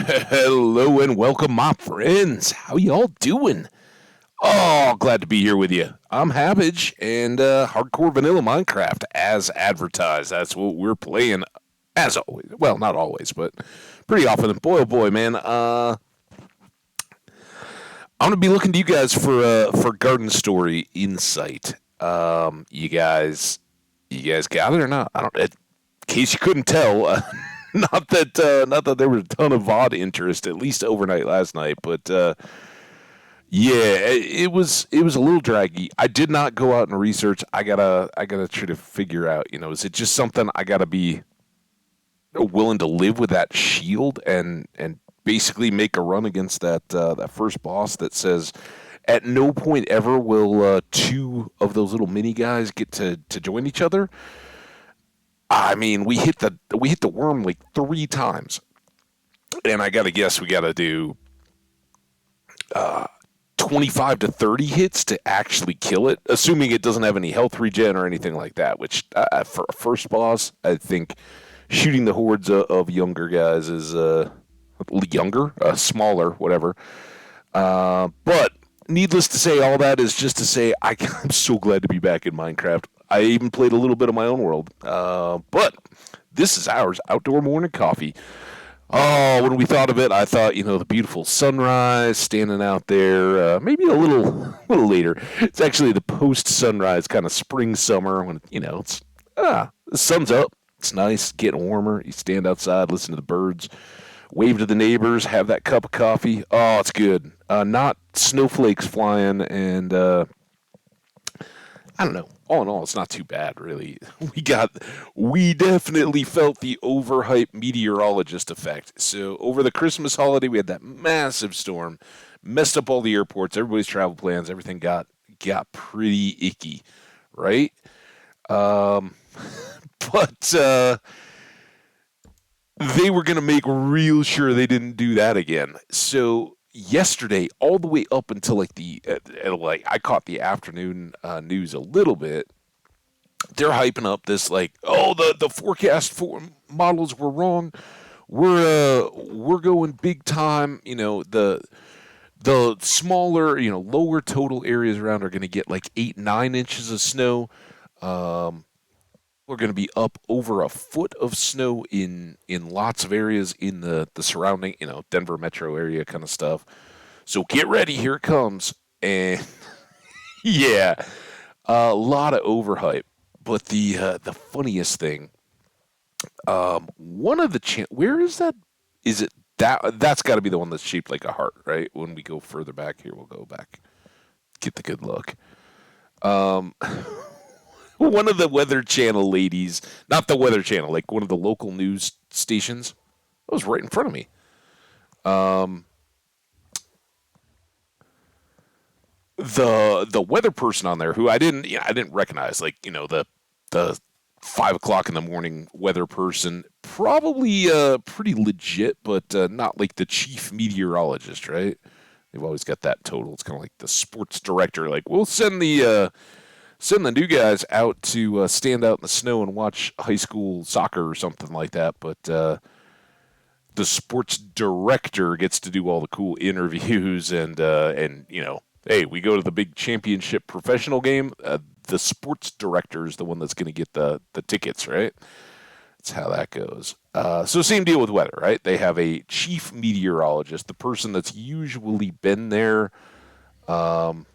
Hello and welcome, my friends. How y'all doing? Oh, glad to be here with you. I'm Hambbage and hardcore vanilla Minecraft as advertised. That's what we're playing as always. Well, not always, but pretty often. Boy, oh boy, man. I'm gonna be looking to you guys for Garden Story insight. You guys got it or not? I don't. In case you couldn't tell, not that there was a ton of VOD interest, at least overnight last night, but yeah, it was a little draggy. I did not go out and research. I gotta try to figure out. Is it just something I gotta be willing to live with that shield and basically make a run against that first boss that says at no point ever will two of those little mini guys get to join each other. I mean, we hit the worm like 3 times, and I gotta guess we gotta do 25 to 30 hits to actually kill it, assuming it doesn't have any health regen or anything like that. Which for a first boss, I think shooting the hordes of younger guys is smaller, whatever. But needless to say, all that is just to say I'm so glad to be back in Minecraft. I even played a little bit of my own world. But this is ours, outdoor morning coffee. Oh, when we thought of it, I thought, the beautiful sunrise standing out there, maybe a little later. It's actually the post-sunrise kind of spring summer when, the sun's up. It's nice, getting warmer. You stand outside, listen to the birds, wave to the neighbors, have that cup of coffee. Oh, it's good. Not snowflakes flying, and I don't know. All in all, it's not too bad, really. We definitely felt the overhyped meteorologist effect. So over the Christmas holiday, we had that massive storm, messed up all the airports, everybody's travel plans, everything got pretty icky, right? Um, but they were going to make real sure they didn't do that again. So yesterday, all the way up until like like I caught the afternoon news a little bit. They're hyping up this like, oh, the forecast for models were wrong. We're going big time. The smaller, lower total areas around are going to get like 8-9 inches of snow. Um, we're going to be up over a foot of snow in lots of areas in the surrounding, Denver metro area kind of stuff. So get ready, here it comes. And yeah, a lot of overhype. But the funniest thing, one of the where is that? Is it that's got to be the one that's shaped like a heart, right? When we go further back here, we'll go back, get the good look. Um, one of the Weather Channel ladies, not the Weather Channel, like one of the local news stations, that was right in front of me. Um, the weather person on there who I didn't recognize, like the 5 o'clock in the morning weather person, probably pretty legit, but not like the chief meteorologist, right? They've always got that total. It's kind of like the sports director, like we'll send the new guys out to stand out in the snow and watch high school soccer or something like that, but the sports director gets to do all the cool interviews and hey, we go to the big championship professional game. The sports director is the one that's going to get the tickets, right? That's how that goes. So same deal with weather, right? They have a chief meteorologist, the person that's usually been there, um,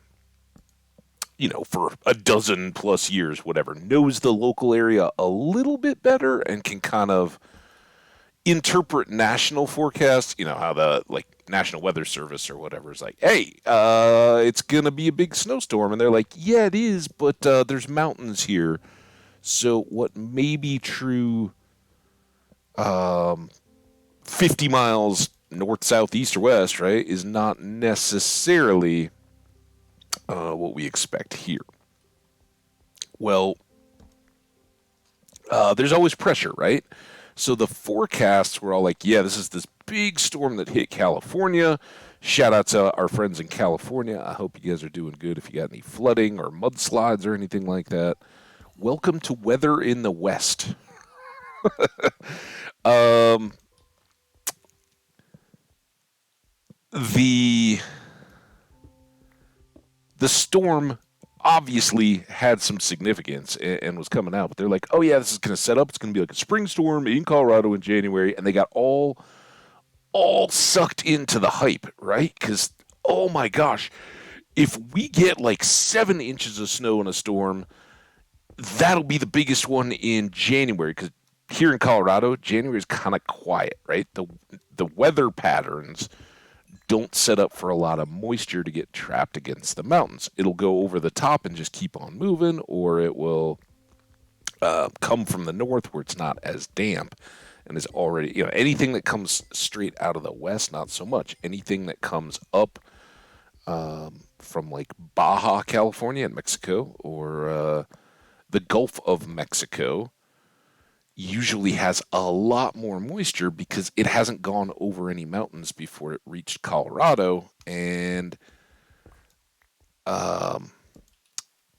for a dozen plus years, whatever, knows the local area a little bit better and can kind of interpret national forecasts. You know how the like National Weather Service or whatever is like, hey, it's gonna be a big snowstorm, and they're like, yeah, it is, but there's mountains here, so what may be true, um, 50 miles north, south, east, or west, right, is not necessarily what we expect here. Well, there's always pressure, right? So the forecasts were all like, yeah, this is this big storm that hit California. Shout out to our friends in California. I hope you guys are doing good. If you got any flooding or mudslides or anything like that, welcome to weather in the West. Um, the the storm obviously had some significance and was coming out, but they're like, oh yeah, this is going to set up. It's going to be like a spring storm in Colorado in January, and they got all sucked into the hype, right? Because oh my gosh, if we get like 7 inches of snow in a storm, that'll be the biggest one in January. Because here in Colorado, January is kind of quiet, right? The weather patterns don't set up for a lot of moisture to get trapped against the mountains. It'll go over the top and just keep on moving, or it will come from the north where it's not as damp and is already, anything that comes straight out of the west, not so much. Anything that comes up from like Baja, California in Mexico, or the Gulf of Mexico, usually has a lot more moisture because it hasn't gone over any mountains before it reached Colorado. And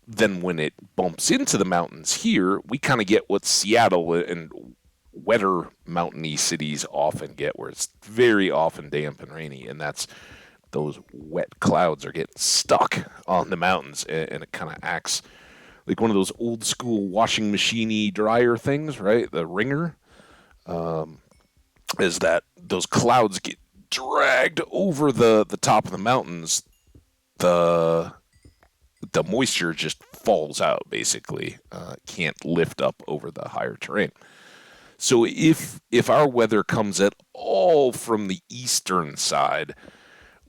then when it bumps into the mountains here, we kind of get what Seattle and wetter mountainy cities often get, where it's very often damp and rainy. And that's those wet clouds are getting stuck on the mountains, and it kind of acts like one of those old school washing machine-y dryer things, right? The ringer, is that those clouds get dragged over the top of the mountains. The the moisture just falls out basically, can't lift up over the higher terrain. So if our weather comes at all from the eastern side,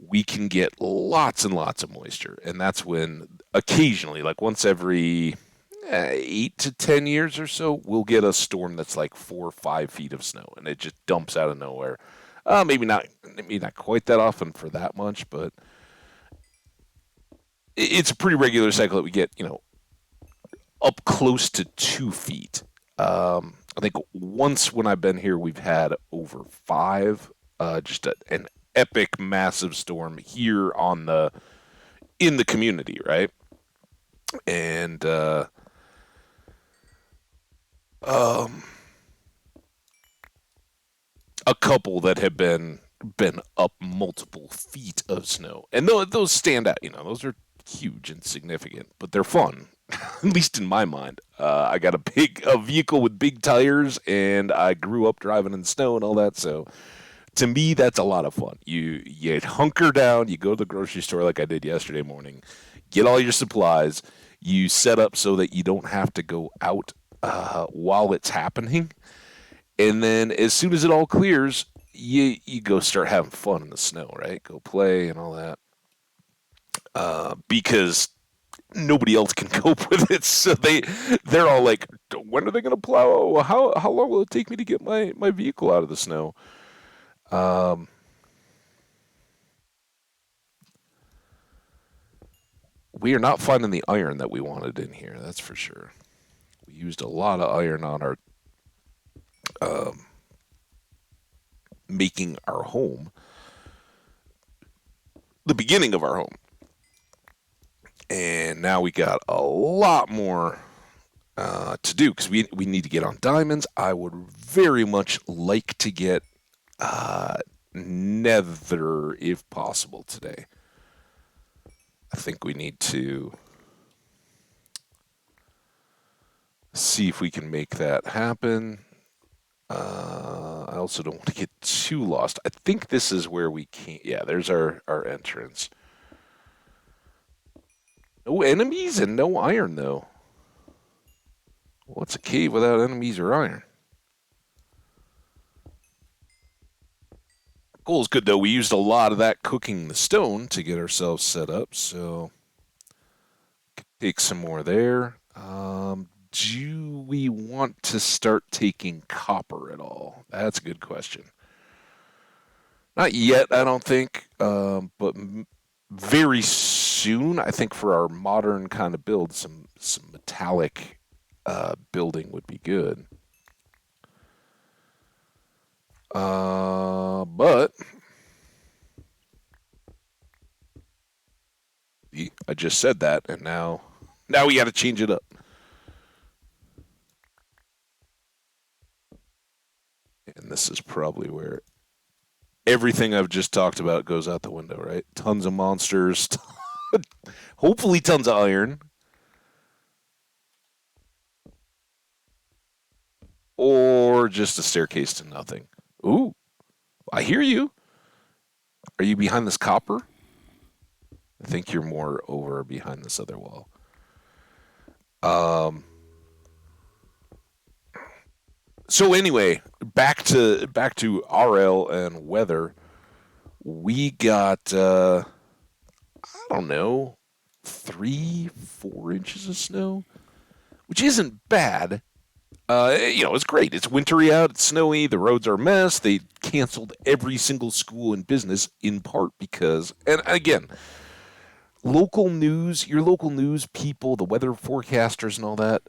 we can get lots and lots of moisture, and that's when occasionally, like once every 8 to 10 years or so, we'll get a storm that's like 4 or 5 feet of snow, and it just dumps out of nowhere. Maybe not quite that often for that much, but it's a pretty regular cycle that we get, up close to 2 feet. I think once when I've been here, we've had over five. An epic, massive storm here in the community, right? And um, a couple that have been up multiple feet of snow, and those stand out. Those are huge and significant, but they're fun. At least in my mind. I got a vehicle with big tires, and I grew up driving in snow and all that. So to me, that's a lot of fun. You hunker down, you go to the grocery store like I did yesterday morning, get all your supplies, you set up so that you don't have to go out while it's happening, and then as soon as it all clears, you go start having fun in the snow, right? Go play and all that. Because nobody else can cope with it. So they're all like, when are they going to plow? How long will it take me to get my vehicle out of the snow? Um, we are not finding the iron that we wanted in here. That's for sure. We used a lot of iron on our um, making our home, the beginning of our home, and now we got a lot more to do because we need to get on diamonds. I would very much like to get nether if possible today. I think we need to see if we can make that happen. I also don't want to get too lost. I think this is where we can't. Yeah, there's our entrance. No enemies and no iron, though. What's a cave without enemies or iron? Coal's good, though. We used a lot of that cooking the stone to get ourselves set up, so take some more there. Do we want to start taking copper at all? That's a good question. Not yet, I don't think, but very soon. I think for our modern kind of build, some metallic building would be good. But I just said that, and now we got to change it up. And this is probably where Everything I've just talked about goes out the window, right? Tons of monsters, hopefully tons of iron, or just a staircase to nothing. Ooh, I hear you. Are you behind this copper? I think you're more over behind this other wall. Um. So anyway, back to RL and weather. We got I don't know, 3, 4 inches of snow, which isn't bad. It's great. It's wintry out. It's snowy. The roads are a mess. They canceled every single school and business in part because, and again, your local news people, the weather forecasters and all that,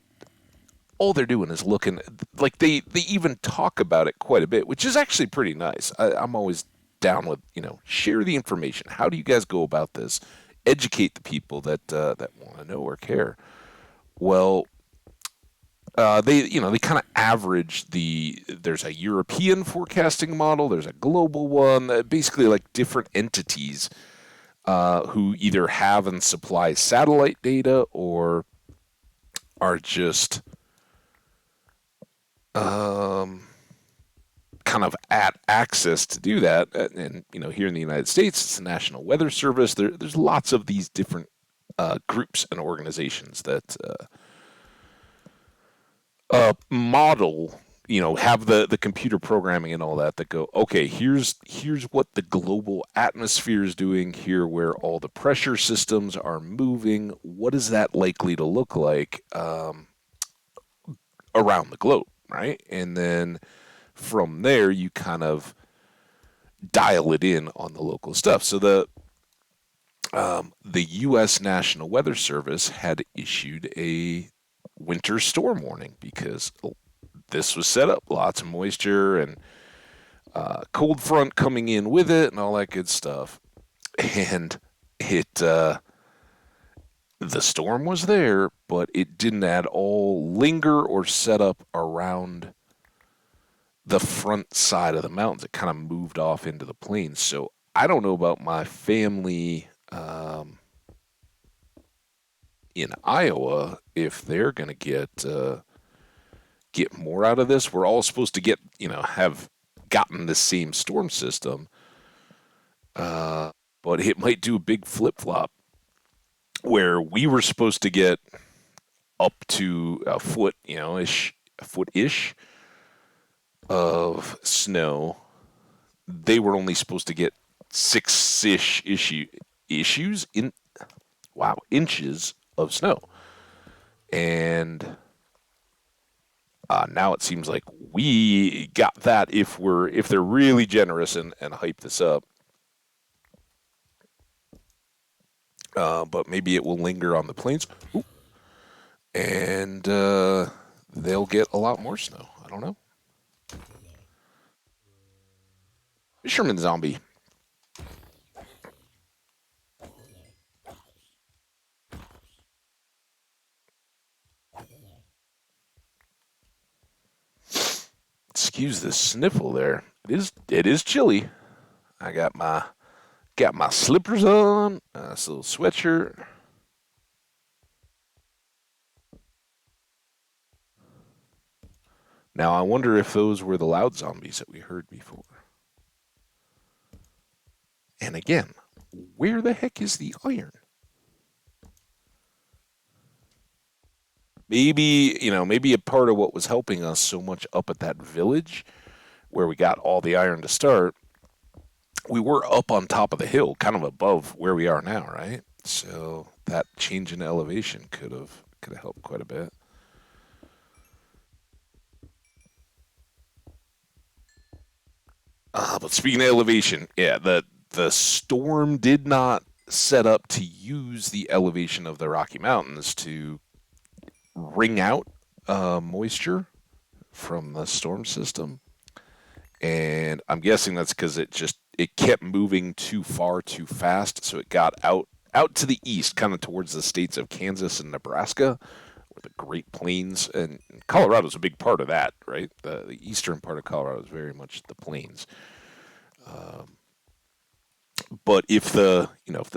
all they're doing is looking like they even talk about it quite a bit, which is actually pretty nice. I'm always down with share the information. How do you guys go about this? Educate the people that want to know or care. Well, they kind of average there's a European forecasting model, there's a global one, basically like different entities who either have and supply satellite data or are just um, kind of at access to do that. And here in the United States, it's the National Weather Service. There's lots of these different groups and organizations that model, have the computer programming and all that go, okay, here's what the global atmosphere is doing here, where all the pressure systems are moving. What is that likely to look like around the globe, right? And then from there, you kind of dial it in on the local stuff. So the U.S. National Weather Service had issued a winter storm warning because this was set up, lots of moisture and cold front coming in with it and all that good stuff. And the storm was there, but it didn't at all linger or set up around the front side of the mountains. It kind of moved off into the plains. So I don't know about my family in Iowa if they're going to get more out of this. We're all supposed to have gotten the same storm system, but it might do a big flip flop where we were supposed to get up to a foot, a foot ish of snow. They were only supposed to get 6-ish issues in inches of snow, and now it seems like we got that if they're really generous and hype this up. But maybe it will linger on the plains. Ooh, and they'll get a lot more snow. I don't know. Fisherman zombie. Excuse the sniffle there. It is chilly. I got my slippers on, this little sweatshirt. Now I wonder if those were the loud zombies that we heard before. And again, where the heck is the iron? Maybe a part of what was helping us so much up at that village where we got all the iron to start, we were up on top of the hill, kind of above where we are now, right? So that change in elevation could have helped quite a bit. But speaking of elevation, yeah, the storm did not set up to use the elevation of the Rocky Mountains to wring out moisture from the storm system, and I'm guessing that's because it kept moving too far too fast, so it got out to the east, kind of towards the states of Kansas and Nebraska, where the Great Plains and Colorado's a big part of that, right? The eastern part of Colorado is very much the plains. But if the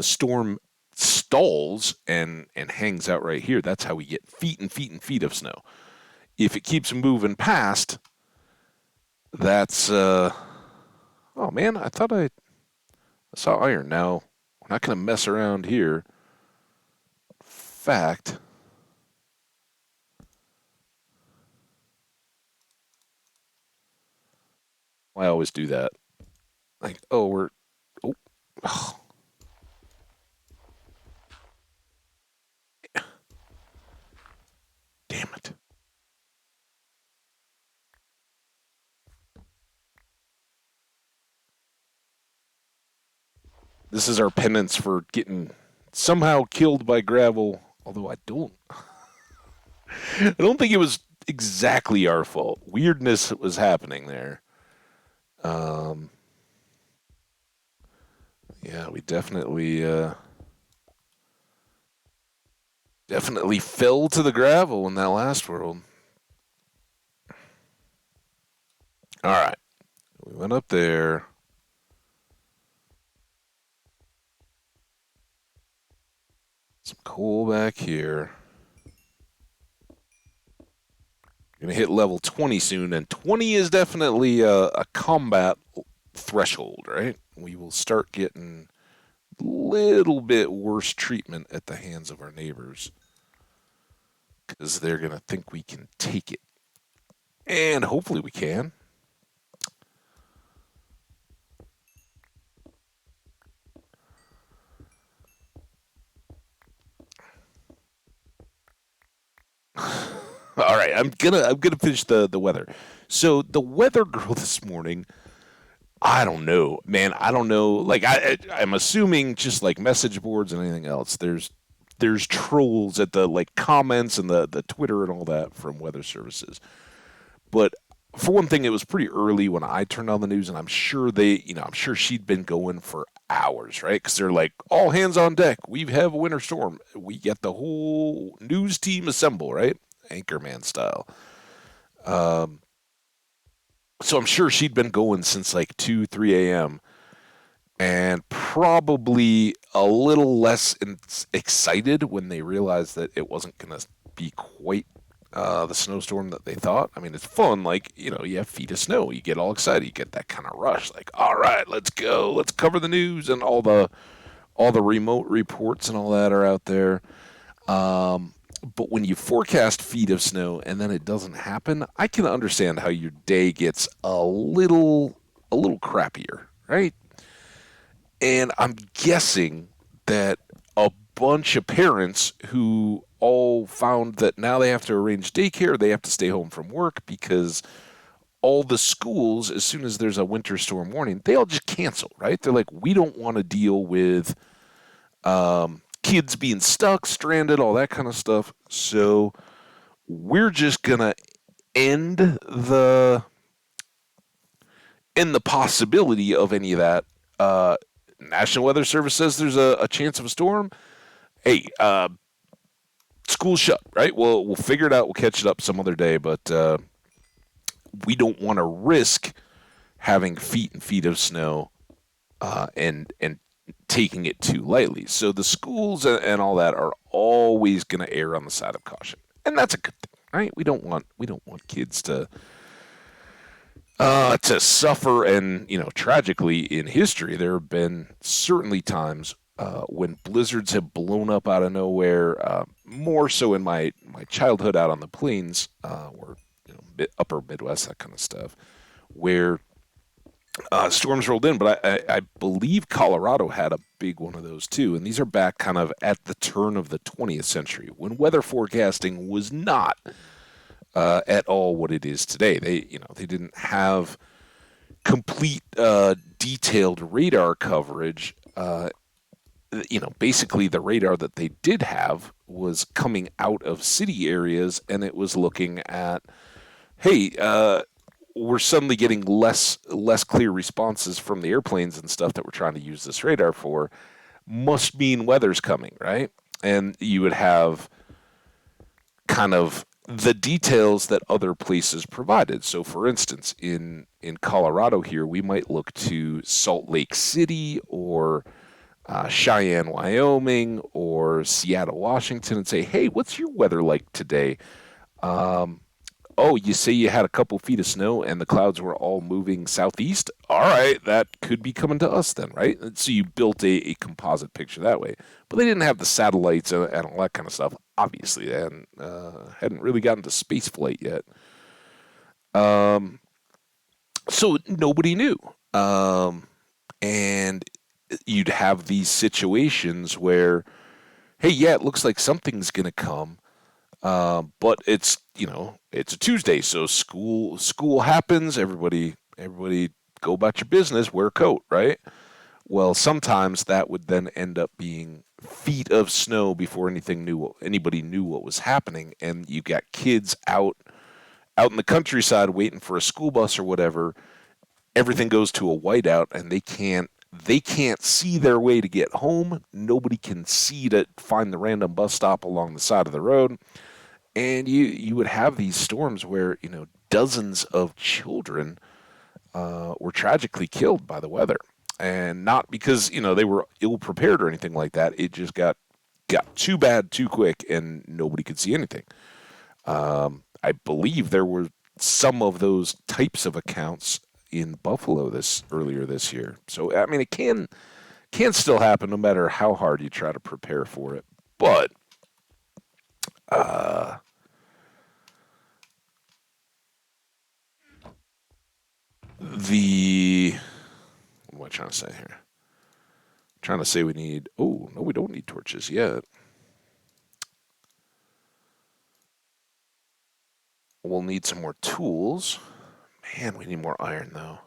storm stalls and hangs out right here, that's how we get feet and feet and feet of snow. If it keeps moving past, that's oh man, I thought I saw iron. Now we're not going to mess around here. Fact, I always do that. Like, oh, oh, oh, damn it. This is our penance for getting somehow killed by gravel. Although I don't think it was exactly our fault. Weirdness was happening there. Um, yeah, we definitely fell to the gravel in that last world. All right, we went up there. Some coal back here. Gonna hit level 20 soon, and 20 is definitely a combat threshold, right? We will start getting a little bit worse treatment at the hands of our neighbors because they're gonna think we can take it, and hopefully we can. All right, I'm gonna finish the weather. So the weather girl this morning, I don't know, man. I don't know. Like I'm assuming just like message boards and anything else. There's trolls at the like comments and the Twitter and all that from weather services. But for one thing, it was pretty early when I turned on the news, and I'm sure she'd been going for hours, right? Because they're like, all hands on deck. We have a winter storm. We get the whole news team assemble, right? Anchorman style. Um, so I'm sure she'd been going since like 2, 3 a.m. and probably a little less excited when they realized that it wasn't going to be quite the snowstorm that they thought. I mean, it's fun. Like, you have feet of snow. You get all excited. You get that kind of rush. Like, all right, let's go. Let's cover the news, and all the remote reports and all that are out there. Um, but when you forecast feet of snow and then it doesn't happen, I can understand how your day gets a little crappier, right? And I'm guessing that a bunch of parents who all found that now they have to arrange daycare, they have to stay home from work because all the schools, as soon as there's a winter storm warning, they all just cancel, right? They're like, we don't want to deal with kids being stuck, stranded, all that kind of stuff. So we're just gonna end the end the possibility of any of that. National Weather Service says there's a chance of a storm. Hey, school's shut, right? We'll figure it out. We'll catch it up some other day, but we don't want to risk having feet and feet of snow and taking it too lightly. So the schools and all that are always going to err on the side of caution, and that's a good thing, right? We don't want kids to suffer. And tragically in history, there have been certainly times when blizzards have blown up out of nowhere. More so in my childhood out on the plains, or upper Midwest, that kind of stuff, where storms rolled in. But I believe Colorado had a big one of those too. And these are back kind of at the turn of the 20th century when weather forecasting was not at all what it is today. They didn't have complete detailed radar coverage. Basically the radar that they did have was coming out of city areas, and it was looking at, hey, we're suddenly getting less clear responses from the airplanes and stuff that we're trying to use this radar for. Must mean weather's coming, right? And you would have kind of the details that other places provided. So, for instance, in Colorado here, we might look to Salt Lake City or Cheyenne, Wyoming, or Seattle, Washington, and say, "Hey, what's your weather like today?" Um, oh, you say you had a couple feet of snow and the clouds were all moving southeast? All right, that could be coming to us then, right? And so you built a composite picture that way. But they didn't have the satellites and all that kind of stuff. Obviously, they hadn't really gotten to space flight yet. Um, so nobody knew. And you'd have these situations where, hey, yeah, it looks like something's going to come. But it's it's a Tuesday, so school happens. Everybody go about your business. Wear a coat, right? Well, sometimes that would then end up being feet of snow before anybody knew what was happening, and you got kids out in the countryside waiting for a school bus or whatever. Everything goes to a whiteout, and they can't see their way to get home. Nobody can see to find the random bus stop along the side of the road, and you would have these storms where dozens of children were tragically killed by the weather, and not because they were ill prepared or anything like that. It just got too bad too quick, and nobody could see anything. I believe there were some of those types of accounts in Buffalo this earlier this year. So I mean, it can still happen no matter how hard you try to prepare for it. But uh, the what am I trying to say here? I'm trying to say we need. Oh no, we don't need torches yet. We'll need some more tools. Man, we need more iron though.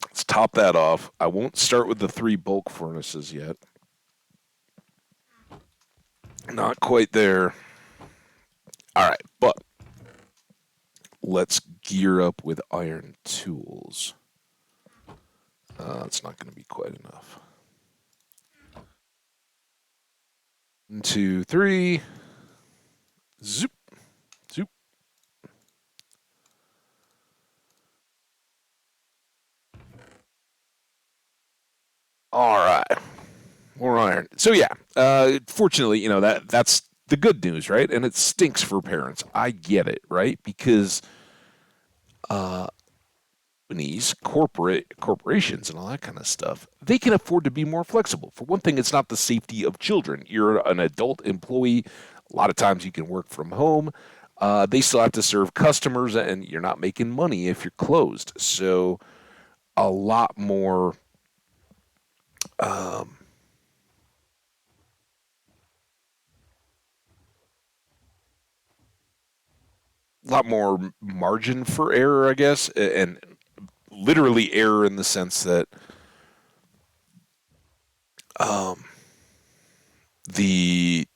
Let's top that off. I won't start with the 3 bulk furnaces yet. Not quite there. All right, but let's gear up with iron tools. It's not going to be quite enough. 1, 2, 3. Zoop, zoop. All right, more iron. So yeah, fortunately, that's the good news, right? And it stinks for parents. I get it, right? Because uh, companies, corporations, and all that kind of stuff, they can afford to be more flexible. For one thing, it's not the safety of children. You're an adult employee. A lot of times you can work from home. They still have to serve customers, and you're not making money if you're closed. So a lot more, um, margin for error, I guess, and literally error in the sense that um, the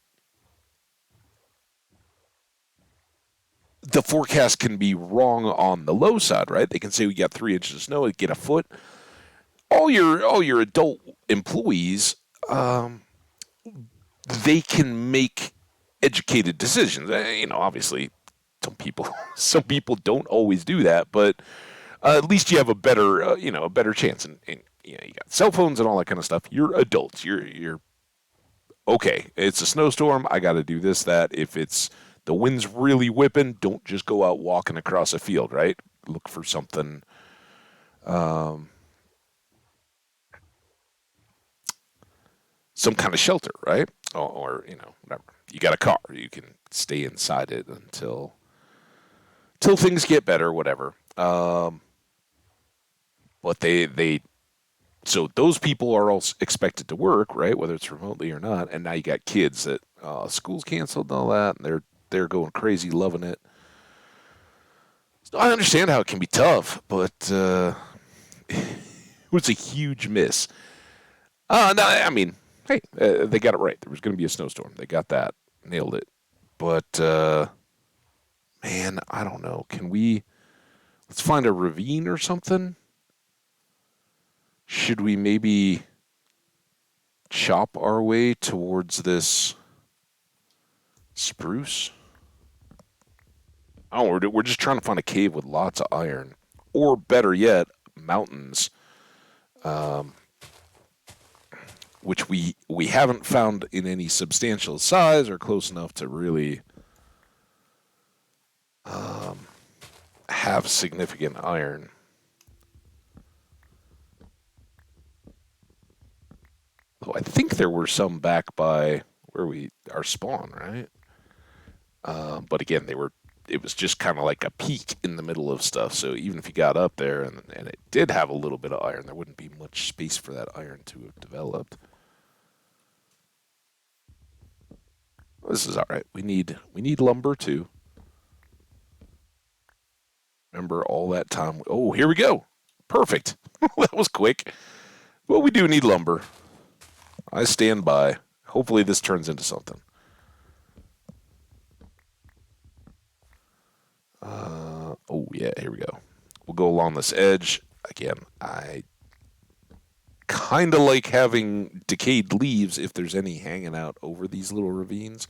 the forecast can be wrong on the low side, right? They can say we got 3 inches of snow, get a foot. All your adult employees, um, they can make educated decisions. Obviously, some people don't always do that, but at least you have a better chance. And you got cell phones and all that kind of stuff. You're adults. You're okay. It's a snowstorm. I got to do this, that. If it's the wind's really whipping, don't just go out walking across a field, right? Look for something, um, some kind of shelter, right? Or whatever. You got a car. You can stay inside it until things get better, whatever. But so those people are all expected to work, right? Whether it's remotely or not. And now you got kids that school's canceled and all that, and they're going crazy, loving it. So I understand how it can be tough, but it was a huge miss. No, I mean, hey, they got it right. There was going to be a snowstorm. They got that, nailed it. But man, I don't know. Let's find a ravine or something? Should we maybe chop our way towards this spruce. Oh, we're just trying to find a cave with lots of iron, or better yet, mountains, um, which we haven't found in any substantial size or close enough to really um, have significant iron. Though I think there were some back by where we our spawn, right? But again, they were. It was just kind of like a peak in the middle of stuff. So even if you got up there and it did have a little bit of iron, there wouldn't be much space for that iron to have developed. This is all right. We need lumber too. Remember all that time? Oh, here we go. Perfect. That was quick. Well, we do need lumber. I stand by. Hopefully this turns into something. Oh yeah, here we go. We'll go along this edge. Again, I kind of like having decayed leaves if there's any hanging out over these little ravines,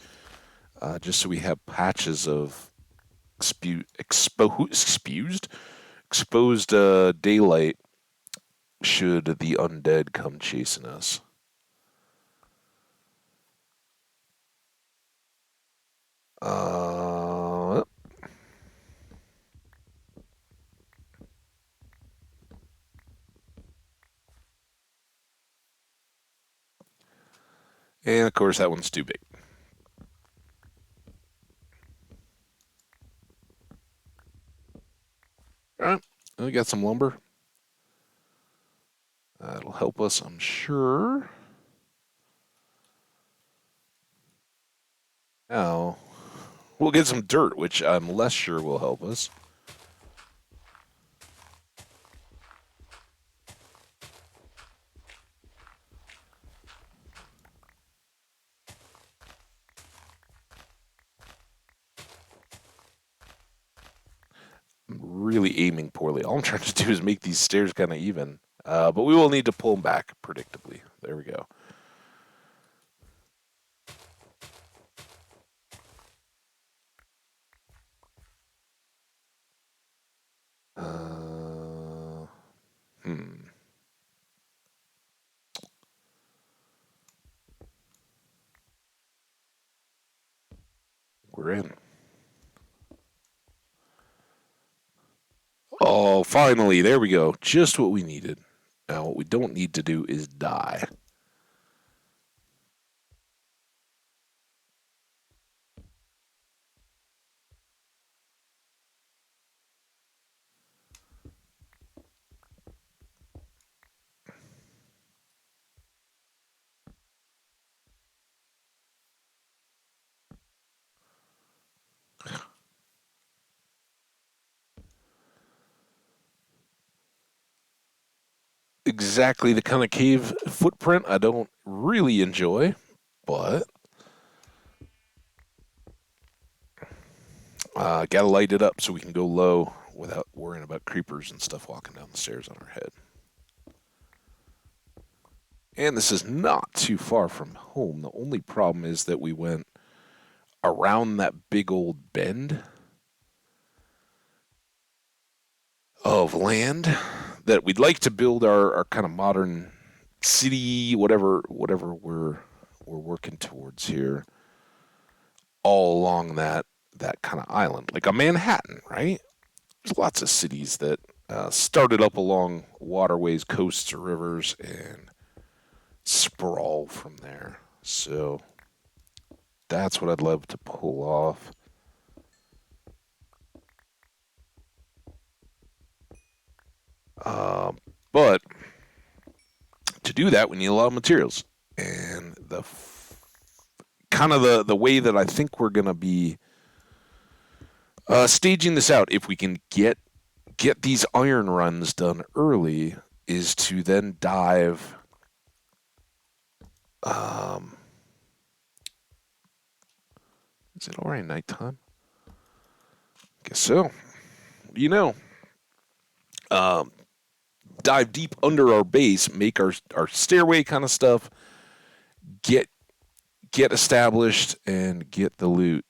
just so we have patches of exposed daylight should the undead come chasing us. Uh, and of course that one's too big. All right, we got some lumber. That'll help us, I'm sure. Now, we'll get some dirt, which I'm less sure will help us. I'm really aiming poorly. All I'm trying to do is make these stairs kind of even. But we will need to pull them back predictably. There we go. Uh, hmm. We're in. Oh, finally. There we go. Just what we needed. Now, what we don't need to do is die. Exactly the kind of cave footprint I don't really enjoy, but gotta light it up so we can go low without worrying about creepers and stuff walking down the stairs on our head. And this is not too far from home. The only problem is that we went around that big old bend of land that we'd like to build our kind of modern city, whatever we're working towards here, all along that kind of island, like a Manhattan, right? There's lots of cities that started up along waterways, coasts, or rivers, and sprawl from there. So that's what I'd love to pull off. But to do that, we need a lot of materials, and the kind of the way that I think we're gonna be staging this out, if we can get these iron runs done early, is to then dive. Um, is it already nighttime? Guess so. You know, um, dive deep under our base, make our stairway kind of stuff, get get established and get the loot.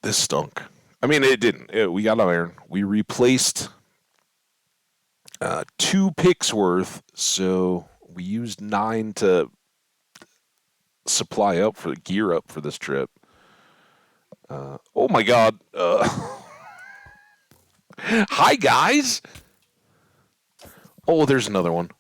This stunk. I mean, it didn't. We got iron. We replaced 2 picks worth, so we used 9 to supply up for the gear up for this trip. Oh my god. Hi, guys. Oh, there's another one.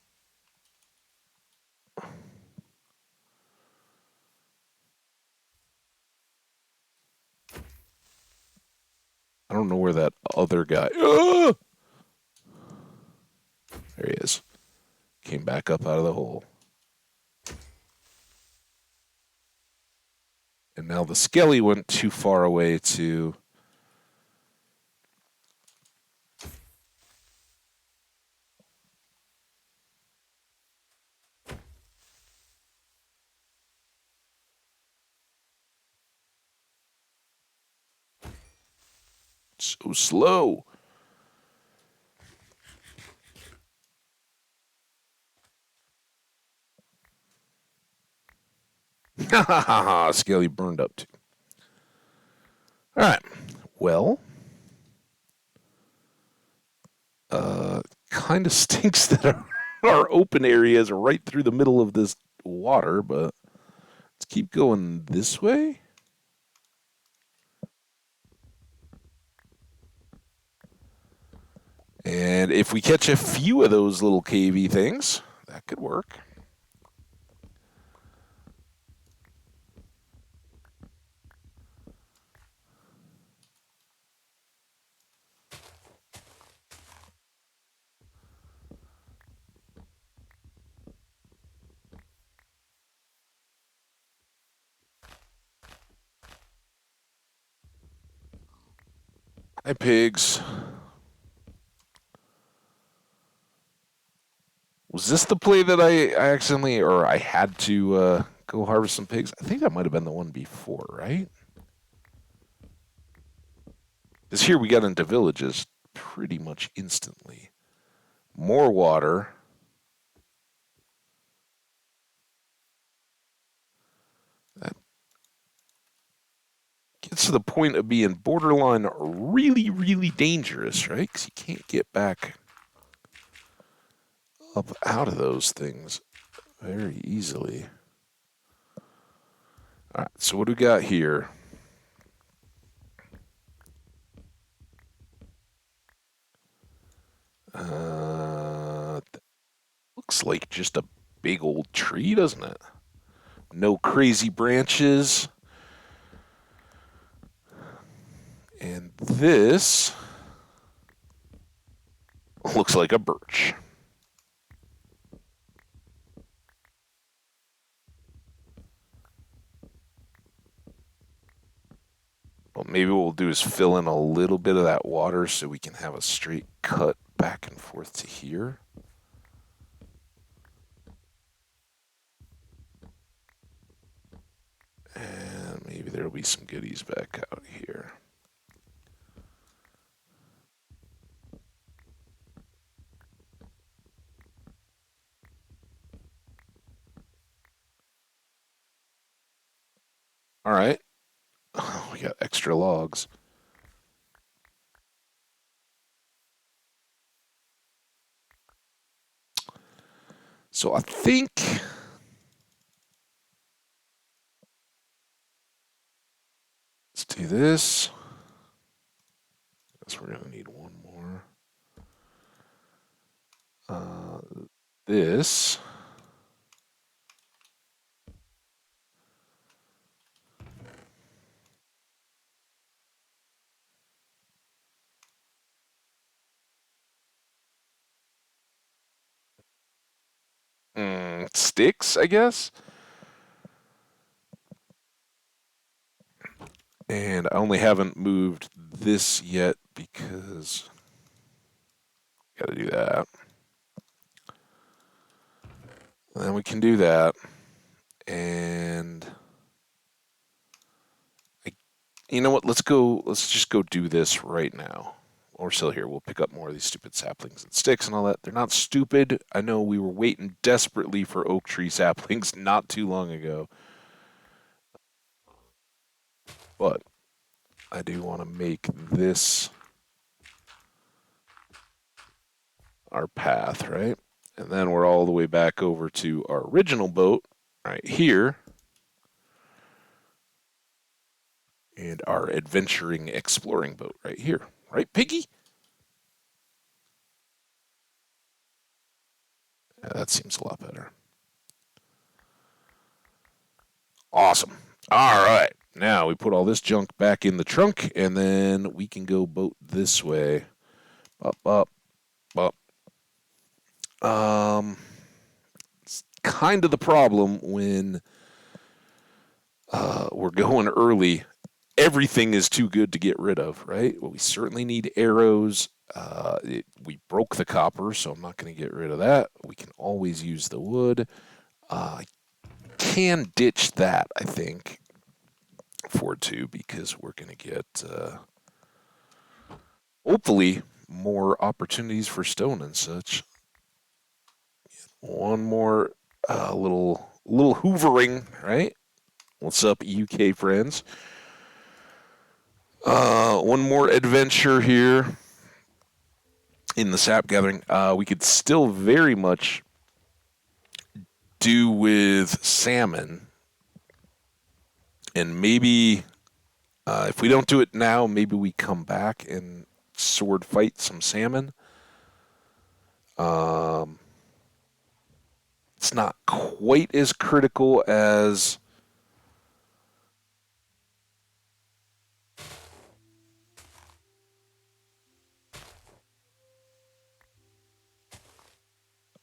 I don't know where that other guy. There he is. Came back up out of the hole. And now the skelly went too far away to. So slow. Ha ha ha ha. Skelly burned up too. All right. Well, kind of stinks that our open areas are right through the middle of this water, but let's keep going this way. And if we catch a few of those little cavey things, that could work. Hi, pigs. Was this the play that I accidentally, or I had to go harvest some pigs? I think that might have been the one before, right? Because here we got into villages pretty much instantly. More water. That gets to the point of being borderline really, really dangerous, right? Because you can't get back up out of those things very easily. All right, so what do we got here? Looks like just a big old tree, doesn't it? No crazy branches. And this looks like a birch. Well, maybe what we'll do is fill in a little bit of that water so we can have a straight cut back and forth to here. And maybe there'll be some goodies back out here. All right. Oh, we got extra logs. So I think let's do this. Guess we're gonna need one more. This. Sticks, I guess. And I only haven't moved this yet because got to do that. And then we can do that. And you know what? Let's just go do this right now. or still here. We'll pick up more of these stupid saplings and sticks and all that. They're not stupid. I know we were waiting desperately for oak tree saplings not too long ago. But I do want to make this our path, right? And then we're all the way back over to our original boat right here. And our adventuring, exploring boat right here. Right, Piggy? Yeah, that seems a lot better. Awesome. All right. Now we put all this junk back in the trunk, and then we can go boat this way. Up, up, up. It's kind of the problem when we're going early. Everything is too good to get rid of, right? Well, we certainly need arrows. We broke the copper, so I'm not going to get rid of that. We can always use the wood. Can ditch that, I think, for 2, because we're going to get, hopefully, more opportunities for stone and such. One more little hoovering, right? What's up, UK friends? One more adventure here in the sap gathering. We could still very much do with salmon, and maybe if we don't do it now, maybe we come back and sword fight some salmon. It's not quite as critical as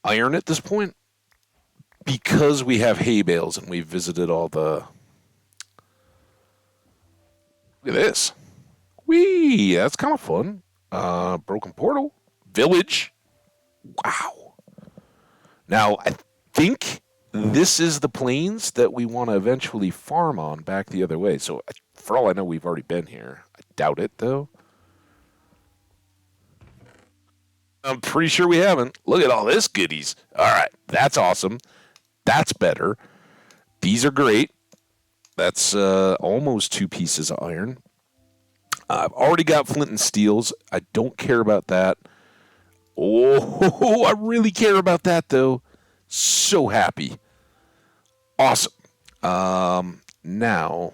iron at this point, because we have hay bales and we've visited all the... Look at this. Whee! That's kind of fun. Broken portal. Village. Wow. Now, I think this is the plains that we want to eventually farm on back the other way. So, for all I know, we've already been here. I doubt it, though. I'm pretty sure we haven't. Look at all this goodies. All right. That's awesome. That's better. These are great. That's almost 2 pieces of iron. I've already got flint and steels. I don't care about that. Oh, I really care about that, though. So happy. Awesome. Now,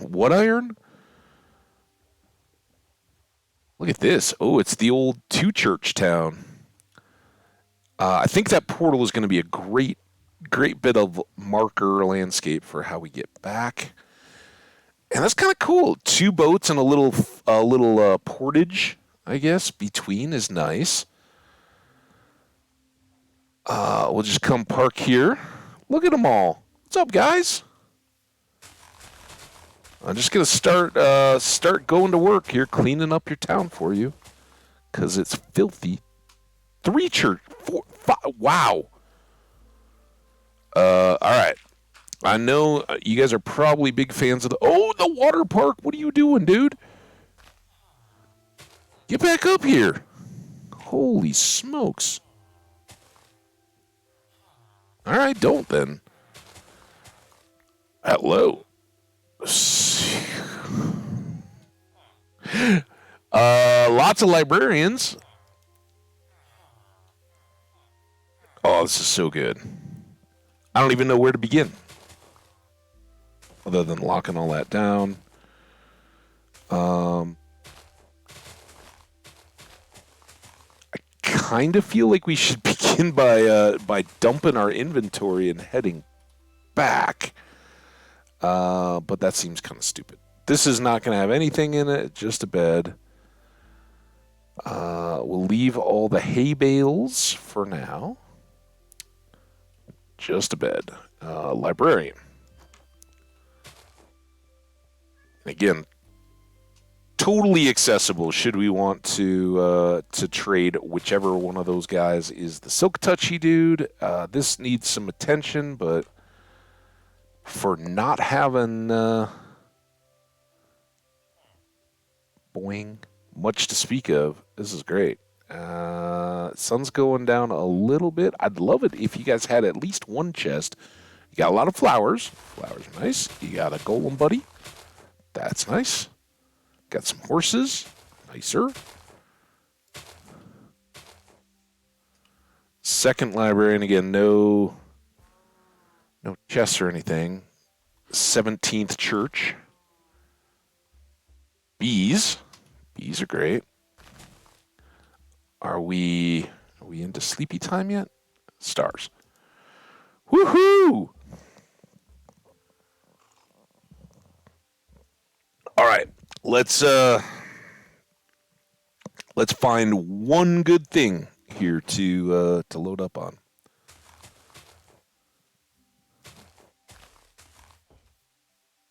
what iron? Look at this. Oh, it's the old Two Church town. I think that portal is going to be a great bit of marker landscape for how we get back. And that's kind of cool. 2 boats and a little portage, I guess, between is nice. We'll just come park here. Look at them all. What's up, guys? I'm just gonna start going to work here, cleaning up your town for you, cause it's filthy. 3 church, 4, 5. Wow. All right. I know you guys are probably big fans of the water park. What are you doing, dude? Get back up here. Holy smokes. All right, don't then. Hello. Lots of librarians. Oh, this is so good. I don't even know where to begin. Other than locking all that down. I kind of feel like we should begin by dumping our inventory and heading back. But that seems kind of stupid. This is not going to have anything in it, just a bed. We'll leave all the hay bales for now. Just a bed. Librarian. Again, totally accessible should we want to trade whichever one of those guys is the Silk Touchy dude. This needs some attention, but for not having boing, much to speak of. This is great. Sun's going down a little bit. I'd love it if you guys had at least one chest. You got a lot of flowers. Flowers are nice. You got a golem buddy. That's nice. Got some horses. Nicer. Second librarian again. No chests or anything. 17th church. Bees. Bees are great. Are we into sleepy time yet? Stars. Woohoo! All right. Let's find one good thing here to load up on.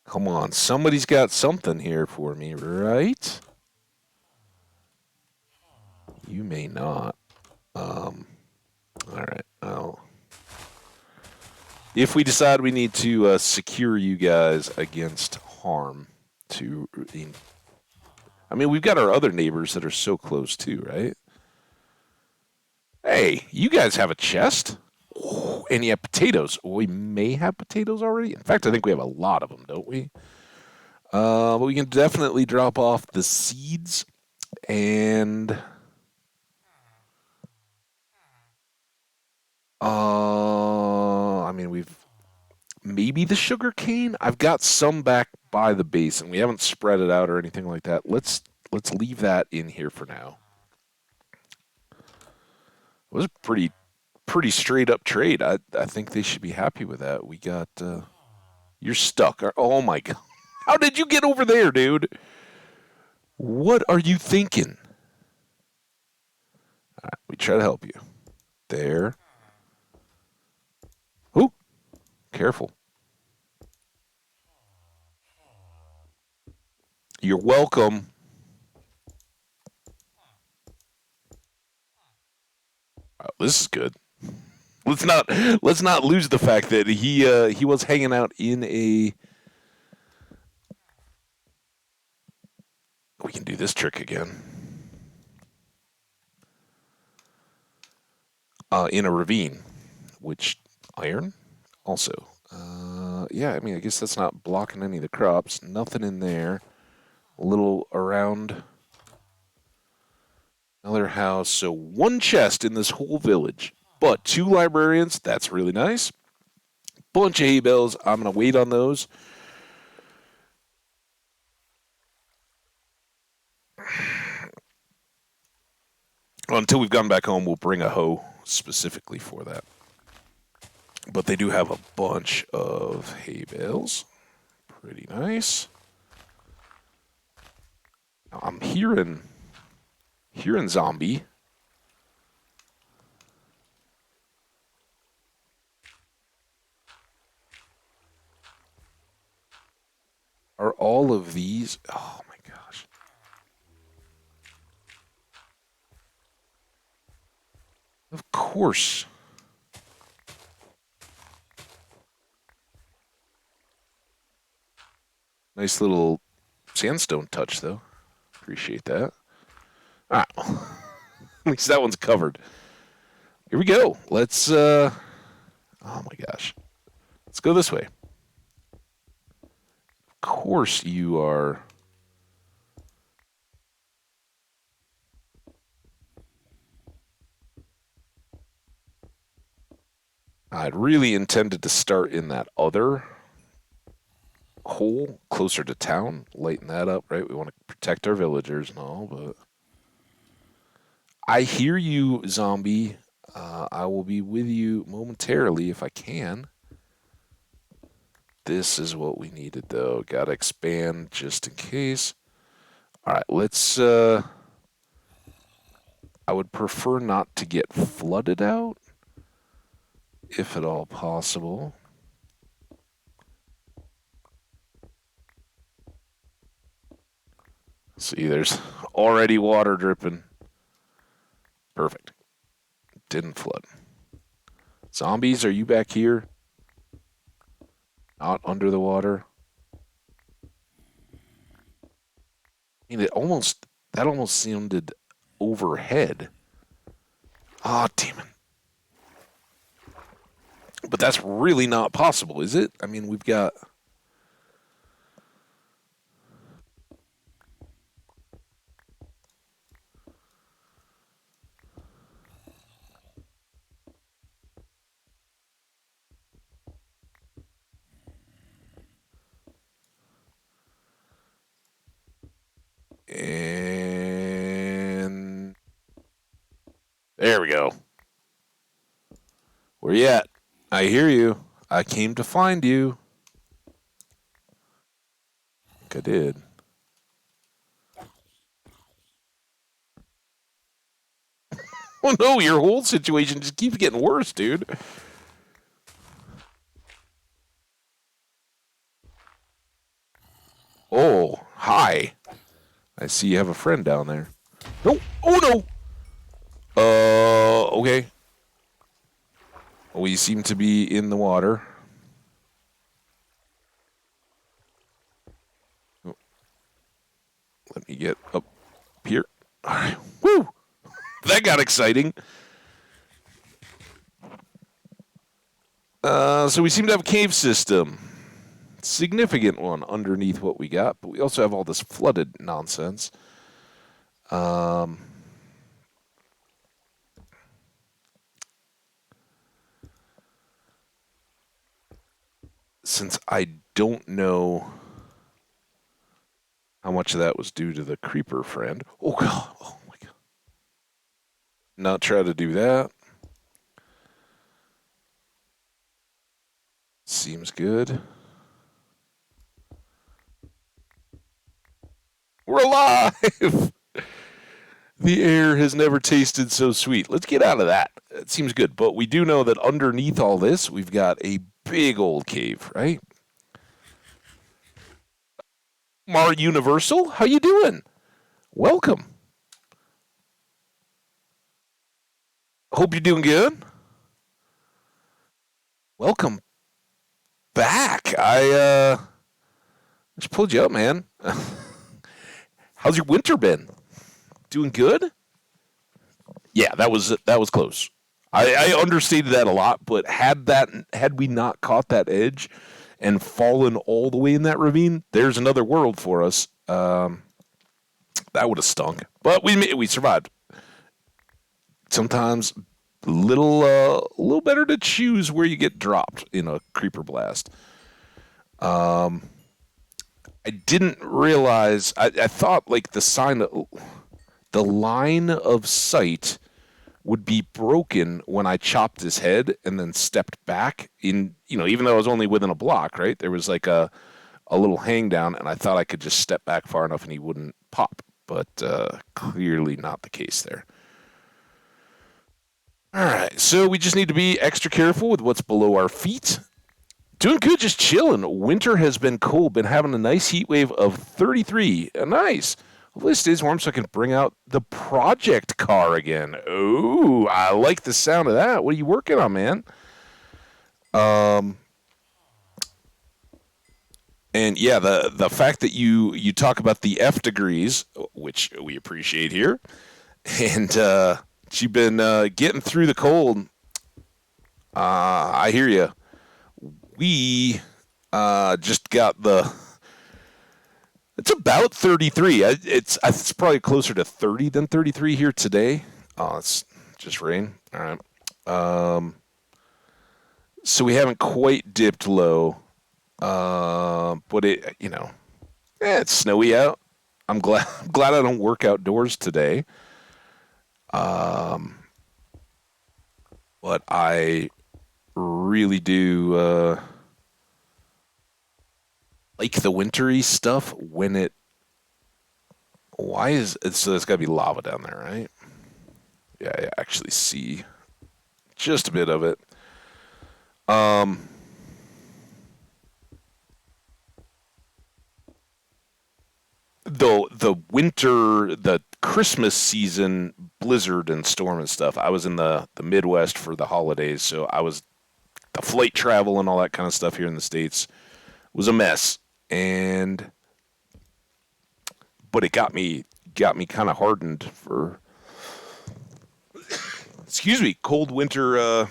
Come on, somebody's got something here for me, right? You may not. All right. If we decide we need to secure you guys against harm, I mean, we've got our other neighbors that are so close too, right? Hey, you guys have a chest? And you have potatoes. We may have potatoes already. In fact, I think we have a lot of them, don't we? But we can definitely drop off the seeds and I mean, we've maybe the sugar cane. I've got some back by the base, and we haven't spread it out or anything like that. Let's leave that in here for now. It was a pretty straight up trade. I think they should be happy with that. We got you're stuck. Oh my god. How did you get over there, dude? What are you thinking? All right, we try to help you. There. Oh, careful. You're welcome. Oh, this is good. Let's not lose the fact that he was hanging out in a. We can do this trick again. In a ravine, which iron also. Yeah, I mean, I guess that's not blocking any of the crops. Nothing in there. A little around another house. So one chest in this whole village, but 2 librarians. That's really nice. Bunch of hay bales. I'm gonna wait on those. Until we've gone back home, we'll bring a hoe specifically for that. But they do have a bunch of hay bales. Pretty nice. Now, I'm hearing zombie. Are all of these? Oh my gosh. Of course. Nice little sandstone touch, though. Appreciate that. All right. At least that one's covered. Here we go. Let's, oh my gosh. Let's go this way. Of course you are. I'd really intended to start in that other hole closer to town, lighten that up, right? We want to protect our villagers and all, but I hear you, zombie. I will be with you momentarily if I can. This is what we needed, though. Gotta expand just in case. All right, let's. I would prefer not to get flooded out, if at all possible. See, there's already water dripping. Perfect. Didn't flood. Zombies, are you back here? Not under the water? I mean, it almost That almost sounded overhead. Ah, oh, damn it. But that's really not possible, is it? I mean, we've got... And... There we go. Where you at? I hear you. I came to find you. I did. Oh no, your whole situation just keeps getting worse, dude. Oh, hi. I see you have a friend down there. No. Oh no. Okay. We seem to be in the water. Oh, let me get up here. All right. Woo! That got exciting. So we seem to have a cave system. Significant one underneath what we got, but we also have all this flooded nonsense. Since I don't know how much of that was due to the creeper friend. Oh god. Oh my god. Not try to do that. Seems good. We're alive! The air has never tasted so sweet. Let's get out of that. It seems good. But we do know that underneath all this, we've got a big old cave, right? Mar Universal, how you doing? Welcome. Hope you're doing good. Welcome back. I just pulled you up, man. How's your winter been? Doing good? Yeah, that was close. I understated that a lot, but had we not caught that edge and fallen all the way in that ravine, there's another world for us. That would have stunk, but we survived. Sometimes little better to choose where you get dropped in a creeper blast. I didn't realize. I thought like the line of sight would be broken when I chopped his head and then stepped back in, even though I was only within a block, right? There was like a little hang down, and I thought I could just step back far enough and he wouldn't pop, but clearly not the case there. All right, so we just need to be extra careful with what's below our feet. Doing good, just chilling. Winter has been cold, been having a nice heat wave of 33. Nice. Hopefully it stays warm so I can bring out the project car again. Ooh, I like the sound of that. What are you working on, man? And yeah, the fact that you talk about the F degrees, which we appreciate here, and you've been getting through the cold. I hear you. We just got it's about 33. It's probably closer to 30 than 33 here today. Oh, it's just rain. All right. So we haven't quite dipped low. But it's snowy out. I'm glad I don't work outdoors today. But I really do like the wintry stuff when it. Why is it? So there's got to be lava down there, right? Yeah, I actually see just a bit of it. Though the winter, the Christmas season, blizzard and storm and stuff, I was in the Midwest for the holidays, so I was the flight travel and all that kind of stuff here in the States was a mess. But it got me got me kind of hardened for, excuse me, cold winter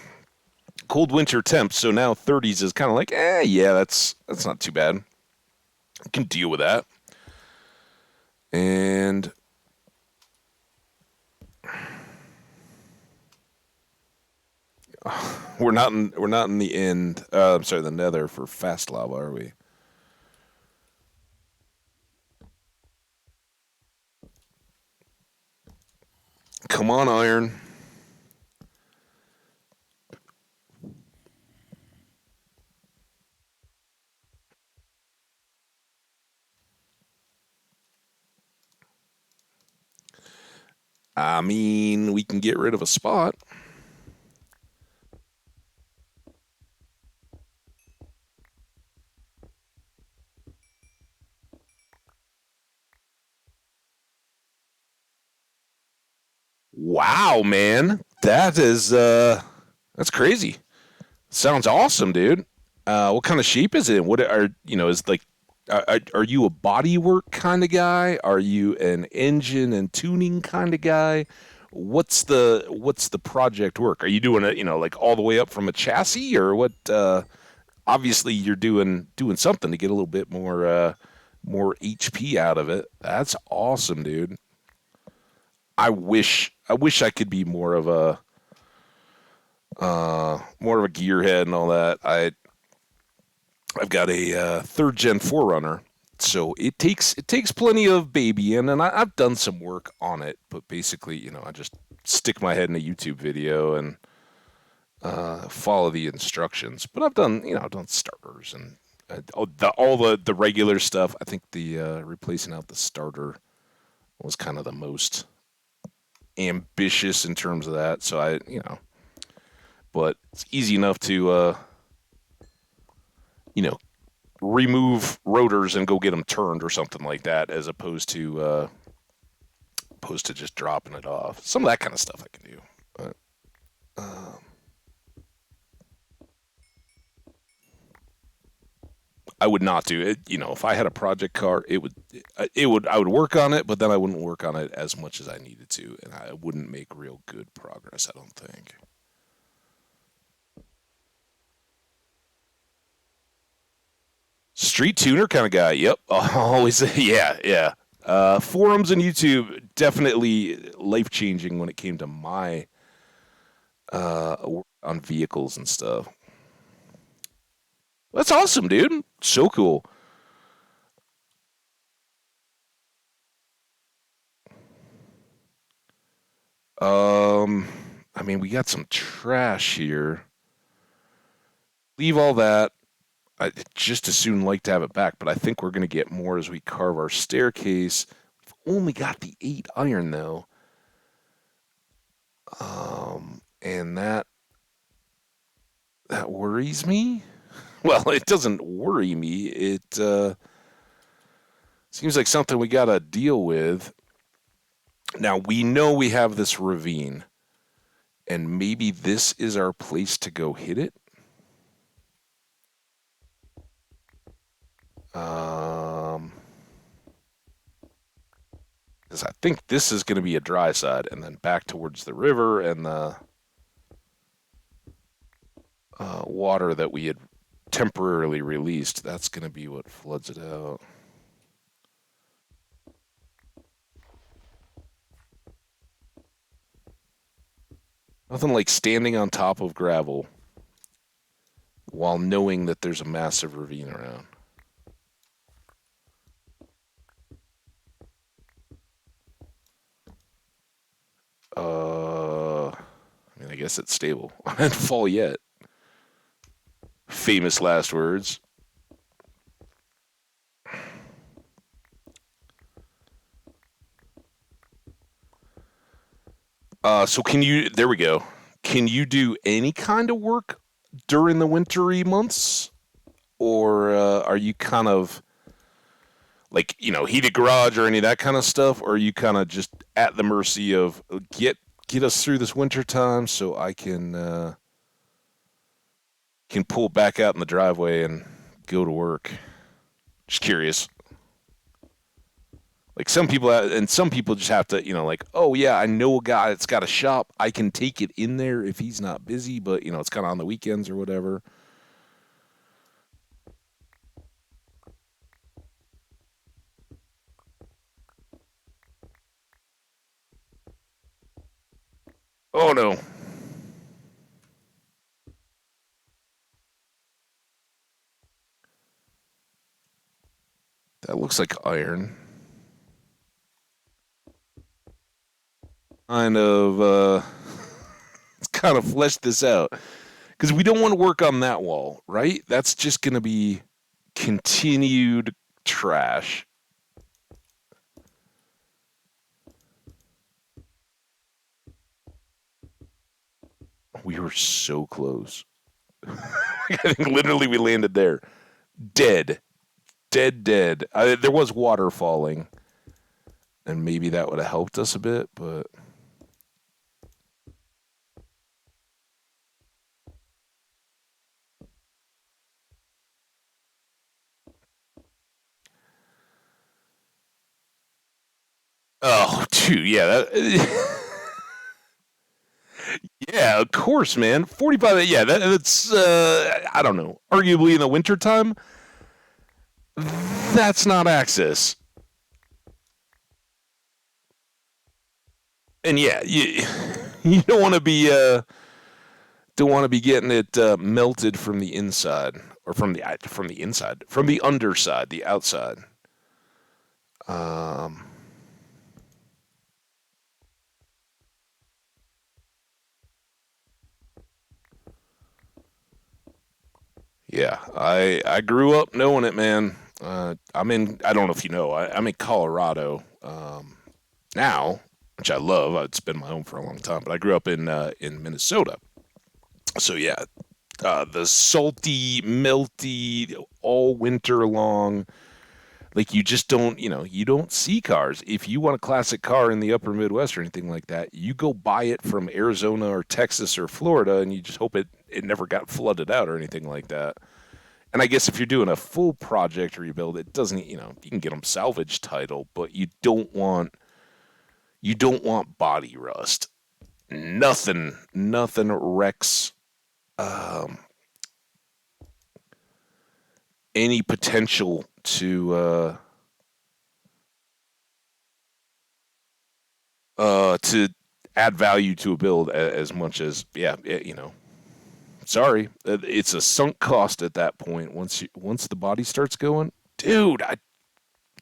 temps. So now 30s is kind of like, yeah, that's not too bad. I can deal with that. And we're not in the end. I'm sorry, the Nether for fast lava, are we? Come on, iron. I mean, we can get rid of a spot. Wow, man, that's crazy. Sounds awesome, dude. What kind of shape is it? What are is like are you a bodywork kind of guy? Are you an engine and tuning kind of guy? What's the project work? Are you doing it, like all the way up from a chassis or what? Obviously, you're doing something to get a little bit more HP out of it. That's awesome, dude. I wish I could be more of a gearhead and all that. I've got a third gen Forerunner, so it takes plenty of babying, and I've done some work on it. But basically, I just stick my head in a YouTube video and follow the instructions. But I've done starters and all the regular stuff. I think the replacing out the starter was kind of the most ambitious in terms of that. So but it's easy enough to you know remove rotors and go get them turned or something like that, as opposed to just dropping it off. Some of that kind of stuff I can do, but um, I would not do it. If I had a project car, I would work on it, but then I wouldn't work on it as much as I needed to, and I wouldn't make real good progress. I don't think. Street tuner kind of guy. Yep. Always. Yeah. Yeah. Forums and YouTube definitely life changing when it came to my work on vehicles and stuff. That's awesome, dude. So cool. Um, I mean, we got some trash here. Leave all that. I just as soon like to have it back, but I think we're gonna get more as we carve our staircase. We've only got the 8 iron though, and that worries me. Well, it doesn't worry me. It seems like something we gotta deal with. Now we know we have this ravine, and maybe this is our place to go hit it. Um, because I think this is going to be a dry side, and then back towards the river and the water that we had temporarily released. That's going to be what floods it out. Nothing like standing on top of gravel while knowing that there's a massive ravine around. I mean, I guess it's stable. I didn't fall yet. Famous last words. So can you? There we go. Can you do any kind of work during the wintry months, or are you kind of like heated garage or any of that kind of stuff, or are you kind of just at the mercy of get us through this winter time so I can pull back out in the driveway and go to work? Just curious. Like some people, and some people just have to, like, oh yeah, I know a guy that's got a shop. I can take it in there if he's not busy, but it's kind of on the weekends or whatever. Oh no, that looks like iron. Kind of, let's kind of flesh this out because we don't want to work on that wall, right? That's just going to be continued trash. We were so close. I think literally we landed there, dead, dead, dead. There was water falling, and maybe that would have helped us a bit, but oh, dude, yeah, yeah, of course, man. 45, yeah, that's I don't know. Arguably in the wintertime, that's not access. And yeah, you you don't want to be getting it melted from the inside or from the inside, from the underside, the outside. Um, yeah, I grew up knowing it, man. I'm in. I don't know if you know. I'm in Colorado now, which I love. It's been my home for a long time, but I grew up in Minnesota. So yeah, the salty, melty, all winter long. Like you just don't, you don't see cars. If you want a classic car in the upper Midwest or anything like that, you go buy it from Arizona or Texas or Florida, and you just hope it never got flooded out or anything like that. And I guess if you're doing a full project rebuild, it doesn't, you can get them salvage title, but you don't want body rust. Nothing wrecks um, any potential to add value to a build as much as yeah, sorry, it's a sunk cost at that point. Once the body starts going, dude, I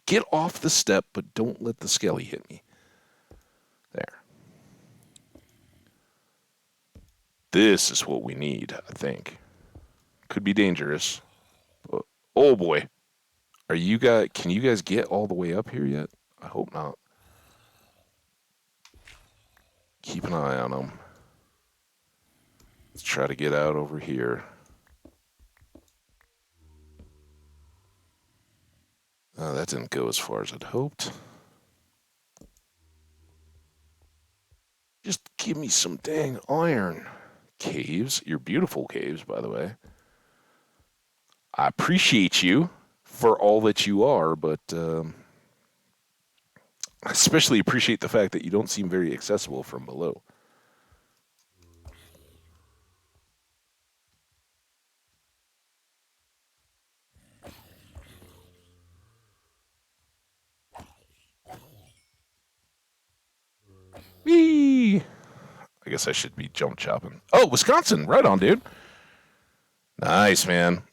get off the step, but don't let the skelly hit me. There, this is what we need. I think could be dangerous. But, oh boy, are you guys? Can you guys get all the way up here yet? I hope not. Keep an eye on them. Let's try to get out over here. That didn't go as far as I'd hoped. Just give me some dang iron. Caves. You're beautiful caves, by the way. I appreciate you for all that you are, but I especially appreciate the fact that you don't seem very accessible from below. Whee! I guess I should be jump chopping. Oh, Wisconsin. Right on, dude. Nice, man.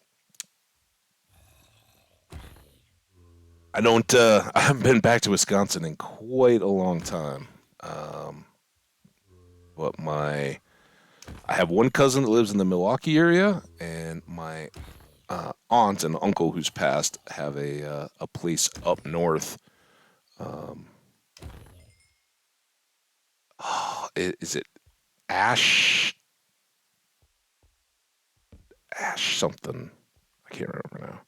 I don't, I haven't been back to Wisconsin in quite a long time. Um, but I have one cousin that lives in the Milwaukee area, and my aunt and uncle who's passed have a place up north. Um, is it Ash something? I can't remember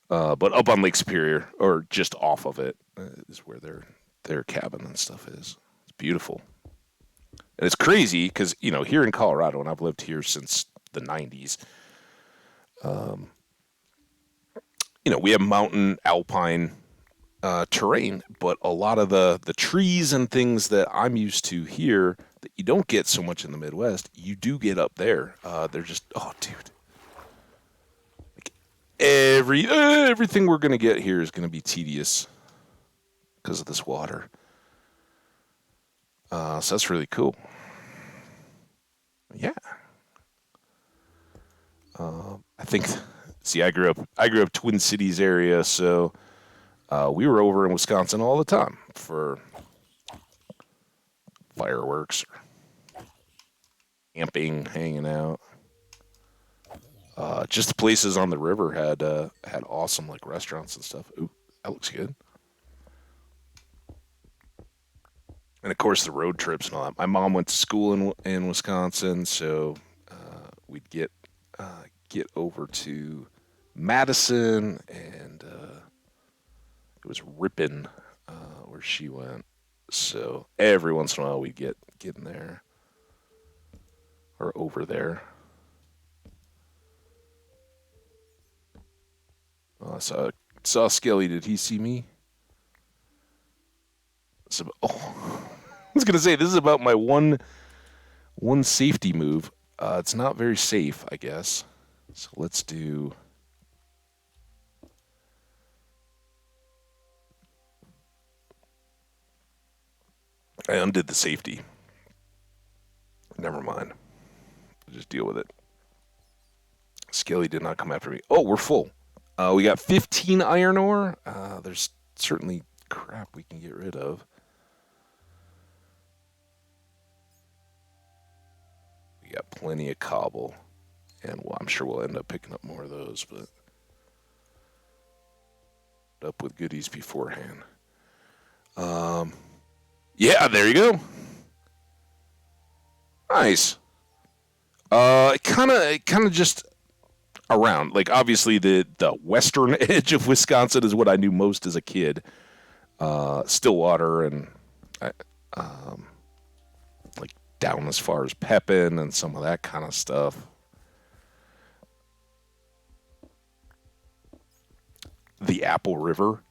now. But up on Lake Superior, or just off of it, is where their cabin and stuff is. It's beautiful, and it's crazy because here in Colorado, and I've lived here since the '90s. Um, we have mountain alpine terrain, but a lot of the trees and things that I'm used to here that you don't get so much in the Midwest, you do get up there. They're just, oh, dude, like everything we're gonna get here is gonna be tedious because of this water. So that's really cool. Yeah, I think. See, I grew up Twin Cities area, so we were over in Wisconsin all the time for fireworks, camping, hanging out. Just the places on the river had awesome like restaurants and stuff. Ooh, that looks good. And of course the road trips and all that. My mom went to school in Wisconsin, so we'd get over to Madison, and it was Ripon where she went. So every once in a while we'd get in there or over there. Saw Skelly. Did he see me? Oh, I was gonna say this is about my one safety move. It's not very safe, I guess. So let's do. I undid the safety. Never mind. Just deal with it. Skelly did not come after me. Oh, we're full. We got 15 iron ore. There's certainly crap we can get rid of. We got plenty of cobble, and well, I'm sure we'll end up picking up more of those, but up with goodies beforehand. Yeah, there you go. Nice. Kind of just around. Like obviously the western edge of Wisconsin is what I knew most as a kid. Stillwater and I, um, like down as far as Pepin and some of that kind of stuff. The Apple River.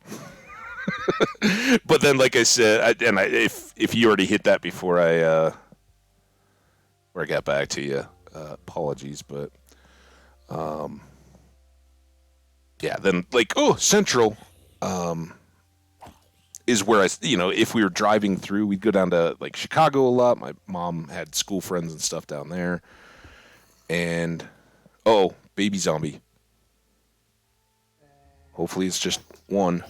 But then, like I said, if you already hit that before I got back to you, apologies. But yeah, then like Central is where if we were driving through, we'd go down to like Chicago a lot. My mom had school friends and stuff down there, and baby zombie. Hopefully, it's just one.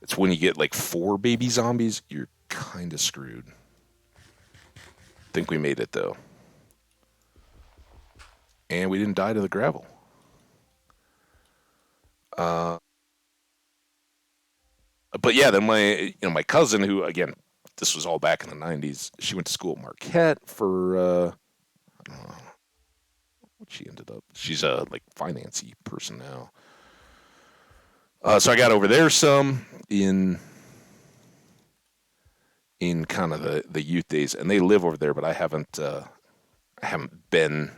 It's when you get like 4 baby zombies, you're kind of screwed. Think we made it though. And we didn't die to the gravel. But yeah, then my cousin, who again, this was all back in the '90s. She went to school at Marquette for I don't know what she ended up. She's a like financy person now. So I got over there some in kind of the youth days, and they live over there, but I haven't been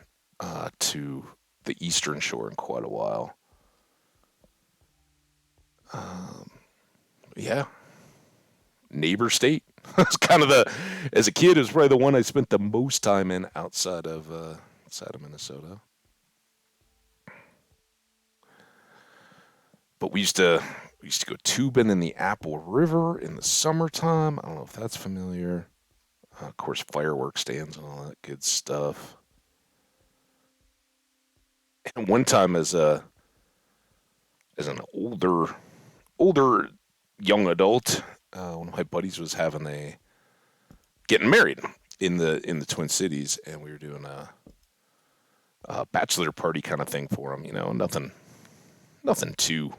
to the Eastern Shore in quite a while. Um, yeah, neighbor state. It's kind of as a kid, it was probably the one I spent the most time in outside of Minnesota. But we used to go tubing in the Apple River in the summertime. I don't know if that's familiar. Of course, fireworks stands and all that good stuff. And one time, as an older young adult, one of my buddies was getting married in the Twin Cities, and we were doing a bachelor party kind of thing for him. Nothing too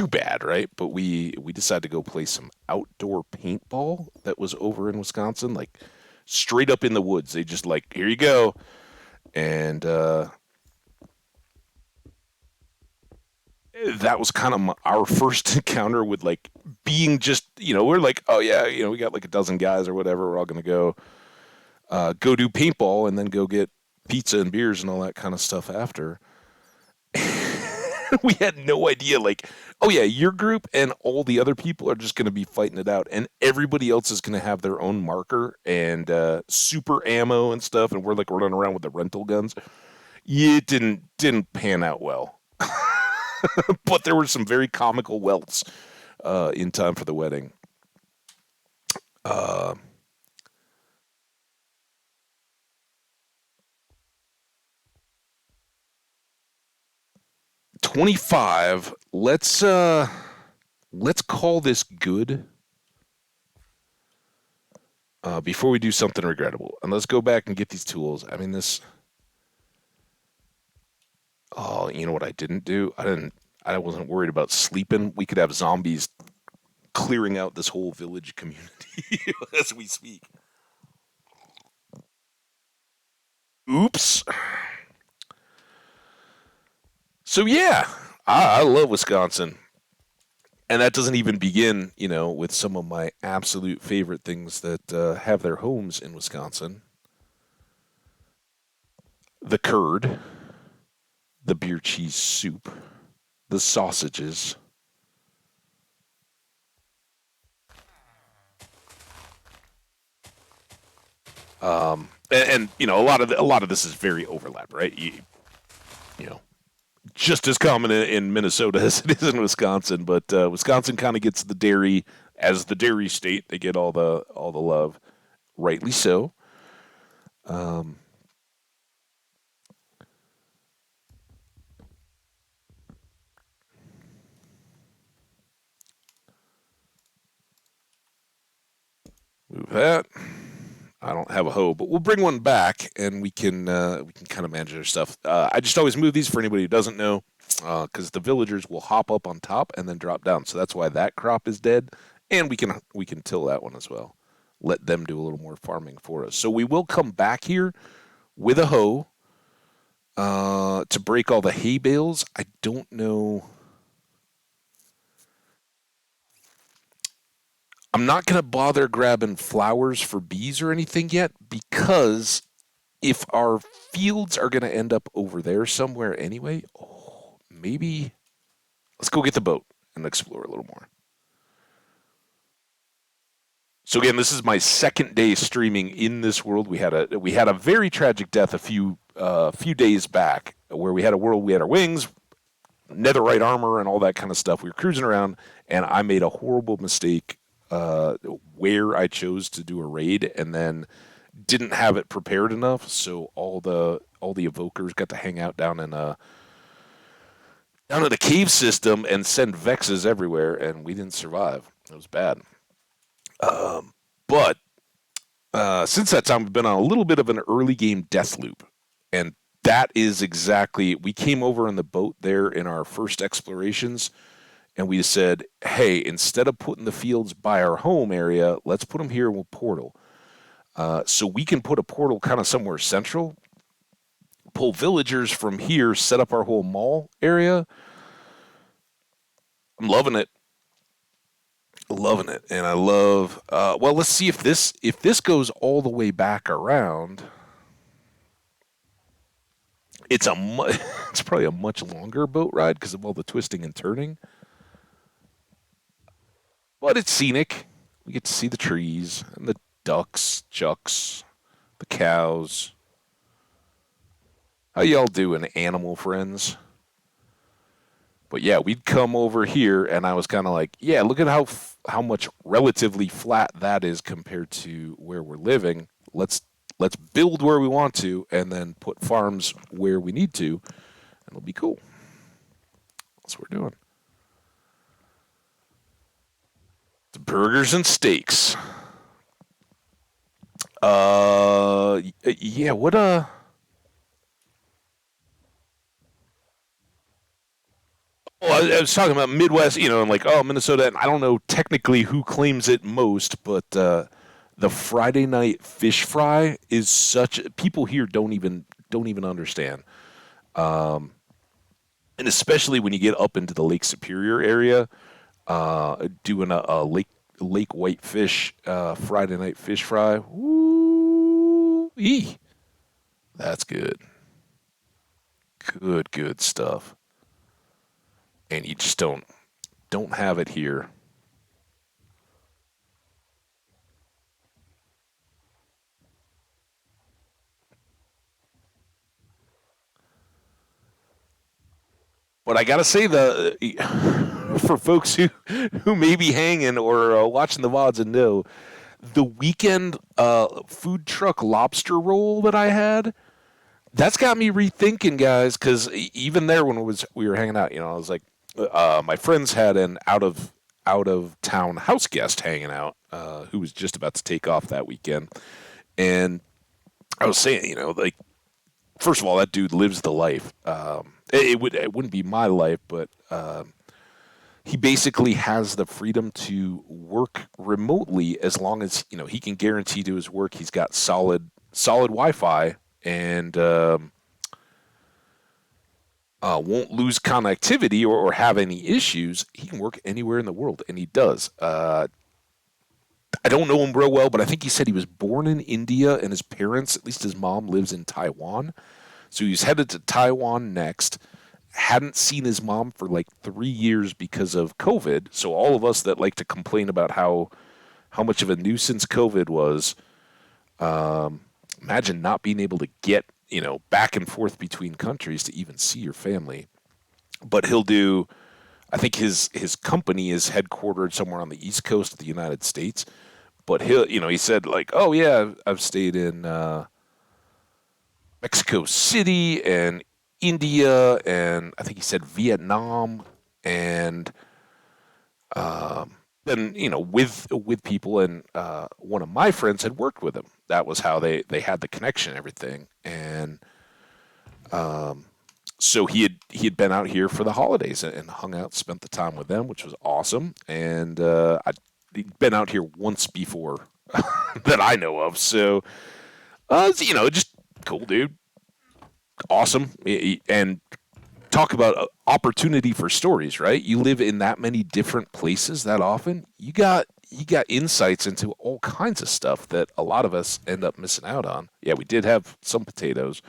bad, right? But we decided to go play some outdoor paintball that was over in Wisconsin, like straight up in the woods. They just like, here you go, and that was kind of our first encounter with like being just, we're like, oh yeah, we got like a dozen guys or whatever. We're all gonna go do paintball and then go get pizza and beers and all that kind of stuff after. We had no idea. Like, oh yeah, your group and all the other people are just going to be fighting it out, and everybody else is going to have their own marker and super ammo and stuff, and we're like running around with the rental guns. Yeah, it didn't pan out well, but there were some very comical welts in time for the wedding. Uh, 25. Let's call this good before we do something regrettable. And let's go back and get these tools. I mean, this. Oh, you know what I didn't do? I wasn't worried about sleeping. We could have zombies clearing out this whole village community as we speak. Oops. So yeah, I love Wisconsin. And that doesn't even begin, with some of my absolute favorite things that have their homes in Wisconsin: the curd, the beer cheese soup, the sausages. And a lot of this is very overlap, right? You know, just as common in Minnesota as it is in Wisconsin, but Wisconsin kind of gets the dairy as the dairy state. They get all the love, rightly so. Um, Move that. I don't have a hoe, but we'll bring one back and we can kind of manage our stuff. I just always move these for anybody who doesn't know, because the villagers will hop up on top and then drop down. So that's why that crop is dead, and we can till that one as well. Let them do a little more farming for us. So we will come back here with a hoe to break all the hay bales. I don't know. I'm not gonna bother grabbing flowers for bees or anything yet, because if our fields are going to end up over there somewhere anyway, maybe let's go get the boat and explore a little more. So again, this is my second day streaming in this world. We had a very tragic death a few days back, where we had a world. We had our wings, netherite armor, and all that kind of stuff. We were cruising around, and I made a horrible mistake where I chose to do a raid, and then didn't have it prepared enough, so all the evokers got to hang out down in a cave system and send vexes everywhere, and we didn't survive. It was bad. But since that time, we've been on a little bit of an early game death loop, and that is exactly. We came over in the boat there in our first explorations, and we said, "Hey, instead of putting the fields by our home area, let's put them here with portal." So we can put a portal kind of somewhere central, pull villagers from here, set up our whole mall area. I'm loving it, loving it, and I love. Well, let's see if this goes all the way back around. It's it's probably a much longer boat ride because of all the twisting and turning, but it's scenic. We get to see the trees and the ducks, chucks, the cows. How y'all doing, animal friends? But yeah, we'd come over here, and I was kind of like, yeah, look at how much relatively flat that is compared to where we're living. Let's build where we want to, and then put farms where we need to, and it'll be cool. That's what we're doing. The burgers and steaks. Yeah. What. Well, I was talking about Midwest, and like, oh, Minnesota, and I don't know technically who claims it most, but the Friday night fish fry is such people here don't even understand, and especially when you get up into the Lake Superior area, doing a Lake Whitefish Friday night fish fry. Woo, that's good, good stuff. and you just don't have it here. But I gotta say, the for folks who may be hanging or watching the VODs and know, the weekend food truck lobster roll that I had, that's got me rethinking, guys. Because even there, when we were hanging out, I was like, my friends had an out of town house guest hanging out who was just about to take off that weekend, and I was saying, like, first of all, that dude lives the life. It wouldn't be my life, but he basically has the freedom to work remotely as long as he can guarantee to his work he's got solid Wi-Fi and won't lose connectivity or have any issues. He can work anywhere in the world, and he does. I don't know him real well, but I think he said he was born in India, and his parents, at least his mom, lives in Taiwan. So he's headed to Taiwan next. Hadn't seen his mom for like 3 years because of COVID. So all of us that like to complain about how much of a nuisance COVID was, imagine not being able to get back and forth between countries to even see your family. But he'll do. I think his company is headquartered somewhere on the east coast of the United States. But he said like, oh yeah, I've stayed in Mexico City and India, and I think he said Vietnam, and then with people, and one of my friends had worked with him. That was how they had the connection, and everything, and so he had been out here for the holidays and hung out, spent the time with them, which was awesome, and he'd been out here once before that I know of, so just cool dude, awesome, and talk about opportunity for stories, right? You live in that many different places that often. You got insights into all kinds of stuff that a lot of us end up missing out on. Yeah, we did have some potatoes.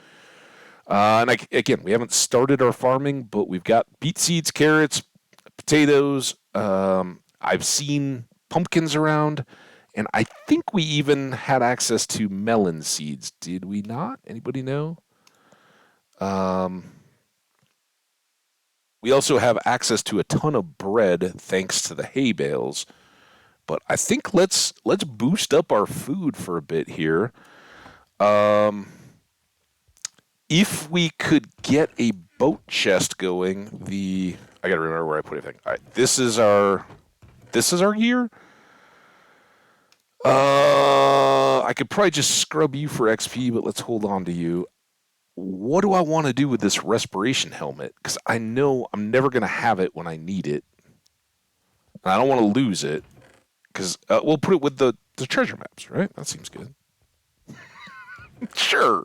Again, we haven't started our farming, but we've got beet seeds, carrots, potatoes. I've seen pumpkins around, and I think we even had access to melon seeds. Did we not? Anybody know? Um, we also have access to a ton of bread thanks to the hay bales. But I think let's boost up our food for a bit here. Um, if we could get a boat chest going, I gotta remember where I put everything. All right, this is our gear. I could probably just scrub you for XP, but let's hold on to you. What do I want to do with this respiration helmet? Because I know I'm never gonna have it when I need it, and I don't want to lose it. Because we'll put it with the treasure maps, right? That seems good. Sure,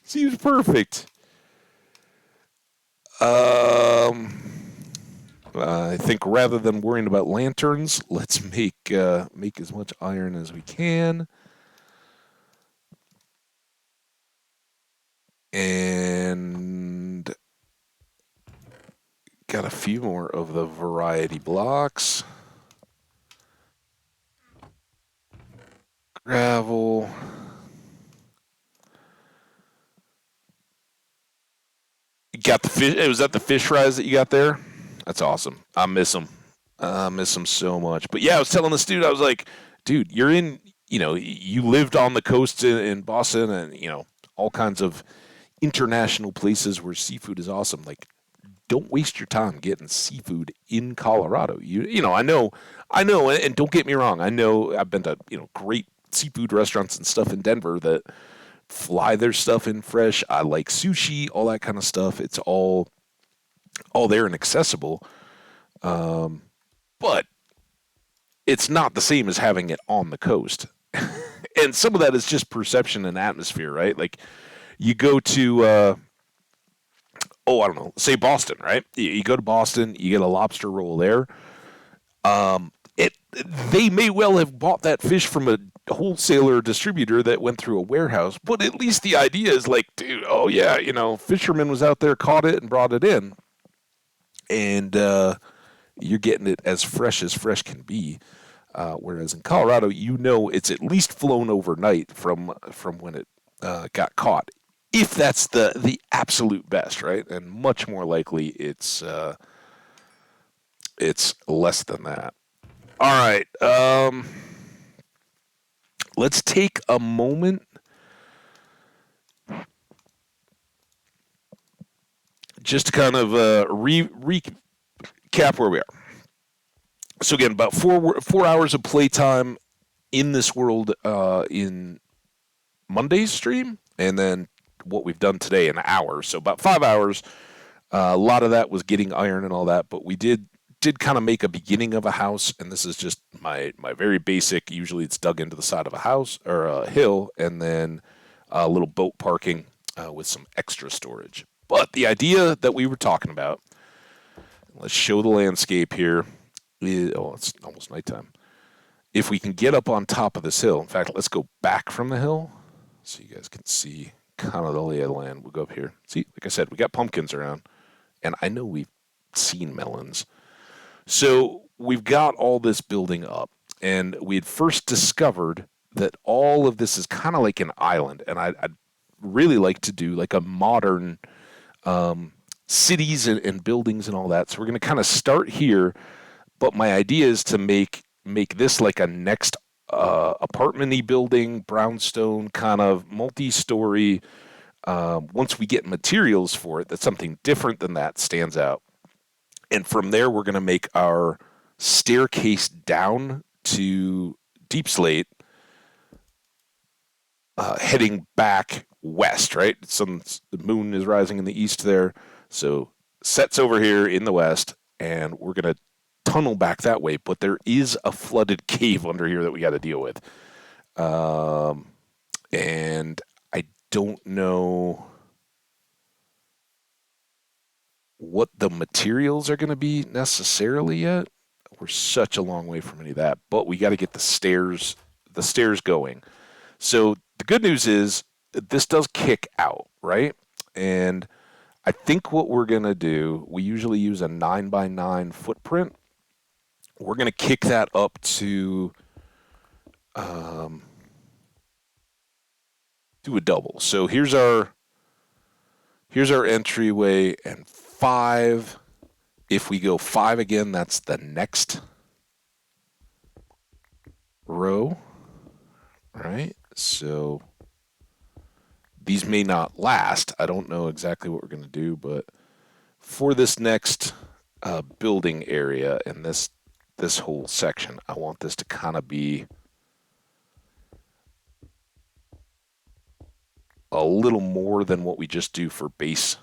seems perfect. I think rather than worrying about lanterns, let's make as much iron as we can, and got a few more of the variety blocks. Gravel. You got the fish. Was that the fish fries that you got there? That's awesome. I miss them. I miss them so much. But yeah, I was telling this dude, I was like, dude, you lived on the coast in Boston, and all kinds of international places where seafood is awesome. Like, don't waste your time getting seafood in Colorado. I know, and don't get me wrong. I know I've been to great seafood restaurants and stuff in Denver that fly their stuff in fresh. I like sushi, all that kind of stuff. It's all there and accessible. But it's not the same as having it on the coast. And some of that is just perception and atmosphere, right? Like you go to I don't know, say Boston, right? You go to Boston, you get a lobster roll there. It they may well have bought that fish from a wholesaler distributor that went through a warehouse, but at least the idea is like, dude, oh yeah, fisherman was out there, caught it, and brought it in. and you're getting it as fresh can be. Whereas in Colorado, it's at least flown overnight from when it got caught. If that's the absolute best, right? And much more likely it's less than that. All right. Let's take a moment just to kind of recap where we are. So again, about 4 hours of playtime in this world in Monday's stream, and then what we've done today an hour. So about 5 hours. A lot of that was getting iron and all that, but we did kind of make a beginning of a house, and this is just my very basic. Usually, it's dug into the side of a house or a hill, and then a little boat parking with some extra storage. But the idea that we were talking about, let's show the landscape here. It's almost nighttime. If we can get up on top of this hill, in fact, let's go back from the hill so you guys can see kind of the lay of the land. We'll go up here. See, like I said, we got pumpkins around, and I know we've seen melons. So we've got all this building up, and we had first discovered that all of this is kind of like an island, and I'd really like to do like a modern cities and buildings and all that. So we're going to kind of start here, but my idea is to make this like a next apartment-y building, brownstone kind of multi-story. Once we get materials for it, that's something different than that stands out. And from there, we're going to make our staircase down to Deep Slate, heading back west, right? The moon is rising in the east there. So sets over here in the west, and we're going to tunnel back that way. But there is a flooded cave under here that we got to deal with. And I don't know what the materials are going to be necessarily yet. We're such a long way from any of that, but we got to get the stairs going. So the good news is this does kick out, right? And I think what we're going to do, we usually use a 9x9 footprint. We're going to kick that up to a double. So here's our entryway and 5. If we go 5 again, that's the next row, right? So these may not last. I don't know exactly what we're going to do, but for this next building area and this whole section, I want this to kind of be a little more than what we just do for base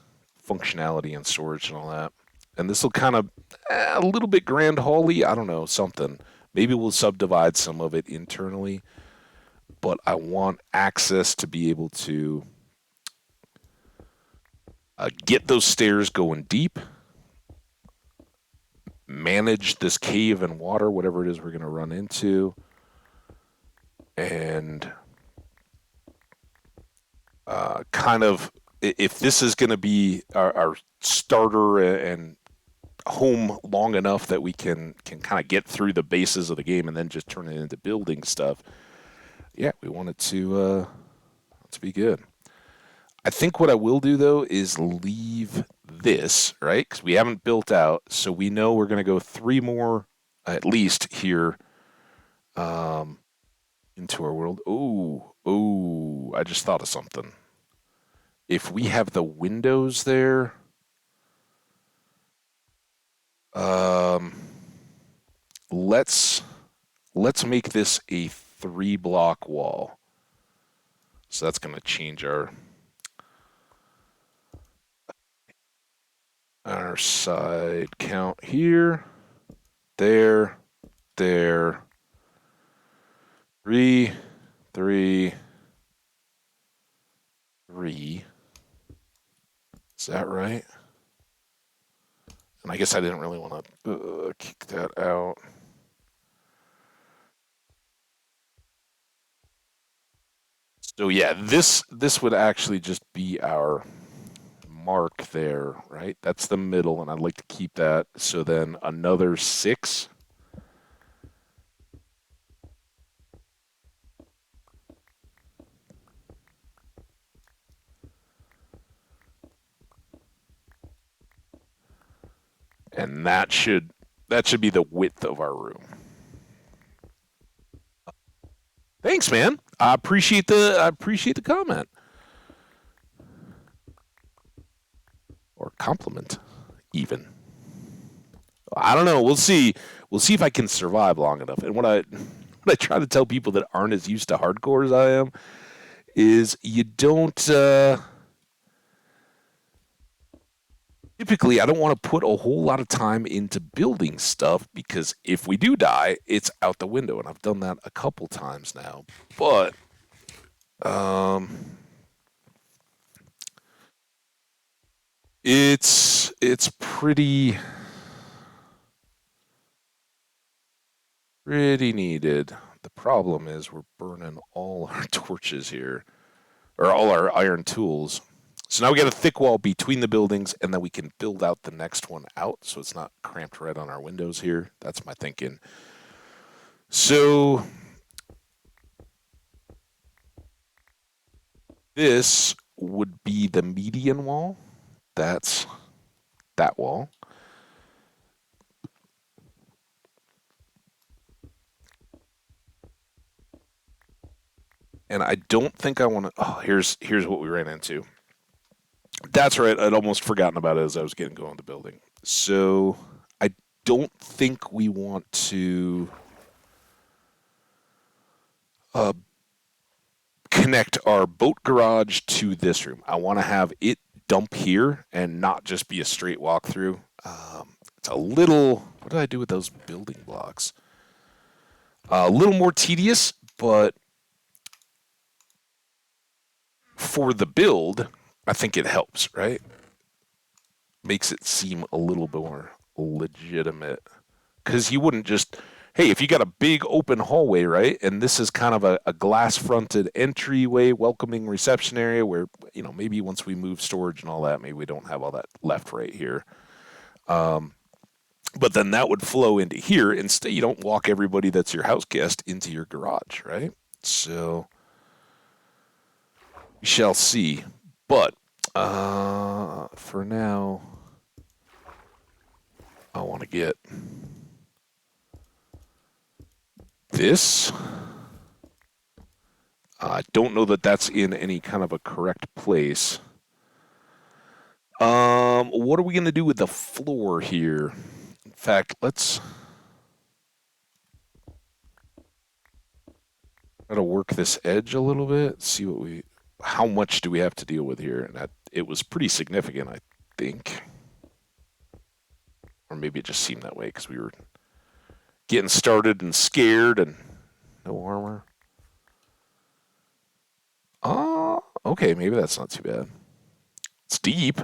functionality and storage and all that. And this will kind of a little bit grand hall-y, I don't know, something. Maybe we'll subdivide some of it internally, but I want access to be able to get those stairs going deep, manage this cave and water, whatever it is we're going to run into, and kind of, if this is going to be our starter and home long enough that we can kind of get through the bases of the game and then just turn it into building stuff. Yeah, we want it to be good. I think what I will do though is leave this, right? Because we haven't built out, so we know we're going to go 3 more at least here into our world. Oh, I just thought of something. If we have the windows there, let's make this a 3-block wall. So that's going to change our side count here, there, 3, 3, 3. Is that right? And I guess I didn't really want to kick that out. So yeah, this would actually just be our mark there, right? That's the middle, and I'd like to keep that. So then another 6. And that should be the width of our room. Thanks, man. I appreciate the comment or compliment, even. I don't know. We'll see. We'll see if I can survive long enough. And what I try to tell people that aren't as used to hardcore as I am is you don't. Typically, I don't want to put a whole lot of time into building stuff because if we do die, it's out the window, and I've done that a couple times now. But um, it's pretty needed. The problem is we're burning all our torches here, or all our iron tools. So now we got a thick wall between the buildings, and then we can build out the next one out, so it's not cramped right on our windows here. That's my thinking. So this would be the median wall. That's that wall. And I don't think I want to. Oh, here's what we ran into. That's right. I'd almost forgotten about it as I was getting going with the building. So I don't think we want to uh, connect our boat garage to this room. I want to have it dump here and not just be a straight walkthrough. It's a little. What did I do with those building blocks? A little more tedious, but for the build, I think it helps, right? Makes it seem a little more legitimate. Because you wouldn't just, hey, if you got a big open hallway, right, and this is kind of a glass fronted entryway, welcoming reception area where, maybe once we move storage and all that, maybe we don't have all that left right here. But then that would flow into here. Instead, you don't walk everybody that's your house guest into your garage, right? So we shall see. But for now, I want to get this. I don't know that that's in any kind of a correct place. What are we going to do with the floor here? In fact, let's try to work this edge a little bit. See how much do we have to deal with here? And it was pretty significant, I think. Or maybe it just seemed that way because we were getting started and scared and no armor. Okay, maybe that's not too bad. It's deep.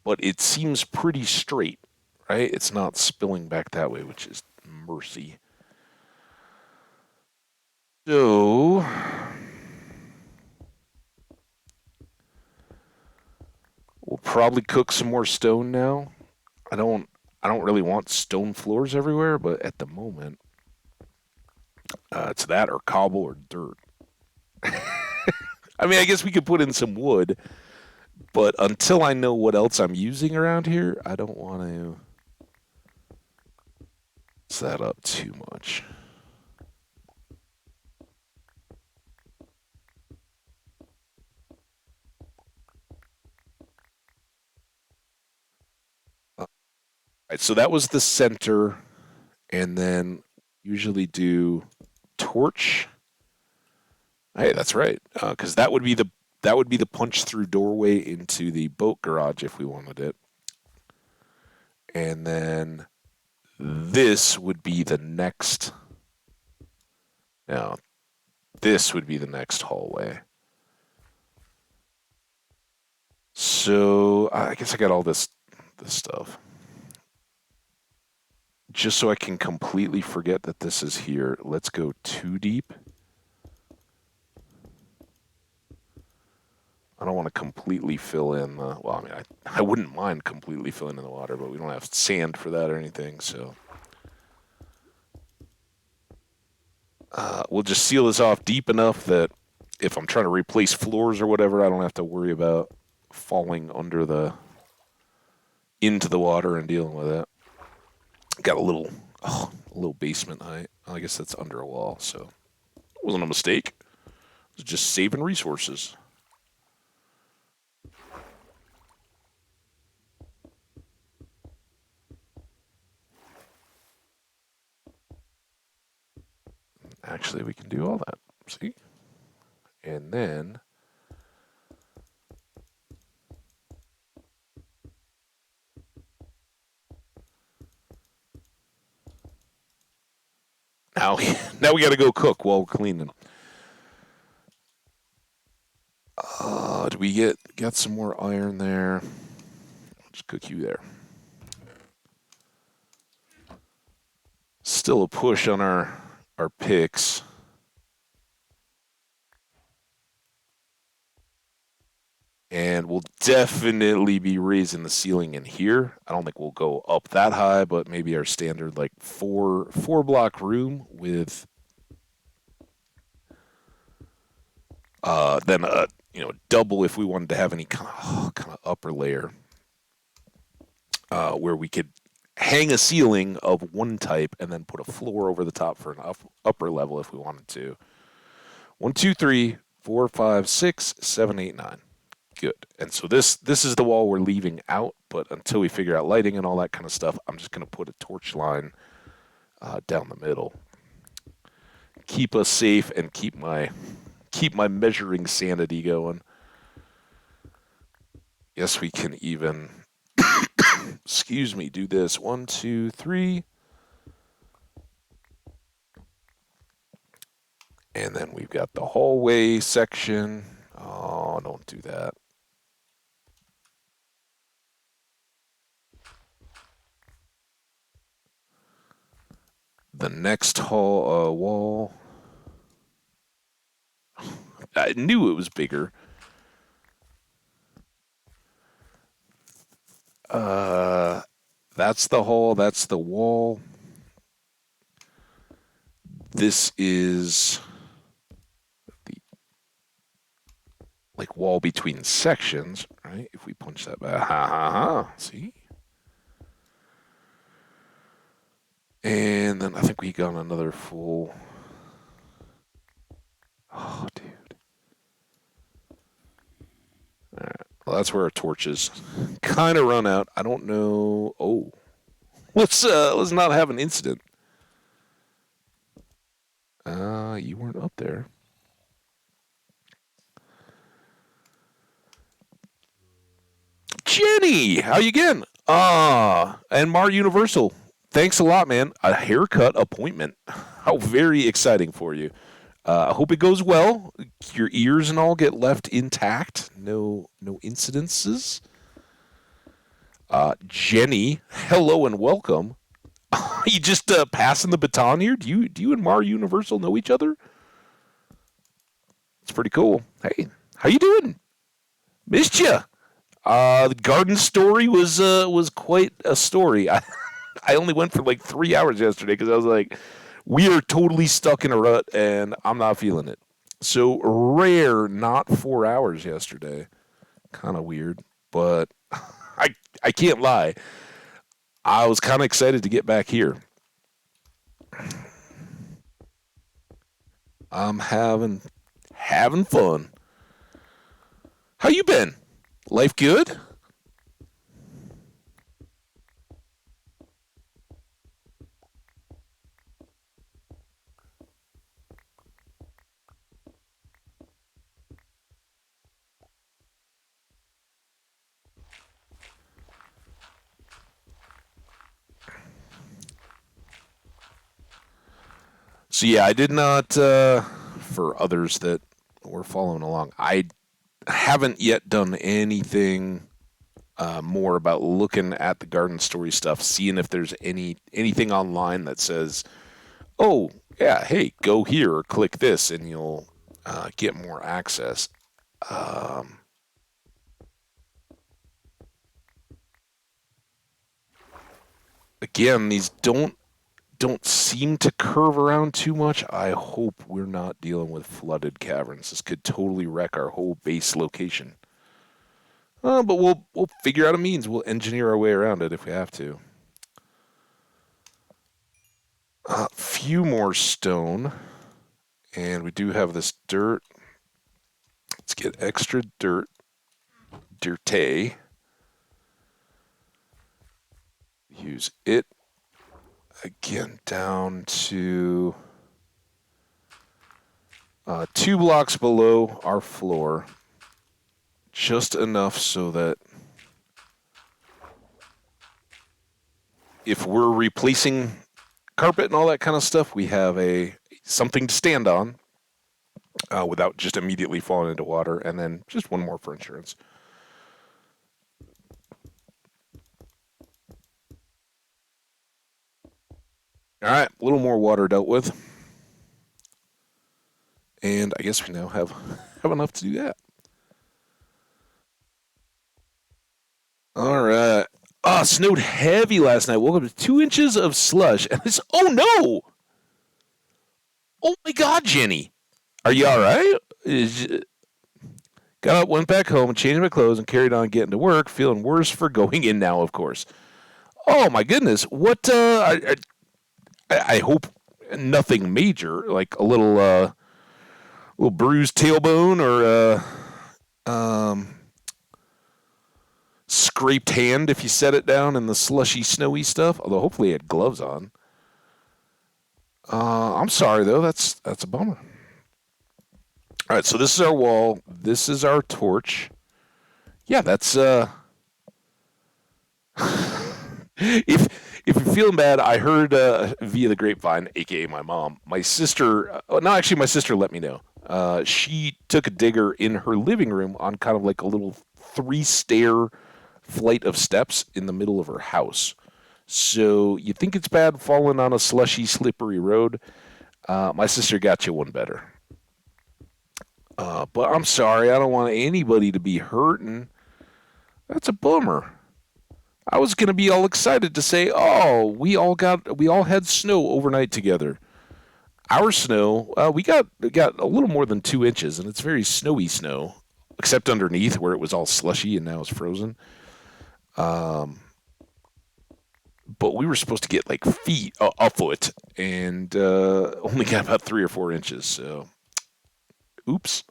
But it seems pretty straight, right? It's not spilling back that way, which is mercy. So we'll probably cook some more stone now. I don't really want stone floors everywhere, but at the moment, it's that or cobble or dirt. I mean, I guess we could put in some wood, but until I know what else I'm using around here, I don't want to set up too much. All right, so that was the center, and then usually do torch. Hey, that's right, because that would be the punch through doorway into the boat garage if we wanted it, and then this would be the next. Now, this would be the next hallway. So I guess I got all this stuff just so I can completely forget that this is here. Let's go too deep. I don't want to completely fill in the, well, I mean, I wouldn't mind completely filling in the water, but we don't have sand for that or anything, so we'll just seal this off deep enough that if I'm trying to replace floors or whatever, I don't have to worry about falling under the into the water and dealing with it. Got a little basement height. I guess that's under a wall, so it wasn't a mistake. It was just saving resources. Actually, we can do all that. See? And then now, now we got to go cook while we're cleaning. Do we get some more iron there? I'll just cook you there. Still a push on our picks. And we'll definitely be raising the ceiling in here. I don't think we'll go up that high, but maybe our standard like four block room with then double if we wanted to have any kind of upper layer where we could hang a ceiling of one type and then put a floor over the top for an upper level if we wanted to. 1, 2, 3, 4, 5, 6, 7, 8, 9. Good. And so this is the wall we're leaving out, but until we figure out lighting and all that kind of stuff, I'm just going to put a torch line down the middle. Keep us safe and keep my measuring sanity going. Yes, we can even excuse me, do this. 1, 2, 3. And then we've got the hallway section. Oh, don't do that. The next wall. I knew it was bigger. That's the hall. That's the wall. This is the like wall between sections, right? If we punch that back, ha ha ha. See? And then I think we got another full. Oh, dude. All right. Well, that's where our torches kind of run out. I don't know. Oh, let's not have an incident. You weren't up there. Jenny, how you getting? And Mar Universal. Thanks a lot, man. A haircut appointment. How very exciting for you. I hope it goes well. Your ears and all get left intact. No incidences. Jenny, hello and welcome. You just passing the baton here? Do you and Mar Universal know each other? It's pretty cool. Hey, how you doing? Missed you. The garden story was quite a story. I only went for like 3 hours yesterday because I was like, we are totally stuck in a rut and I'm not feeling it. So rare, not 4 hours yesterday. Kind of weird, but I can't lie. I was kind of excited to get back here. I'm having fun. How you been? Life good? So yeah, I did not. For others that were following along, I haven't yet done anything more about looking at the garden story stuff, seeing if there's anything online that says, "Oh yeah, hey, go here or click this, and you'll get more access." Um, Again, these don't seem to curve around too much. I hope we're not dealing with flooded caverns. This could totally wreck our whole base location. But we'll figure out a means. We'll engineer our way around it if we have to. A few more stone, and we do have this dirt. Let's get extra dirt, dirte. Use it again down to 2 blocks below our floor. Just enough so that if we're replacing carpet and all that kind of stuff, we have something to stand on without just immediately falling into water, and then just one more for insurance. All right, a little more water dealt with, and I guess we now have enough to do that. All right. Snowed heavy last night. Woke up to 2 inches of slush, and it's no! Oh my God, Jenny, are you all right? Got up, went back home, changed my clothes, and carried on getting to work. Feeling worse for going in now, of course. Oh my goodness! What? I hope nothing major, like a little bruised tailbone or scraped hand if you set it down in the slushy, snowy stuff. Although hopefully it had gloves on. I'm sorry though. That's a bummer. All right, so this is our wall. This is our torch. Yeah, that's if you're feeling bad, I heard via the grapevine, aka my mom, my sister. No, actually, my sister let me know. She took a digger in her living room on kind of like a little 3-stair flight of steps in the middle of her house. So you think it's bad falling on a slushy, slippery road? My sister got you one better. But I'm sorry, I don't want anybody to be hurting. That's a bummer. I was gonna be all excited to say, "Oh, we all had snow overnight together." Our snow, we got a little more than 2 inches, and it's very snowy snow, except underneath where it was all slushy and now it's frozen. Um, but we were supposed to get like feet, a foot, and only got about 3 or 4 inches. So, oops.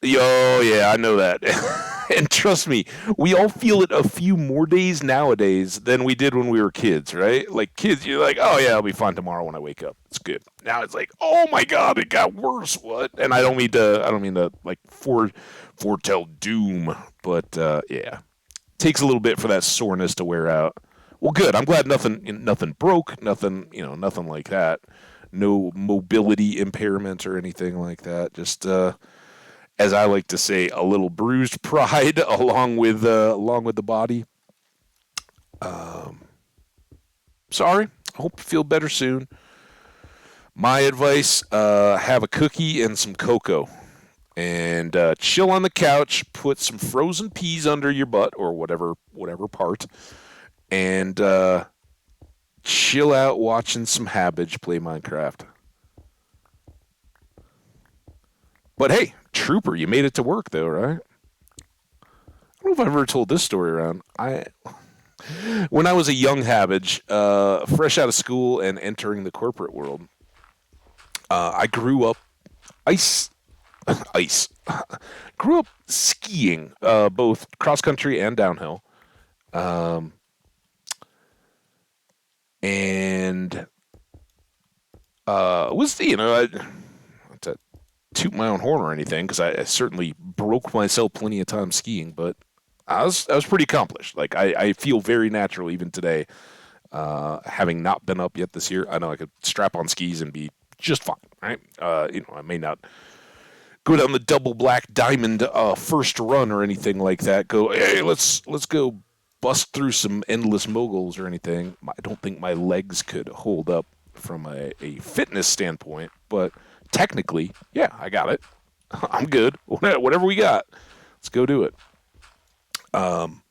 Oh yeah, I know that. And trust me, we all feel it a few more days nowadays than we did when we were kids, right? Like kids, you're like, oh yeah, I'll be fine tomorrow when I wake up. It's good. Now it's like, oh my god, it got worse. What? And I don't mean to like foretell doom, but yeah, takes a little bit for that soreness to wear out. Well, good. I'm glad nothing broke, nothing like that. No mobility impairment or anything like that. Just as I like to say, a little bruised pride along with the body. Um, Sorry. I hope you feel better soon. My advice: have a cookie and some cocoa, and chill on the couch. Put some frozen peas under your butt or whatever part, and chill out watching some Hambbage play Minecraft. But hey, Trooper, you made it to work though, right? I don't know if I've ever told this story around. When I was a young Hambbage, fresh out of school and entering the corporate world, I grew up ice, ice, grew up skiing, both cross country and downhill, um, and was not to toot my own horn or anything because I certainly broke myself plenty of times skiing, but I was pretty accomplished. Like I feel very natural even today. Having not been up yet this year, I know I could strap on skis and be just fine, right? I may not go down the double black diamond first run or anything like that. Go, hey, let's go bust through some endless moguls or anything. I don't think my legs could hold up from a fitness standpoint, but technically, yeah, I got it. I'm good. Whatever we got, let's go do it. Um,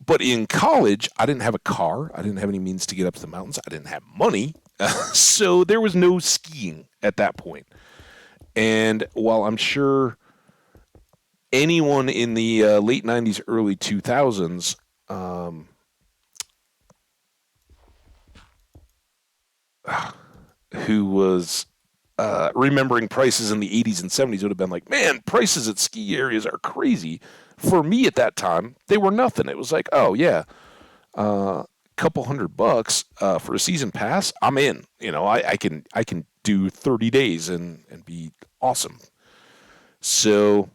but in college, I didn't have a car. I didn't have any means to get up to the mountains. I didn't have money. So there was no skiing at that point. And while I'm sure anyone in the late 90s, early 2000s um, who was remembering prices in the 80s and 70s would have been like, man, prices at ski areas are crazy. For me at that time, they were nothing. It was like, oh, yeah, couple $100 for a season pass, I'm in. I can do 30 days and be awesome. So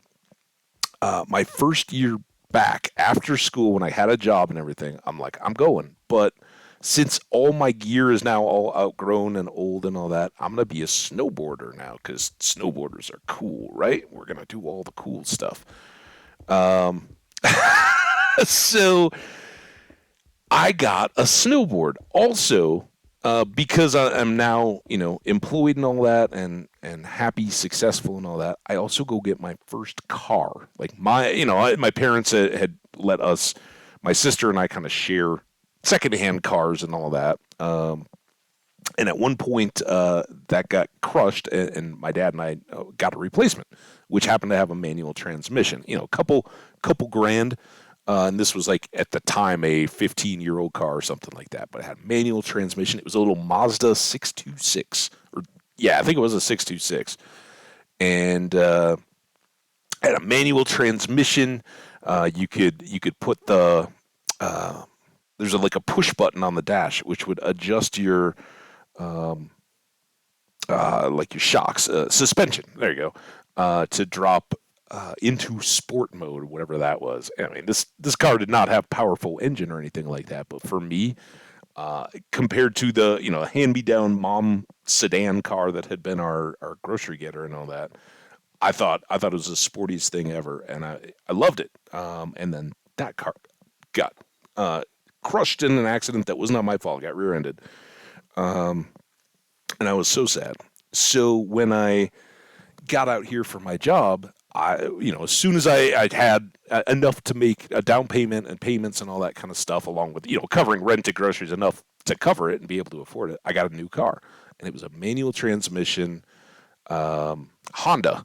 my first year back after school, when I had a job and everything, I'm like, I'm going. But since all my gear is now all outgrown and old and all that, I'm gonna be a snowboarder now because snowboarders are cool, right? We're gonna do all the cool stuff. Um, so I got a snowboard also because I'm now employed and all that and happy, successful and all that. I also go get my first car. Like my parents had let us, my sister and I kind of share secondhand cars and all that. And at one point, that got crushed, and my dad and I got a replacement, which happened to have a manual transmission. Couple grand, and this was like at the time a 15-year-old car or something like that, but it had manual transmission. It was a little Mazda 626, or yeah, I think it was a 626, and had a manual transmission. You could put uh, there's like a push button on the dash which would adjust your um, like your shocks, suspension. There you go, to drop into sport mode, whatever that was. I mean, this car did not have powerful engine or anything like that, but for me, compared to the hand me down mom sedan car that had been our grocery getter and all that, I thought it was the sportiest thing ever, and I loved it. And then that car got uh, crushed in an accident that was not my fault. Got rear-ended. Um, and I was so sad. So when I got out here for my job, as soon as I'd had enough to make a down payment and payments and all that kind of stuff, along with covering rent and groceries enough to cover it and be able to afford it, I got a new car, and it was a manual transmission Honda.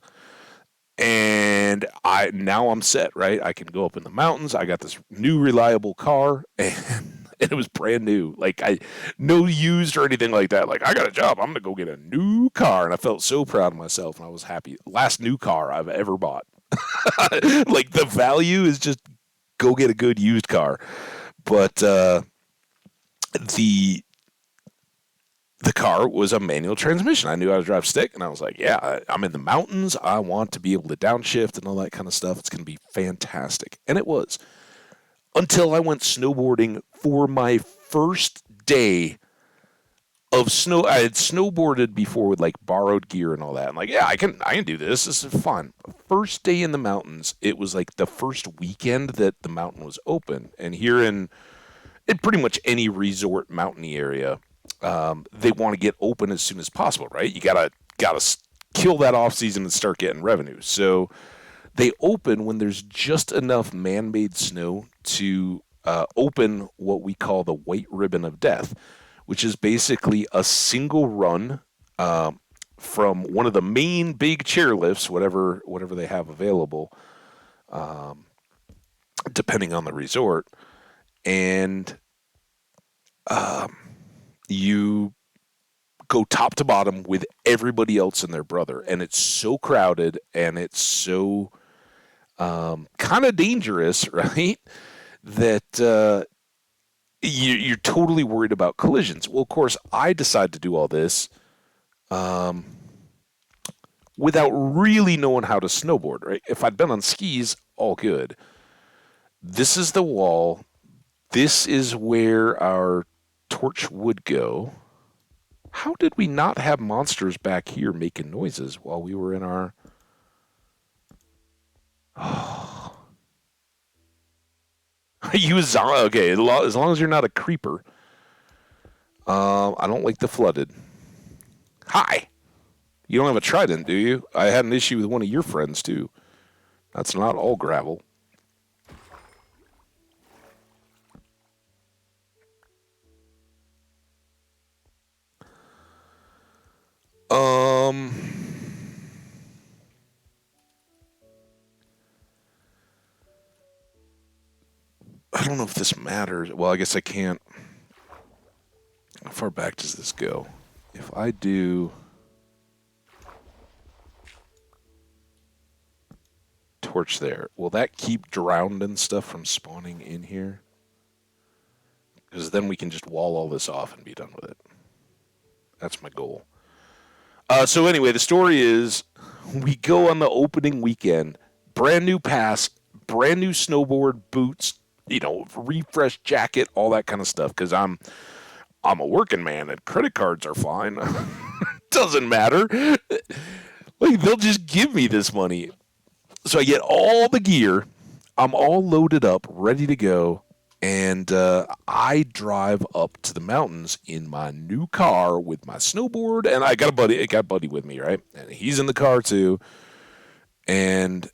And I'm set, right? I can go up in the mountains. I got this new reliable car, and it was brand new. Like no used or anything like that. Like I got a job. I'm gonna go get a new car, and I felt so proud of myself, and I was happy. Last new car I've ever bought. Like the value is just go get a good used car, but the the car was a manual transmission. I knew how to drive stick, and I was like, yeah, I'm in the mountains. I want to be able to downshift and all that kind of stuff. It's going to be fantastic. And it was. Until I went snowboarding for my first day of snow. I had snowboarded before with like borrowed gear and all that. I'm like, yeah, I can do this. This is fun. First day in the mountains, it was like the first weekend that the mountain was open. And here in pretty much any resort mountainy area, they want to get open as soon as possible, right? You gotta kill that off season and start getting revenue. So they open when there's just enough man-made snow to open what we call the White Ribbon of Death, which is basically a single run from one of the main big chairlifts, whatever they have available, um, depending on the resort, and um, you go top to bottom with everybody else and their brother, and it's so crowded and it's so kind of dangerous, right? That you're totally worried about collisions. Well, of course, I decide to do all this um, without really knowing how to snowboard, right? If I'd been on skis, all good. This is the wall. This is where our torch would go. How did we not have monsters back here making noises while we were in our... You a zombie? Okay, as long as you're not a creeper. I don't like the flooded. Hi. You don't have a trident, do you? I had an issue with one of your friends too. That's not all gravel. Um, I don't know if this matters. Well, I guess I can't. How far back does this go? If I do torch there, will that keep drowned and stuff from spawning in here? Because then we can just wall all this off and be done with it. That's my goal. So anyway, the story is we go on the opening weekend, brand new pass, brand new snowboard, boots, refresh jacket, all that kind of stuff. Because I'm a working man and credit cards are fine. Doesn't matter. Like they'll just give me this money. So I get all the gear. I'm all loaded up, ready to go. And I drive up to the mountains in my new car with my snowboard, and I got a buddy with me, right? And he's in the car too, and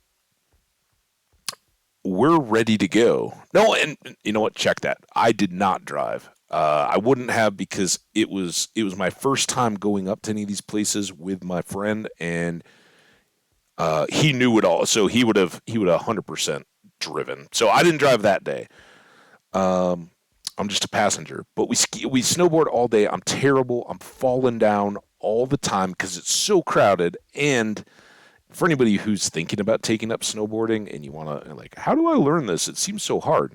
we're ready to go. No, and you know what? Check that. I did not drive. I wouldn't have because it was my first time going up to any of these places with my friend, and he knew it all, so he would 100% driven. So I didn't drive that day. Um, I'm just a passenger. But we snowboard all day. I'm terrible. I'm falling down all the time because it's so crowded. And for anybody who's thinking about taking up snowboarding and you want to like, how do I learn this? It seems so hard.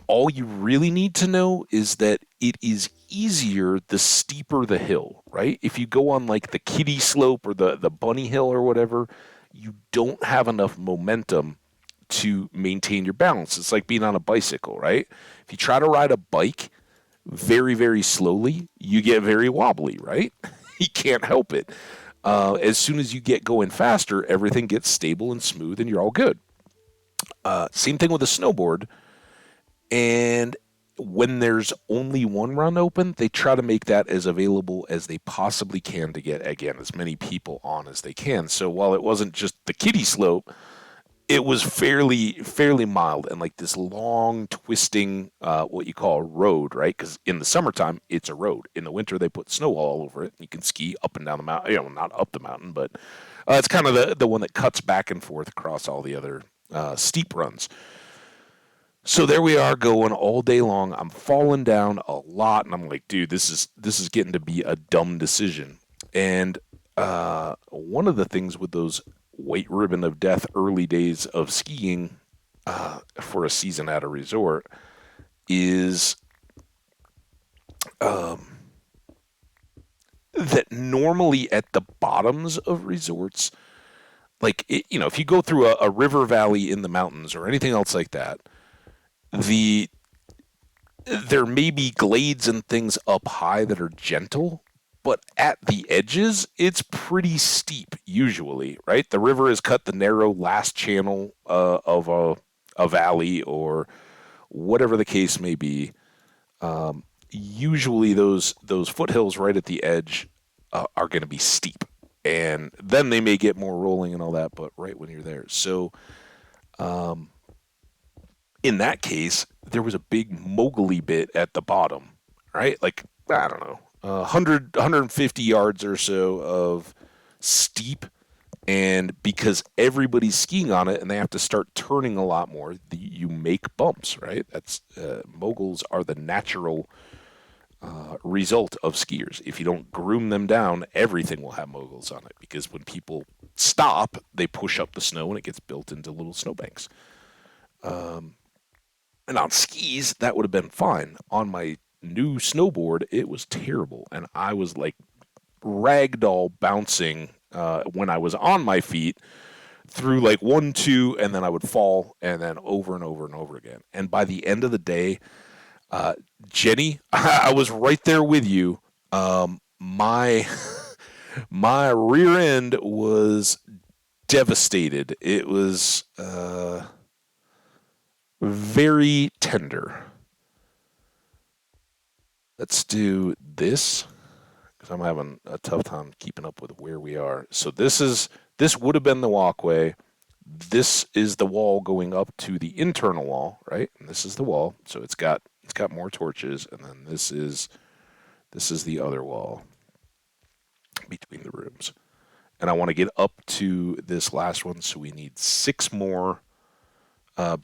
All you really need to know is that it is easier the steeper the hill, right? If you go on like the kiddie slope or the bunny hill or whatever, you don't have enough momentum to maintain your balance. It's like being on a bicycle, right? If you try to ride a bike very, very slowly, you get very wobbly, right? You can't help it. As soon as you get going faster, everything gets stable and smooth and you're all good. Same thing with a snowboard. And when there's only one run open, they try to make that as available as they possibly can to get, again, as many people on as they can. So while it wasn't just the kiddie slope, it was fairly mild and like this long twisting what you call a road, right? Because in the summertime it's a road. In the winter they put snow all over it. You can ski up and down the mountain, not up the mountain, but it's kind of the one that cuts back and forth across all the other steep runs. So there we are going all day long. I'm falling down a lot, and I'm like, dude, this is getting to be a dumb decision. And one of the things with those white ribbon of death early days of skiing for a season at a resort is um, that normally at the bottoms of resorts, if you go through a river valley in the mountains or anything else like that, the there may be glades and things up high that are gentle, but at the edges, it's pretty steep usually, right? The river has cut the narrow last channel of a valley or whatever the case may be. Usually, those foothills right at the edge are going to be steep, and then they may get more rolling and all that. But right when you're there, so um, in that case, there was a big mogully bit at the bottom, right? Like, I don't know, 150 yards or so of steep. And because everybody's skiing on it and they have to start turning a lot more, you make bumps, right? That's moguls are the natural result of skiers. If you don't groom them down, everything will have moguls on it because when people stop, they push up the snow and it gets built into little snowbanks. Um, And on skis, that would have been fine. On my new snowboard, it was terrible. And I was like ragdoll bouncing when I was on my feet through like one, two, and then I would fall and then over and over and over again. And by the end of the day, uh, Jenny, I was right there with you. My my rear end was devastated. It was very tender. Let's do this. I'm having a tough time keeping up with where we are. So this would have been the walkway. This is the wall going up to the internal wall, right? And this is the wall. So it's got more torches, and then this is the other wall between the rooms. And I want to get up to this last one, so we need 6 more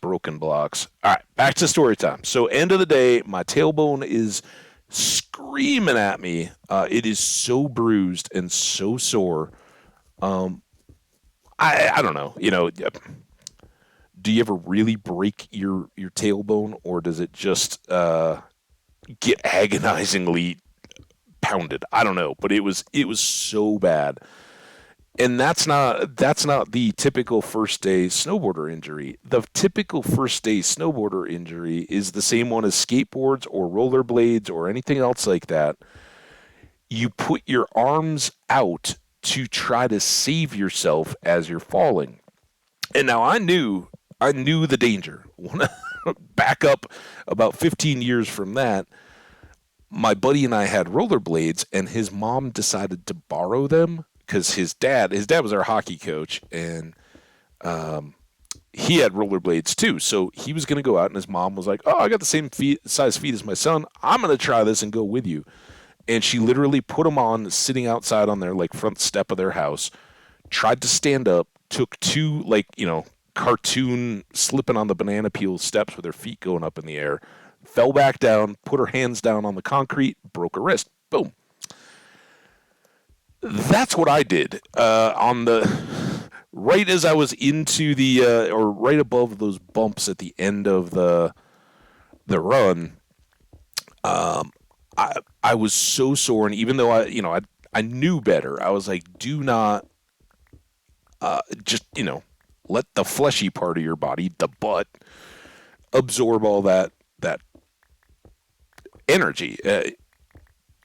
broken blocks. All right, back to story time. So end of the day, my tailbone is screaming at me. It is so bruised and so sore. Um, I don't know. Do you ever really break your tailbone, or does it just get agonizingly pounded? I don't know, but it was so bad. And that's not the typical first day snowboarder injury. The typical first day snowboarder injury is the same one as skateboards or rollerblades or anything else like that. You put your arms out to try to save yourself as you're falling. And now I knew the danger. Back up about 15 years from that, my buddy and I had rollerblades, and his mom decided to borrow them because his dad was our hockey coach, and um, he had rollerblades too. So he was going to go out, and his mom was like, "Oh, I got the same size feet as my son. I'm going to try this and go with you." And she literally put them on, sitting outside on their like front step of their house. Tried to stand up, took two like cartoon slipping on the banana peel steps with her feet going up in the air, fell back down, put her hands down on the concrete, broke her wrist. Boom. That's what I did on the right as I was into the or right above those bumps at the end of the run. Um, I was so sore, and even though I knew better, I was like, do not just let the fleshy part of your body, the butt, absorb all that energy.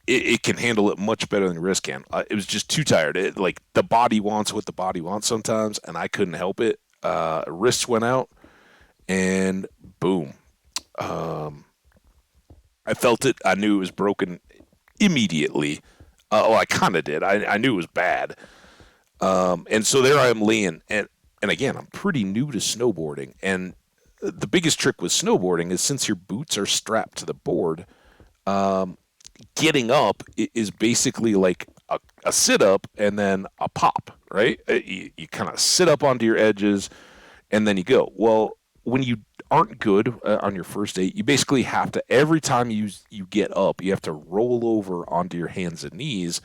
It can handle it much better than the wrist can. It was just too tired. Like the body wants what the body wants sometimes, and I couldn't help it. Wrists went out, and boom. Um, I felt it. I knew it was broken immediately. I kind of did. I knew it was bad. And so there I am laying, and again, I'm pretty new to snowboarding, and the biggest trick with snowboarding is since your boots are strapped to the board, um, getting up is basically like a sit up and then a pop, right? You kind of sit up onto your edges and then you go. Well, when you aren't good on your first day, you basically have to, every time you get up, you have to roll over onto your hands and knees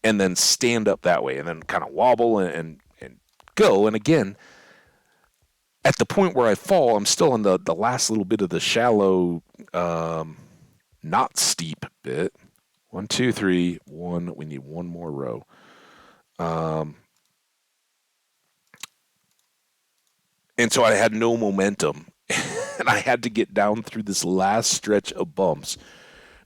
and then stand up that way and then kind of wobble and go. And again, at the point where I fall, I'm still on the last little bit of the shallow, not steep bit. 1, 2, 3, 1. We need one more row. Um, and so I had no momentum, and I had to get down through this last stretch of bumps.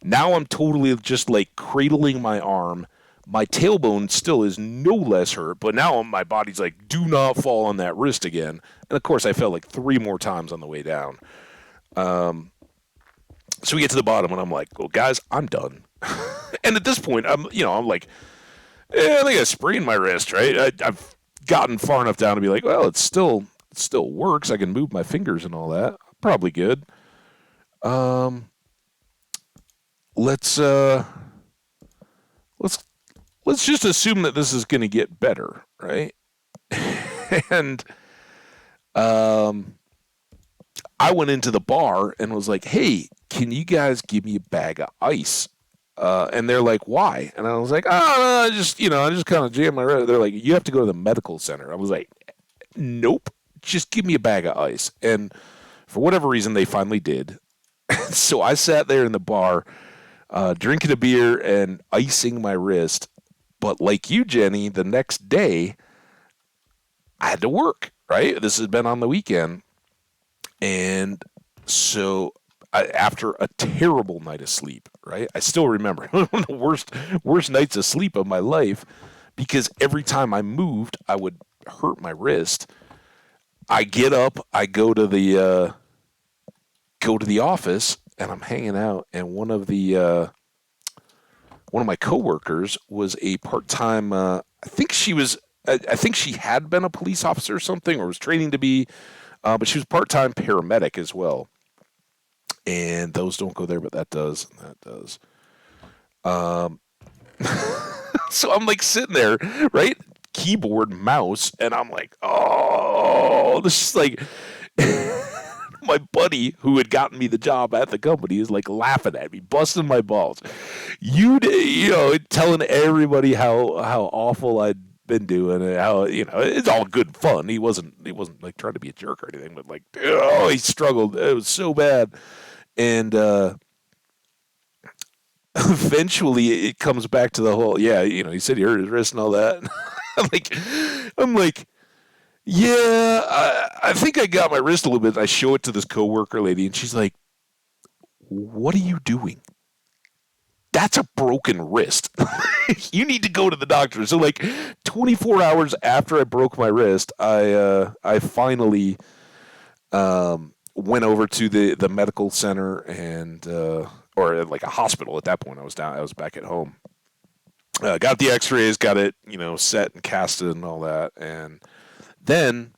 Now I'm totally just like cradling my arm. My tailbone still is no less hurt, but now my body's like, do not fall on that wrist again. And of course, I fell like 3 more times on the way down. So we get to the bottom, and I'm like, well, guys, I'm done. And at this point, I'm like, I think I sprained my wrist, right? I've gotten far enough down to be like, well, it still works. I can move my fingers and all that. Probably good. Um, let's let's let's just assume that this is going to get better, right? And um, I went into the bar and was like, hey, can you guys give me a bag of ice? And they're like, why? And I was like, oh, I just kind of jammed my wrist. They're like, you have to go to the medical center. I was like, nope, just give me a bag of ice. And for whatever reason, they finally did. So I sat there in the bar, drinking a beer and icing my wrist. But like you, Jenny, the next day, I had to work, right? This has been on the weekend. And so after a terrible night of sleep, right? I still remember one of the worst nights of sleep of my life because every time I moved, I would hurt my wrist. I get up, I go to the office, and I'm hanging out, and one of the one of my coworkers was a part-time. I think she was. I think she had been a police officer or something, or was training to be. But she was part-time paramedic as well. And those don't go there, but that does. And that does. Um, so I'm like sitting there, right? Keyboard, mouse, and I'm like, oh, this is like my buddy who had gotten me the job at the company is like laughing at me, busting my balls. You know, telling everybody how awful I'd been doing and how it's all good fun. He wasn't like trying to be a jerk or anything, but like oh, he struggled. It was so bad, and eventually it comes back to the whole yeah. He said he hurt his wrist and all that. I'm like, yeah, I think I got my wrist a little bit. I show it to this coworker lady, and she's like, "What are you doing? That's a broken wrist. You need to go to the doctor." So, like, 24 hours after I broke my wrist, I finally went over to the medical center and or like a hospital at that point. I was back at home. Got the X-rays, got it set and casted and all that, and then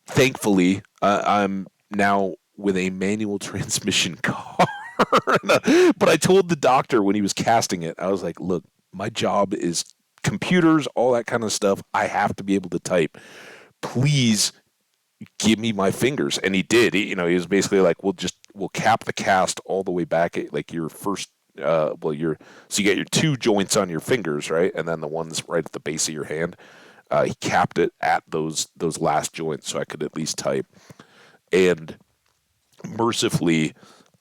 thankfully, I'm now with a manual transmission car. But I told the doctor when he was casting it, I was like, look, my job is computers, all that kind of stuff. I have to be able to type. Please give me my fingers. And he did. He was basically like, we'll cap the cast all the way back at like your first so you get your two joints on your fingers, right? And then the ones right at the base of your hand. He capped it at those last joints so I could at least type. And mercifully,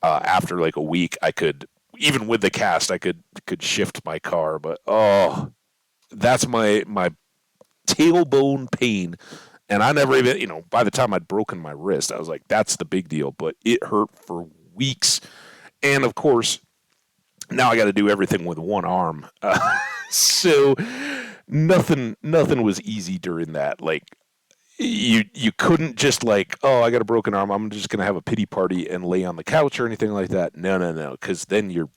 after like a week, I could, even with the cast, I could shift my car. But oh, that's my tailbone pain. And I never even, by the time I'd broken my wrist, I was like, that's the big deal. But it hurt for weeks. And of course, now I got to do everything with one arm. So nothing was easy during that. Like you couldn't just like, oh, I got a broken arm, I'm just gonna have a pity party and lay on the couch or anything like that. No, because then your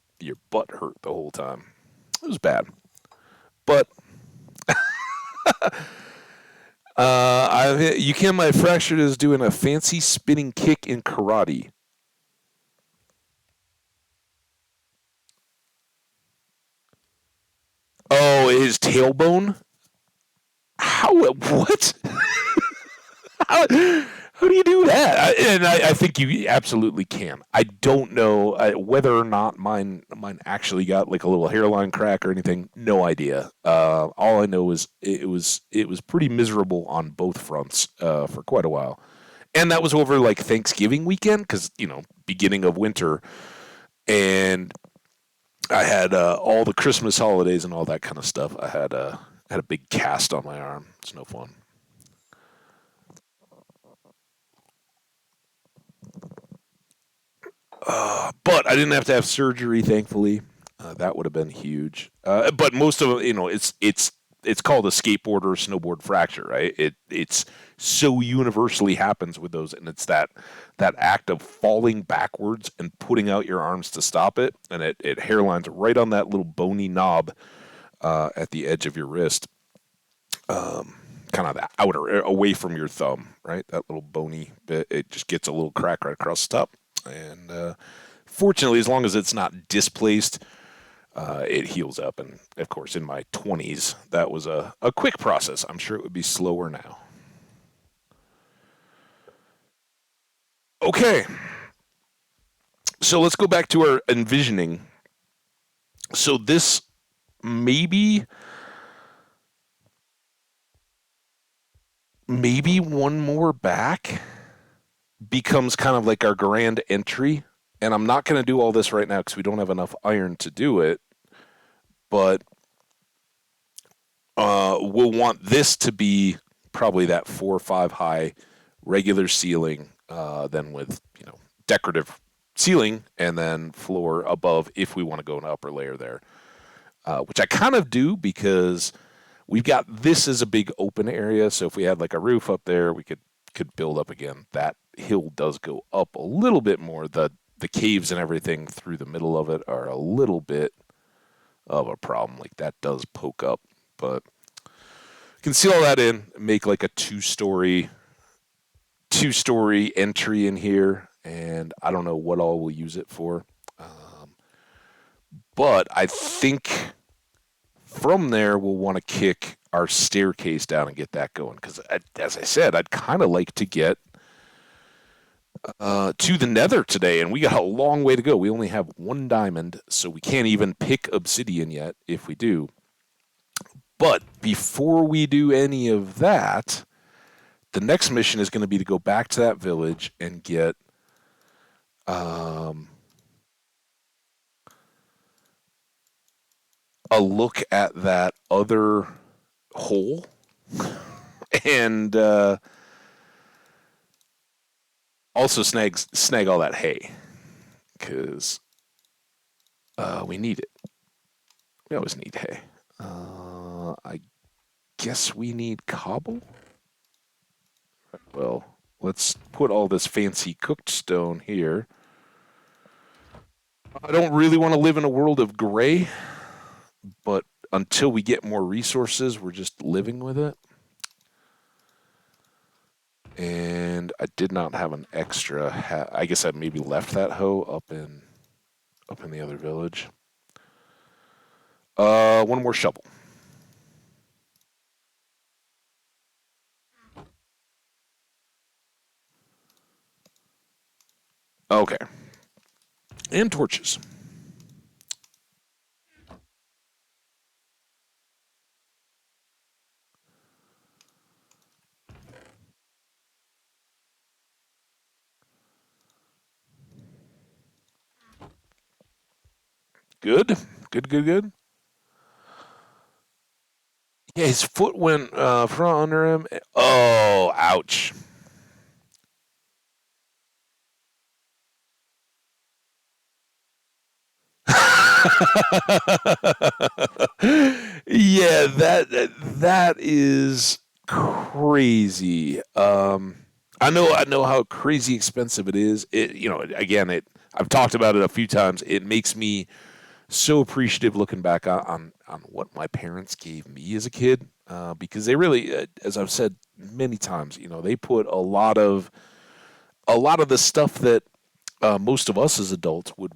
butt hurt the whole time. It was bad, but you can my fractured is doing a fancy spinning kick in karate. Oh, his tailbone. How? What? how, how do you do that? I think you absolutely can. I don't know whether or not mine actually got like a little hairline crack or anything. No idea. All I know is it was pretty miserable on both fronts for quite a while, and that was over like Thanksgiving weekend because beginning of winter, and I had all the Christmas holidays and all that kind of stuff. I had a big cast on my arm. It's no fun. But I didn't have to have surgery, thankfully. That would have been huge. But most of it, it's called a skateboard or a snowboard fracture, right? It's so universally happens with those, and it's that act of falling backwards and putting out your arms to stop it, and it hairlines right on that little bony knob at the edge of your wrist, kind of the outer away from your thumb, right? That little bony bit, it just gets a little crack right across the top, and fortunately, as long as it's not displaced, it heals up. And of course, in my 20s, that was a quick process. I'm sure it would be slower now. Okay, so let's go back to our envisioning. So this maybe one more back becomes kind of like our grand entry. And I'm not going to do all this right now because we don't have enough iron to do it. But we'll want this to be probably that 4 or 5 high regular ceiling, then with decorative ceiling and then floor above if we want to go an upper layer there, which I kind of do because we've got this as a big open area. So if we had like a roof up there, we could build up again. That hill does go up a little bit more. The caves and everything through the middle of it are a little bit of a problem. Like that does poke up, but can seal all that in, make like a two story entry in here, and I don't know what all we'll use it for. Um, but I think from there we'll want to kick our staircase down and get that going because, as I said, I'd kind of like to get to the Nether today, and we got a long way to go. We only have one diamond, so we can't even pick obsidian yet. If we do, but before we do any of that, the next mission is going to be to go back to that village and get um, a look at that other hole and also snag all that hay because we need it. We always need hay. I guess we need cobble. Well, let's put all this fancy cooked stone here. I don't really want to live in a world of gray, but until we get more resources, we're just living with it. And I did not have an extra hat. I guess I maybe left that hoe up in the other village. One more shovel. Okay. And torches. Good. Good, good, good. Yeah, his foot went front under him. Oh, ouch. Yeah, that is crazy. I know how crazy expensive it is. Again, I've talked about it a few times. It makes me so appreciative looking back on what my parents gave me as a kid, because they really, as I've said many times, they put a lot of the stuff that most of us as adults would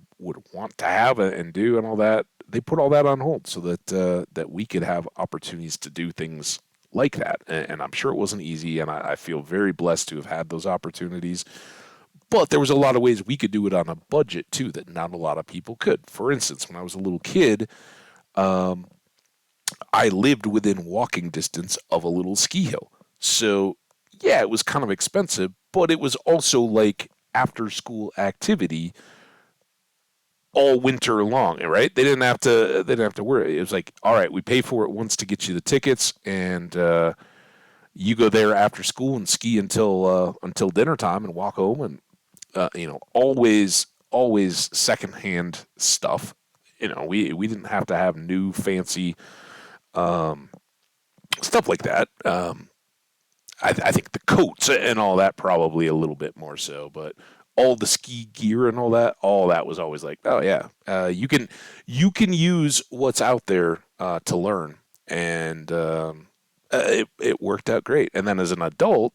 want to have and do and all that. They put all that on hold so that we could have opportunities to do things like that. And I'm sure it wasn't easy, and I feel very blessed to have had those opportunities. But there was a lot of ways we could do it on a budget too that not a lot of people could. For instance, when I was a little kid, um, I lived within walking distance of a little ski hill. So yeah, it was kind of expensive, but it was also like after school activity all winter long, right? They didn't have to worry. It was like, all right, we pay for it once to get you the tickets, and you go there after school and ski until dinner time and walk home, and always secondhand stuff. We didn't have to have new fancy um, stuff like that. I think the coats and all that probably a little bit more so, but all the ski gear and all that was always like, oh yeah, you can use what's out there to learn, and it worked out great. And then as an adult,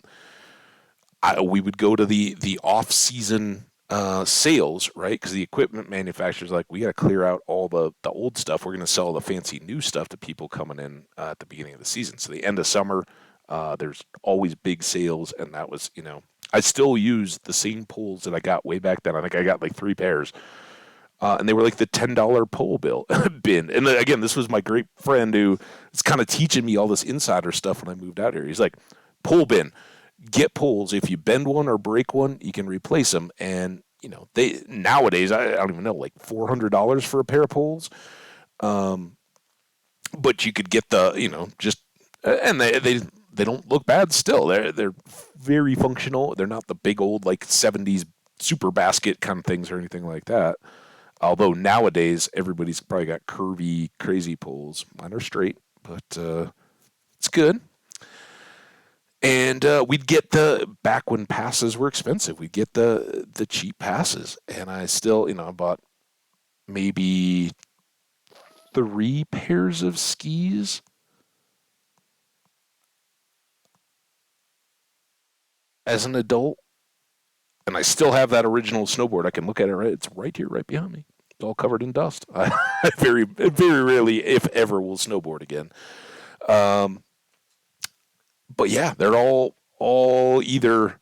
we would go to the off season sales, right? Because the equipment manufacturers like, we got to clear out all the old stuff. We're going to sell the fancy new stuff to people coming in at the beginning of the season. So the end of summer, there's always big sales, and that was, I still use the same poles that I got way back then. I think I got like 3 pairs, and they were like the $10 pole bill bin. And then, again, this was my great friend who is kind of teaching me all this insider stuff when I moved out here. He's like, pole bin, get poles. If you bend one or break one, you can replace them. And they nowadays, I don't even know, like $400 for a pair of poles. Um, but you could get the, just and they don't look bad still. They're very functional. They're not the big old like 70s super basket kind of things or anything like that. Although nowadays everybody's probably got curvy, crazy poles. Mine are straight, but it's good. And we'd get the back when passes were expensive. We'd get the cheap passes, and I still, I bought maybe three pairs of skis as an adult, and I still have that original snowboard. I can look at it, right. It's right here, right behind me. It's all covered in dust. I very rarely, if ever, will snowboard again. Um, but yeah, they're all either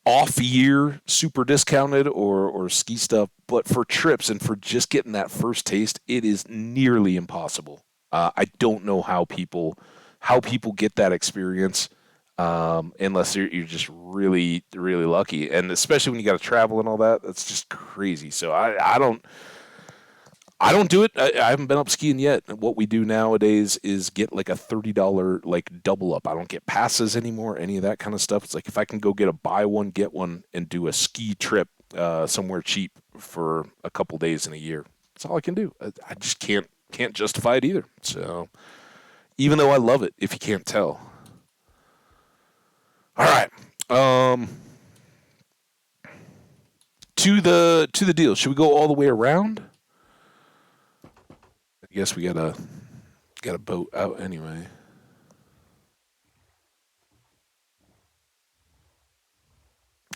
off year, super discounted, or ski stuff. But for trips and for just getting that first taste, it is nearly impossible. I don't know how people get that experience, unless you're just really lucky, and especially when you got to travel and all that. That's just crazy. So I don't do it. I haven't been up skiing yet. What we do nowadays is get like a $30 like double up. I don't get passes anymore, any of that kind of stuff. It's like if I can go get a buy one get one and do a ski trip somewhere cheap for a couple days in a year. That's all I can do. I just can't justify it either. So even though I love it, if you can't tell. All right. Um, to the deal. Should we go all the way around? I guess we got a boat out anyway.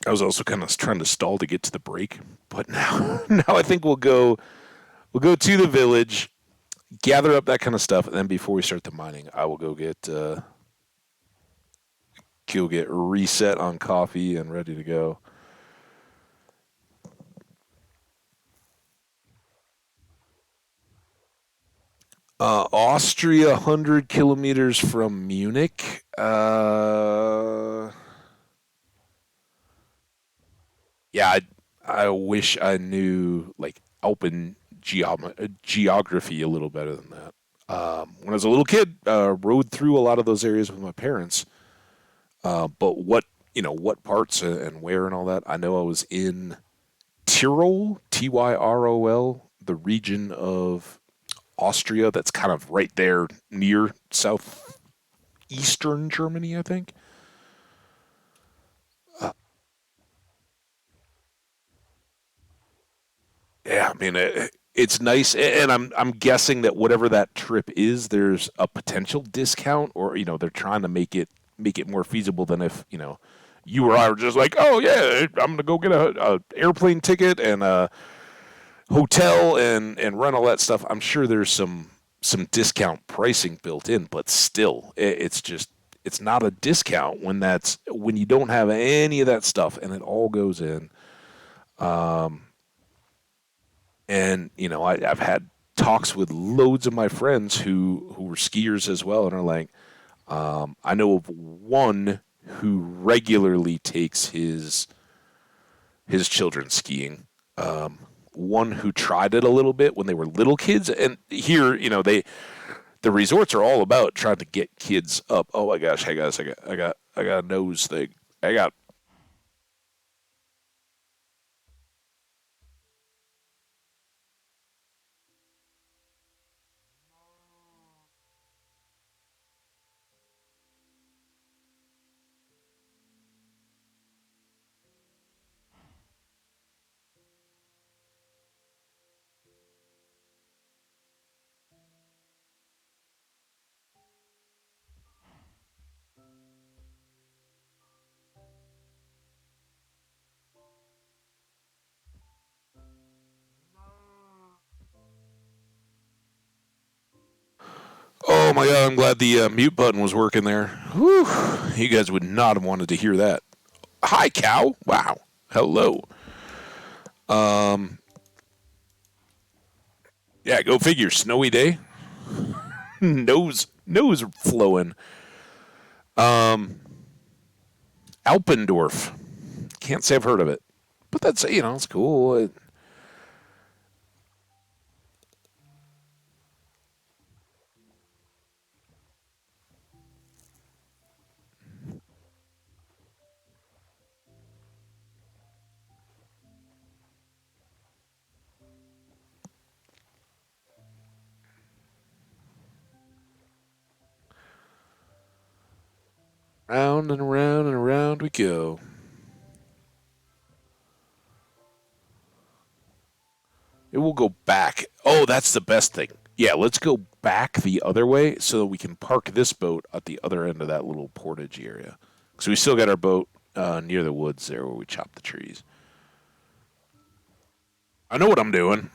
I was also kind of trying to stall to get to the break, but now now I think we'll go to the village, gather up that kind of stuff, and then before we start the mining, I will go get reset on coffee and ready to go. Austria, 100 kilometers from Munich. Yeah, I wish I knew like Alpen geography a little better than that. When I was a little kid, rode through a lot of those areas with my parents. But what parts and where and all that, I know I was in Tyrol, Tyrol, the region of Austria that's kind of right there near southeastern Germany, I think. Uh, yeah, I mean it's nice, and I'm guessing that whatever that trip is, there's a potential discount, or they're trying to make it more feasible than if you or I were just like, oh yeah, I'm gonna go get a airplane ticket and a hotel and run all that stuff. I'm sure there's some discount pricing built in, but still, it's just it's not a discount when you don't have any of that stuff and it all goes in. Um, and I've had talks with loads of my friends who were skiers as well, and are like, I know of one who regularly takes his children skiing. One who tried it a little bit when they were little kids, and here, the resorts are all about trying to get kids up. Oh my gosh, hey guys, I got a nose thing. I got. Oh my god, I'm glad the mute button was working there. Whew, you guys would not have wanted to hear that. Hi, cow. Wow. Hello. Um, yeah, go figure. Snowy day. Nose flowing. Um, Alpendorf. Can't say I've heard of it, but that's it's cool. Round and around and around we go. It will go back. Oh, that's the best thing. Yeah, let's go back the other way so that we can park this boat at the other end of that little portage area. So we still got our boat near the woods there where we chop the trees. I know what I'm doing.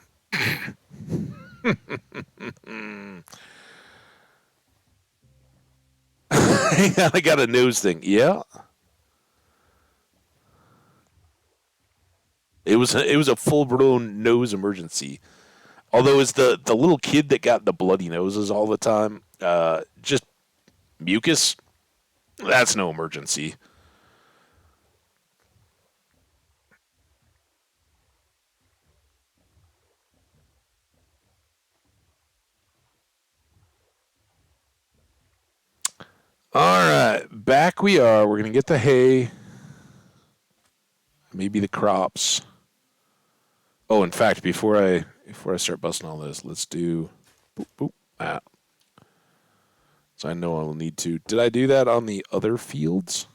I got a nose thing. Yeah, it was a full blown nose emergency. Although it's the little kid that got the bloody noses all the time. Just mucus. That's no emergency. All right, back we are. We're gonna get the hay, maybe the crops. Oh, in fact, before I start busting all this, let's do boop boop that. So I know I'll need to. Did I do that on the other fields?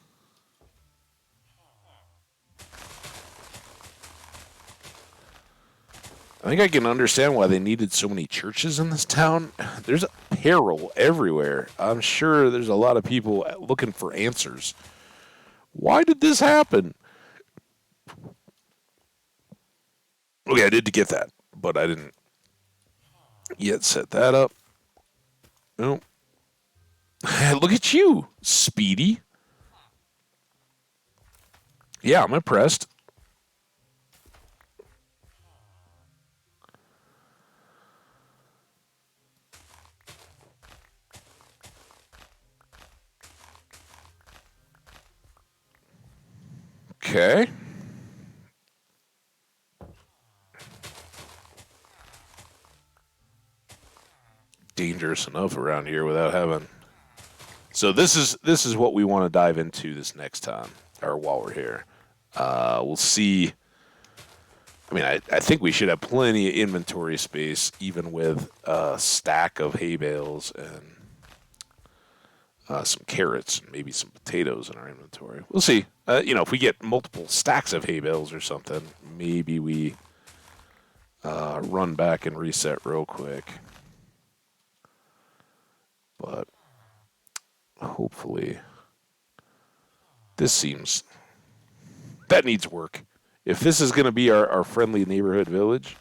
I think I can understand why they needed so many churches in this town. There's a peril everywhere. I'm sure there's a lot of people looking for answers. Why did this happen? Okay, I did get that, but I didn't yet set that up. No. Look at you, Speedy. Yeah, I'm impressed. Okay. Dangerous enough around here without having. So this is what we want to dive into this next time, or while we're here. We'll see. I mean, I think we should have plenty of inventory space, even with a stack of hay bales and some carrots and maybe some potatoes in our inventory. We'll see. If we get multiple stacks of hay bales or something, maybe we run back and reset real quick. But hopefully, this seems that needs work. If this is going to be our friendly neighborhood village,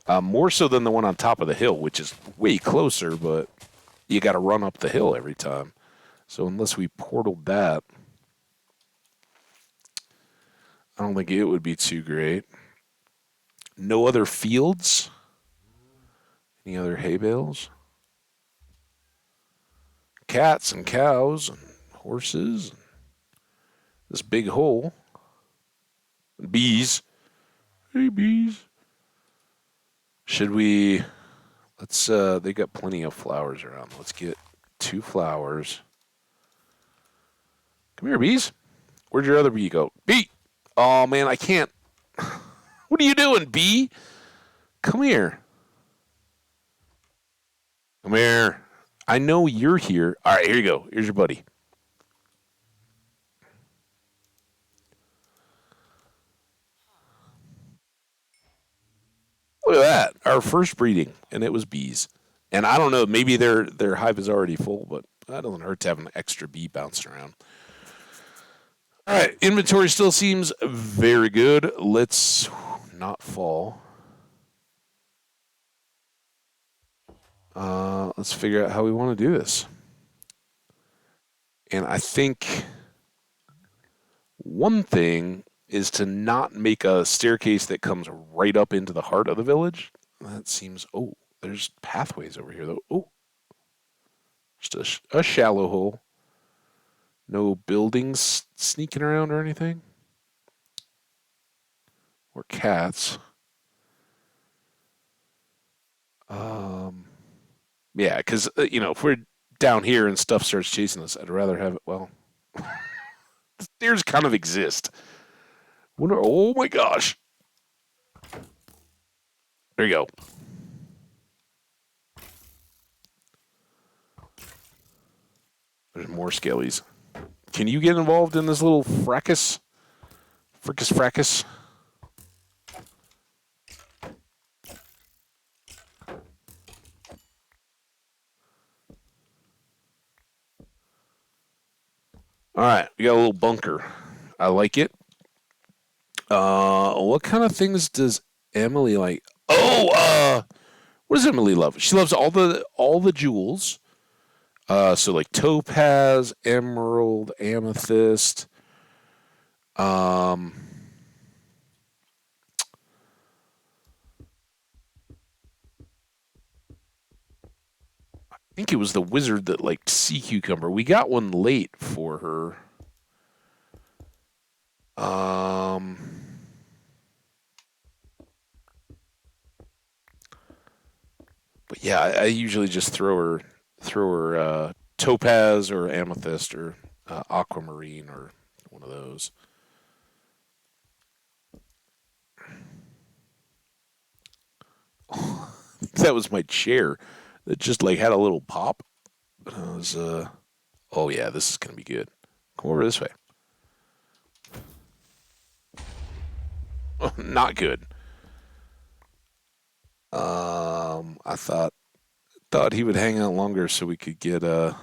more so than the one on top of the hill, which is way closer, but you got to run up the hill every time. So unless we portaled that, I don't think it would be too great. No other fields? Any other hay bales? Cats and cows and horses. And this big hole. Bees. Hey, bees. Should we... Let's, they got plenty of flowers around. Let's get 2 flowers. Come here, bees. Where'd your other bee go? Bee! Oh, man, I can't. What are you doing, bee? Come here. Come here. I know you're here. All right, here you go. Here's your buddy. Look at that. Our first breeding, and it was bees. And I don't know, maybe their hive is already full, but that doesn't hurt to have an extra bee bouncing around. All right, inventory still seems very good. Let's not fall. Let's figure out how we want to do this. And I think one thing is to not make a staircase that comes right up into the heart of the village. That seems. Oh, there's pathways over here, though. Oh, just a shallow hole. No buildings sneaking around or anything. Or cats. Um, yeah, because, if we're down here and stuff starts chasing us, I'd rather have it, well, the stairs kind of exist. Oh my gosh. There you go. There's more skellies. Can you get involved in this little fracas? Fracas? All right, we got a little bunker. I like it. What kind of things does Emily like? What does Emily love? She loves all the jewels. So like topaz, emerald, amethyst. Um, I think it was the wizard that liked sea cucumber. We got one late for her. Um, but yeah, I usually just throw her topaz or amethyst or aquamarine or one of those. That was my chair that just like had a little pop. I was oh yeah, this is gonna be good. Come over this way. Not good. I thought he would hang out longer so we could get a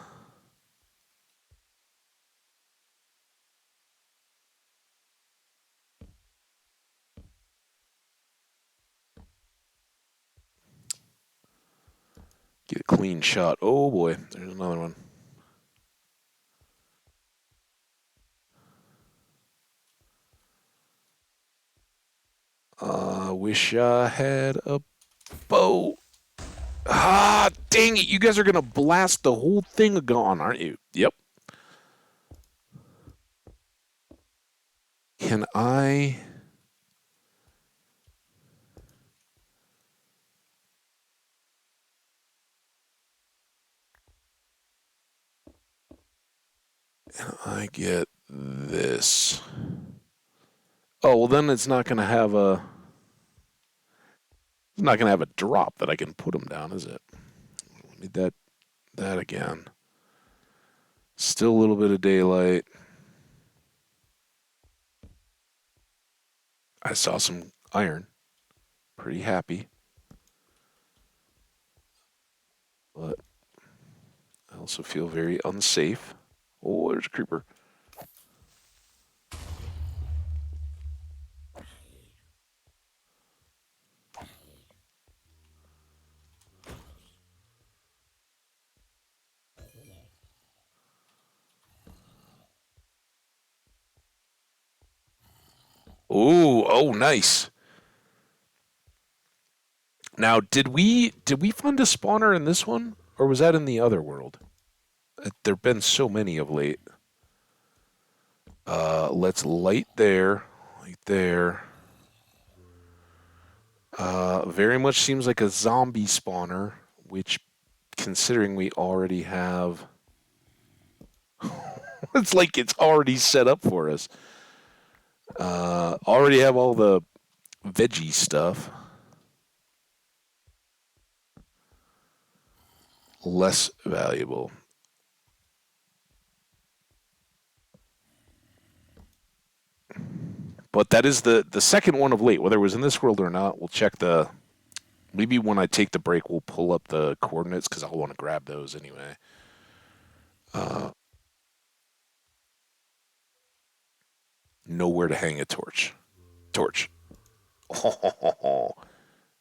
clean shot. Oh boy, there's another one. Wish I had a bow. Ah, dang it! You guys are gonna blast the whole thing gone, aren't you? Yep. Can I get this? Oh well, then it's not gonna have a drop that I can put them down, is it? Need that again. Still a little bit of daylight. I saw some iron. Pretty happy, but I also feel very unsafe. Oh, there's a creeper. Oh, nice. Now, did we find a spawner in this one, or was that in the other world? There've been so many of late. Let's light there. Very much seems like a zombie spawner, which, considering we already have, it's like it's already set up for us. Already have all the veggie stuff. Less valuable. But that is the second one of late. Whether it was in this world or not, we'll check the. Maybe when I take the break, we'll pull up the coordinates because I'll want to grab those anyway. Uh, Nowhere to hang a torch. Torch.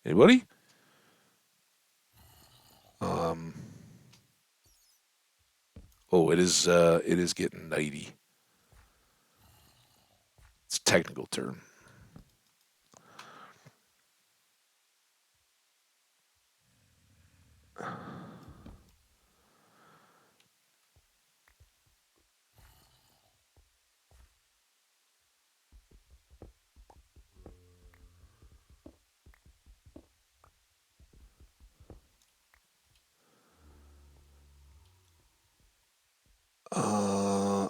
Anybody? Um. Oh, it is. It is getting nighty. It's a technical term.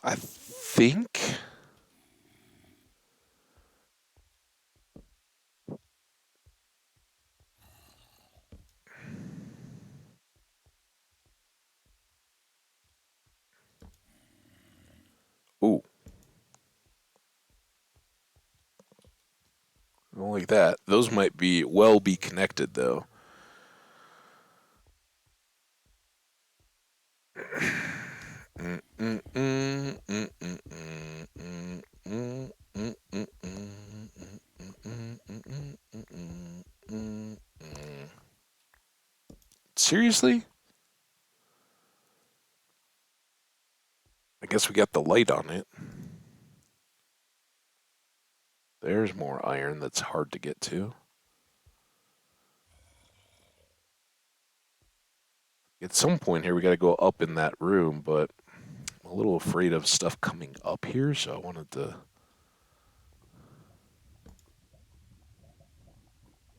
I think. Oh, I don't like that. Those might be connected though. Seriously? I guess we got the light on it. There's more iron that's hard to get to. At some point here, we got to go up in that room, but I'm a little afraid of stuff coming up here, so I wanted to...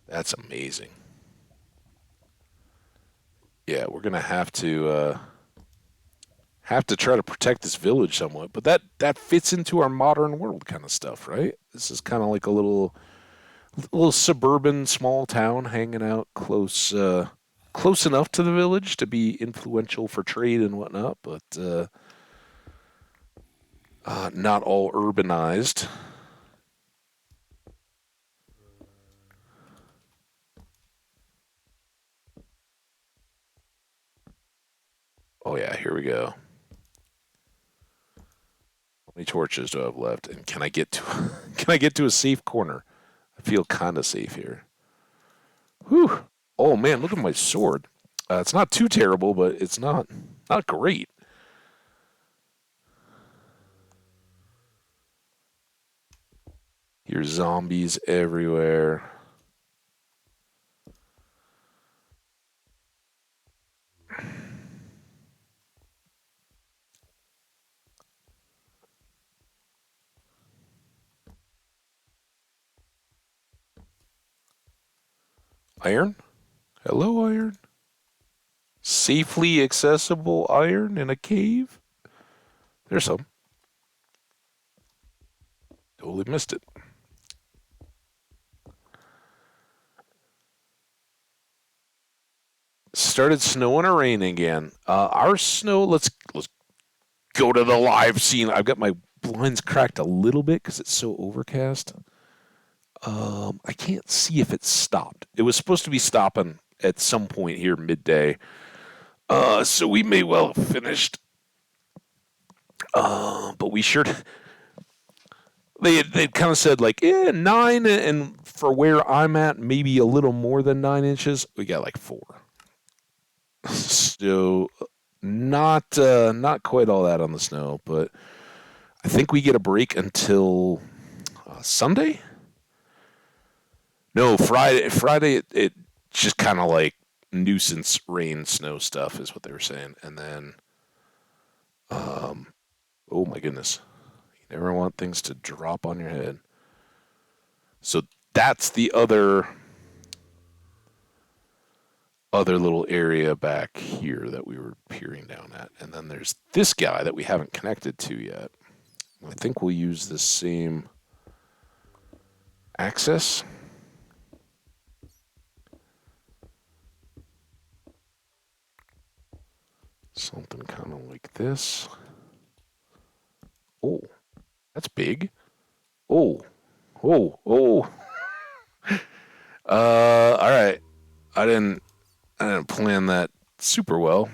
That's amazing. Yeah, we're gonna have to try to protect this village somewhat, but that fits into our modern world kind of stuff, right? This is kind of like a little suburban small town hanging out close enough to the village to be influential for trade and whatnot, but not all urbanized. Oh yeah, here we go. How many torches do I have left? And can I get to can I get to a safe corner? I feel kind of safe here. Whew. Oh man, look at my sword. It's not too terrible, but it's not great. Here's zombies everywhere. Iron? Hello, iron. Safely accessible iron in a cave? There's some. Totally missed it. Started snowing or raining again. Our snow. Let's go to the live scene. I've got my blinds cracked a little bit because it's so overcast. I can't see if it stopped. It was supposed to be stopping at some point here midday. So we may well have finished. But we sure they kind of said like 9, and for where I'm at, maybe a little more than 9 inches. We got like 4. So not quite all that on the snow, but I think we get a break until Sunday. No, Friday. Friday it just kind of like nuisance rain snow stuff is what they were saying, and then oh my goodness, you never want things to drop on your head. So that's the other little area back here that we were peering down at. And then there's this guy that we haven't connected to yet. I think we'll use the same access. Something kind of like this. Oh, that's big. Oh, oh. All right. I didn't plan that super well.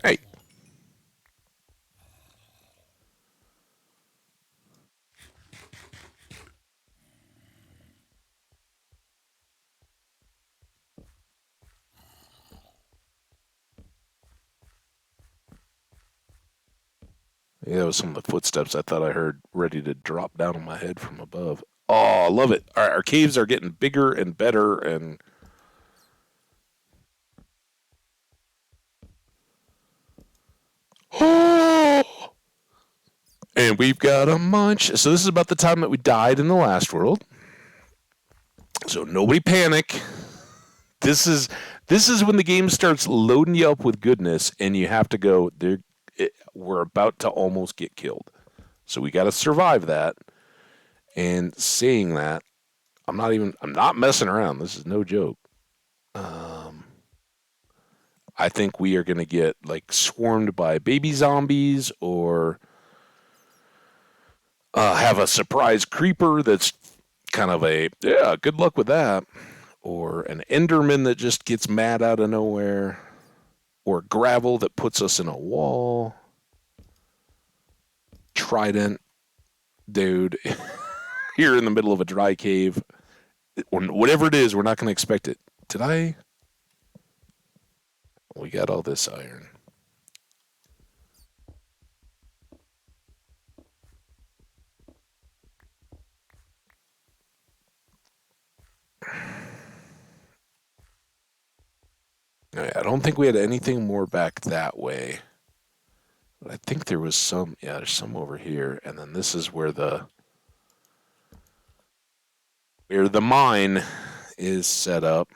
Hey. Yeah, that was some of the footsteps I thought I heard ready to drop down on my head from above. Oh, I love it. Our caves are getting bigger and better, and oh, and we've got a munch. So this is about the time that we died in the last world. So nobody panic. This is this is when the game starts loading you up with goodness, and you have to go. We're about to almost get killed, so we got to survive that. And saying that, I'm not messing around. This is no joke. Um, I think we are going to get like swarmed by baby zombies, or have a surprise creeper that's kind of good luck with that, or an Enderman that just gets mad out of nowhere, or gravel that puts us in a wall. Trident, dude. here in the middle of a dry cave, or whatever it is, we're not going to expect it. Did I? We got all this iron. I don't think we had anything more back that way. But I think there was some. Yeah, there's some over here, and then this is where the mine is set up.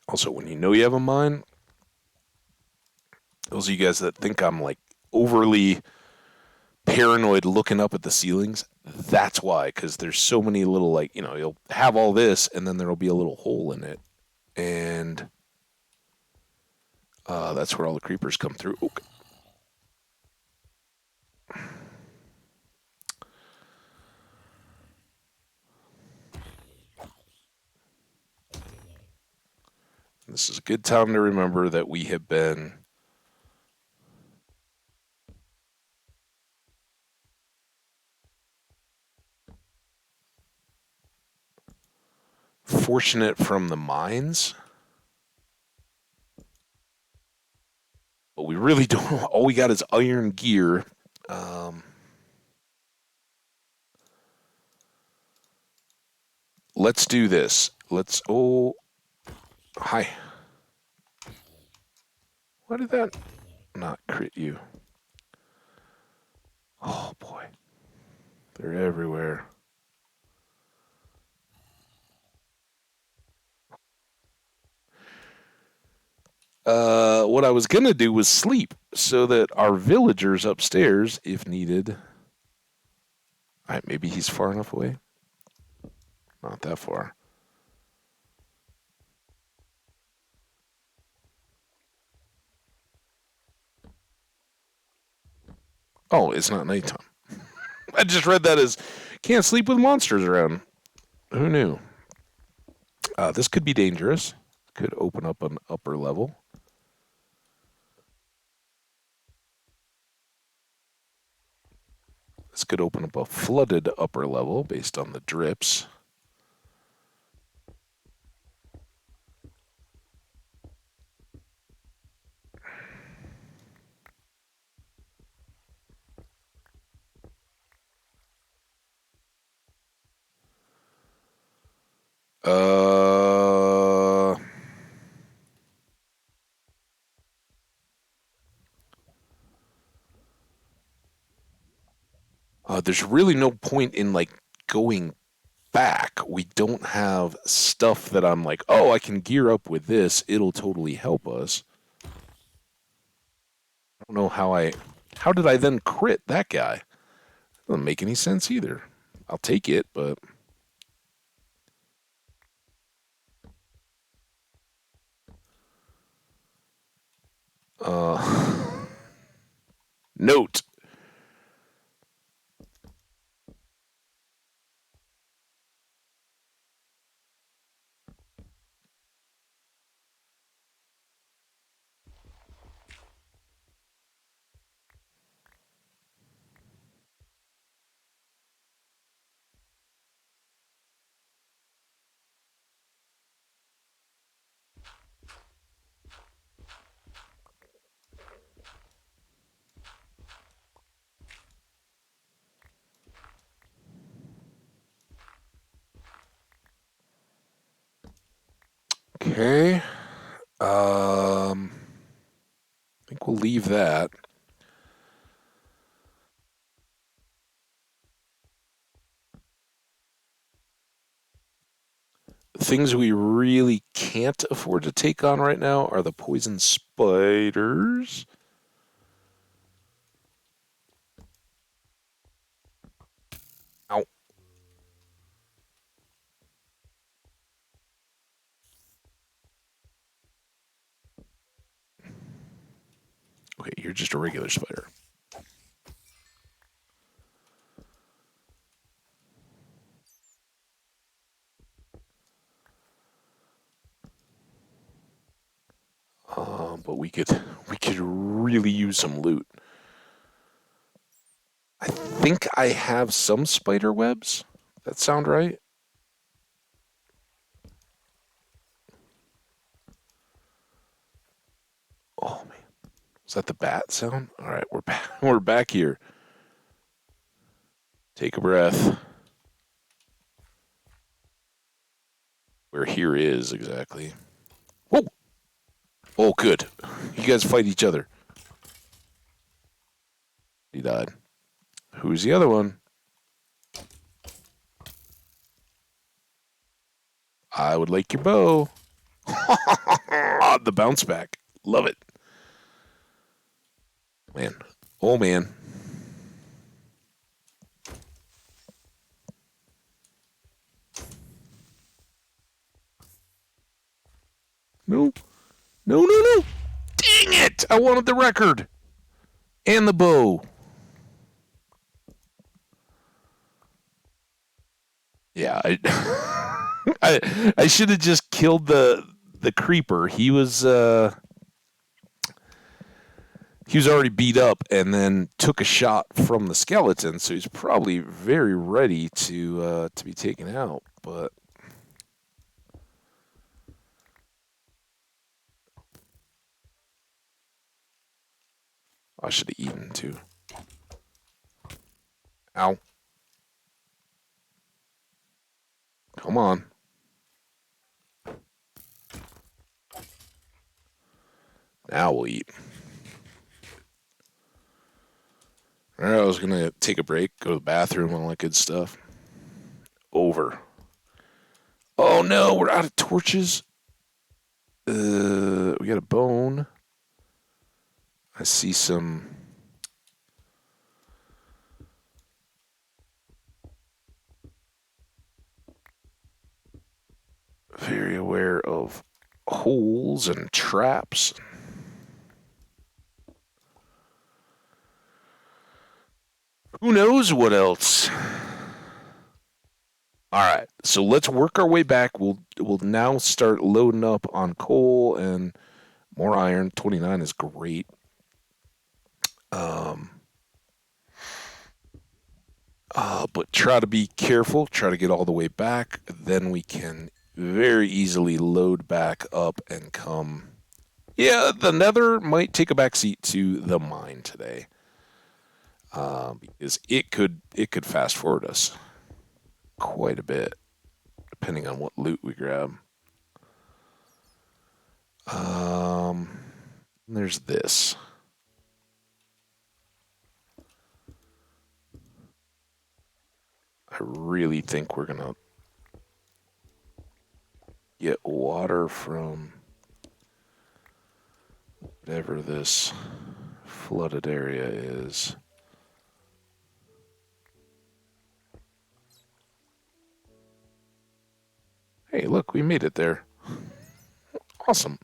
Also, when you know you have a mine, those of you guys that think I'm like overly paranoid looking up at the ceilings, that's why, because there's so many little, like, you'll have all this and then there'll be a little hole in it. And that's where all the creepers come through. Okay. This is a good time to remember that we have been fortunate from the mines, but we really don't. All we got is iron gear. Um, let's do this. Let's. Oh, hi. Why did that not crit you? Oh boy, they're everywhere. What I was gonna do was sleep so that our villagers upstairs, if needed. All right, maybe he's far enough away. Not that far. Oh, it's not nighttime. I just read that as can't sleep with monsters around. Who knew? This could be dangerous. Could open up an upper level. This could open up a flooded upper level based on the drips. Uh, there's really no point in like going back. We don't have stuff that I'm like, oh, I can gear up with this. It'll totally help us. I don't know how did I then crit that guy? Doesn't make any sense either. I'll take it, but uh, note. Okay. I think we'll leave that. Things we really can't afford to take on right now are the poison spiders. Ow. Okay, you're just a regular spider. but we could really use some loot. I think I have some spider webs. That sound right? Oh man, is that the bat sound? All right, we're back. We're back here. Take a breath. Where here is exactly. Oh, oh, good. You guys fight each other. He died. Who's the other one? I would like your bow. The bounce back. Love it. Man. Oh, man. No. No, no, no. Dang it. I wanted the record. And the bow. Yeah, I should have just killed the creeper. He was already beat up and then took a shot from the skeleton, so he's probably very ready to be taken out. But I should have eaten too. Ow! Come on. Now we'll eat. All right, I was gonna take a break, go to the bathroom, all that good stuff. Over. Oh no, we're out of torches. We got a bone. I see some. Very aware of holes and traps. Who knows what else? All right, so let's work our way back. We'll now start loading up on coal and more iron. 29 is great. Um, but try to be careful. Try to get all the way back. Then we can very easily load back up and come. Yeah, the Nether might take a backseat to the mine today, because it could fast forward us quite a bit, depending on what loot we grab. There's this. I really think we're gonna get water from whatever this flooded area is. Hey, look, we made it there. Awesome.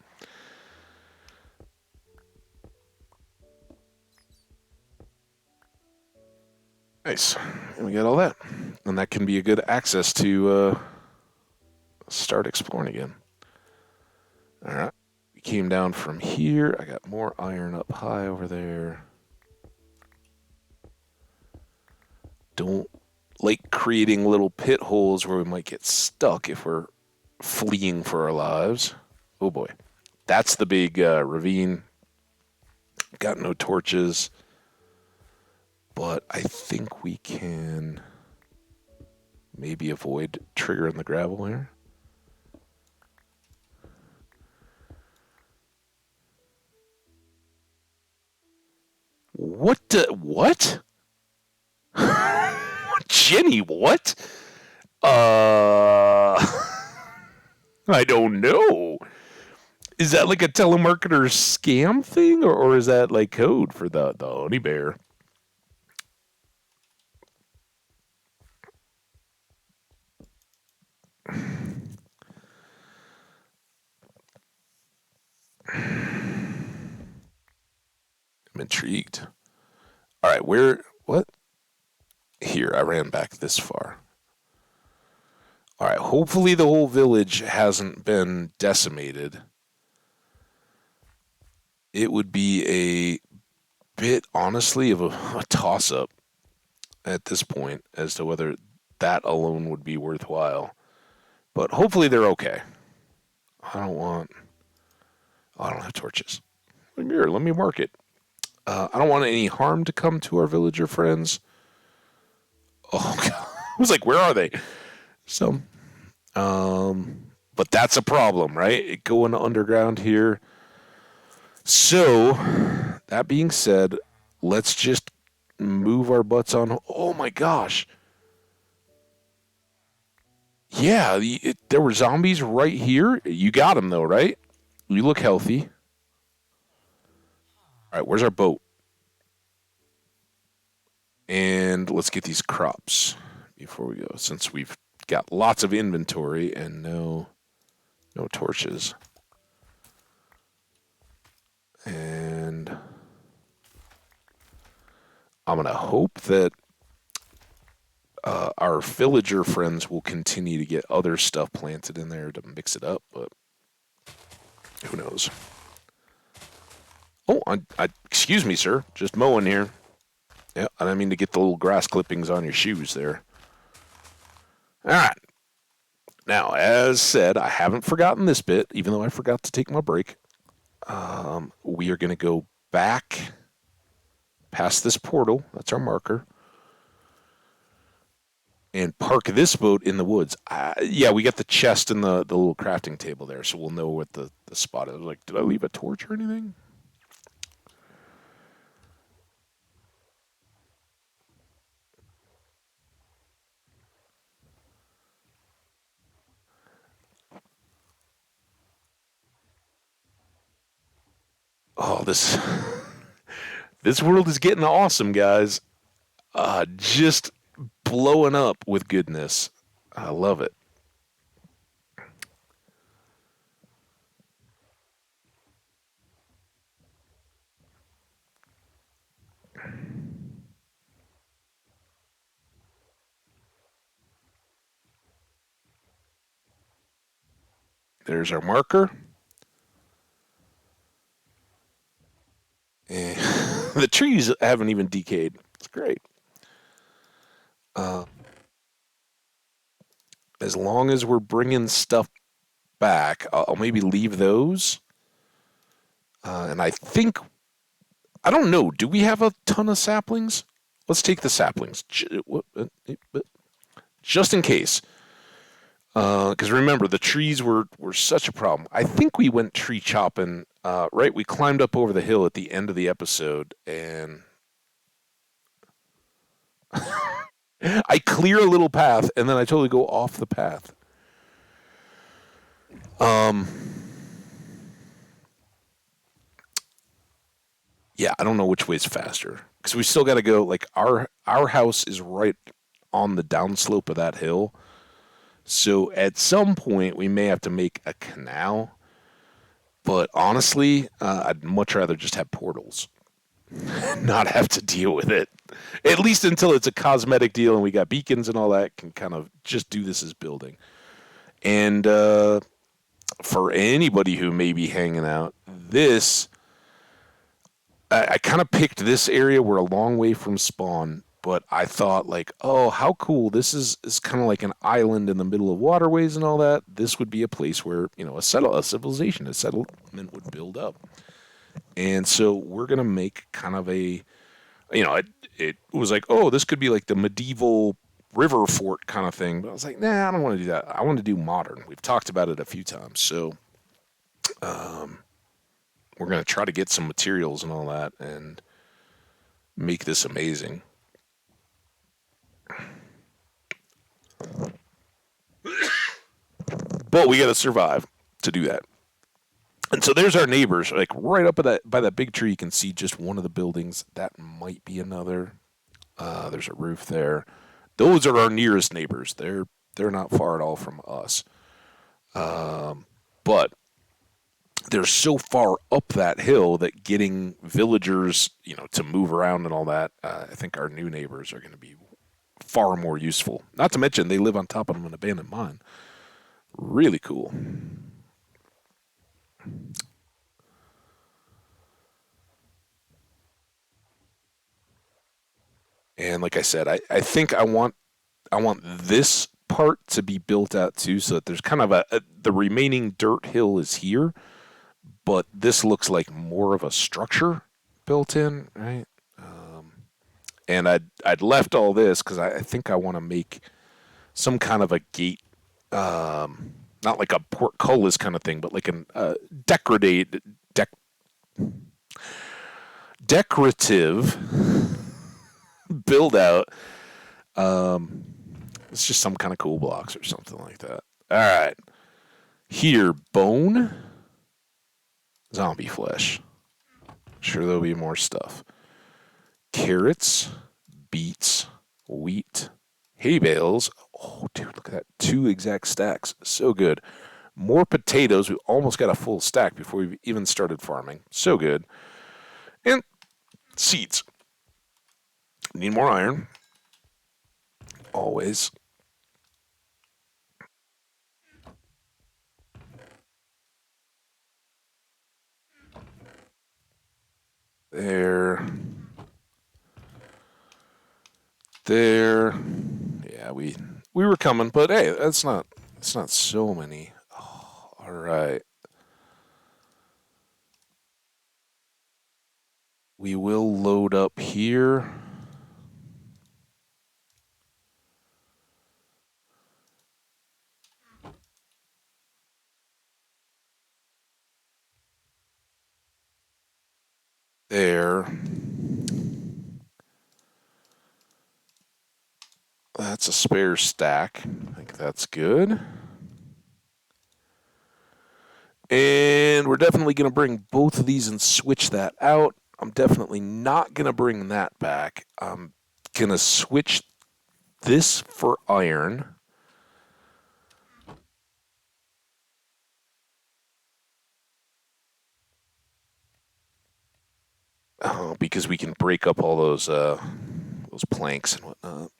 Nice. And we got all that. And that can be a good access to start exploring again. All right. We came down from here. I got more iron up high over there. Don't like creating little pit holes where we might get stuck if we're fleeing for our lives. Oh boy. That's the big ravine. Got no torches. But I think we can maybe avoid triggering the gravel here. What? Jenny, what? I don't know. Is that like a telemarketer scam thing, or is that like code for the honey bear? I'm intrigued. All right, what? Here, I ran back this far. All right, hopefully the whole village hasn't been decimated. it would be a bit, honestly, of a toss-up at this point as to whether that alone would be worthwhile. But hopefully they're okay. I don't want. Oh, I don't have torches. Here, let me mark it. I don't want any harm to come to our villager friends. Oh, God. I was like, where are they? So, but that's a problem, right? Going underground here. So, that being said, let's just move our butts on. Oh my gosh. Yeah, there were zombies right here. You got them though, right? You look healthy. All right, where's our boat? And let's get these crops before we go, since we've got lots of inventory and no torches. And I'm gonna hope that our villager friends will continue to get other stuff planted in there to mix it up, but who knows? Oh, excuse me, sir. Just mowing here. Yeah, I didn't mean to get the little grass clippings on your shoes there. All right. Now, as said, I haven't forgotten this bit, even though I forgot to take my break. We are going to go back past this portal. That's our marker. And park this boat in the woods. Yeah, we got the chest and the little crafting table there, so we'll know what the spot is. Like, did I leave a torch or anything? Oh, this world is getting awesome, guys. Just blowing up with goodness. I love it. There's our marker. And the trees haven't even decayed. It's great. Uh, as long as we're bringing stuff back, I'll maybe leave those. And I don't know. Do we have a ton of saplings? Let's take the saplings, just in case. Because remember, the trees were such a problem. I think we went tree chopping. Right, we climbed up over the hill at the end of the episode, and I clear a little path, and then I totally go off the path. Um, yeah, I don't know which way's faster because we still got to go. Like our house is right on the downslope of that hill, so at some point we may have to make a canal. But honestly, I'd much rather just have portals, not have to deal with it. At least until it's a cosmetic deal and we got beacons and all that, can kind of just do this as building. And for anybody who may be hanging out, I kind of picked this area. We're a long way from spawn, but I thought like, oh, how cool! This is kind of like an island in the middle of waterways and all that. This would be a place where a civilization, a settlement would build up. And so we're gonna make kind of it was like, oh, this could be like the medieval river fort kind of thing. But I was like, nah, I don't want to do that. I want to do modern. We've talked about it a few times, so we're gonna try to get some materials and all that and make this amazing. But we got to survive to do that. And so there's our neighbors, like right up at that by that big tree. You can see just one of the buildings. That might be another. There's a roof there. Those are our nearest neighbors. They're not far at all from us. But they're so far up that hill that getting villagers, to move around and all that. I think our new neighbors are going to be far more useful. Not to mention they live on top of an abandoned mine. Really cool. And like I said, I think I want this part to be built out too, so that there's kind of the remaining dirt hill is here, but this looks like more of a structure built in, right? Um, and I'd left all this because I think I want to make some kind of a gate, not like a portcullis kind of thing, but like an decorated dec- decorative build out. Um, it's just some kind of cool blocks or something like that. All right, here bone, zombie flesh. Sure, there'll be more stuff. Carrots, beets, wheat, hay bales. Oh, dude, look at that. Two exact stacks. So good. More potatoes. We almost got a full stack before we even started farming. So good. And seeds. Need more iron. Always. There. There. Yeah, we were coming, but hey, that's not so many. Oh, all right. We will load up here. There. That's a spare stack. I think that's good. And we're definitely going to bring both of these and switch that out. I'm definitely not going to bring that back. I'm going to switch this for iron. Because we can break up all those planks and whatnot.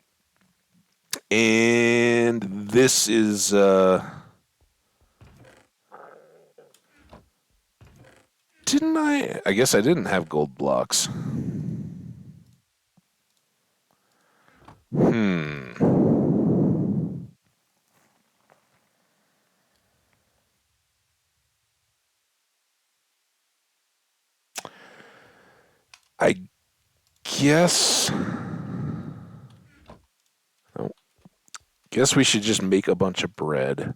And this is didn't I? I guess I didn't have gold blocks. Hmm. I guess. Oh, guess we should just make a bunch of bread.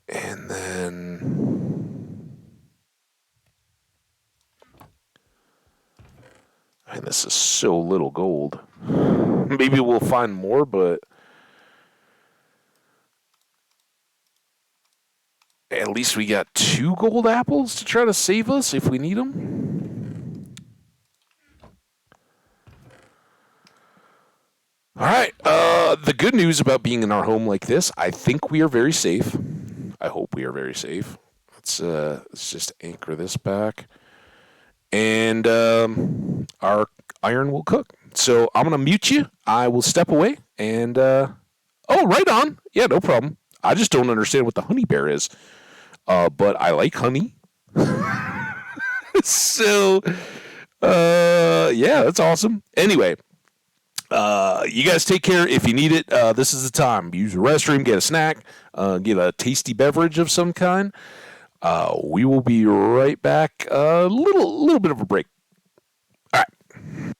And then. Man, this is so little gold. Maybe we'll find more, but at least we got two gold apples to try to save us if we need them. All right. The good news about being in our home like this, I think we are very safe. I hope we are very safe. Let's just anchor this back, and our iron will cook. So I'm gonna mute you. I will step away, and oh, right on. Yeah, no problem. I just don't understand what the honey bear is. But I like honey. So yeah, that's awesome. Anyway, you guys take care. If you need it, this is the time. Use the restroom, get a snack, get a tasty beverage of some kind. We will be right back. A little bit of a break. All right.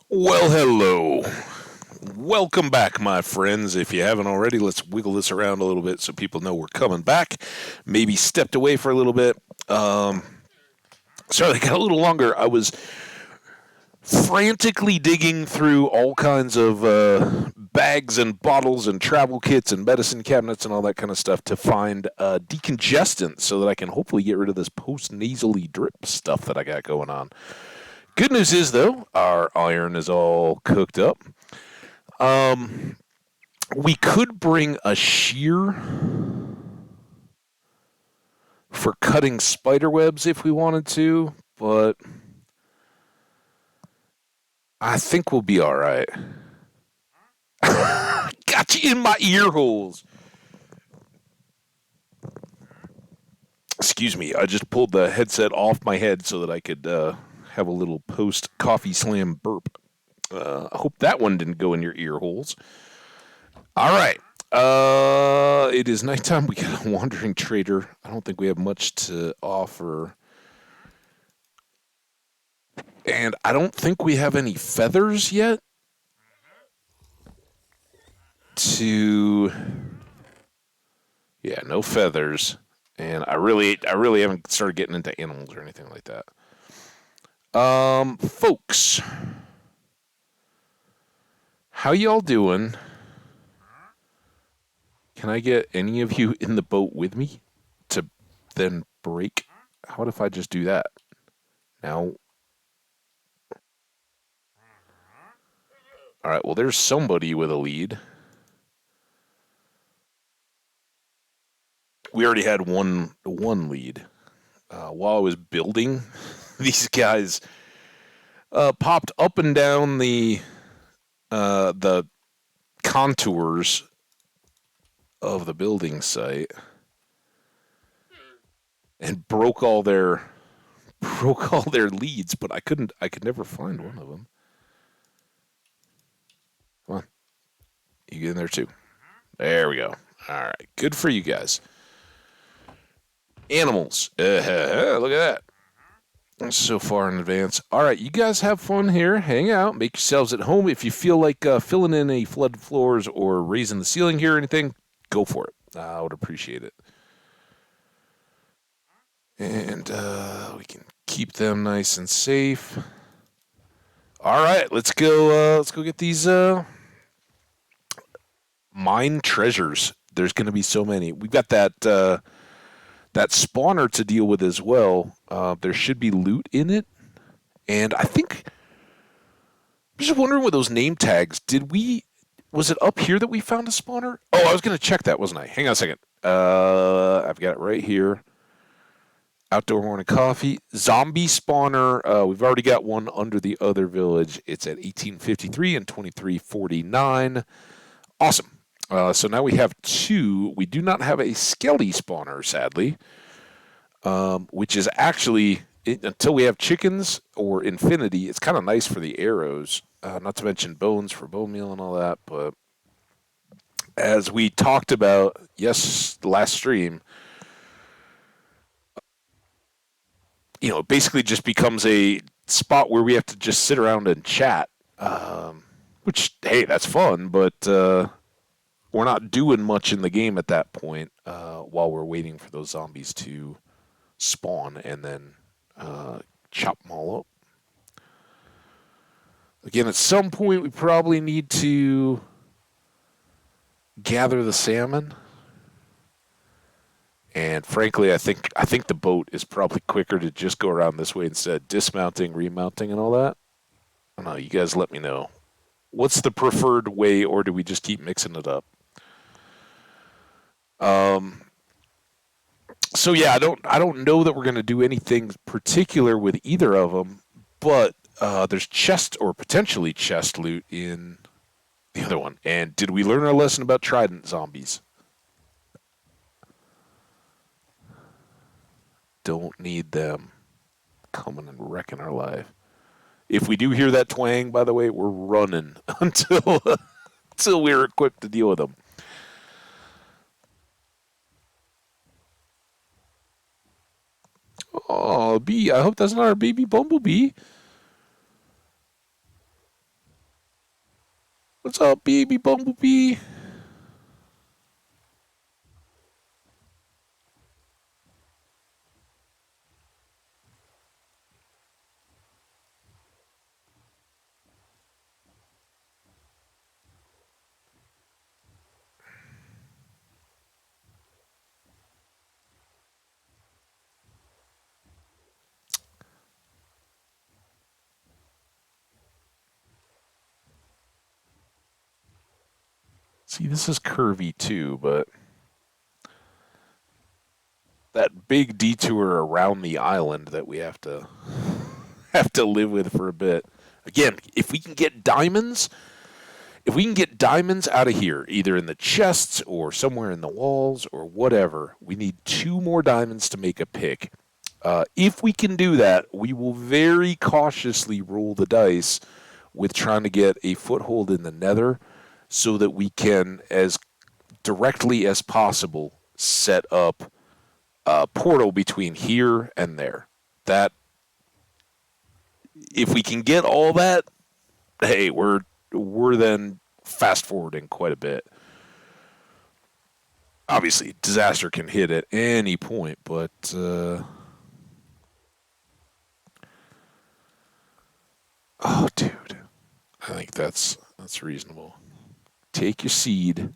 Well, hello. Welcome back, my friends. If you haven't already, let's wiggle this around a little bit so people know we're coming back. Maybe stepped away for a little bit. Um, Sorry, I got a little longer. I was frantically digging through all kinds of bags and bottles and travel kits and medicine cabinets and all that kind of stuff to find decongestant so that I can hopefully get rid of this post-nasally drip stuff that I got going on. Good news is, though, our iron is all cooked up. Um, we could bring a shear for cutting spider webs if we wanted to, but I think we'll be all right. Got you in my ear holes. Excuse me, I just pulled the headset off my head so that I could have a little post coffee slam burp. I hope that one didn't go in your ear holes. All right. It is nighttime. We got a wandering trader. I don't think we have much to offer. And I don't think we have any feathers yet to... Yeah, no feathers. And I really haven't started getting into animals or anything like that. Folks, how y'all doing? Can I get any of you in the boat with me to then break? How about if I just do that? Now, all right, well, there's somebody with a lead. We already had one lead. While I was building, these guys popped up and down the contours of the building site and broke all their leads, but I could never find one of them. Come on, you get in there too. There we go. All right, good for you guys. Animals. Look at that. So far in advance. All right, you guys have fun here. Hang out. Make yourselves at home. If you feel like filling in any flooded floors or raising the ceiling here or anything, go for it. I would appreciate it. And we can keep them nice and safe. All right, let's go. Let's go get these mine treasures. There's going to be so many. We've got that spawner to deal with as well. There should be loot in it, and I think I'm just wondering with those name tags. Was it up here that we found a spawner? Oh, I was going to check that, wasn't I? Hang on a second. I've got it right here. Outdoor morning coffee. Zombie spawner. We've already got one under the other village. It's at 1853 and 2349. Awesome. So now we have two. We do not have a skelly spawner, sadly, which is actually, until we have chickens or infinity, it's kind of nice for the arrows. Not to mention bones for bone meal and all that. But as we talked about, yes, last stream, it basically just becomes a spot where we have to just sit around and chat. Which, hey, that's fun, but we're not doing much in the game at that point while we're waiting for those zombies to spawn and then chop them all up. Again, at some point, we probably need to gather the salmon. And frankly, I think the boat is probably quicker to just go around this way instead of dismounting, remounting, and all that. I don't know. You guys let me know. What's the preferred way, or do we just keep mixing it up? So yeah, I don't know that we're going to do anything particular with either of them, but there's chest or potentially chest loot in the other one. And did we learn our lesson about trident zombies? Don't need them coming and wrecking our life. If we do hear that twang, by the way, we're running until we're equipped to deal with them. Oh, bee! I hope that's not our baby bumblebee. What's up, baby bumblebee? See, this is curvy too, but that big detour around the island that we have to live with for a bit. Again, if we can get diamonds out of here, either in the chests or somewhere in the walls or whatever, we need 2 more diamonds to make a pick. If we can do that, we will very cautiously roll the dice with trying to get a foothold in the nether so that we can, as directly as possible, set up a portal between here and there. That, if we can get all that, hey, we're then fast forwarding quite a bit. Obviously, disaster can hit at any point, but oh, dude, I think that's reasonable. Take your seed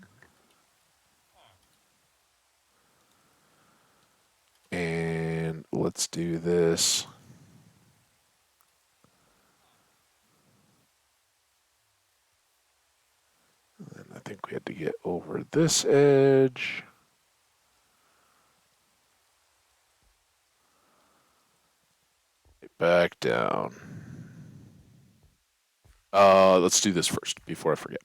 and let's do this. And I think we had to get over this edge. Back down. Let's do this first before I forget.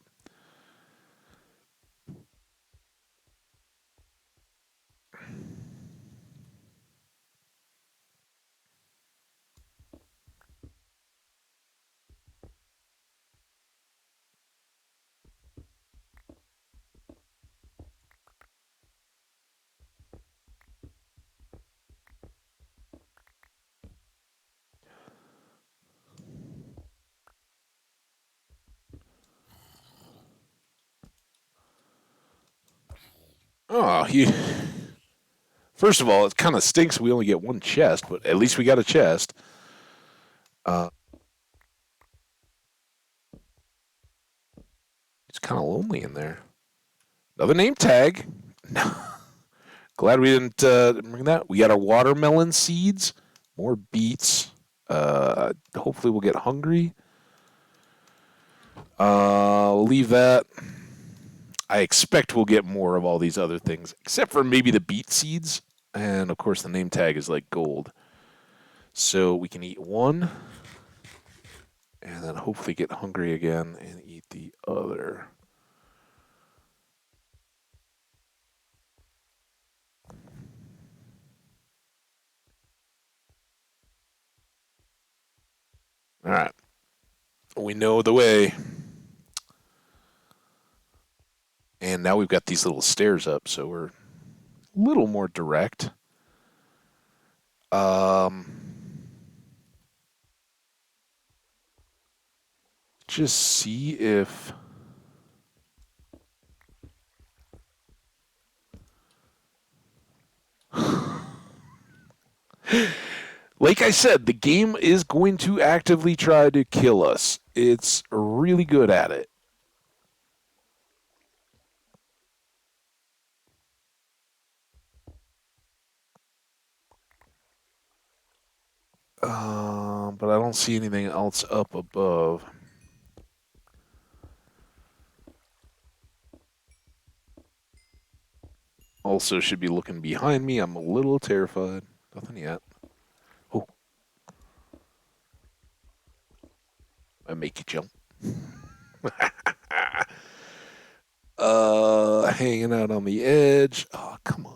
Oh, he. First of all, it kind of stinks we only get 1 chest, but at least we got a chest. It's kind of lonely in there. Another name tag. Glad we didn't bring that. We got our watermelon seeds, more beets. Hopefully we'll get hungry. We'll leave that. I expect we'll get more of all these other things, except for maybe the beet seeds. And of course, the name tag is like gold. So we can eat 1, and then hopefully get hungry again and eat the other. All right. We know the way. And now we've got these little stairs up, so we're a little more direct. Just see if... Like I said, the game is going to actively try to kill us. It's really good at it. But I don't see anything else up above. Also should be looking behind me. I'm a little terrified. Nothing yet. Oh. I make you jump. Hanging out on the edge. Oh, come on.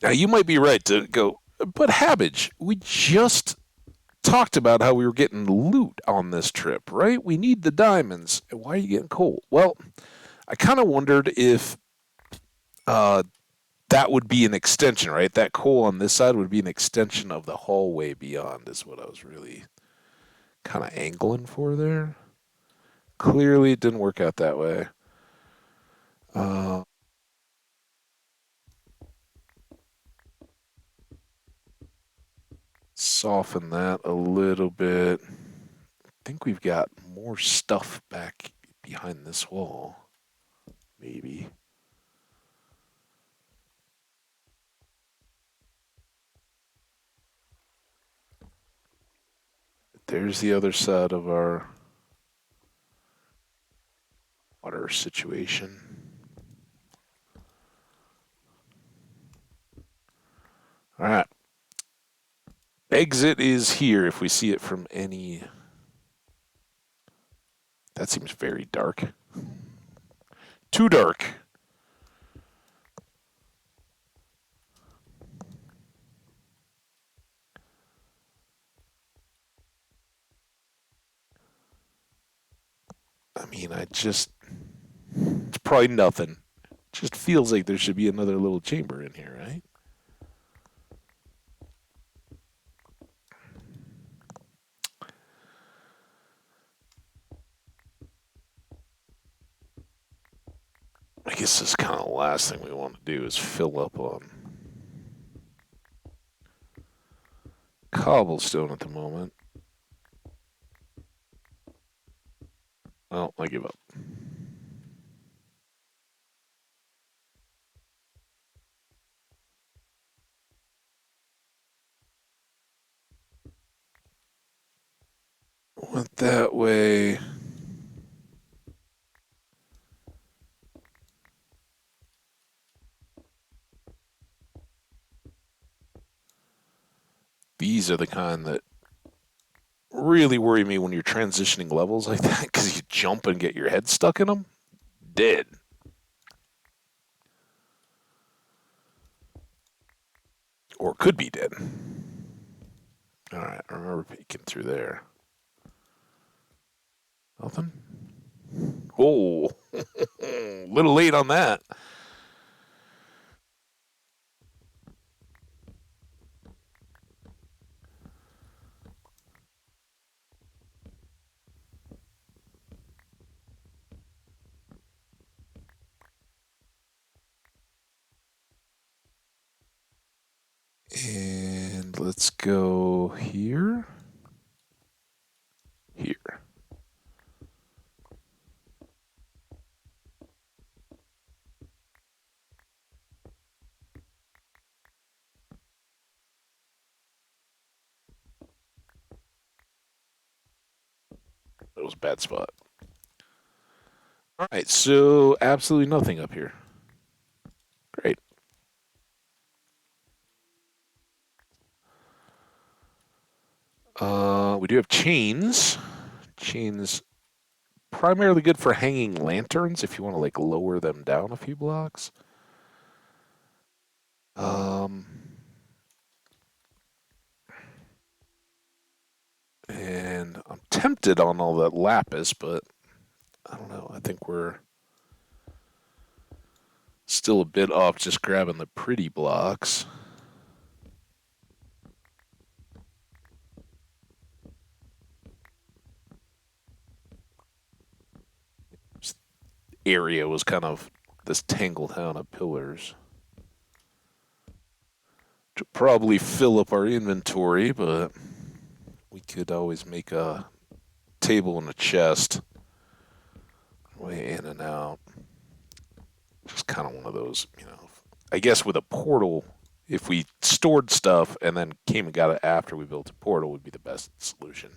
Now, you might be right to go, but Hambbage, we just talked about how we were getting loot on this trip, right? We need the diamonds. Why are you getting coal? Well, I kind of wondered if uh, that would be an extension, right? That coal on this side would be an extension of the hallway beyond, is what I was really kind of angling for there. Clearly, it didn't work out that way. Uh, Soften that a little bit. I think we've got more stuff back behind this wall, maybe. There's the other side of our water situation. All right. Exit is here if we see it from any. That seems very dark. Too dark. I mean, it's probably nothing. Just feels like there should be another little chamber in here, right? I guess this is kind of the last thing we want to do is fill up on cobblestone at the moment. Well, I give up. Went that way. These are the kind that really worry me when you're transitioning levels like that because you jump and get your head stuck in them. Dead. Or could be dead. Alright, I remember peeking through there. Nothing? Oh, a little late on that. And let's go here. Here. That was a bad spot. All right, so absolutely nothing up here. Great. We do have chains. Chains primarily good for hanging lanterns if you want to like lower them down a few blocks. Um, and I'm tempted on all that lapis, but I don't know. I think we're still a bit off just grabbing the pretty blocks. This area was kind of this tangled down of pillars. To probably fill up our inventory, but we could always make a table and a chest way in and out. Just kind of one of those, you know. I guess with a portal, if we stored stuff and then came and got it after we built a portal, would be the best solution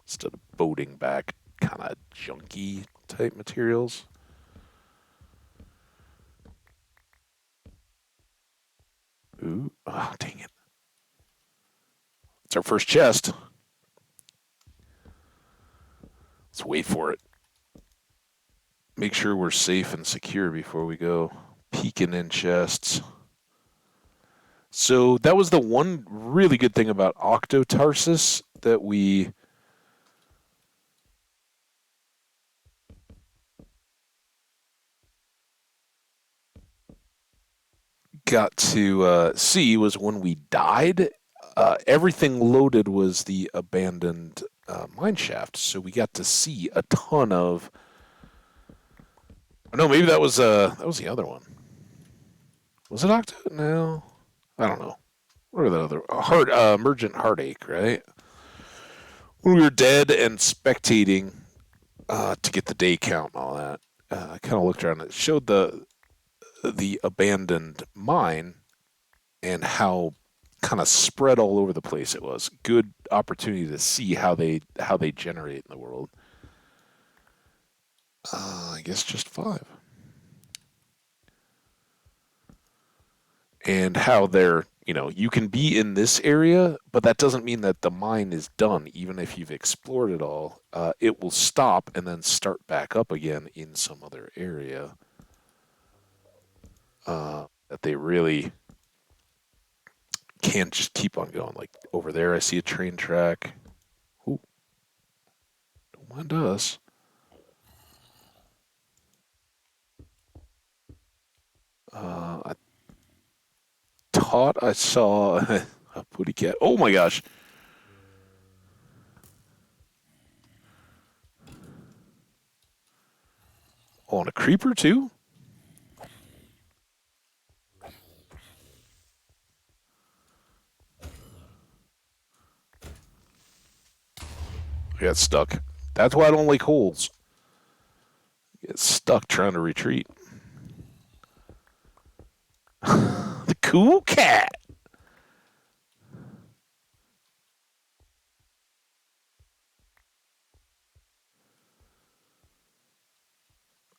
instead of boating back kind of junky type materials. Ooh, oh, dang it. It's our first chest. Let's wait for it. Make sure we're safe and secure before we go peeking in chests. So that was the one really good thing about Octotarsus that we got to see was when we died, everything loaded was the abandoned mine shaft. So we got to see a ton of. No, maybe that was the other one. Was it Octo? No, I don't know. What are the other heart emergent heartache? Right when we were dead and spectating to get the day count and all that. I kind of looked around. It showed the abandoned mine and how kind of spread all over the place it was. Good opportunity to see how they generate in the world. I guess just 5. And how they're, you can be in this area, but that doesn't mean that the mine is done. Even if you've explored it all, it will stop and then start back up again in some other area. That they really can't just keep on going. Like over there, I see a train track. Ooh, don't mind us. I thought I saw a putty cat. Oh my gosh. Oh, and a creeper too? I got stuck. That's why I don't like holes. Get stuck trying to retreat. The cool cat.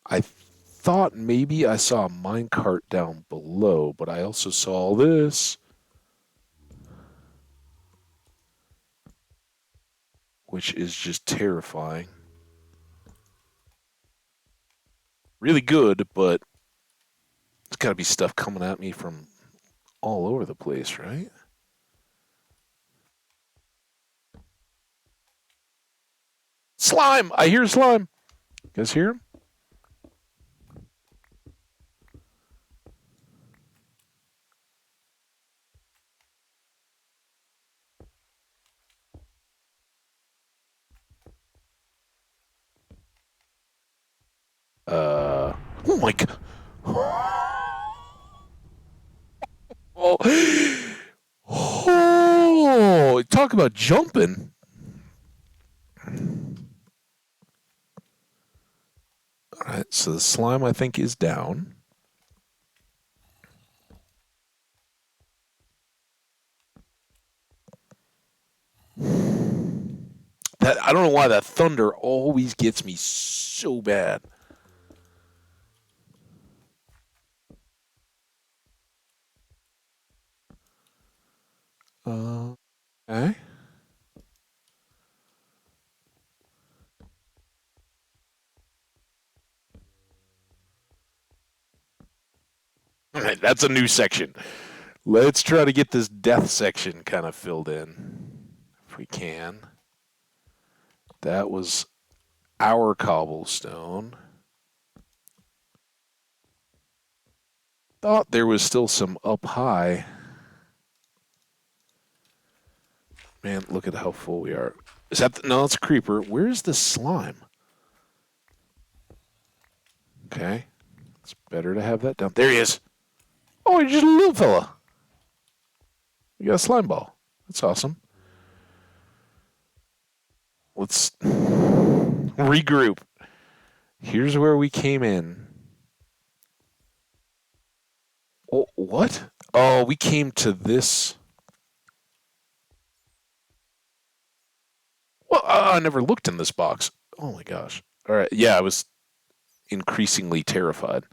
I thought maybe I saw a minecart down below, but I also saw this, which is just terrifying. Really good, but there's got to be stuff coming at me from all over the place, right? Slime! I hear slime. You guys hear him? Oh my god. Oh, oh, talk about jumping. All right, so the slime I think is down. That I don't know why that thunder always gets me so bad. Okay. All right, that's a new section. Let's try to get this death section kind of filled in, if we can. That was our cobblestone. Thought there was still some up high. Man, look at how full we are. Is that no? It's a creeper. Where's the slime? Okay, it's better to have that down. There he is. Oh, you're just a little fella. You got a slime ball. That's awesome. Let's regroup. Here's where we came in. Oh, what? Oh, we came to this. Well, I never looked in this box. Oh my gosh. All right. Yeah, I was increasingly terrified.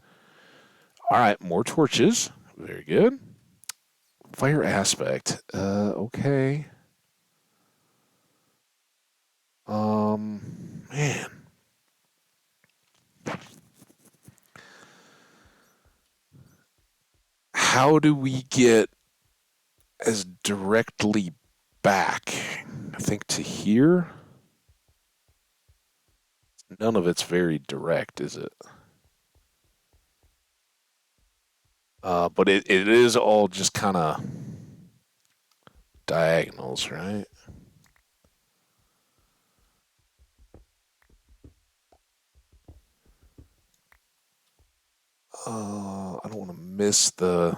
All right, more torches. Very good. Fire aspect. Okay. Man. How do we get as directly back? I think to here. None of it's very direct, is it? But it is all just kind of diagonals, right? I don't want to miss the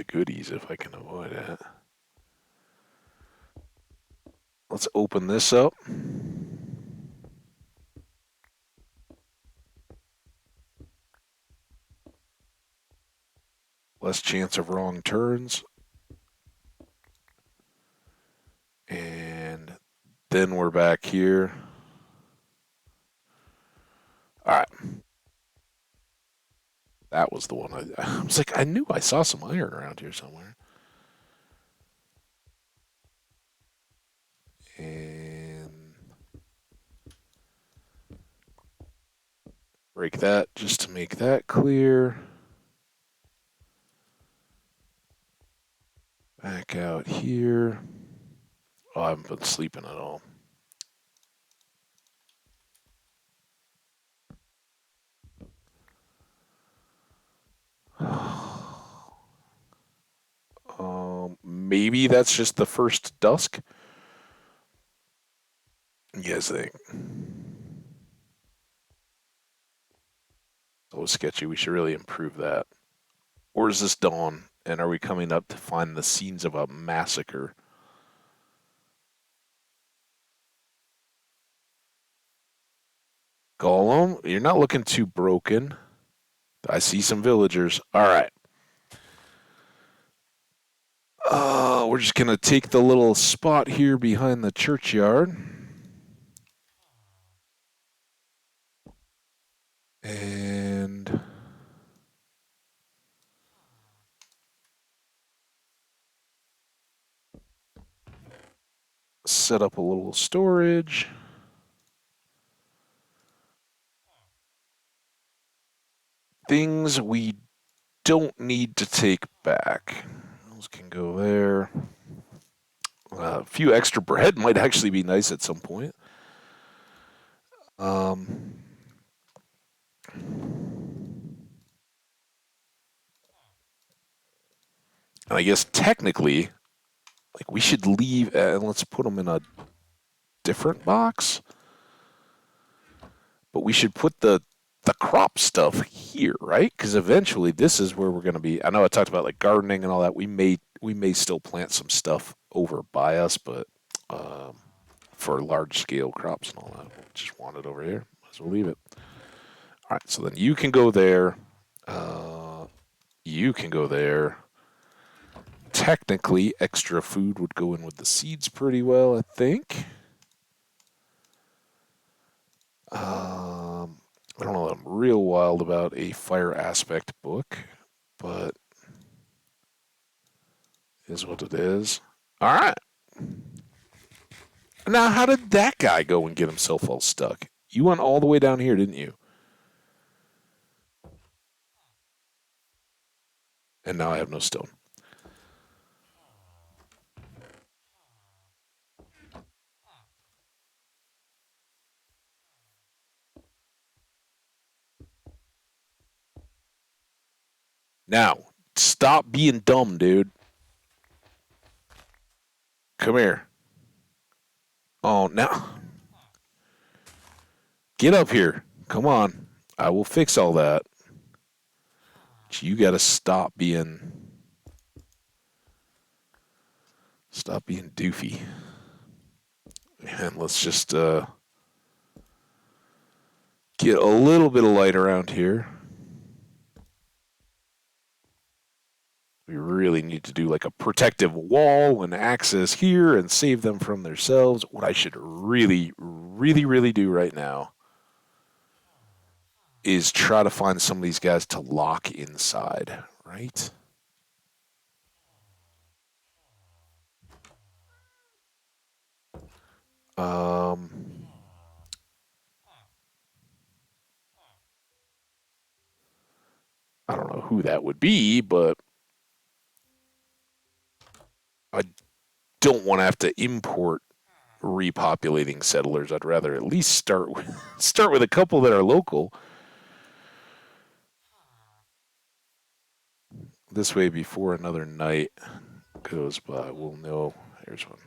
goodies if I can avoid it. Let's open this up. Less chance of wrong turns. And then we're back here. All right. That was the one. I was like, I knew I saw some iron around here somewhere. And break that just to make that clear. Back out here. Oh, I haven't been sleeping at all. Maybe that's just the first dusk. You guys think? So sketchy. We should really improve that. Or is this dawn? And are we coming up to find the scenes of a massacre? Gollum, you're not looking too broken. I see some villagers. All right. We're just gonna take the little spot here behind the churchyard and set up a little storage. Things we don't need to take back. Those can go there. A few extra bread might actually be nice at some point. Um, and I guess technically, like we should leave and let's put them in a different box. But we should put the crop stuff here, right? Because eventually this is where we're going to be. I know I talked about like gardening and all that. We may still plant some stuff over by us, but um, for large scale crops and all that, we just want it over here. Might as well leave it. All right, so then you can go there. Uh, you can go there. Technically, extra food would go in with the seeds pretty well, I think. I don't know that I'm real wild about a fire aspect book, but is what it is. All right. Now, how did that guy go and get himself all stuck? You went all the way down here, didn't you? And now I have no stone. Now, stop being dumb, dude. Come here. Oh, now. Get up here. Come on. I will fix all that. You got to stop being doofy. And let's just get a little bit of light around here. We really need to do like a protective wall and access here and save them from themselves. What I should really, really, really do right now is try to find some of these guys to lock inside, right? Um, I don't know who that would be, but I don't want to have to import repopulating settlers. I'd rather at least start with a couple that are local. This way, before another night goes by, we'll know. Here's one.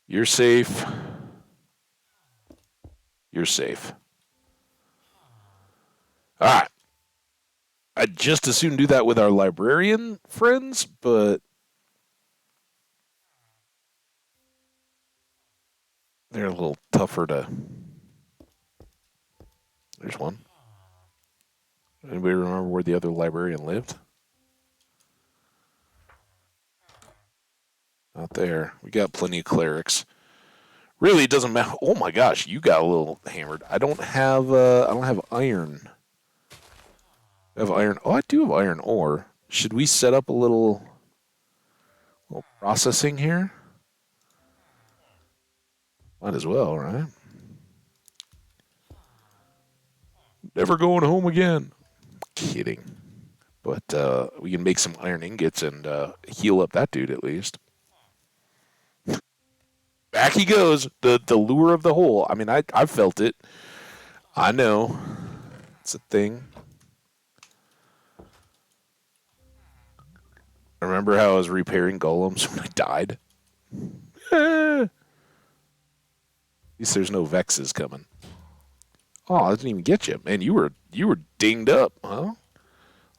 You're safe. You're safe. All right. I'd just as soon do that with our librarian friends, but they're a little tougher to. There's one. Anybody remember where the other librarian lived? Not there. We got plenty of clerics. Really, it doesn't matter. Oh my gosh, you got a little hammered. I don't have. I don't have iron. I have iron. Oh, I do have iron ore. Should we set up a little processing here? Might as well, right? Never going home again. Kidding. But we can make some iron ingots and heal up that dude at least. Back he goes. The lure of the hole. I mean, I felt it. I know. It's a thing. Remember how I was repairing golems when I died? At least there's no vexes coming. Oh, I didn't even get you, man. You were dinged up, huh?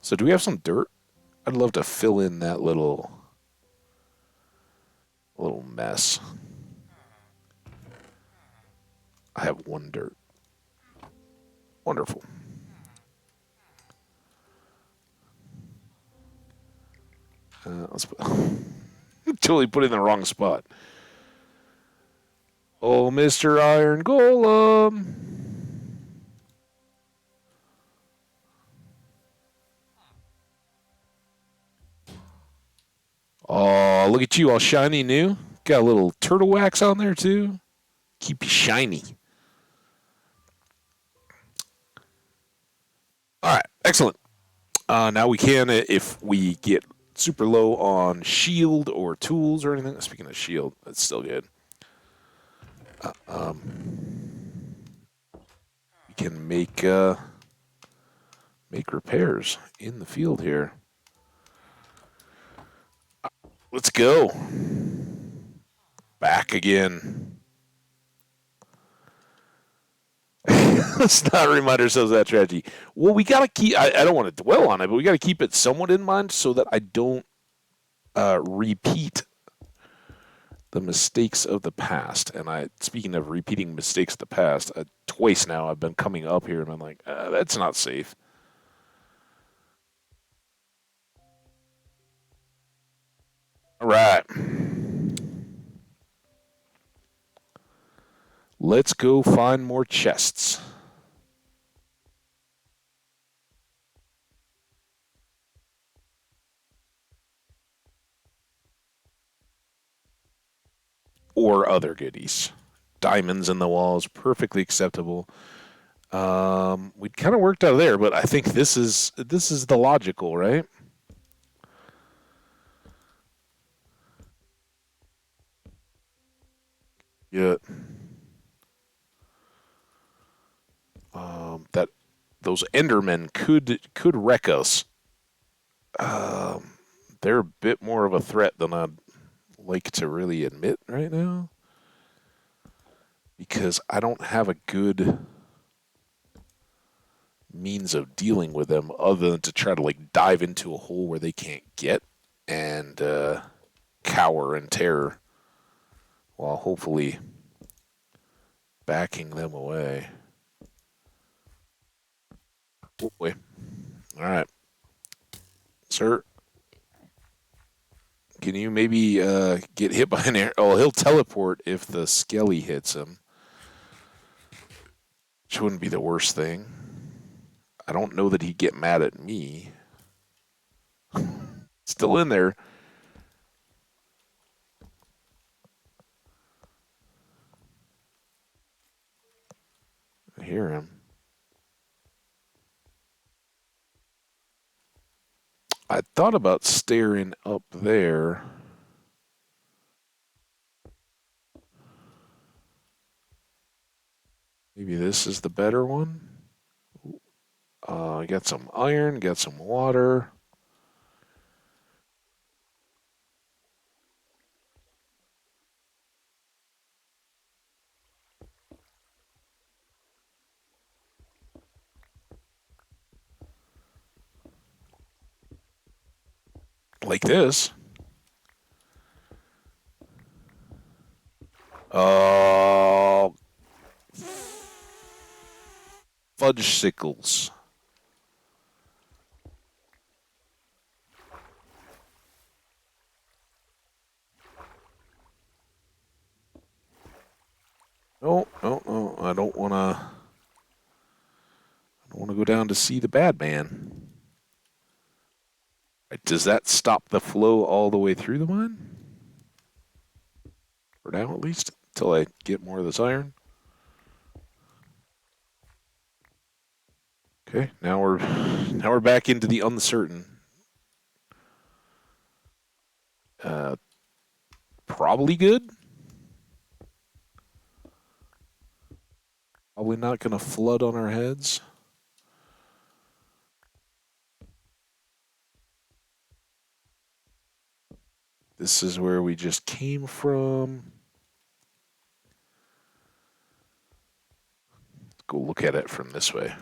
So do we have some dirt? I'd love to fill in that little mess. I have one dirt. Wonderful. Let's put, totally put it in the wrong spot. Oh, Mr. Iron Golem. Oh, look at you, all shiny new. Got a little turtle wax on there, too. Keep you shiny. All right, excellent. Now we can, if we get super low on shield or tools or anything. Speaking of shield, that's still good. We can make repairs in the field here. Let's go. Back again. Let's not remind ourselves of that tragedy. Well, we got to keep, I don't want to dwell on it, but we got to keep it somewhat in mind so that I don't repeat the mistakes of the past. And speaking of repeating mistakes of the past, twice now I've been coming up here and I'm like, that's not safe. All right. Let's go find more chests. Or other goodies. Diamonds in the walls, perfectly acceptable. We kind of worked out of there, but I think this is the logical, right? Yeah. That those Endermen could wreck us. They're a bit more of a threat than I'd like to really admit right now, because I don't have a good means of dealing with them other than to try to like dive into a hole where they can't get and cower in terror while hopefully backing them away. Oh boy. All right. Sir, can you maybe get hit by an air? Oh, he'll teleport if the skelly hits him, which wouldn't be the worst thing. I don't know that he'd get mad at me. Still in there. I hear him. thought about staring up there. Maybe this is the better one. Got some iron, got some water. Like this. Uh, fudge sickles. No, no, no. I don't want to. I don't want to go down to see the bad man. Does that stop the flow all the way through the mine? For now, at least, until I get more of this iron. Okay, now we're back into the uncertain. Uh, Probably good. Probably not going to flood on our heads. This is where we just came from. Let's go look at it from this way.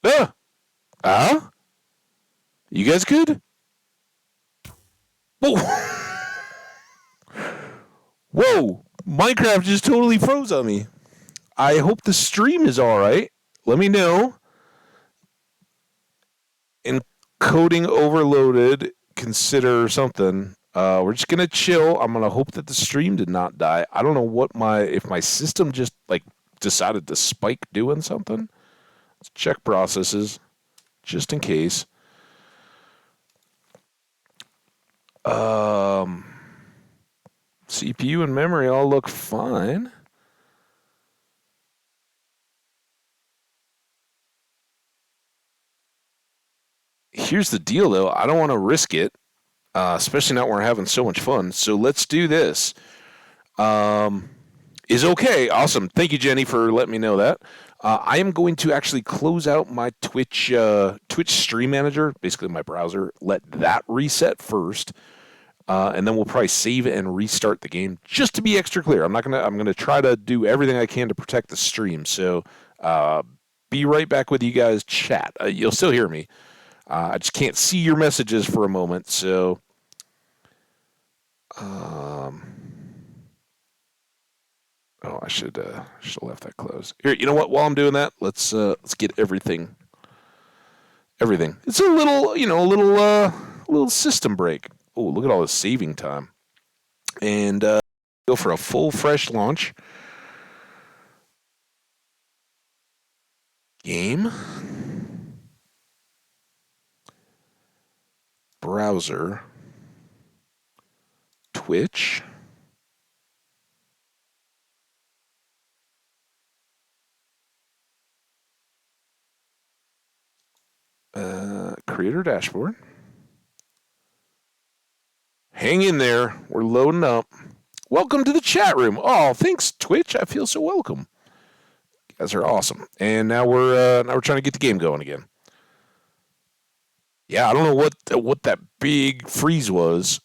Ah! Ah? You guys good? Whoa! Whoa! Minecraft just totally froze on me. I hope the stream is all right. Let me know. Encoding overloaded. Consider something. We're just gonna chill. I'm gonna hope that the stream did not die. I don't know what if my system just like decided to spike doing something. Let's check processes just in case. CPU and memory all look fine. Here's the deal, though. I don't want to risk it, especially not when we're having so much fun. So let's do this. Is okay. Awesome. Thank you, Jenny, for letting me know that. I am going to actually close out my Twitch Stream Manager, basically my browser. Let that reset first, and then we'll probably save and restart the game just to be extra clear. I'm gonna try to do everything I can to protect the stream. So, be right back with you guys. Chat. You'll still hear me. I just can't see your messages for a moment. So, I should have left that closed. Here, you know what? While I'm doing that, let's get everything. It's a little, little system break. Oh, look at all this saving time, and go for a full fresh launch. Game. Browser. Twitch. Creator dashboard. Hang in there. We're loading up. Welcome to the chat room. Oh, thanks, Twitch. I feel so welcome. You guys are awesome. And now we're trying to get the game going again. Yeah, I don't know what that big freeze was.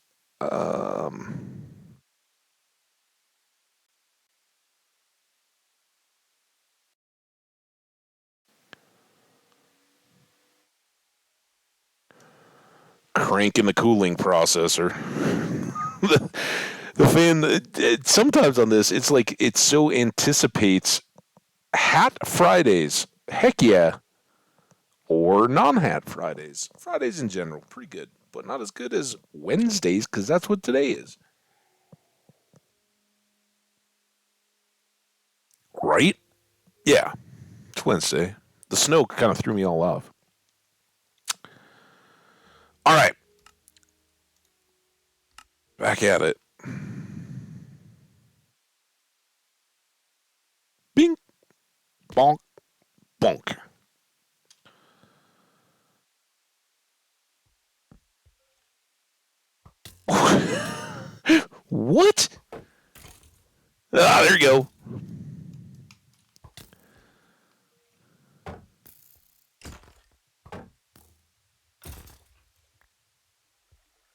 Cranking the cooling processor. the fan. Sometimes on this, it's like it so anticipates Hat Fridays. Heck yeah. Or non-hat Fridays. Fridays in general, pretty good, but not as good as Wednesdays because that's what today is. Right? Yeah, it's Wednesday. The snow kind of threw me all off. All right, back at it. Bing, bonk, bonk. What? Ah, there you go.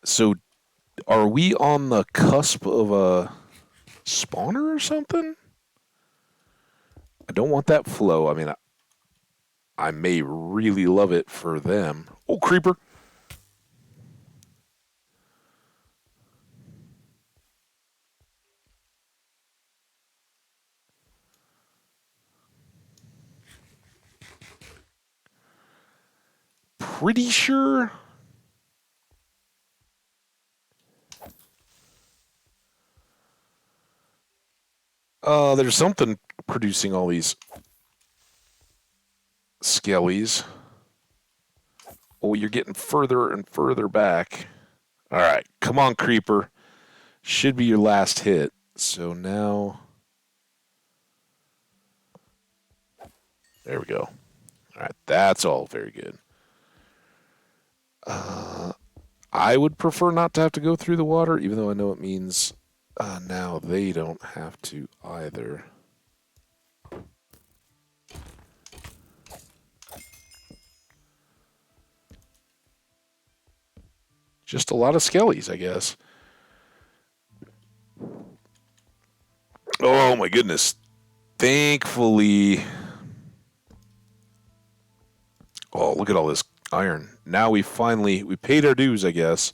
So, are we on the cusp of a spawner or something? I don't want that flow. I mean, I may really love it for them. Oh, creeper. Pretty sure. There's something producing all these skellies. Oh, you're getting further and further back. All right, come on, creeper. Should be your last hit. So now, there we go. All right, that's all very good. I would prefer not to have to go through the water, even though I know it means now they don't have to either. Just a lot of skellies, I guess. Oh my goodness. Thankfully. Oh, look at all this iron. Now we paid our dues, I guess.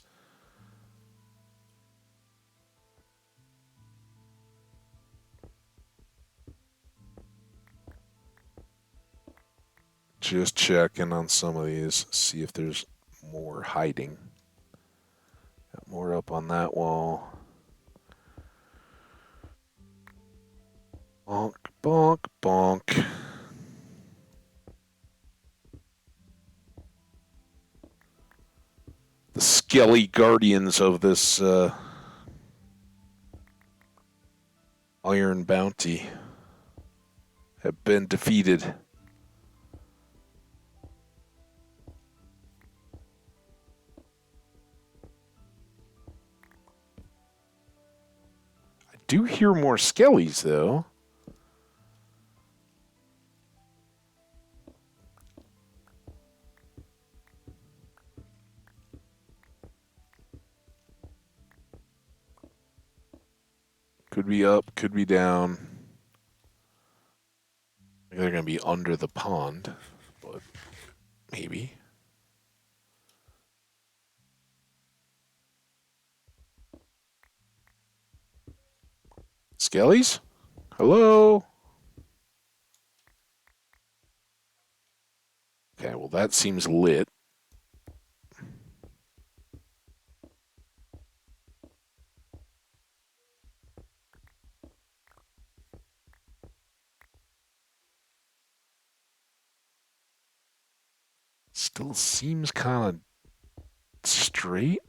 Just checking on some of these, see if there's more hiding. Got more up on that wall. Bonk, bonk, bonk. The skelly guardians of this iron bounty have been defeated. I do hear more skellies, though. Could be up, could be down. They're going to be under the pond, but maybe. Skellies? Hello? Okay, well, that seems lit. Still seems kind of straight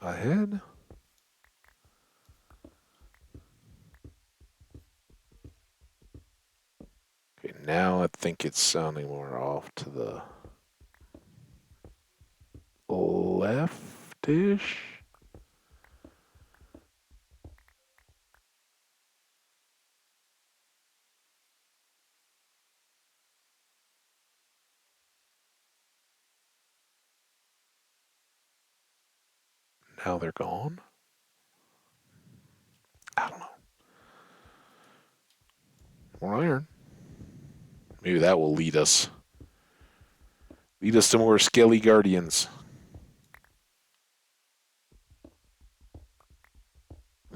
ahead. Okay, now I think it's sounding more off to the leftish. Now they're gone. I don't know. More iron. Maybe that will lead us. Lead us to more skelly guardians.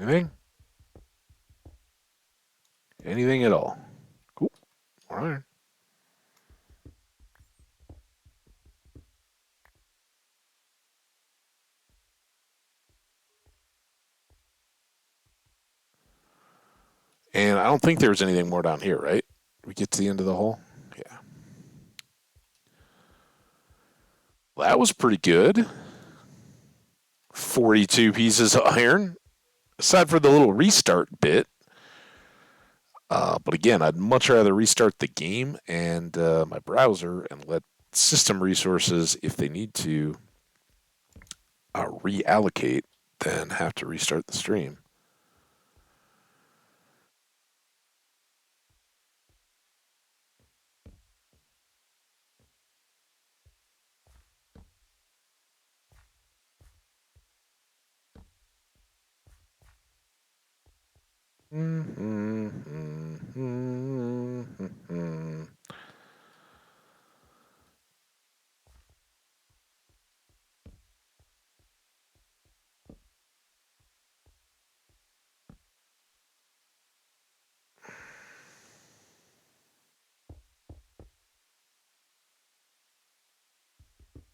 Anything? Anything at all. Cool. More iron. And I don't think there's anything more down here, right? We get to the end of the hole? Yeah. Well, that was pretty good. 42 pieces of iron, aside for the little restart bit. But again, I'd much rather restart the game and my browser and let system resources, if they need to, reallocate than have to restart the stream.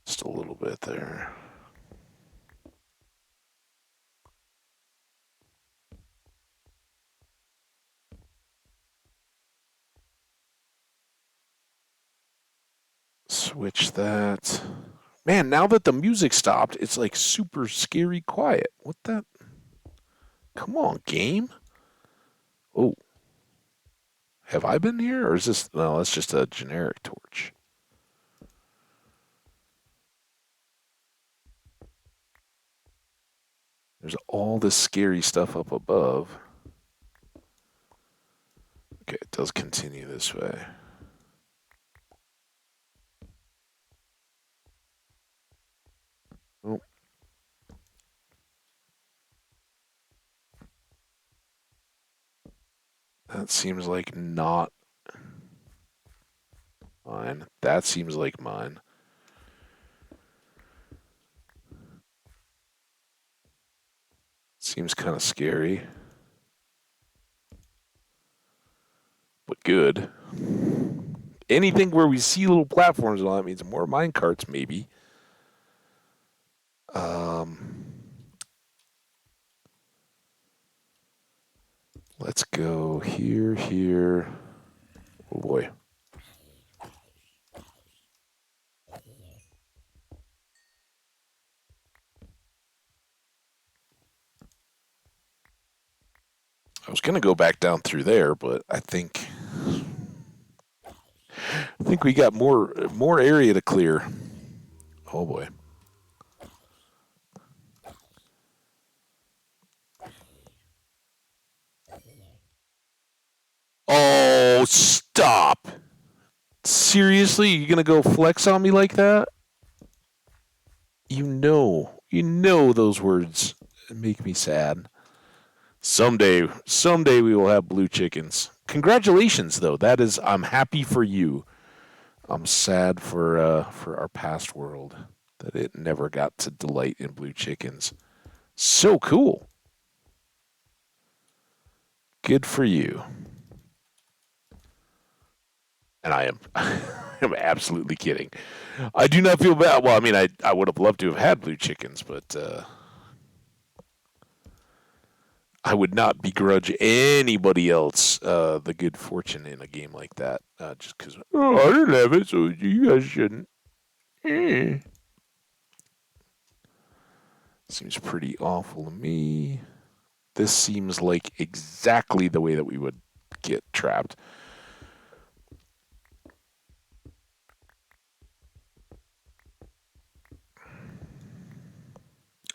Just a little bit there. Switch that. Man, now that the music stopped, it's like super scary quiet. What that? Come on, game. Oh, have I been here? Or is this. No, that's just a generic torch. There's all this scary stuff up above. Okay, it does continue this way. Oh. That seems like not mine. That seems like mine. Seems kind of scary. But good. Anything where we see little platforms and all that means more mine carts, maybe. Let's go here, here. Oh boy. I was gonna go back down through there, but I think we got more area to clear. Oh boy. Oh, stop. Seriously, you gonna go flex on me like that? You know those words make me sad. Someday we will have blue chickens. Congratulations, though. That is, I'm happy for you. I'm sad for our past world that it never got to delight in blue chickens. So cool. Good for you. And I am I'm absolutely kidding. I do not feel bad. Well, I mean, I would have loved to have had blue chickens, but I would not begrudge anybody else the good fortune in a game like that. Just because, oh, I didn't have it, so you guys shouldn't. Eh. Seems pretty awful to me. This seems like exactly the way that we would get trapped.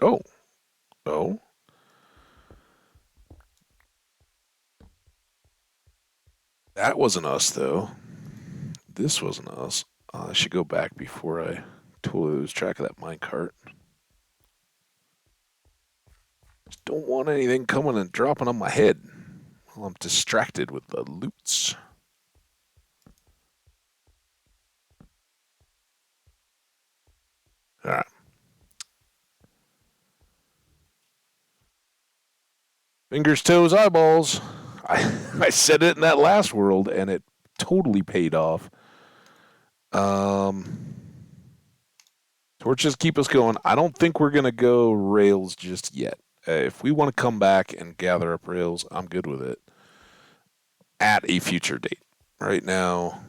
Oh, oh. That wasn't us, though. This wasn't us. I should go back before I totally lose track of that minecart. Just don't want anything coming and dropping on my head while I'm distracted with the loots. All right. Fingers, toes, eyeballs. I said it in that last world, and it totally paid off. Um, Torches keep us going. I don't think we're gonna go rails just yet. If we want to come back and gather up rails, I'm good with it at a future date. Right now,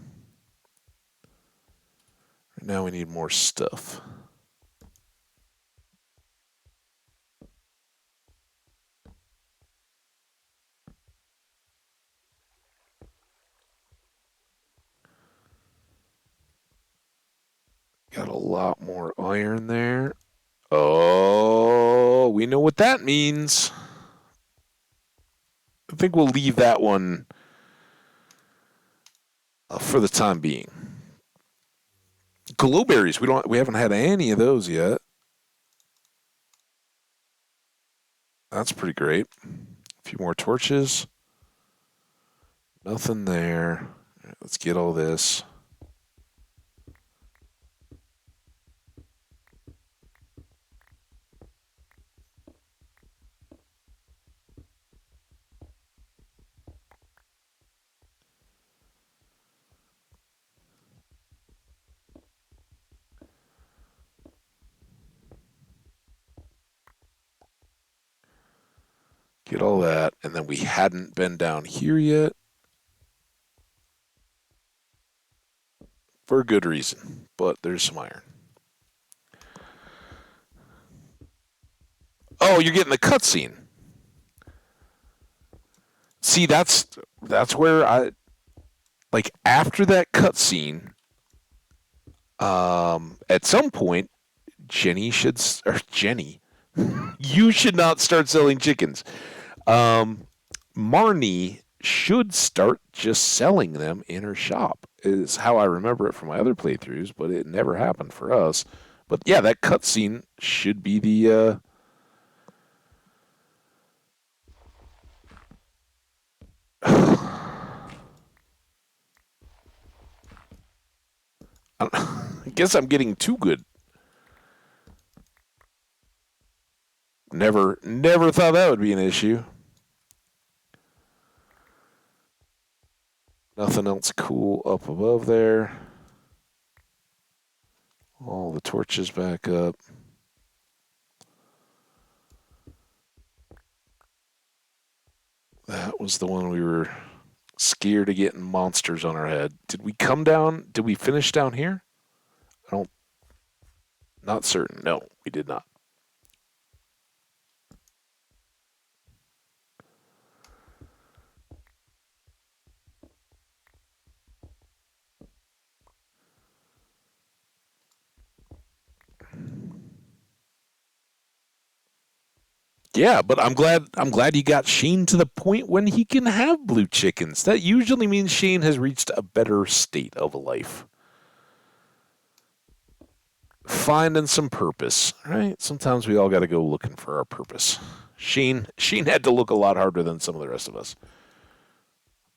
we need more stuff. Got a lot more iron there. Oh, we know what that means. I think we'll leave that one for the time being. Glowberries, we haven't had any of those yet. That's pretty great. A few more torches. Nothing there. Right, let's get all this. Get all that. And then we hadn't been down here yet. For a good reason. But there's some iron. Oh, you're getting the cutscene. See, that's where I like after that cutscene. At some point, Jenny, you should not start selling chickens. Marnie should start just selling them in her shop. Is how I remember it from my other playthroughs, but it never happened for us. But yeah, that cutscene should be the. I guess I'm getting too good. Never thought that would be an issue. Nothing else cool up above there. All the torches back up. That was the one we were scared of getting monsters on our head. Did we come down? Did we finish down here? I don't. Not certain. No, we did not. Yeah, but I'm glad you got Shane to the point when he can have blue chickens. That usually means Shane has reached a better state of life. Finding some purpose, right? Sometimes we all got to go looking for our purpose. Shane had to look a lot harder than some of the rest of us,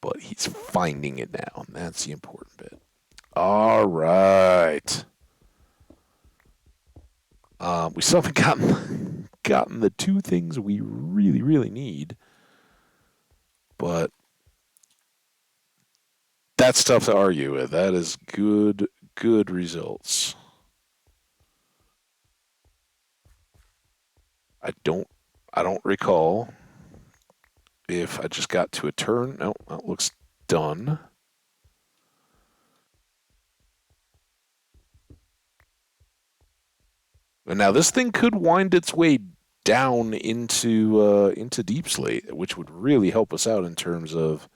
but he's finding it now, and that's the important bit. All right. We still haven't gotten the two things we really need, but that's tough to argue with. That is good results. I don't I don't recall if I just got to a turn. No, that looks done. And now this thing could wind its way down into Deep Slate, which would really help us out in terms of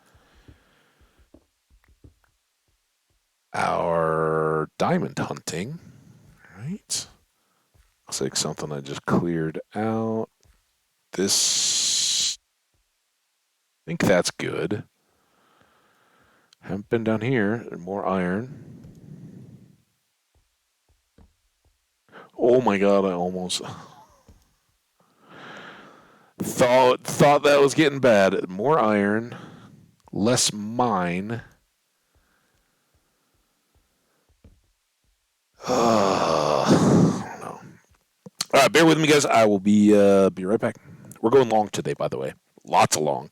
our diamond hunting. Right? Looks like something I just cleared out. This, I think that's good. Haven't been down here. More iron. Oh my god! I almost thought that was getting bad. More iron, less mine. No. All right, bear with me, guys. I will be right back. We're going long today, by the way. Lots of long.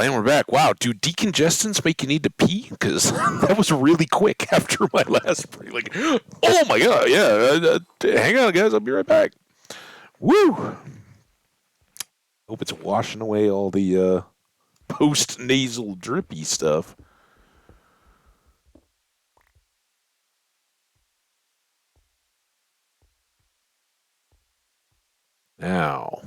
and we're back. Wow, do decongestants make you need to pee? Because that was really quick after my last break. Like, oh my god, yeah. Hang on, guys. I'll be right back. Woo! Hope it's washing away all the post nasal drippy stuff. Now,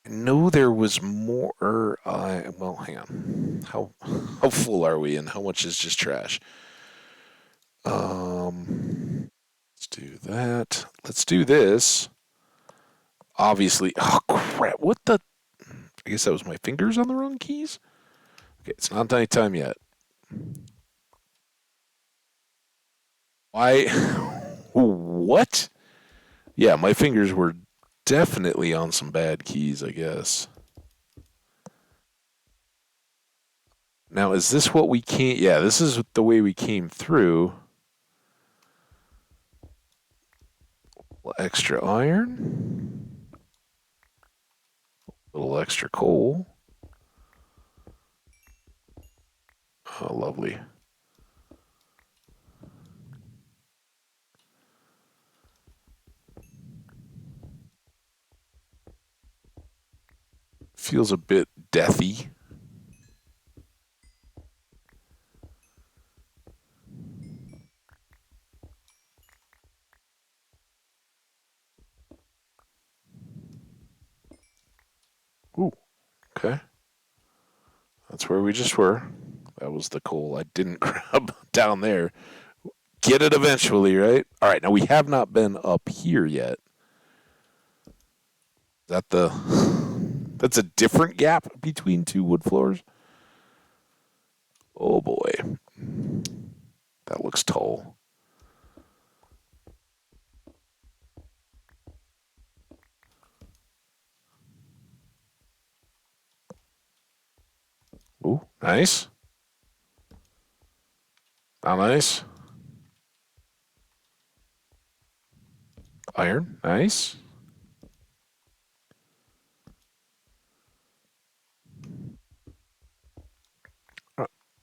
I know there was more. Well, hang on. How full are we, and how much is just trash? Let's do that. Let's do this. Obviously, oh crap! What the? I guess that was my fingers on the wrong keys. Okay, it's not night time yet. Why? What? Yeah, my fingers were definitely on some bad keys, I guess. Now, is this what we can't? Yeah, this is the way we came through. Extra iron, a little extra coal. Oh, lovely. Feels a bit deathy. Ooh, okay. That's where we just were. That was the coal I didn't grab down there. Get it eventually, right? All right, now we have not been up here yet. Is that the. That's a different gap between two wood floors? Oh boy. That looks tall. Ooh, nice. Not nice. Iron, nice.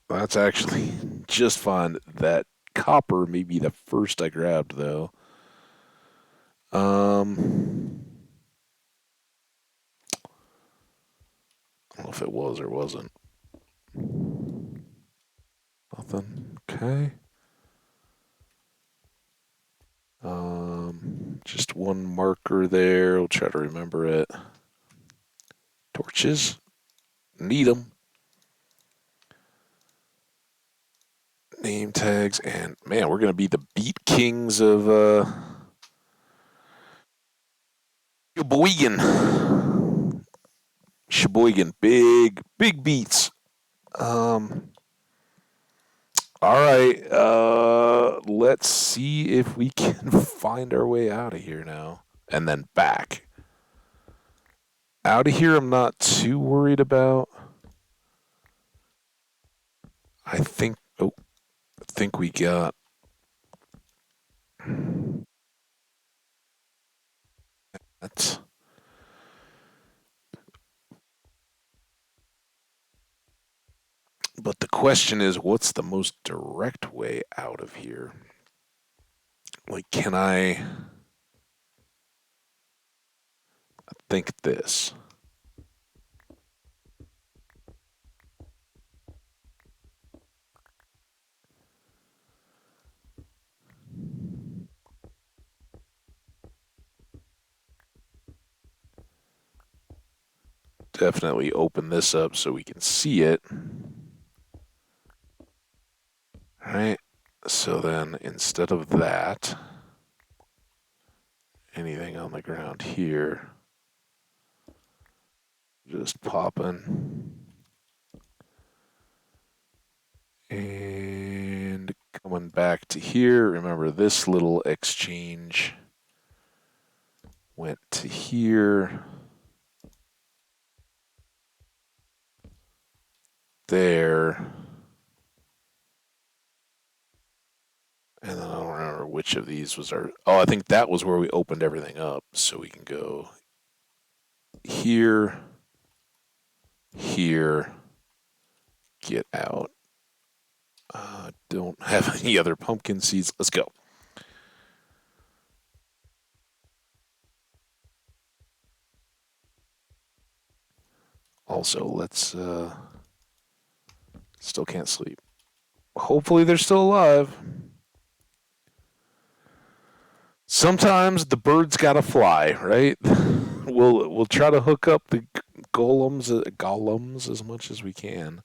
That's actually just fine. That copper may be the first I grabbed, though. I don't know if it was or wasn't. Nothing. Okay. Just one marker there. We'll try to remember it. Torches. Need them. Name tags. And, man, we're going to be the beat kings of, Sheboygan. Sheboygan. Big beats. Um, all right. Let's see if we can find our way out of here now. And then back. Out of here, I'm not too worried about. I think. Oh, I think we got. That. But the question is, what's the most direct way out of here? Like, can I think this? Definitely open this up so we can see it. All right. So then, instead of that, anything on the ground here, just popping. And coming back to here, remember this little exchange went to here. There. And then I don't remember which of these was our. Oh, I think that was where we opened everything up. So we can go Here, here, get out. Don't have any other pumpkin seeds. Let's go. Also, let's still can't sleep. Hopefully they're still alive. Sometimes the birds gotta fly, right? We'll try to hook up the golems as much as we can.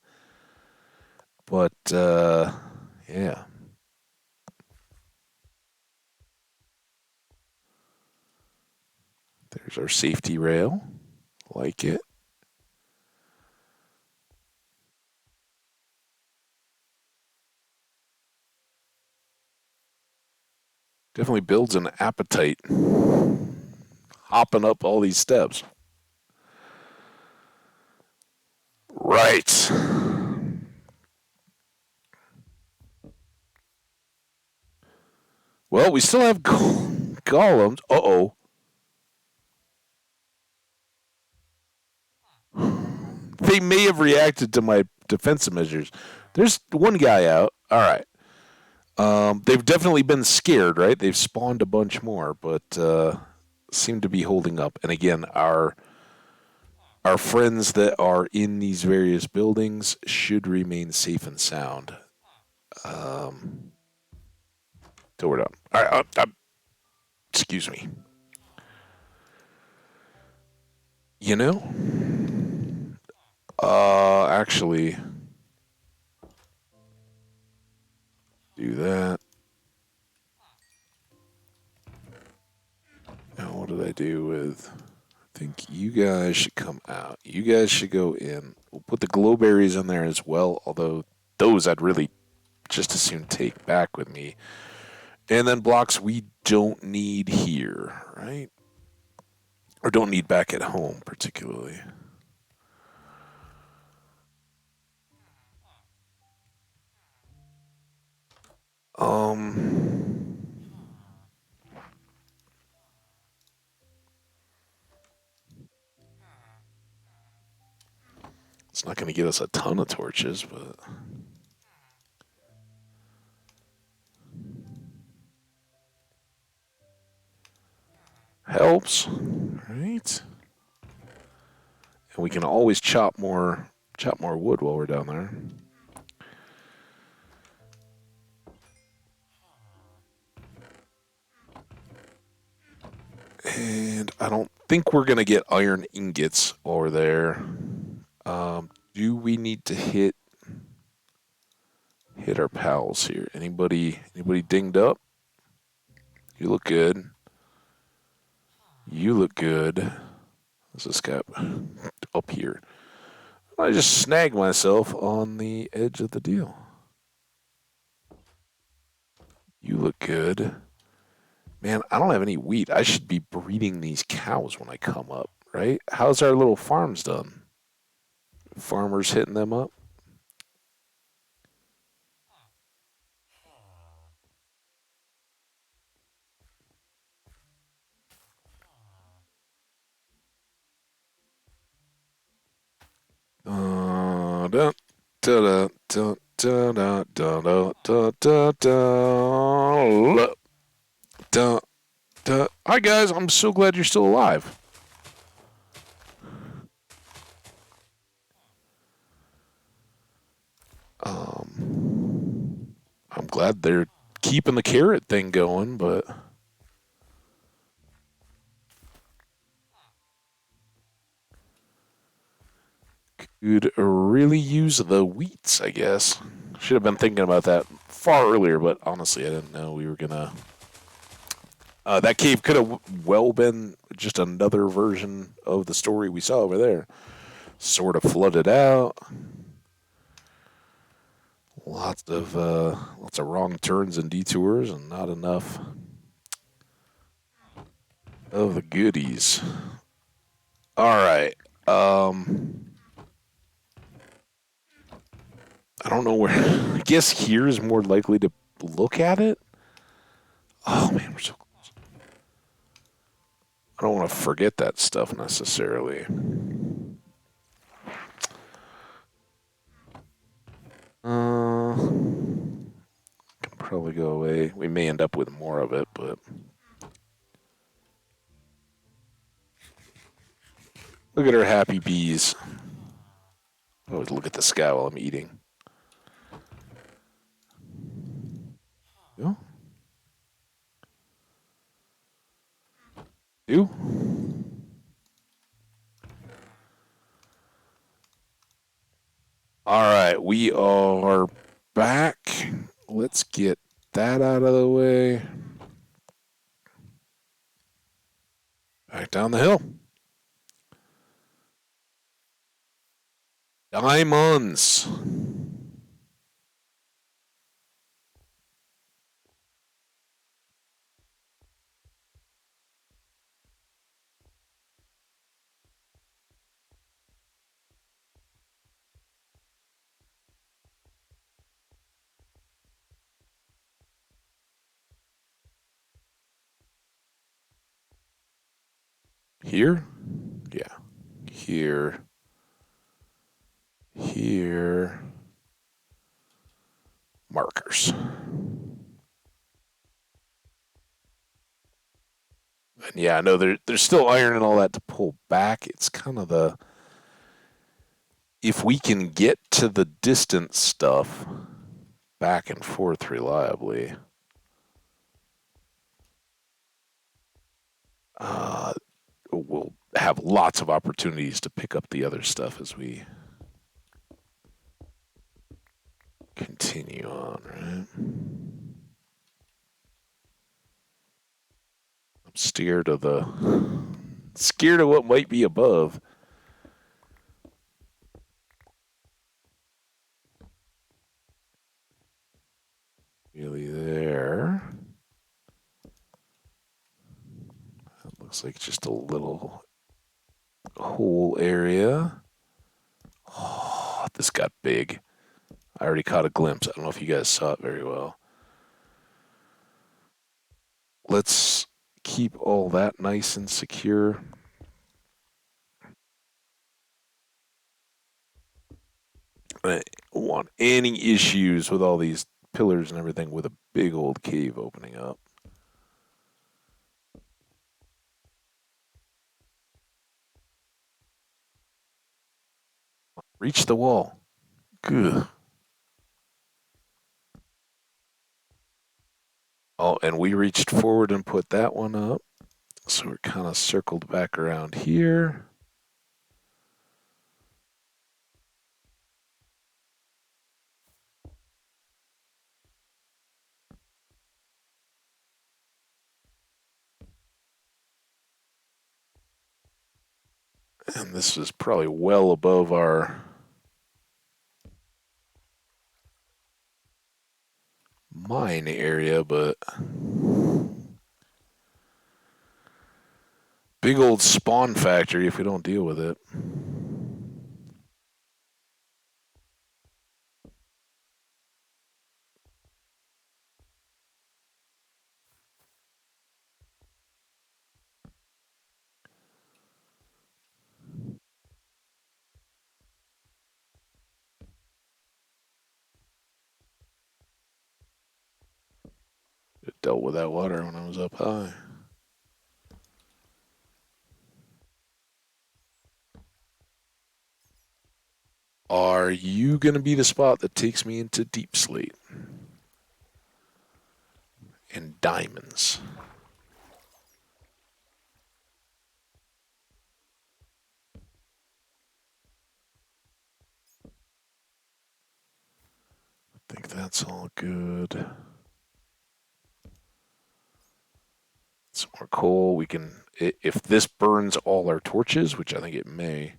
But yeah. There's our safety rail. Like it. Definitely builds an appetite. Hopping up all these steps. Right. Well, we still have golems. Uh-oh. They may have reacted to my defensive measures. There's one guy out. All right. They've definitely been scared, right? They've spawned a bunch more, but seem to be holding up. And again, our friends that are in these various buildings should remain safe and sound. Till we're done. All right. Excuse me. You know, actually, do that. Now, what did I do with? I think you guys should come out. You guys should go in. We'll put the glow berries in there as well, although those I'd really just as soon take back with me. And then blocks we don't need here, right? Or don't need back at home, particularly. Um, it's not going to get us a ton of torches, but helps, right? And we can always chop more wood while we're down there. And I don't think we're gonna get iron ingots while we're there. Do we need to hit our pals here? Anybody dinged up? You look good. You look good. What's this guy up here? I just snagged myself on the edge of the deal. You look good. Man, I don't have any wheat. I should be breeding these cows when I come up, right? How's our little farms done? Farmers hitting them up? Dun, da, da, da, da, da, da, da, da, da, da, da. Hi guys, I'm so glad you're still alive. I'm glad they're keeping the carrot thing going, but could really use the wheats, I guess. Should have been thinking about that far earlier, but honestly, I didn't know we were gonna. That cave could have well been just another version of the story we saw over there. Sort of flooded out. Lots of wrong turns and detours, and not enough of the goodies. All right. I don't know where. I guess here is more likely to look at it. Oh man, we're so close. I don't want to forget that stuff necessarily. Can probably go away. We may end up with more of it, but look at our happy bees. I always look at the sky while I'm eating. You? You? All right, we are back. Let's get that out of the way. Back down the hill. Diamonds. Here? Yeah. Here. Here. Markers. And yeah, I know there's still iron and all that to pull back. It's kind of the if we can get to the distance stuff back and forth reliably, uh, we'll have lots of opportunities to pick up the other stuff as we continue on, right? I'm scared of what might be above. Really there. That looks like just a little hole area. Oh, this got big. I already caught a glimpse. I don't know if you guys saw it very well. Let's keep all that nice and secure. I don't want any issues with all these pillars and everything with a big old cave opening up. Reach the wall. Good. Oh, and we reached forward and put that one up. So we're kind of circled back around here. And this is probably well above our mine area, but big old spawn factory if we don't deal with it. It dealt with that water when I was up high. Are you going to be the spot that takes me into deep slate and diamonds? I think that's all good. Some more coal. We can, if this burns all our torches, which I think it may,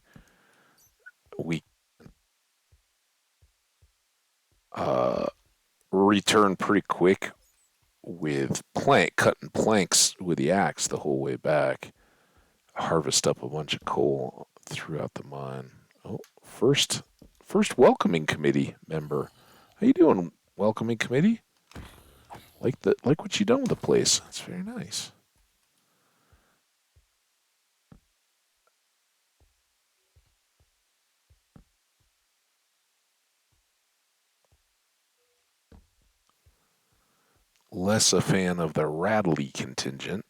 we uh, return pretty quick with cutting planks with the axe the whole way back. Harvest up a bunch of coal throughout the mine. Oh, first welcoming committee member. How you doing, welcoming committee? Like what you done with the place? That's very nice. Less a fan of the rattly contingent.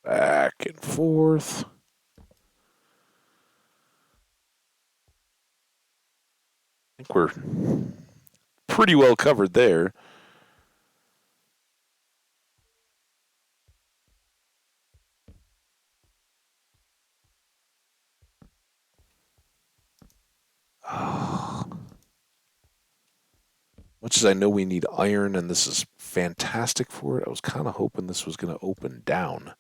Back and forth. I think we're pretty well covered there. Much as I know we need iron and this is fantastic for it, I was kind of hoping this was going to open down.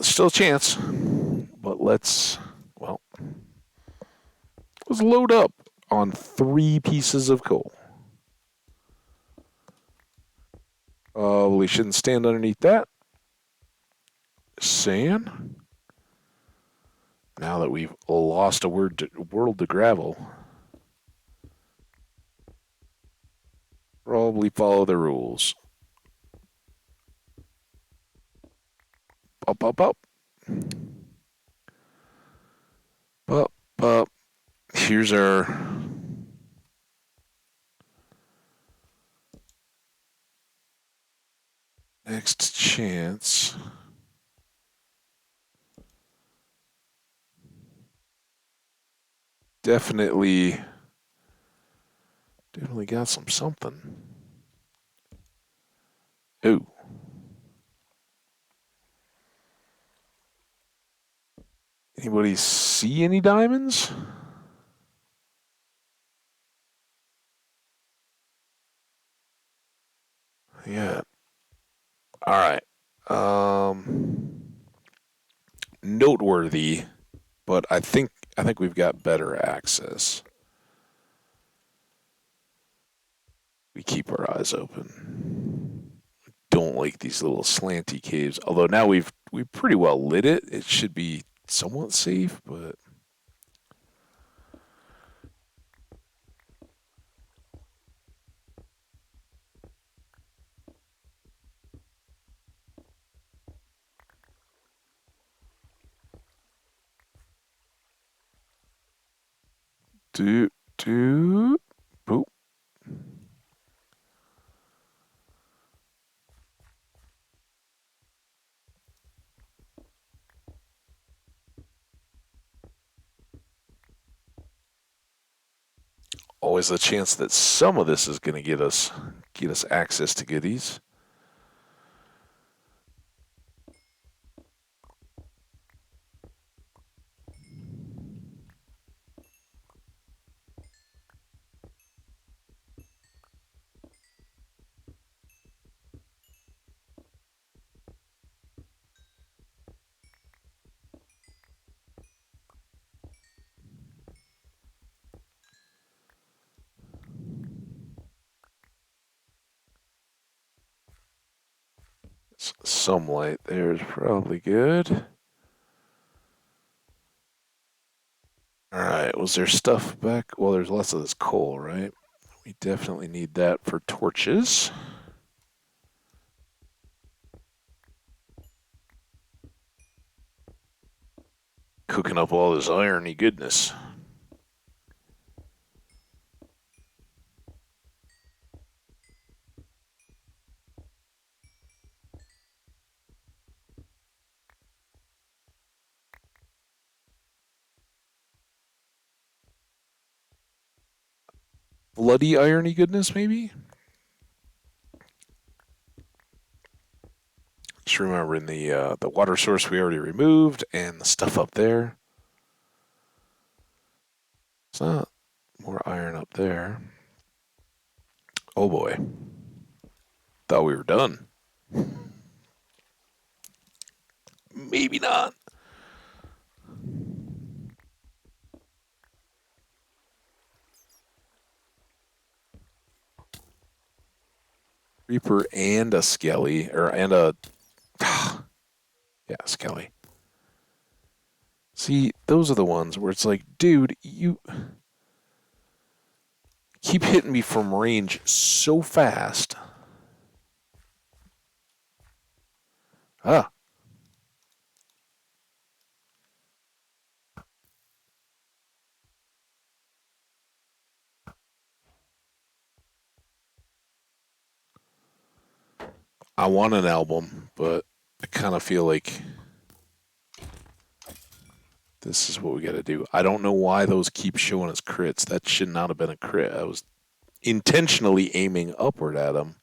Still a chance, but well, let's load up on 3 pieces of coal. We shouldn't stand underneath that. Sand. Now that we've lost a world to gravel, probably follow the rules. Up, up, up. Up, up. Here's our next chance. Definitely got something. Ooh. Anybody see any diamonds? Yeah. All right. Noteworthy, but I think we've got better access. We keep our eyes open. Don't like these little slanty caves. Although now we pretty well lit it. It should be somewhat safe, but do boop. Always a chance that some of this is going to get us access to goodies. Some light there is probably good. All right, was there stuff back? Well, there's lots of this coal, right? We definitely need that for torches. Cooking up all this irony goodness. Bloody irony goodness, maybe? Just remembering the water source we already removed and the stuff up there. It's not more iron up there. Oh boy. Thought we were done. Maybe not. Reaper and a Skelly, yeah, Skelly. See, those are the ones where it's like, dude, you keep hitting me from range so fast. Ah. I want an album, but I kind of feel like this is what we got to do. I don't know why those keep showing us crits. That should not have been a crit. I was intentionally aiming upward at them.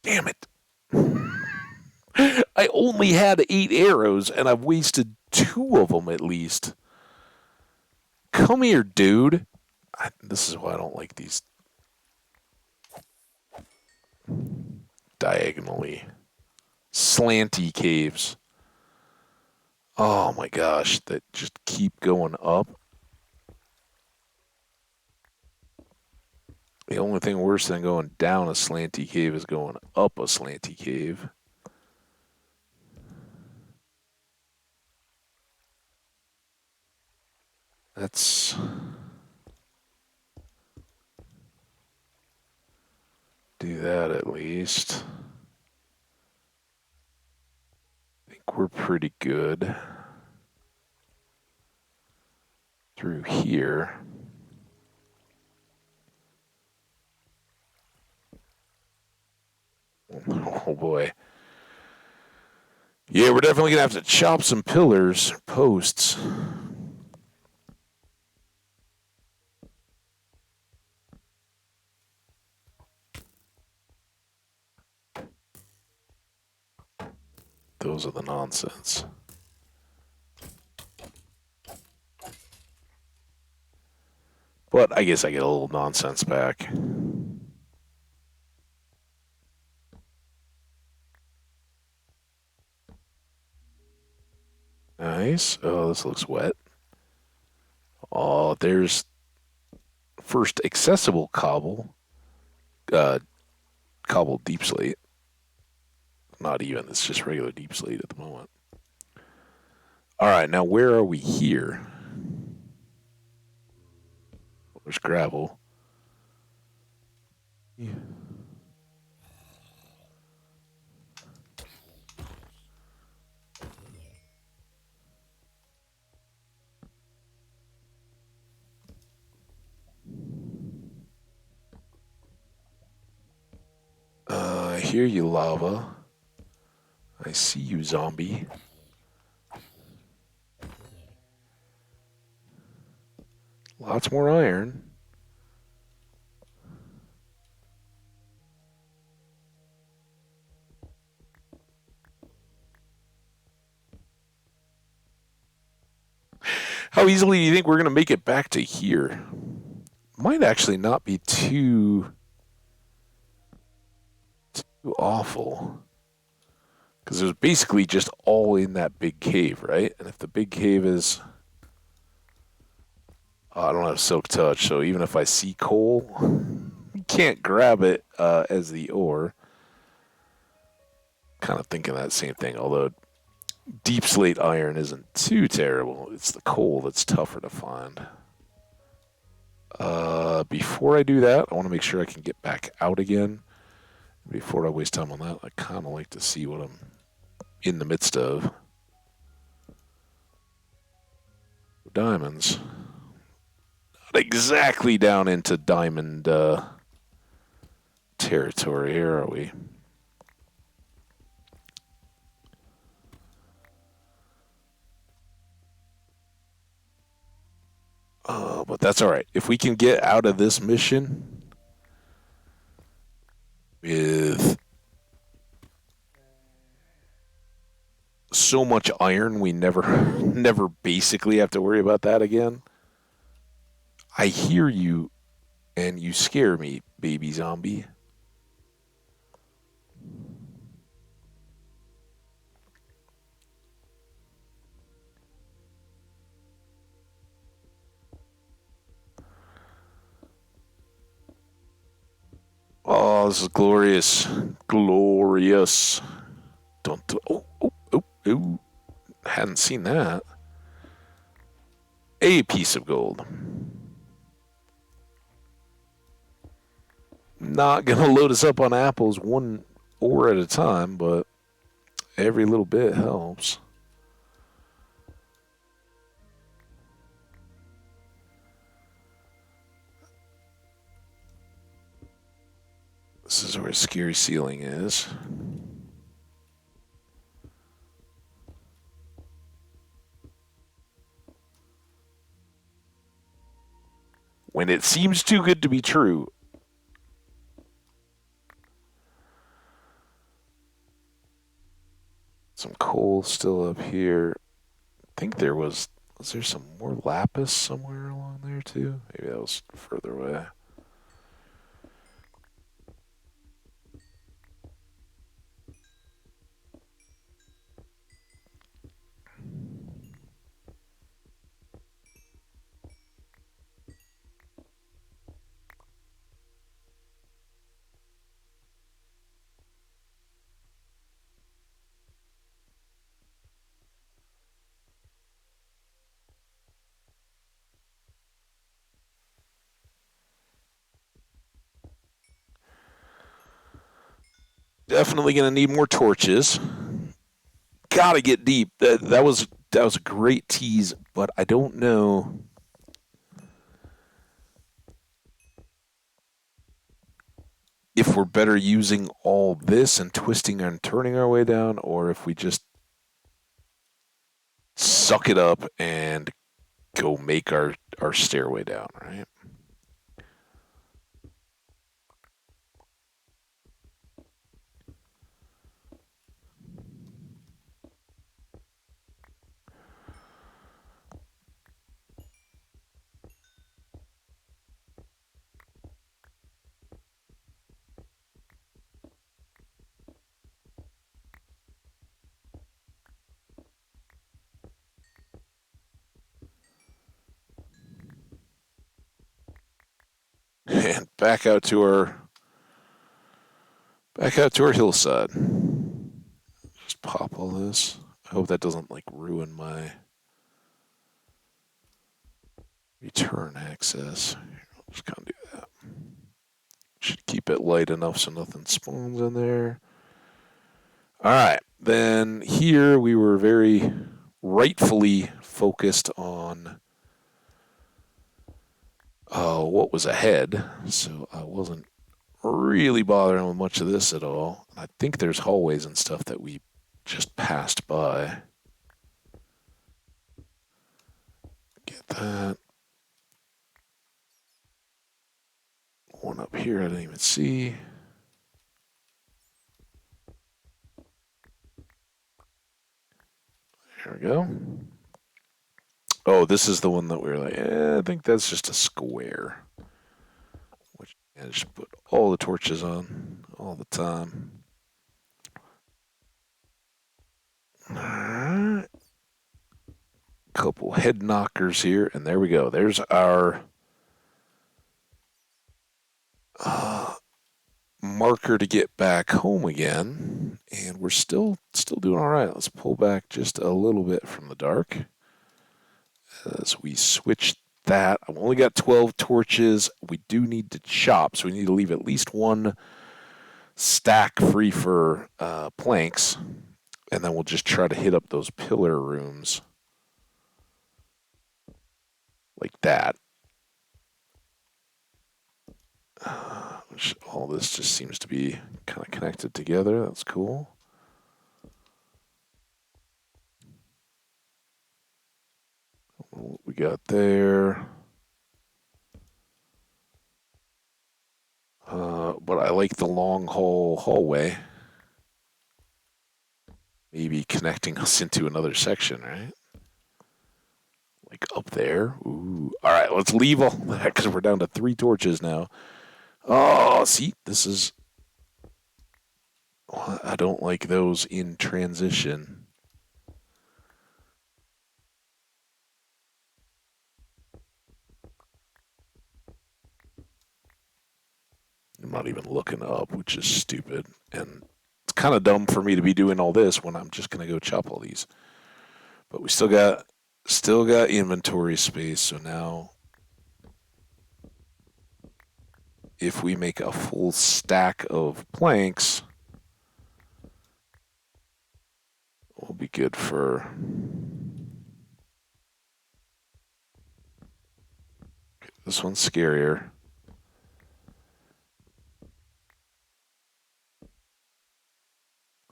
Damn it. I only had 8 arrows, and I've wasted 2 of them at least. Come here, dude. This is why I don't like these diagonally slanty caves. Oh my gosh, that just keep going up. The only thing worse than going down a slanty cave is going up a slanty cave. Let's do that at least. I think we're pretty good through here. Oh boy. Yeah, we're definitely going to have to chop some pillars, posts. Those are the nonsense. But I guess I get a little nonsense back. Nice. Oh, this looks wet. Oh, there's first accessible cobble. Cobble deep slate. Not even. It's just regular deep slate at the moment. All right, now where are we here? There's gravel. Yeah. I hear you, lava. I see you, zombie. Lots more iron. How easily do you think we're going to make it back to here? Might actually not be too awful. Because it was basically just all in that big cave, right? And if the big cave is... I don't have Silk Touch, so even if I see coal, you can't grab it as the ore. Kind of thinking that same thing, although deep slate iron isn't too terrible. It's the coal that's tougher to find. Before I do that, I want to make sure I can get back out again. Before I waste time on that, I kind of like to see what I'm in the midst of. Diamonds. Not exactly down into diamond territory here, are we? But that's all right. If we can get out of this mission with so much iron, we never basically have to worry about that again. I hear you, and you scare me, baby zombie. Oh, this is glorious. Glorious. Don't. Oh. Hadn't seen that. A piece of gold. Not going to load us up on apples one ore at a time, but every little bit helps. This is where scary ceiling is. When it seems too good to be true. Some coal still up here. I think was there some more lapis somewhere along there too? Maybe that was further away. Definitely gonna need more torches. Gotta get deep. That was a great tease, but I don't know if we're better using all this and twisting and turning our way down, or if we just suck it up and go make our stairway down, right? And back out to our hillside. Just pop all this. I hope that doesn't like ruin my return access. I'll just kind of do that. Should keep it light enough so nothing spawns in there. All right. Then here we were very rightfully focused on what was ahead. So I wasn't really bothering with much of this at all. I think there's hallways and stuff that we just passed by. Get that. One up here I didn't even see. There we go. Oh, this is the one that we were like, I think that's just a square. Which I just put all the torches on all the time. Alright. Couple head knockers here, and there we go. There's our marker to get back home again. And we're still doing all right. Let's pull back just a little bit from the dark as we switch that. I've only got 12 torches. We do need to chop, so we need to leave at least one stack free for planks, and then we'll just try to hit up those pillar rooms like that. All this just seems to be kind of connected together. That's cool. What we got there. But I like the long hallway. Maybe connecting us into another section, right? Like up there. Ooh. All right, let's leave all that because we're down to 3 torches now. Oh, see, this is. I don't like those in transition. I'm not even looking up, which is stupid. And it's kind of dumb for me to be doing all this when I'm just going to go chop all these. But we still got inventory space, so now if we make a full stack of planks, we'll be good for. This one's scarier.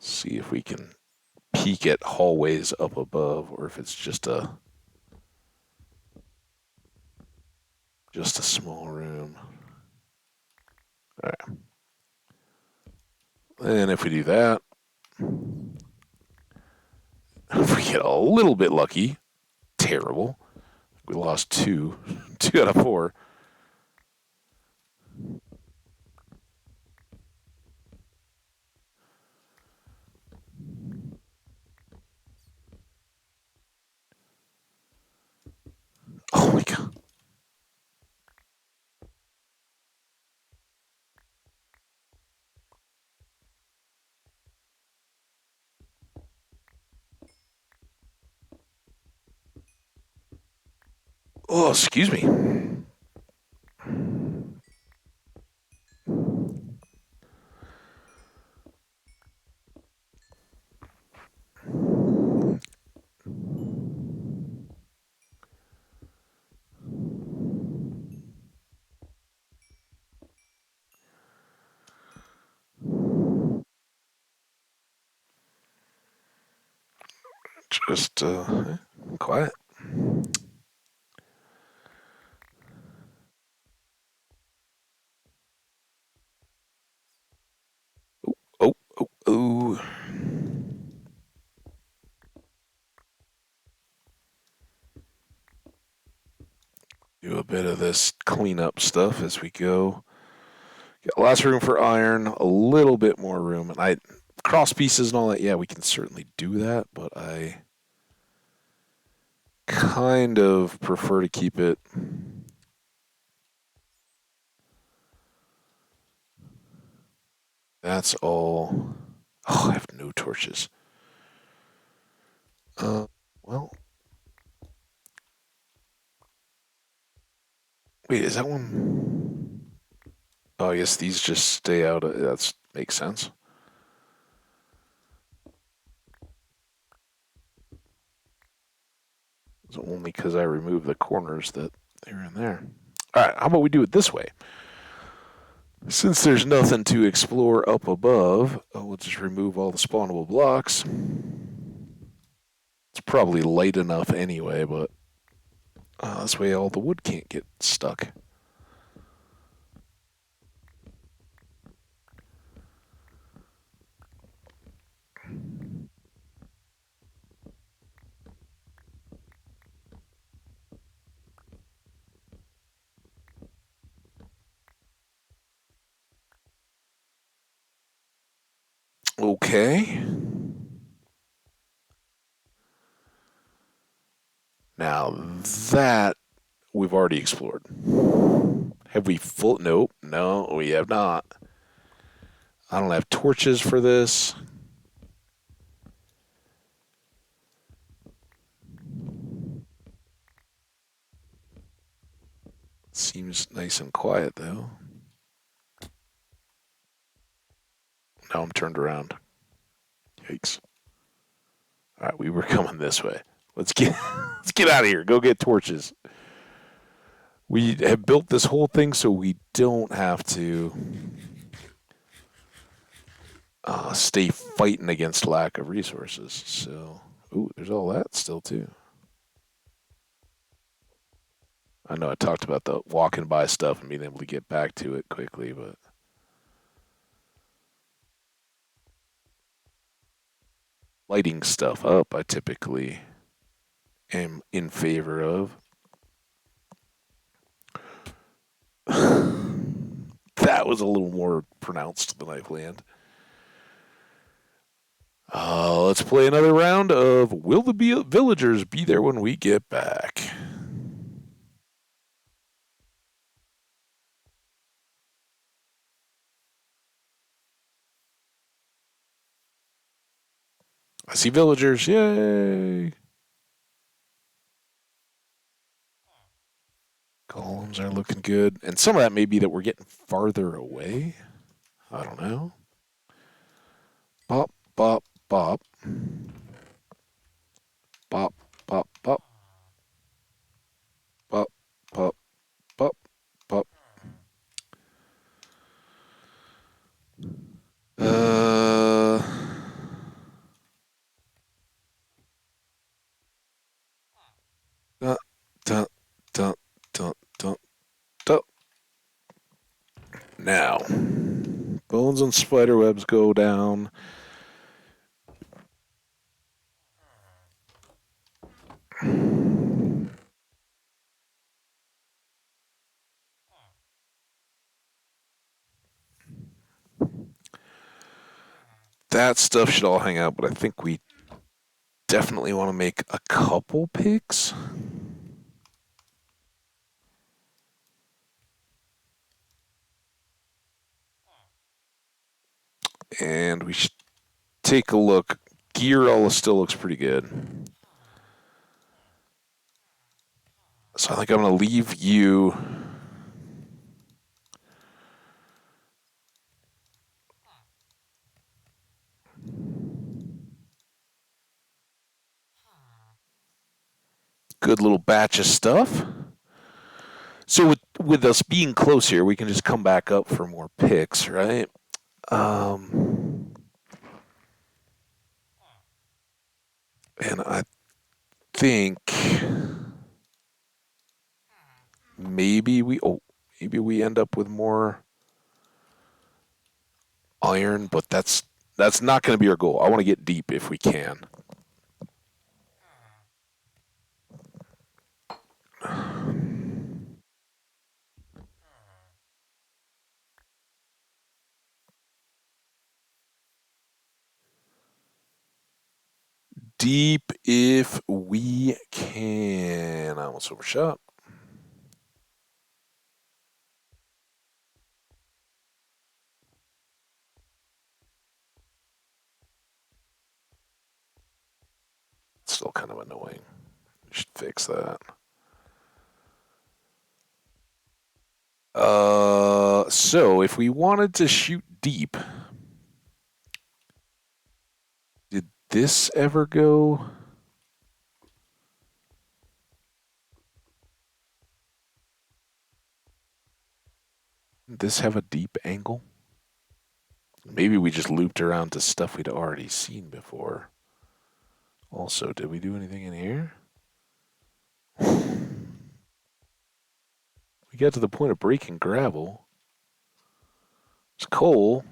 See if we can peek at hallways up above, or if it's just a small room. All right. And if we do that, if we get a little bit lucky, terrible. We lost two, 2 out of 4. Oh my god. Oh, excuse me. Just quiet. Oh, oh, oh. Do a bit of this cleanup stuff as we go. Got lots of room for iron, a little bit more room, and I cross pieces and all that. Yeah, we can certainly do that, but I kind of prefer to keep it. That's all. Oh, I have no torches. Uh, well, wait, is that one? Oh, I guess these just stay out. That makes sense. It's only because I removed the corners that they're in there. All right, how about we do it this way? Since there's nothing to explore up above, we'll just remove all the spawnable blocks. It's probably light enough anyway, but this way all the wood can't get stuck. Okay. Now that we've already explored. Have we full? Nope. No, we have not. I don't have torches for this. Seems nice and quiet though. Now I'm turned around. Yikes. All right, we were coming this way. Let's get let's get out of here. Go get torches. We have built this whole thing so we don't have to stay fighting against lack of resources. So, ooh, there's all that still too. I know I talked about the walking by stuff and being able to get back to it quickly, but lighting stuff up, I typically am in favor of. That was a little more pronounced than I planned. Let's play another round of Will the Villagers be there when we get back? I see villagers. Yay! Golems are looking good. And some of that may be that we're getting farther away. I don't know. Bop, bop, bop. Bop, bop, bop. Bop, bop, bop, bop. Uh, now. Bones and spider webs go down. That stuff should all hang out, but I think we definitely want to make a couple picks. And we should take a look. Gear all still looks pretty good. So I think I'm going to leave you. Good little batch of stuff. So with us being close here, we can just come back up for more picks, right? And I think maybe we end up with more iron, but that's not going to be our goal. I want to get deep if we can. Deep if we can. I almost overshot. Still kind of annoying. Should fix that. So if we wanted to shoot deep, did this ever go? Did this have a deep angle? Maybe we just looped around to stuff we'd already seen before. Also, did we do anything in here? We got to the point of breaking gravel. It's coal.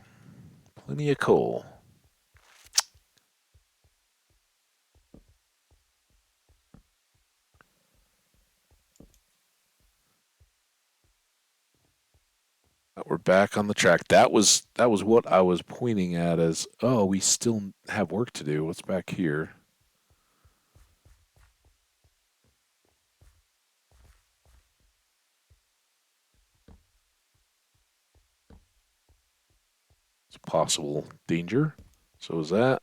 Plenty of coal. We're back on the track. That was what I was pointing at as, oh, we still have work to do. What's back here? It's possible danger. So is that?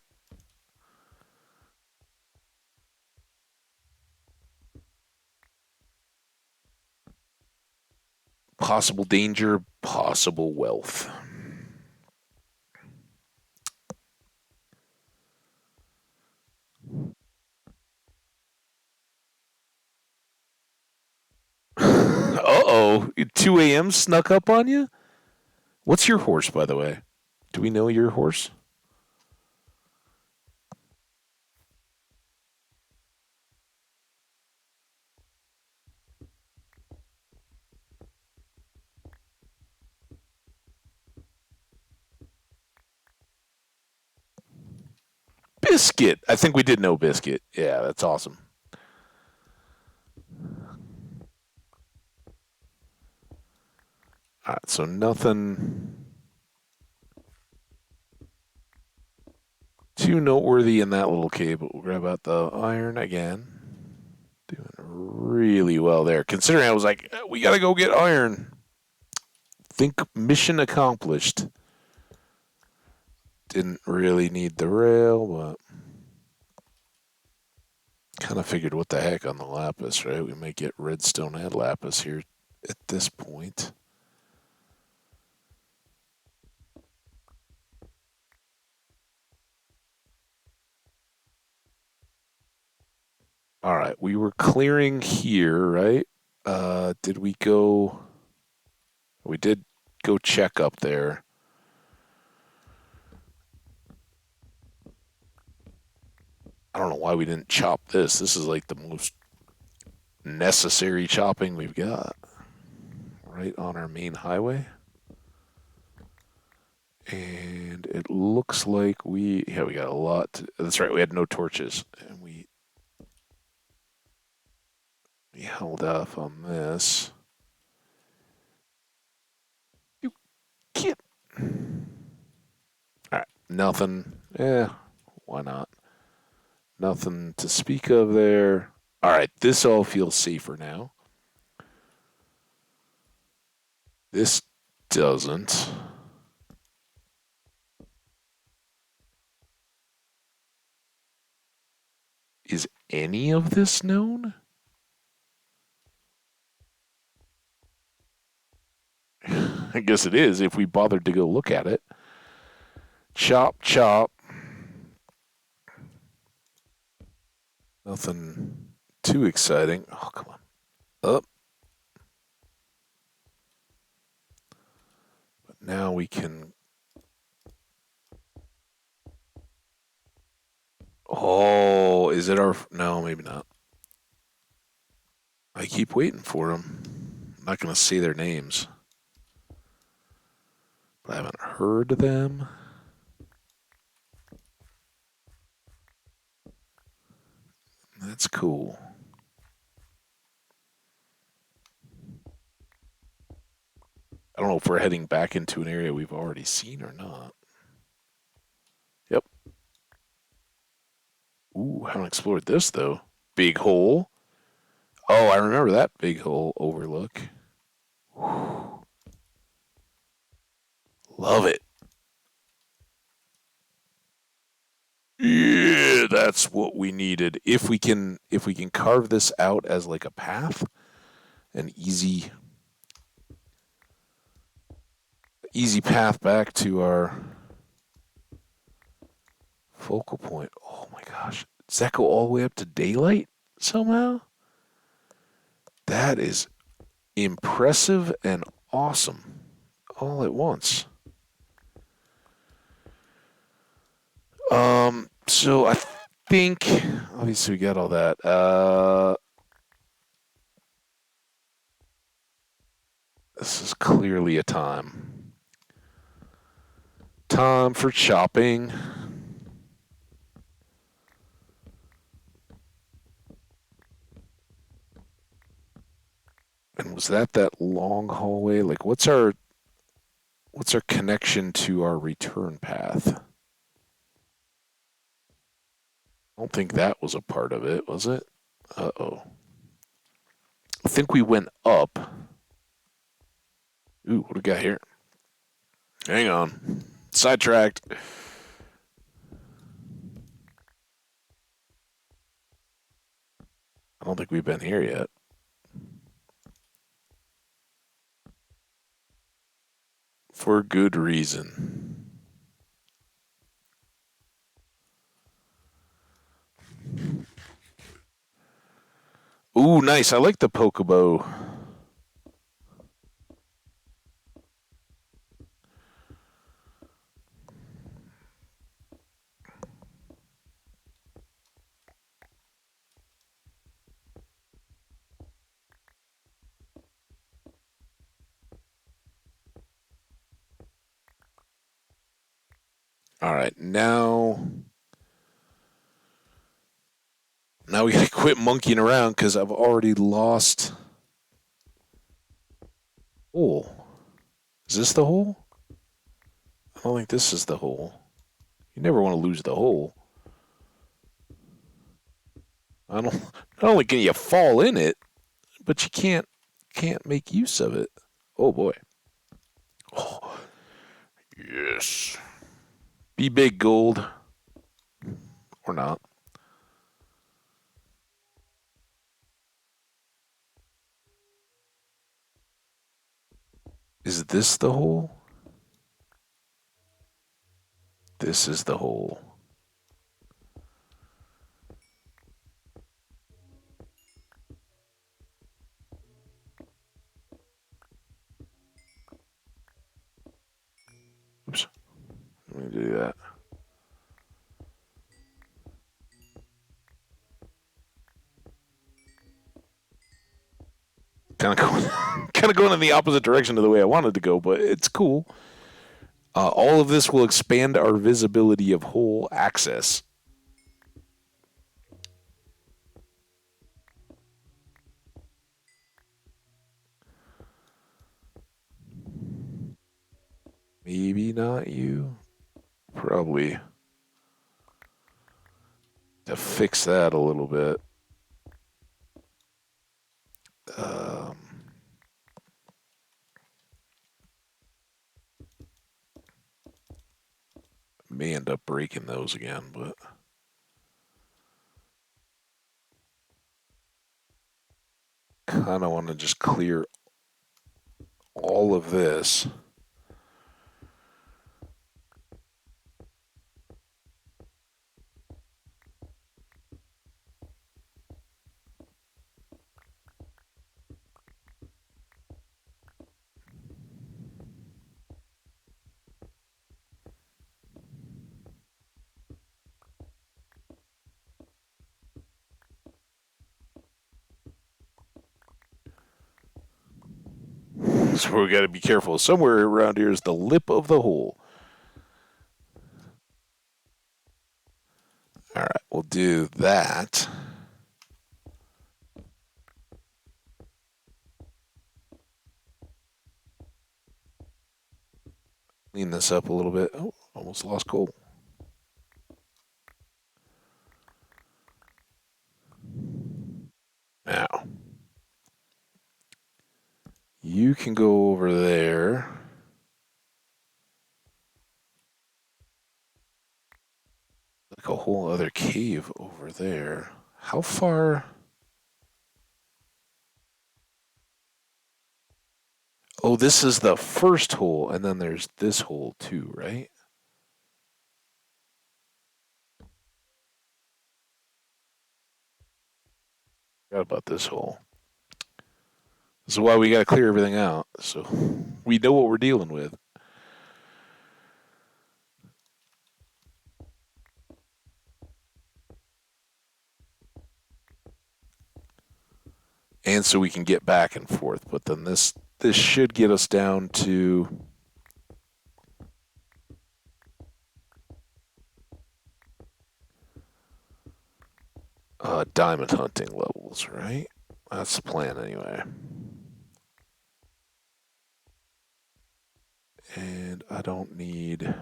Possible danger, possible wealth. Uh-oh. 2 a.m. snuck up on you? What's your horse, by the way? Do we know your horse? Biscuit. I think we did know Biscuit. Yeah, that's awesome. All right, so nothing too noteworthy in that little cave, but we'll grab out the iron again. Doing really well there. Considering I was like, we got to go get iron. Think mission accomplished. Didn't really need the rail, but kind of figured what the heck on the lapis, right? We might get redstone and lapis here at this point. All right, we were clearing here, right? Did we go? We did go check up there. I don't know why we didn't chop this. This is like the most necessary chopping we've got. Right on our main highway. And it looks like we got a lot. That's right, we had no torches. And we held off on this. You get. Alright, nothing. Why not? Nothing to speak of there. Alright, this all feels safer now. This doesn't. Is any of this known? I guess it is if we bothered to go look at it. Chop, chop. Nothing too exciting. Oh, come on. Up. But now we can. Oh, is it our. No, maybe not. I keep waiting for them. I'm not going to say their names. But I haven't heard them. That's cool. I don't know if we're heading back into an area we've already seen or not. Yep. Ooh, haven't explored this though. Big hole. Oh, I remember that big hole overlook. Whew. Love it. Yeah, that's what we needed. If we can carve this out as like a path, an easy path back to our focal point. Oh my gosh. Does that go all the way up to daylight somehow? That is impressive and awesome all at once. So I think obviously we got all that. This is clearly a time. Time for chopping. And was that long hallway? Like what's our connection to our return path? I don't think that was a part of it, was it? Uh-oh. I think we went up. Ooh, what do we got here? Hang on. Sidetracked. I don't think we've been here yet. For good reason. Ooh, nice. I like the Pokebo. All right, now we gotta quit monkeying around because I've already lost. Oh, is this the hole? I don't think this is the hole. You never want to lose the hole. I don't. Not only can you fall in it, but you can't make use of it. Oh boy. Oh, yes. Be big, gold, or not. Is this the hole? This is the hole. Oops. Let me do that. Kind of going, kind of going in the opposite direction of the way I wanted to go, but it's cool. All of this will expand our visibility of hole access. Maybe not you. Probably to fix that a little bit. Um, may end up breaking those again, but kind of want to just clear all of this. So we got to be careful. Somewhere around here is the lip of the hole. All right, we'll do that. Clean this up a little bit. Oh, almost lost coal. Now, you can go over there. Like a whole other cave over there. How far? Oh, this is the first hole, and then there's this hole too, right? Forgot about this hole. This is why we got to clear everything out, so we know what we're dealing with. And so we can get back and forth. But then this should get us down to diamond hunting levels, right? That's the plan anyway. And I don't need...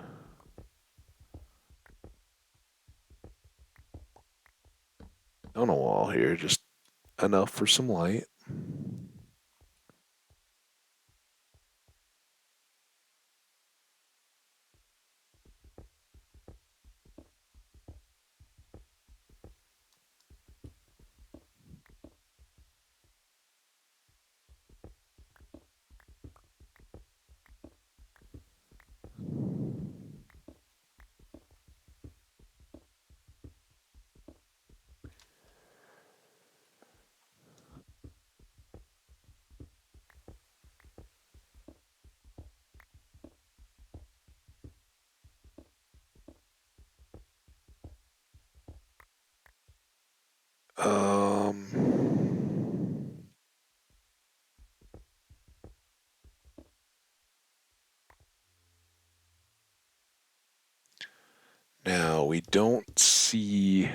on a wall here, just enough for some light. Now we don't see...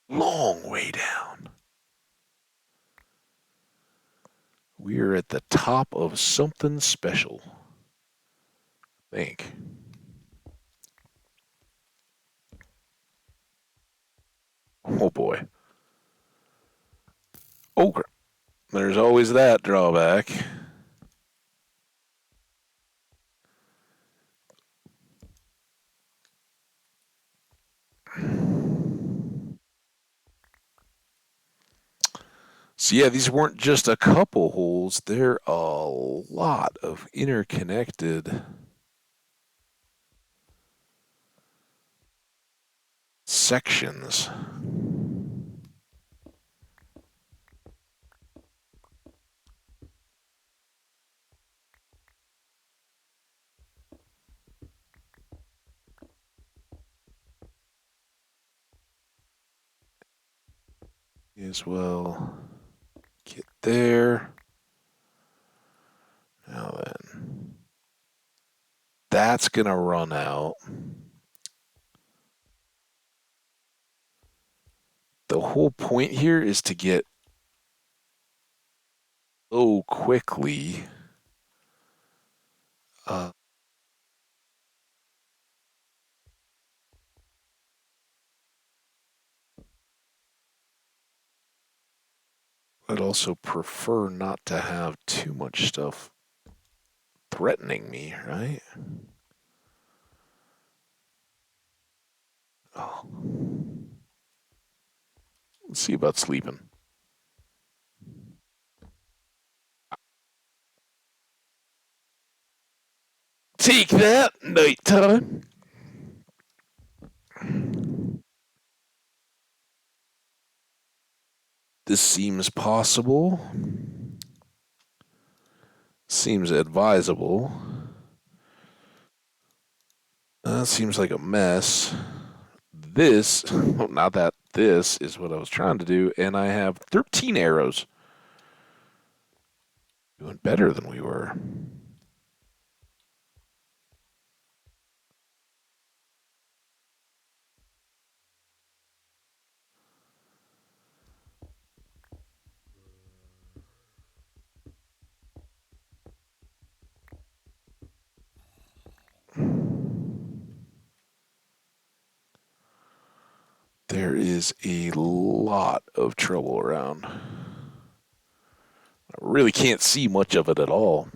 long way down. We're at the top of something special. I think. Oh boy. Oh, there's always that drawback. So yeah, these weren't just a couple holes. They're a lot of interconnected sections. As well get there. Now then, that's going to run out. The whole point here is to get low quickly. Uh, I'd also prefer not to have too much stuff threatening me, right? Oh. Let's see about sleeping. Take that, nighttime. This seems possible. Seems advisable. That seems like a mess. This, well, not that this is what I was trying to do, and I have 13 arrows. Doing better than we were. There is a lot of trouble around. I really can't see much of it at all.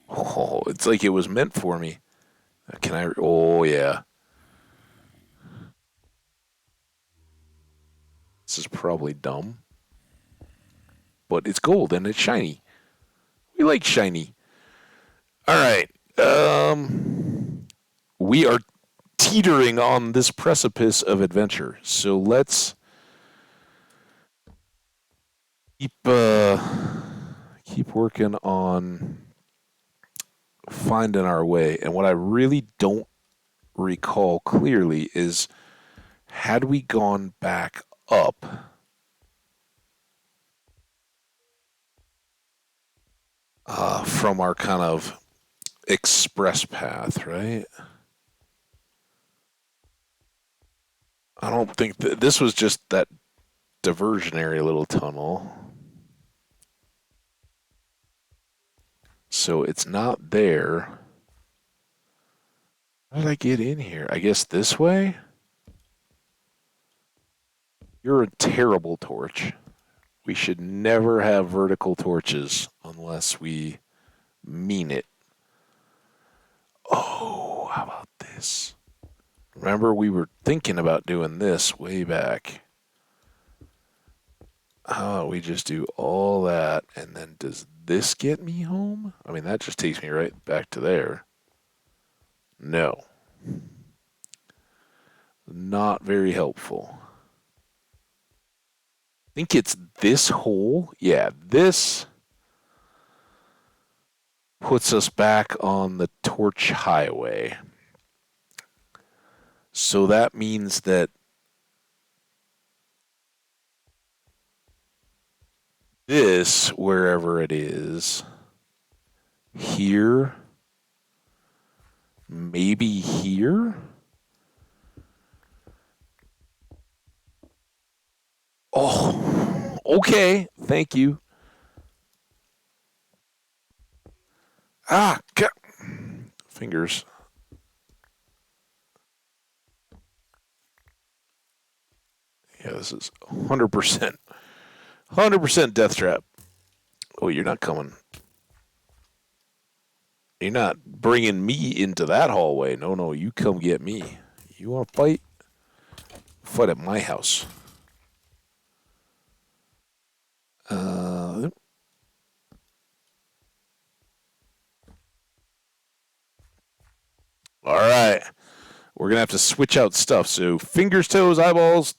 Oh, it's like it was meant for me. Can I? Oh, yeah. This is probably dumb, but it's gold and it's shiny. We like shiny. All right. We are teetering on this precipice of adventure. So let's keep keep working on finding our way. And what I really don't recall clearly is had we gone back up from our kind of express path, right? I don't think that this was just that diversionary little tunnel. So it's not there. How did I get in here? I guess this way? You're a terrible torch. We should never have vertical torches unless we mean it. Oh, how about this? Remember, we were thinking about doing this way back. How about we just do all that, and then does this get me home? I mean, that just takes me right back to there. No. Not very helpful. I think it's this hole. Yeah, this puts us back on the Torch Highway. So that means that this, wherever it is, here, maybe here? Oh, okay. Thank you. Ah, fingers. Yeah, this is 100%. 100% death trap. Oh, you're not coming. You're not bringing me into that hallway. No, no, you come get me. You want to fight? Fight at my house. Uh, all right. We're going to have to switch out stuff. So fingers, toes, eyeballs.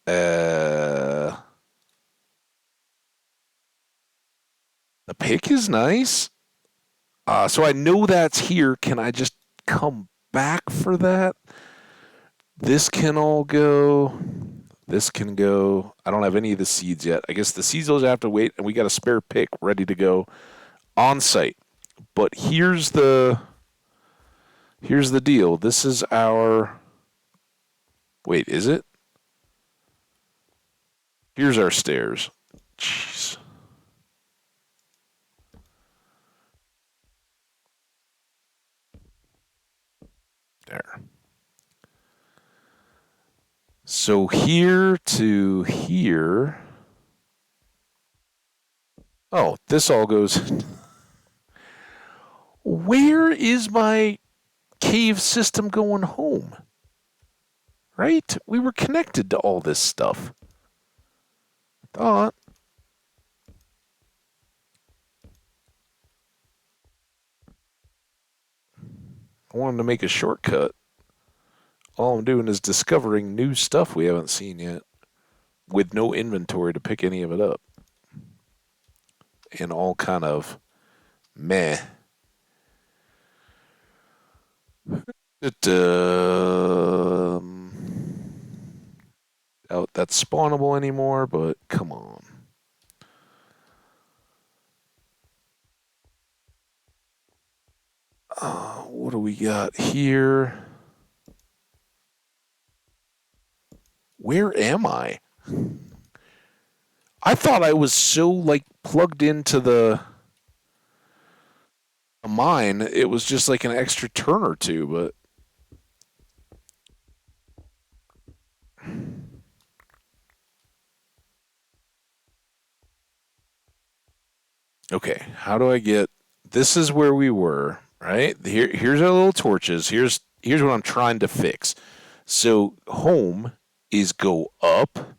The pick is nice. So I know that's here. Can I just come back for that? This can all go. This can go. I don't have any of the seeds yet. I guess the seeds will have to wait, and we got a spare pick ready to go on site. But here's the deal. This is our. Wait, is it? Here's our stairs. Jeez. There. So here to here. Oh, this all goes. Where is my cave system going home? Right? We were connected to all this stuff. Thought. I wanted to make a shortcut. All I'm doing is discovering new stuff we haven't seen yet, with no inventory to pick any of it up. And all kind of meh. Doubt that's spawnable anymore, but come on. What do we got here? Where am I? I thought I was so like plugged into the mine. It was just like an extra turn or two, but okay. How do I get? This is where we were, right? Here's our little torches. Here's what I'm trying to fix. So home is go up,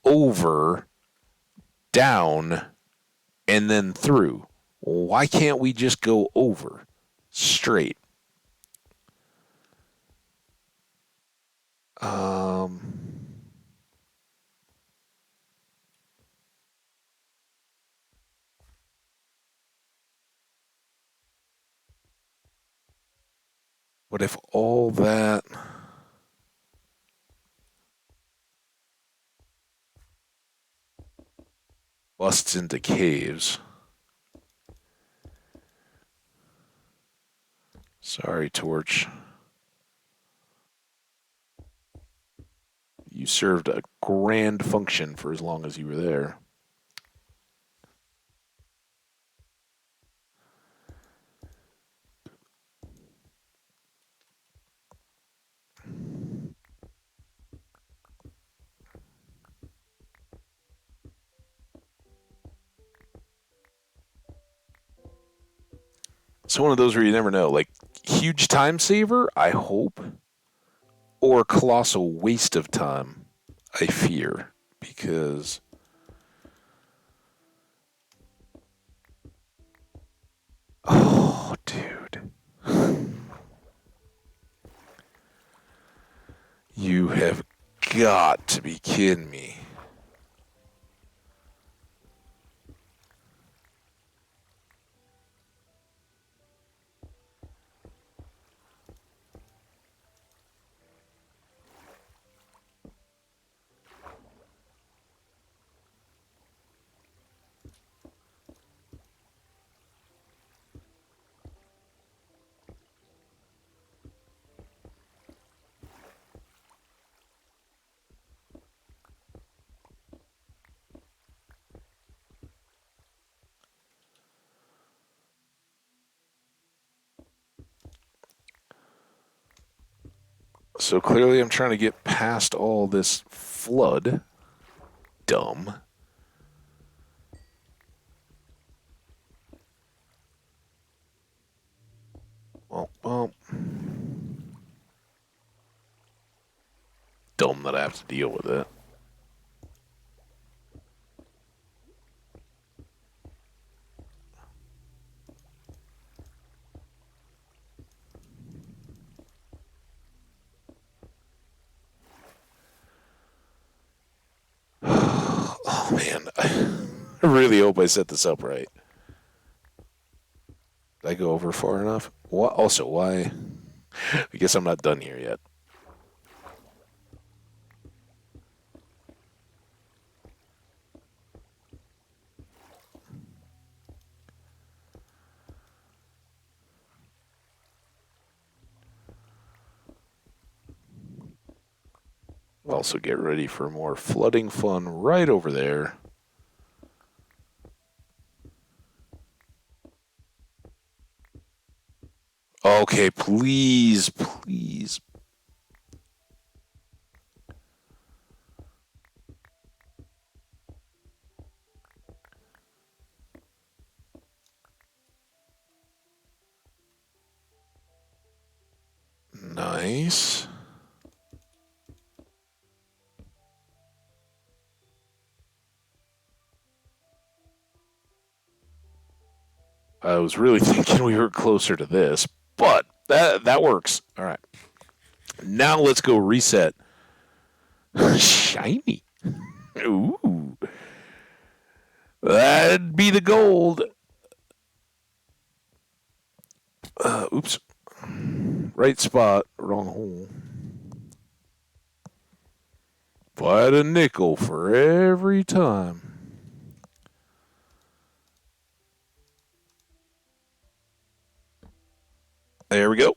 over, down, and then through. Why can't we just go over straight? What if all that busts into caves? Sorry, Torch. You served a grand function for as long as you were there. It's one of those where you never know. Like, huge time saver, I hope, or colossal waste of time, I fear, because. Oh, dude. You have got to be kidding me. So clearly I'm trying to get past all this flood. Dumb. Well. Dumb that I have to deal with it. I really hope I set this up right. Did I go over far enough? What? Also, why? I guess I'm not done here yet. Also, get ready for more flooding fun right over there. Okay, please, please. Nice. I was really thinking we were closer to this, but that works. All right. Now let's go reset. Shiny. Ooh. That'd be the gold. Oops. Right spot, wrong hole. Fight a nickel for every time. There we go.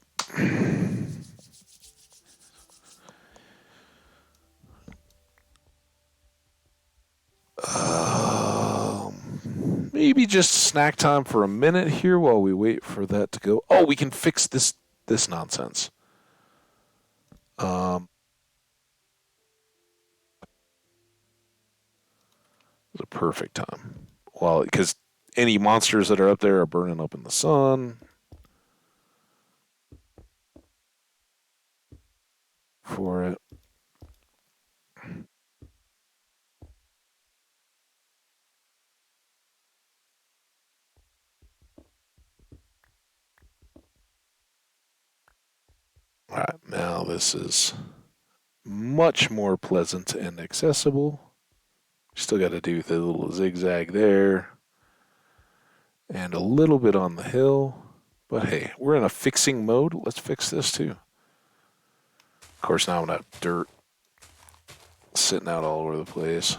Maybe just snack time for a minute here while we wait for that to go. Oh, we can fix this nonsense. Um, it's a perfect time. Well, because any monsters that are up there are burning up in the sun for it. All right, now this is much more pleasant and accessible. Still got to do the little zigzag there and a little bit on the hill. But hey, we're in a fixing mode. Let's fix this too. Of course, now I'm gonna have dirt sitting out all over the place.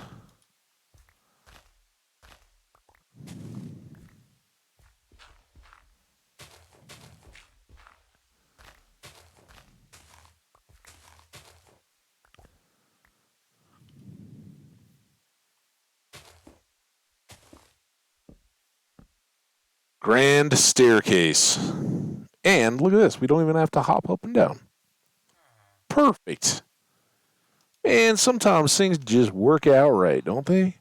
Grand staircase. And look at this. We don't even have to hop up and down. Perfect. And sometimes things just work out right, don't they?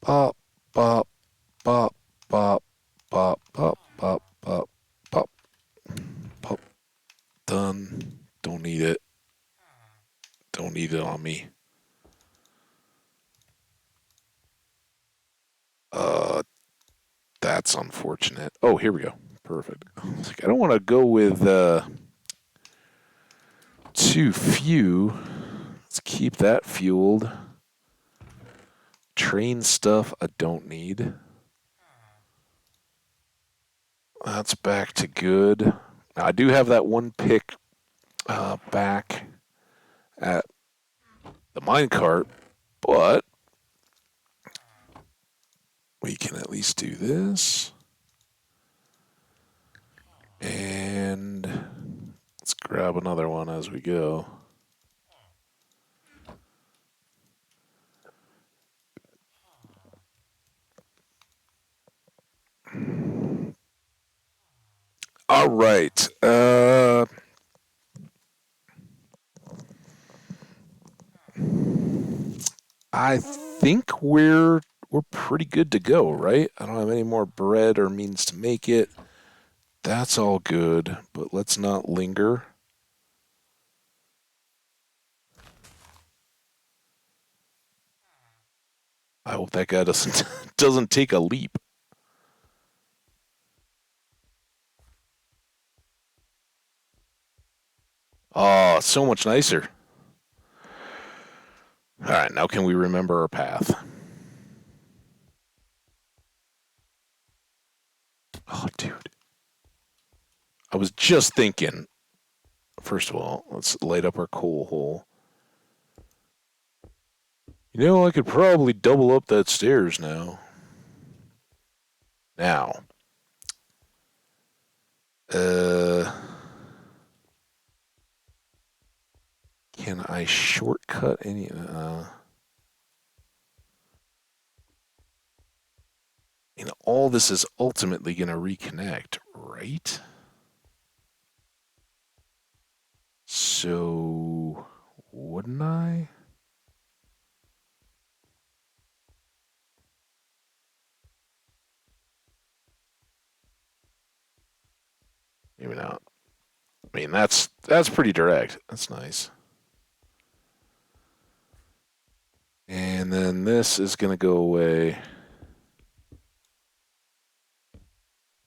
Bop, bop, bop, bop, bop, bop, bop, bop, pop, pop. Done. Don't need it. Don't need it on me. Uh, that's unfortunate. Oh, here we go. Perfect. I don't want to go with too few. Let's keep that fueled. Train stuff I don't need. That's back to good. Now, I do have that one pick back at the minecart, but we can at least do this. And let's grab another one as we go. All right. I think we're pretty good to go, right? I don't have any more bread or means to make it. That's all good, but let's not linger. I hope that guy doesn't doesn't take a leap. Oh, so much nicer. All right, now can we remember our path? I was just thinking, first of all, let's light up our coal hole. You know, I could probably double up that stairs now. Now, uh, can I shortcut any? All this is ultimately going to reconnect, right? So, wouldn't I? Maybe not. I mean, that's pretty direct. That's nice. And then this is going to go away.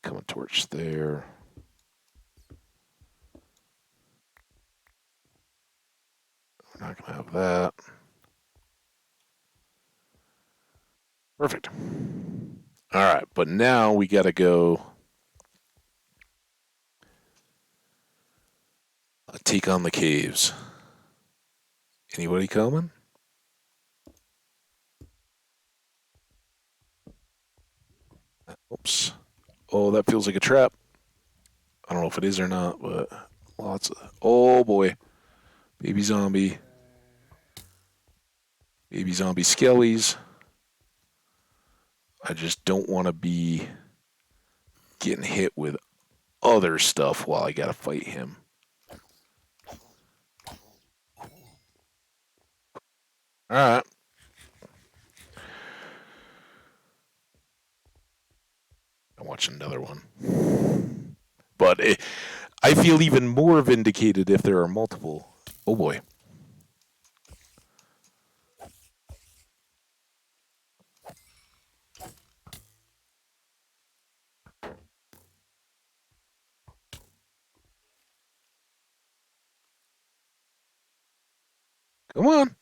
Come a torch there. We're not going to have that. Perfect. All right, but now we got to go take on the caves. Anybody coming? Oops. Oh, that feels like a trap. I don't know if it is or not, but lots of. Oh boy. Baby zombie. Baby zombie skellies. I just don't want to be getting hit with other stuff while I got to fight him. All right. I'll watch another one. But I feel even more vindicated if there are multiple. Oh boy. Come on.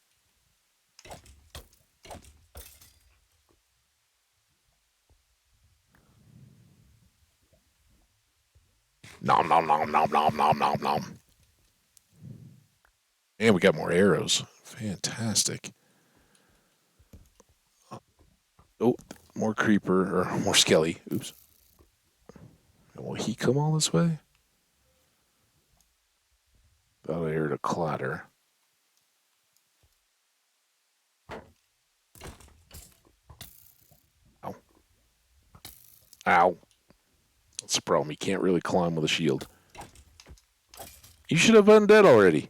Nom nom nom nom nom nom nom nom. And we got more arrows. Fantastic. Oh, more creeper or more skelly. Oops. Will he come all this way? Thought I heard a clatter. Ow. Ow. That's the problem. He can't really climb with a shield. You should have undead already.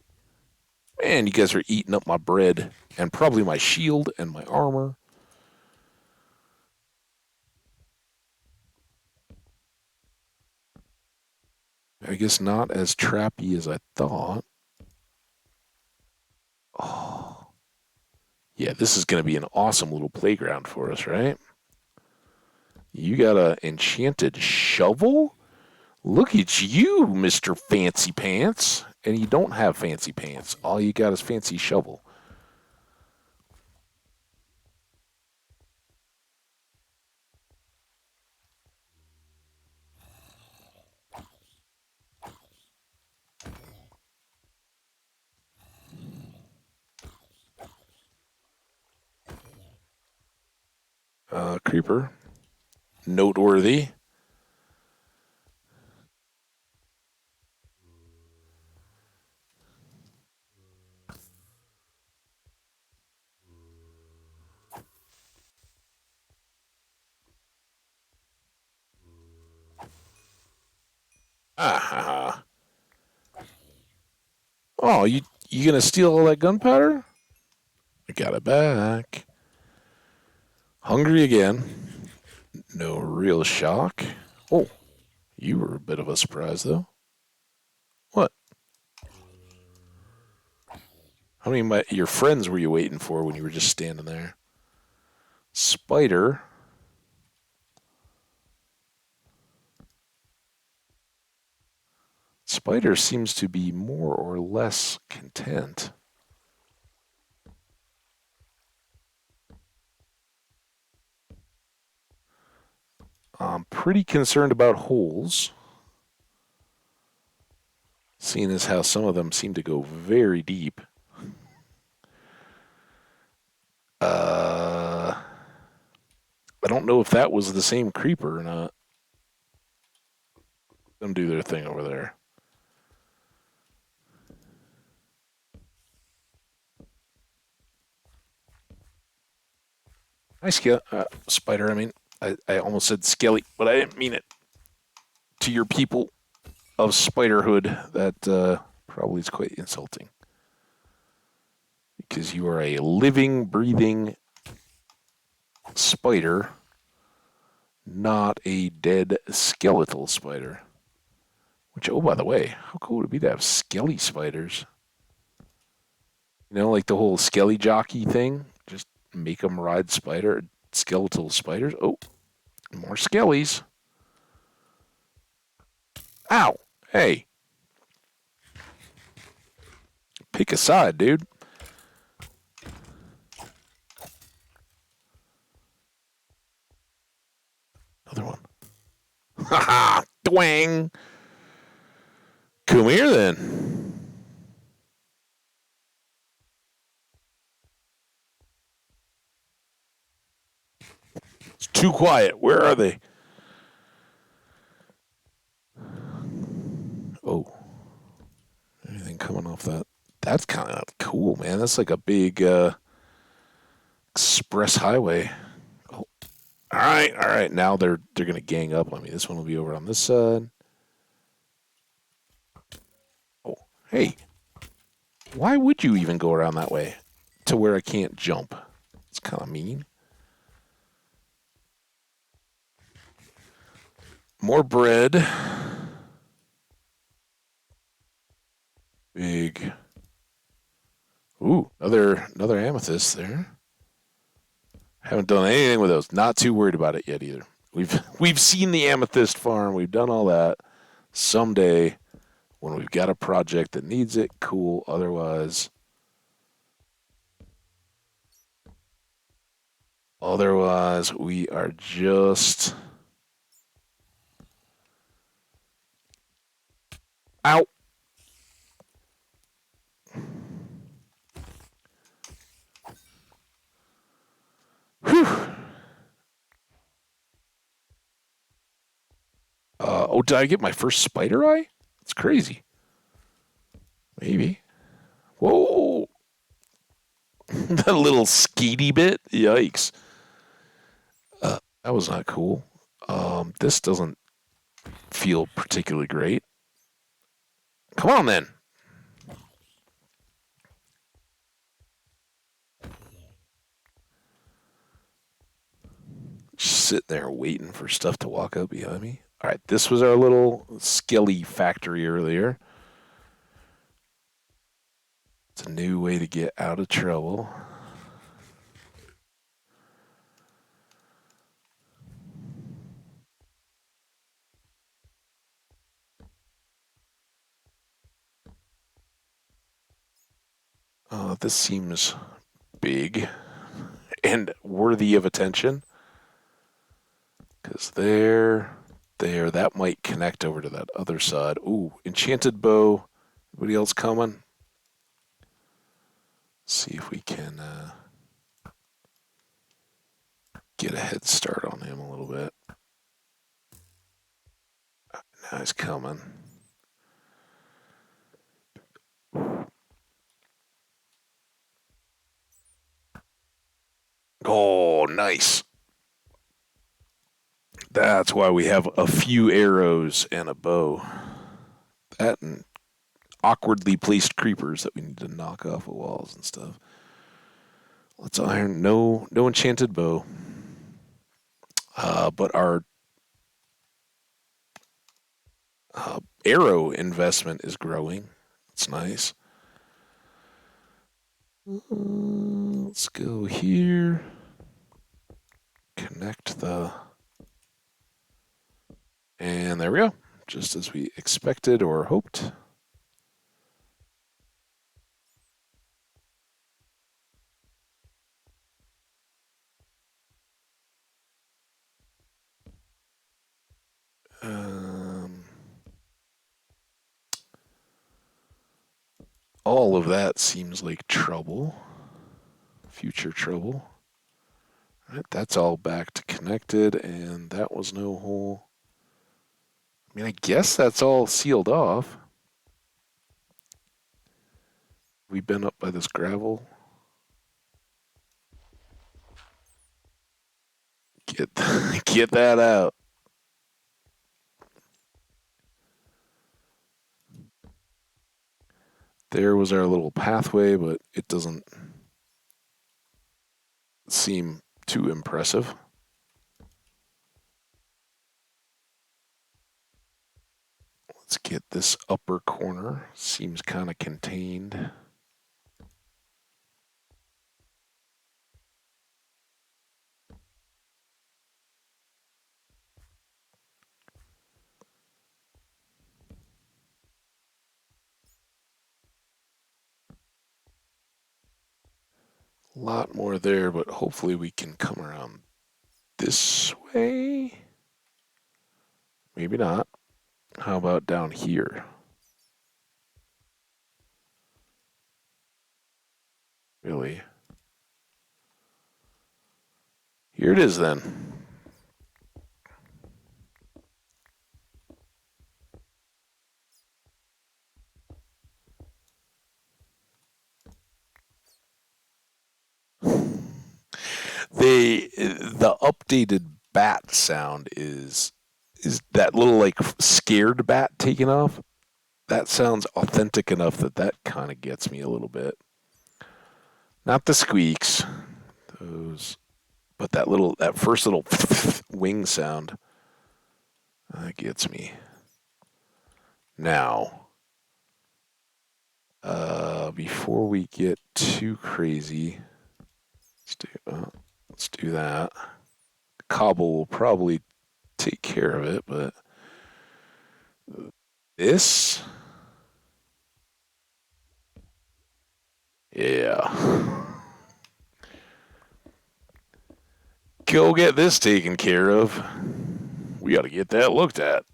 Man, you guys are eating up my bread and probably my shield and my armor. I guess not as trappy as I thought. Oh. Yeah, this is going to be an awesome little playground for us, right? You got an enchanted shovel? Look at you, Mr. Fancy Pants. And you don't have fancy pants. All you got is fancy shovel. Creeper. Noteworthy. Ah, oh, you gonna steal all that gunpowder? I got it back. Hungry again. No real shock. Oh, you were a bit of a surprise, though. What? How many of your friends were you waiting for when you were just standing there? Spider. Spider seems to be more or less content. I'm pretty concerned about holes. Seeing as how some of them seem to go very deep. I don't know if that was the same creeper or not. Let them do their thing over there. Hi, spider. I mean, I almost said skelly, but I didn't mean it. To your people of spiderhood, that probably is quite insulting. Because you are a living, breathing spider, not a dead skeletal spider. Which, oh, by the way, how cool would it be to have skelly spiders? You know, like the whole skelly jockey thing? Just make them ride skeletal spiders. Oh, more skellies. Ow! Hey, pick a side, dude. Another one. Ha ha! Twang! Come here then. It's too quiet. Where are they? Oh, anything coming off that? That's kind of cool, man. That's like a big express highway. Oh, all right, all right. Now they're gonna gang up on me. This one will be over on this side. Oh, hey, why would you even go around that way to where I can't jump? It's kind of mean. More bread. Big. Ooh, another amethyst there. Haven't done anything with those. Not too worried about it yet either. We've seen the amethyst farm. We've done all that. Someday, when we've got a project that needs it, cool. Otherwise, we are just out. Whew. Oh, did I get my first spider eye? That's crazy. Maybe. Whoa. That little skeety bit. Yikes. That was not cool. This doesn't feel particularly great. Come on then. Just sitting there waiting for stuff to walk up behind me. All right, this was our little skelly factory earlier. It's a new way to get out of trouble. This seems big and worthy of attention. Because that might connect over to that other side. Ooh, enchanted bow. Anybody else coming? See if we can get a head start on him a little bit. Now he's coming. Oh, nice. That's why we have a few arrows and a bow. That and awkwardly placed creepers that we need to knock off of walls and stuff. Let's iron. No enchanted bow. But our arrow investment is growing. It's nice. Let's go here. Connect the. And there we go. Just as we expected or hoped. Um, all of that seems like trouble. Future trouble. All right, that's all back to connected, and that was no hole. I mean, I guess that's all sealed off. We've been up by this gravel. Get get that out. There was our little pathway, but it doesn't seem too impressive. Let's get this upper corner. Seems kind of contained. A lot more there, but hopefully we can come around this way. Maybe not. How about down here? Really? Here it is then. The updated bat sound is that little like scared bat taking off. That sounds authentic enough that that kind of gets me a little bit. Not the squeaks, those, but that first little wing sound that gets me. Now, before we get too crazy, let's do that. Cobble will probably take care of it, but this, yeah. Go get this taken care of. We got to get that looked at.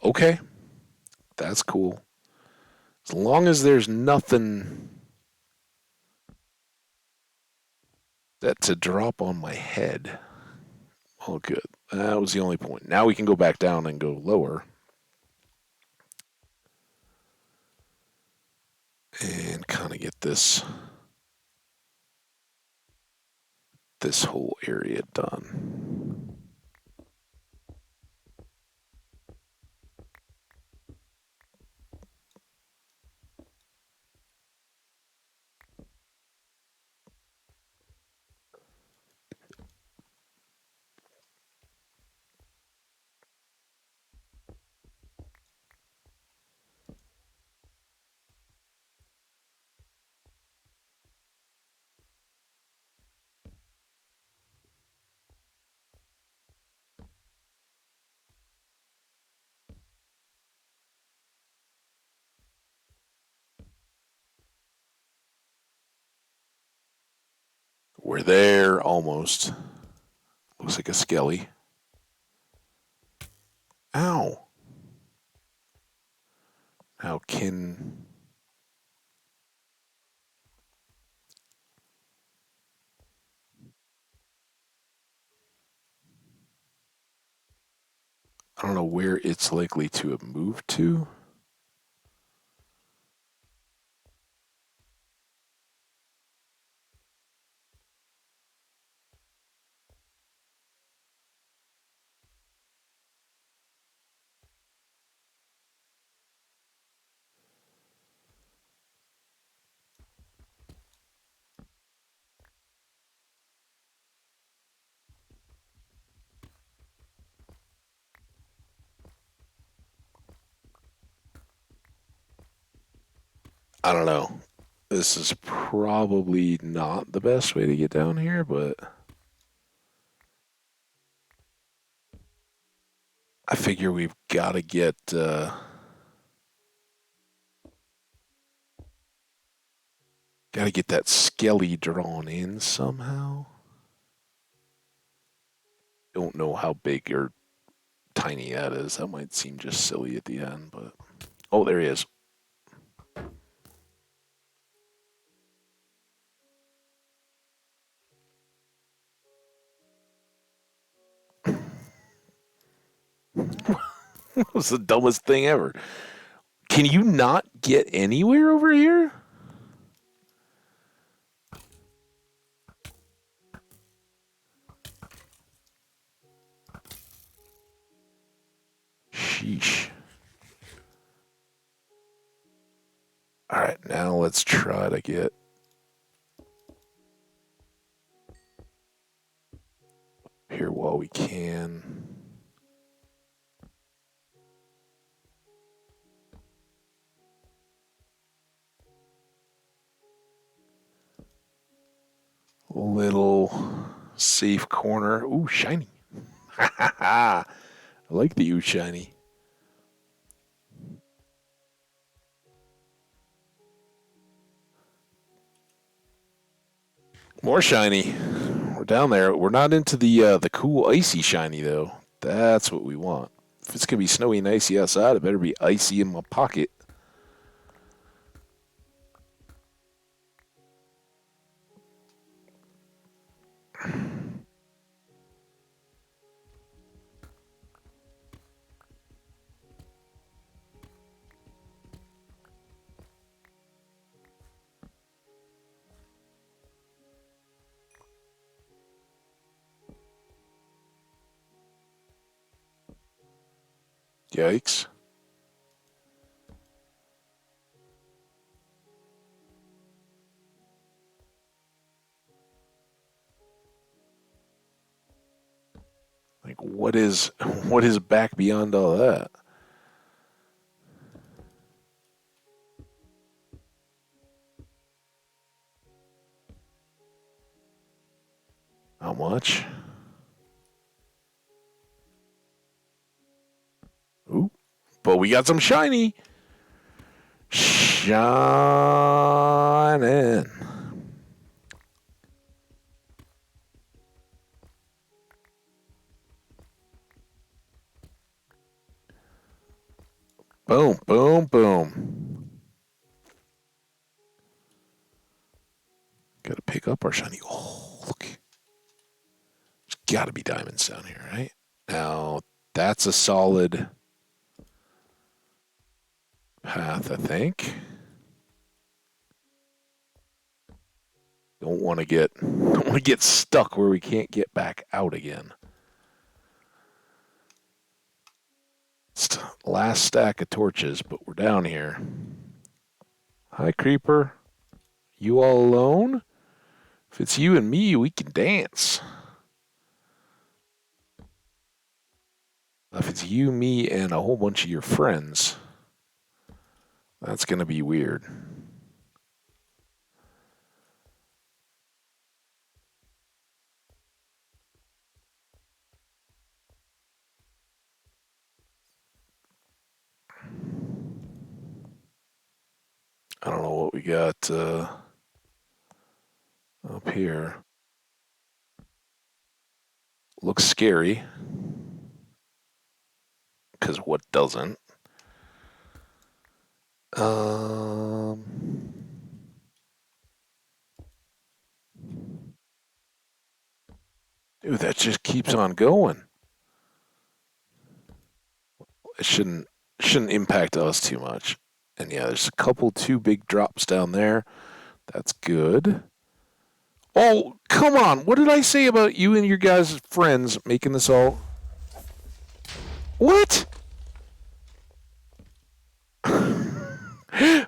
Okay. That's cool. As long as there's nothing that to drop on my head. All good. That was the only point. Now we can go back down and go lower. And kind of get this whole area done. We're there almost. Looks like a skelly. Ow. Now can I don't know where it's likely to have moved to. I don't know. This is probably not the best way to get down here, but I figure we've got to get that skelly drawn in somehow. Don't know how big or tiny that is. That might seem just silly at the end, but oh, there he is. That was the dumbest thing ever. Can you not get anywhere over here? Sheesh. All right, now let's try to get here while we can. Little safe corner. Ooh, shiny. I like the ooh shiny. More shiny. We're down there. We're not into the cool icy shiny though. That's what we want. If it's gonna be snowy and icy outside, it better be icy in my pocket. Yikes. Like what is back beyond all that? How much? Ooh. But we got some shiny. Shining. Boom, boom, boom. Gotta pick up our shiny. Oh, look. There's gotta be diamonds down here, right? Now, that's a solid path, I think. Don't want to get stuck where we can't get back out again. Last stack of torches, but we're down here. Hi, creeper. You all alone? If it's you and me, we can dance. If it's you, me, and a whole bunch of your friends, that's gonna be weird. I don't know what we got up here. Looks scary. Because what doesn't? Um, Dude, that just keeps on going. It shouldn't impact us too much. And yeah, there's a couple two big drops down there. That's good. Oh, come on. What did I say about you and your guys' friends making this all? What?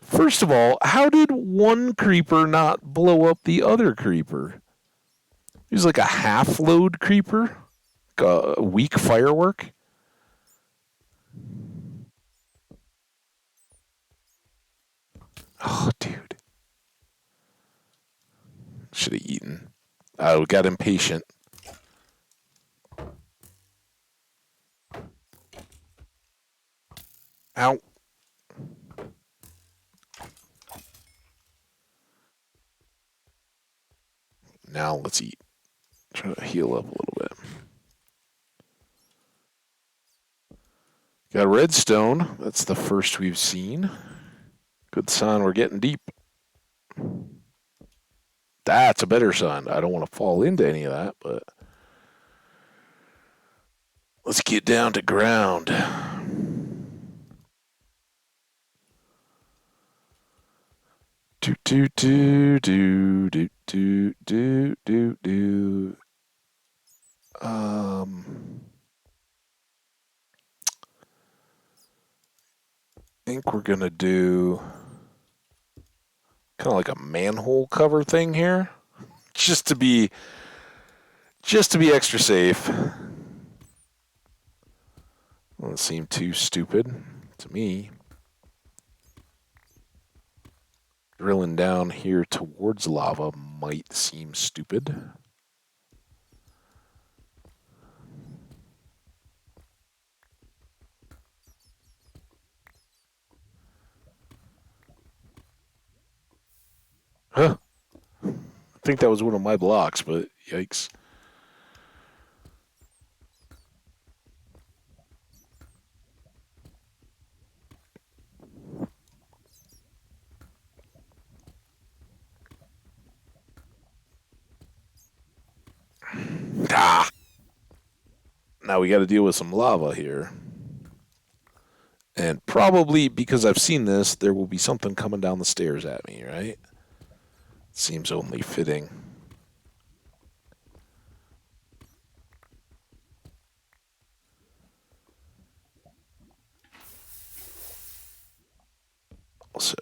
First of all, how did one creeper not blow up the other creeper? He was like a half load creeper, like a weak firework. Oh, dude. Should have eaten. We got impatient. Ow. Now let's eat. Try to heal up a little bit. Got redstone. That's the first we've seen. Good sign we're getting deep. That's a better sign. I don't want to fall into any of that, but let's get down to ground. Do do do do do do do do do. I think we're gonna do kind of like a manhole cover thing here, just to be extra safe. Doesn't seem too stupid to me. Drilling down here towards lava might seem stupid. Huh. I think that was one of my blocks, but yikes. Ah! Now we got to deal with some lava here. And probably because I've seen this, there will be something coming down the stairs at me, right? Seems only fitting. So,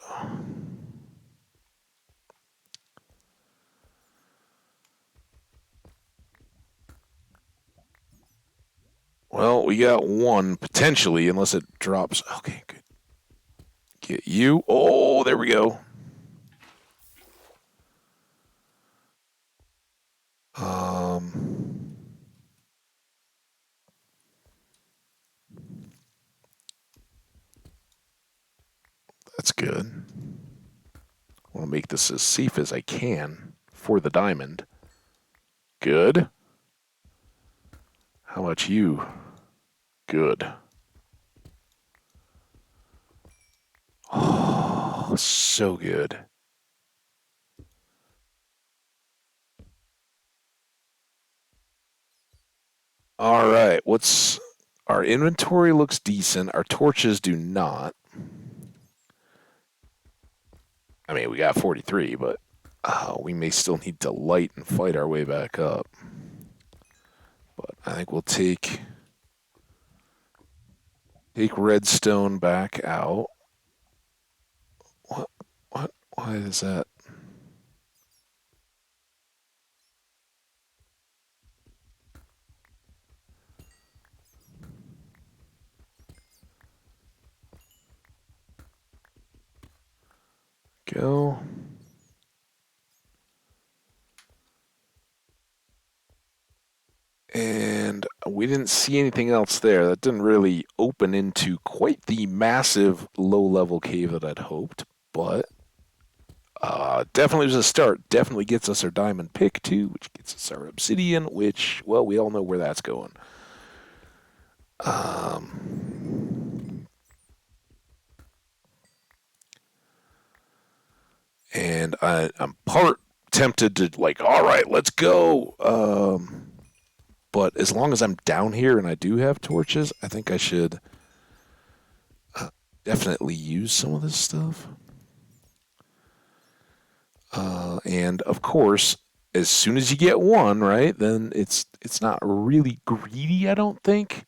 well, we got one potentially, unless it drops. Okay, good. Get you. Oh, there we go. That's good. I want to make this as safe as I can for the diamond. Good. How about you? Good. Oh, so good. All right, what's our inventory looks decent. Our torches do not. I mean, we got 43, but we may still need to light and fight our way back up. But I think we'll take redstone back out. What? What? Why is that? Go. And we didn't see anything else there. That didn't really open into quite the massive low-level cave that I'd hoped, but definitely was a start. Definitely gets us our diamond pick, too, which gets us our obsidian, which, well, we all know where that's going. And I'm part tempted to, like, all right, let's go. But as long as I'm down here and I do have torches, I think I should definitely use some of this stuff. And of course, as soon as you get one, right, then it's not really greedy, I don't think.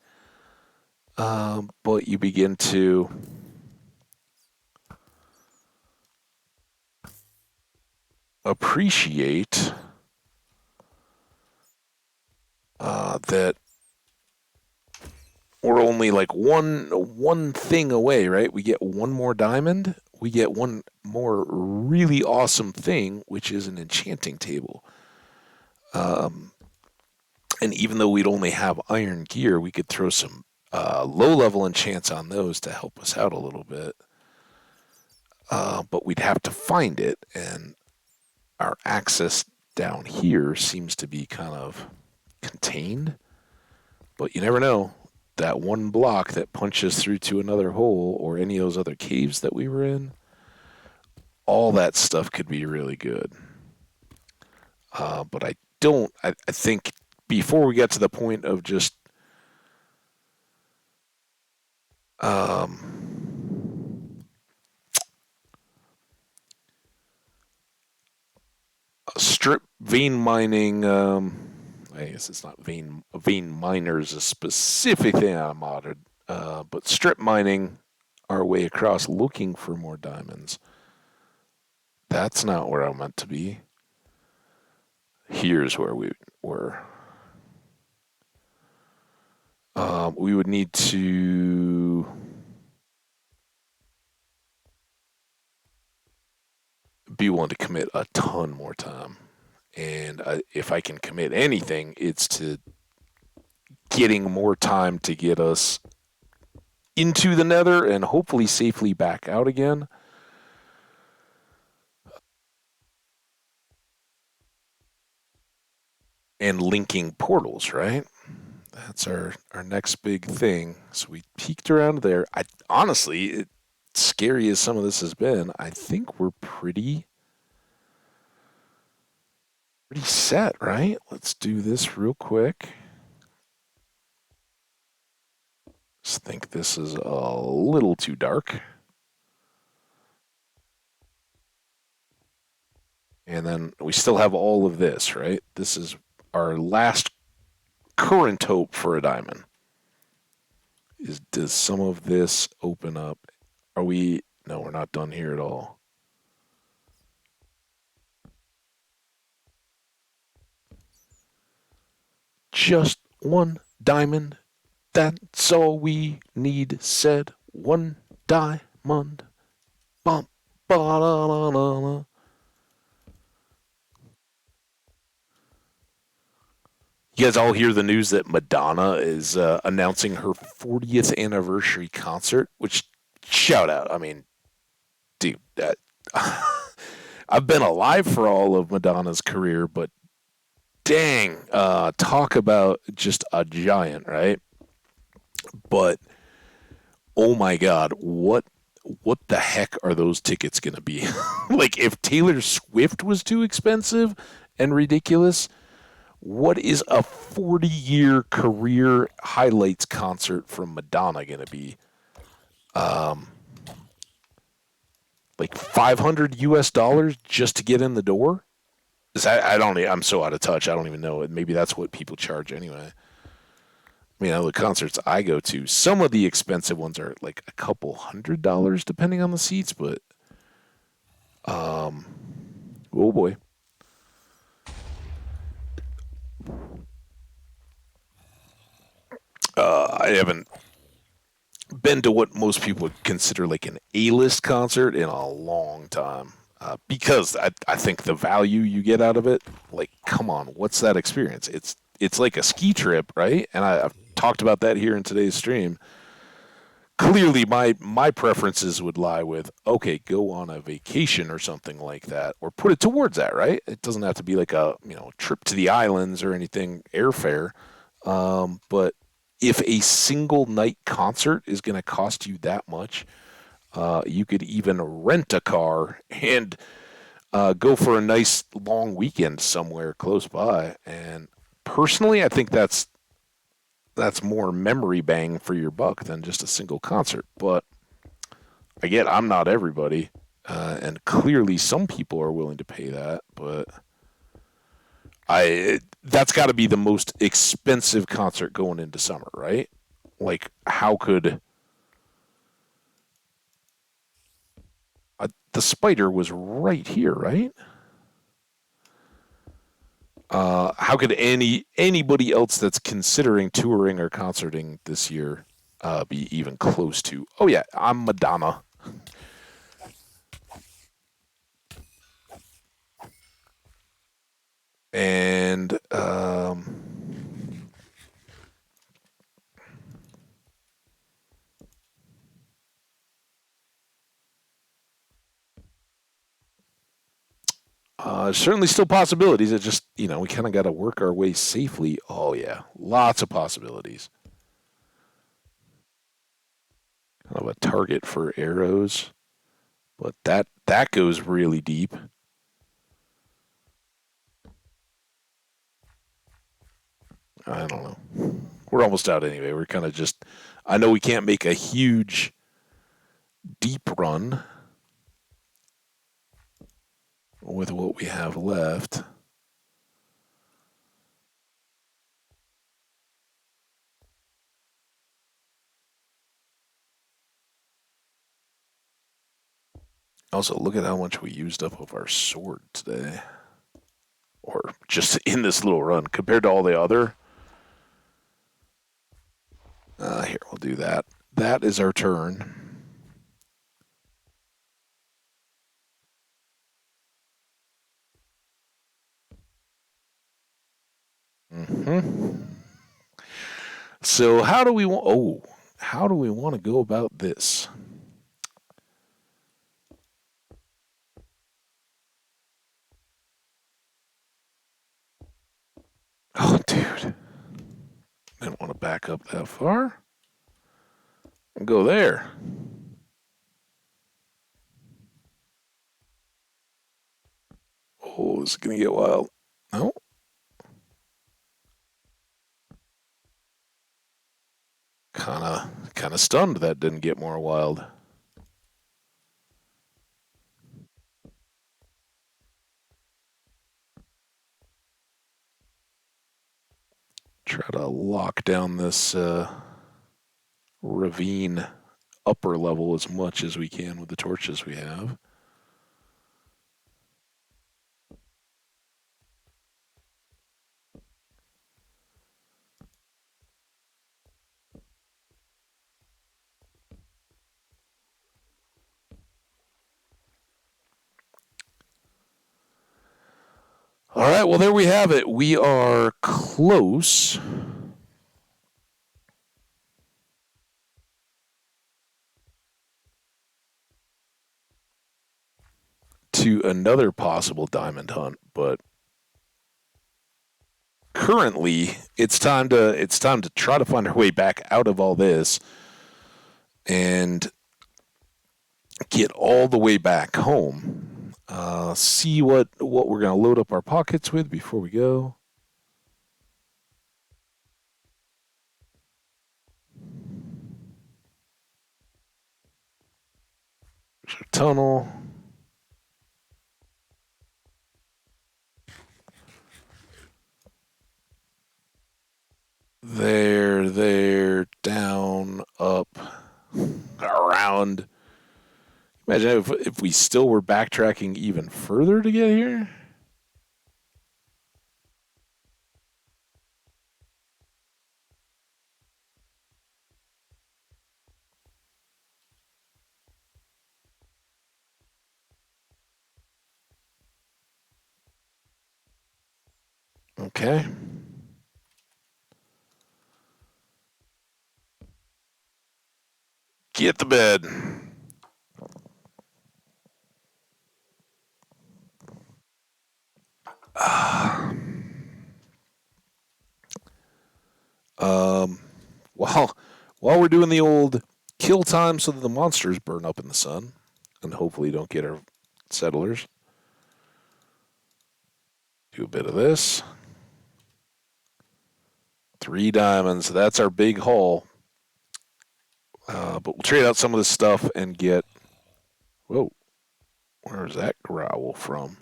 But you begin to appreciate that we're only like one thing away, right? We get one more diamond. we get one more really awesome thing, which is an enchanting table. Um, and even though we'd only have iron gear, we could throw some low level enchants on those to help us out a little bit. But we'd have to find it, and our access down here seems to be kind of contained. But you never know. That one block that punches through to another hole or any of those other caves that we were in, all that stuff could be really good. But I don't, I think before we get to the point of just um, strip vein mining, I guess it's not vein miners, a specific thing I modded, but strip mining our way across looking for more diamonds. That's not where I meant to be. Here's where we were. We would need to be willing to commit a ton more time. And if I can commit anything, it's to getting more time to get us into the nether and hopefully safely back out again. And linking portals, right? That's our next big thing. So we peeked around there. I honestly, scary as some of this has been, I think we're pretty set, right? Let's do this real quick. Just think this is a little too dark. And then we still have all of this, right? This is our last current hope for a diamond. Does some of this open up? Are we? No, we're not done here at all. Just one diamond. That's all we need. Said one diamond. Bum, ba-da-da-da-da. You guys all hear the news that Madonna is announcing her 40th anniversary concert, which shout out. I mean, dude, that I've been alive for all of Madonna's career, but dang, talk about just a giant, right? But oh my God, what the heck are those tickets going to be? Like, if Taylor Swift was too expensive and ridiculous, what is a 40-year career highlights concert from Madonna going to be? Um, like 500 US dollars just to get in the door? I don't. I'm so out of touch. I don't even know. Maybe that's what people charge anyway. I mean, the concerts I go to, some of the expensive ones are like a couple $100 depending on the seats, but um, oh boy. I haven't been to what most people would consider like an A-list concert in a long time. Because I think the value you get out of it, like, come on, what's that experience? It's like a ski trip, right? And I've talked about that here in today's stream. Clearly, my preferences would lie with, okay, go on a vacation or something like that, or put it towards that, right? It doesn't have to be like a trip to the islands or anything airfare. But if a single night concert is going to cost you that much, you could even rent a car and go for a nice long weekend somewhere close by. And personally, I think that's more memory bang for your buck than just a single concert. But again, I'm not everybody, and clearly some people are willing to pay that. But that's got to be the most expensive concert going into summer, right? Like, how could the spider was right here, right? How could anybody else that's considering touring or concerting this year be even close to? Oh yeah, I'm Madonna. And certainly still possibilities. It just, we kind of got to work our way safely. Oh, yeah. Lots of possibilities. Kind of a target for arrows, but that goes really deep. I don't know. We're almost out anyway. We're kind of just. I know we can't make a huge deep run with what we have left. Also, look at how much we used up of our sword today. Or just in this little run compared to all the other. Here, we'll do that. That is our turn. Mm-hmm. So how do we want? Oh, how do we want to go about this? Oh, dude, didn't want to back up that far. And go there. Oh, this is gonna get wild. No, kind of stunned that didn't get more wild. Try to lock down this ravine upper level as much as we can with the torches we have. All right, well, there we have it. We are close to another possible diamond hunt, but currently it's time to try to find our way back out of all this and get all the way back home. See what we're gonna load up our pockets with before we go. There's our tunnel. There, down, up, around. Imagine if we still were backtracking even further to get here. Okay. Get the bed. Um, while while we're doing the old kill time so that the monsters burn up in the sun, and hopefully don't get our settlers. Do a bit of this. 3 diamonds. That's our big haul. But we'll trade out some of this stuff and get. Whoa, where's that growl from?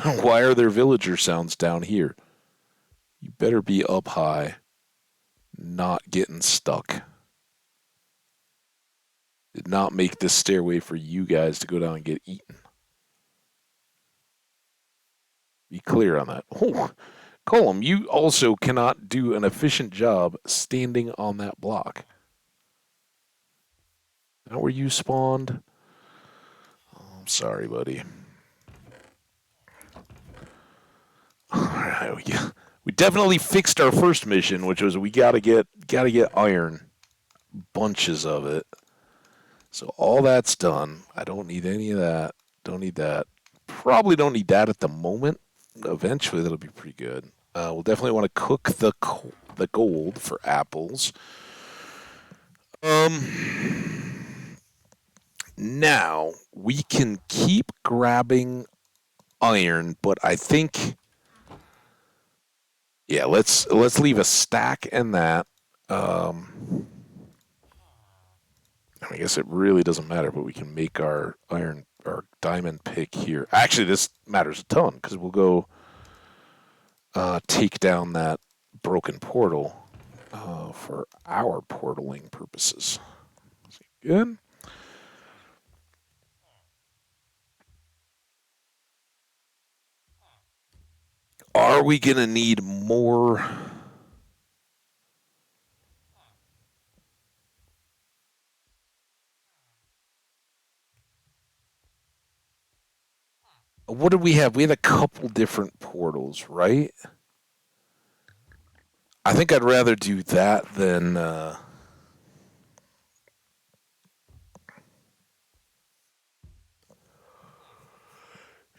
Why are there villager sounds down here? You better be up high, not getting stuck. Did not make this stairway for you guys to go down and get eaten. Be clear on that. Oh, Colum, you also cannot do an efficient job standing on that block. Not where you spawned. I'm sorry, buddy. Alright, we definitely fixed our first mission, which was we gotta get iron. Bunches of it. So all that's done. I don't need any of that. Don't need that. Probably don't need that at the moment. Eventually, that'll be pretty good. We'll definitely want to cook the gold for apples. Now we can keep grabbing iron, but I think, yeah, let's leave a stack in that. I guess it really doesn't matter, but we can make our diamond pick here. Actually, this matters a ton because we'll go take down that broken portal for our portaling purposes. Good. Are we gonna need more? What did we have? We had a couple different portals, right? I think I'd rather do that than.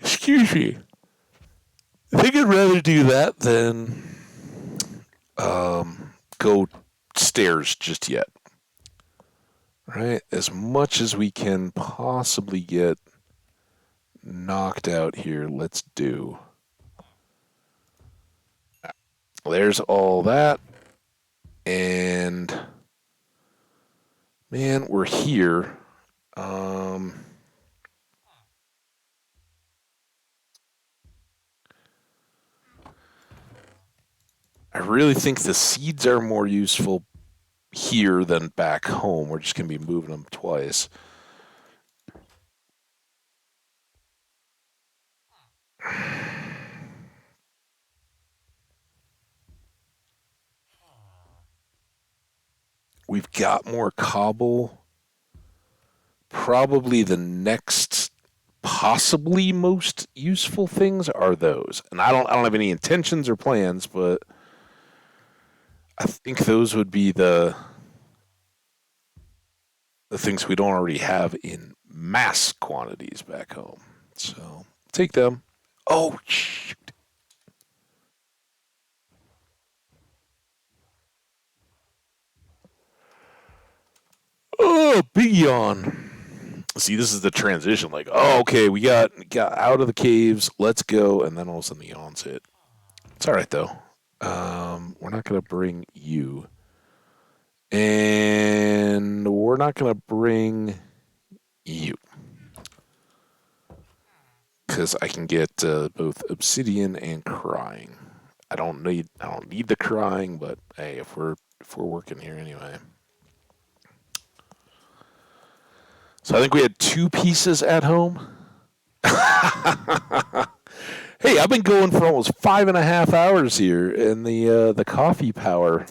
Excuse me. I think I'd rather do that than go stairs just yet. Right? As much as we can possibly get knocked out here, let's do. There's all that. And man, we're here. I really think the seeds are more useful here than back home. We're just going to be moving them twice. We've got more cobble. Probably the next possibly most useful things are those. And I don't have any intentions or plans, but I think those would be the things we don't already have in mass quantities back home. So take them. Oh, shoot. Oh, big yawn. See, this is the transition. Like, oh, okay, we got out of the caves. Let's go. And then all of a sudden the yawns hit. It's all right, though. We're not going to bring you. And we're not going to bring you. Because I can get both obsidian and crying. I don't need the crying, but hey, if we're working here anyway. So I think we had 2 pieces at home. Hey, I've been going for almost 5.5 hours here, and the coffee power,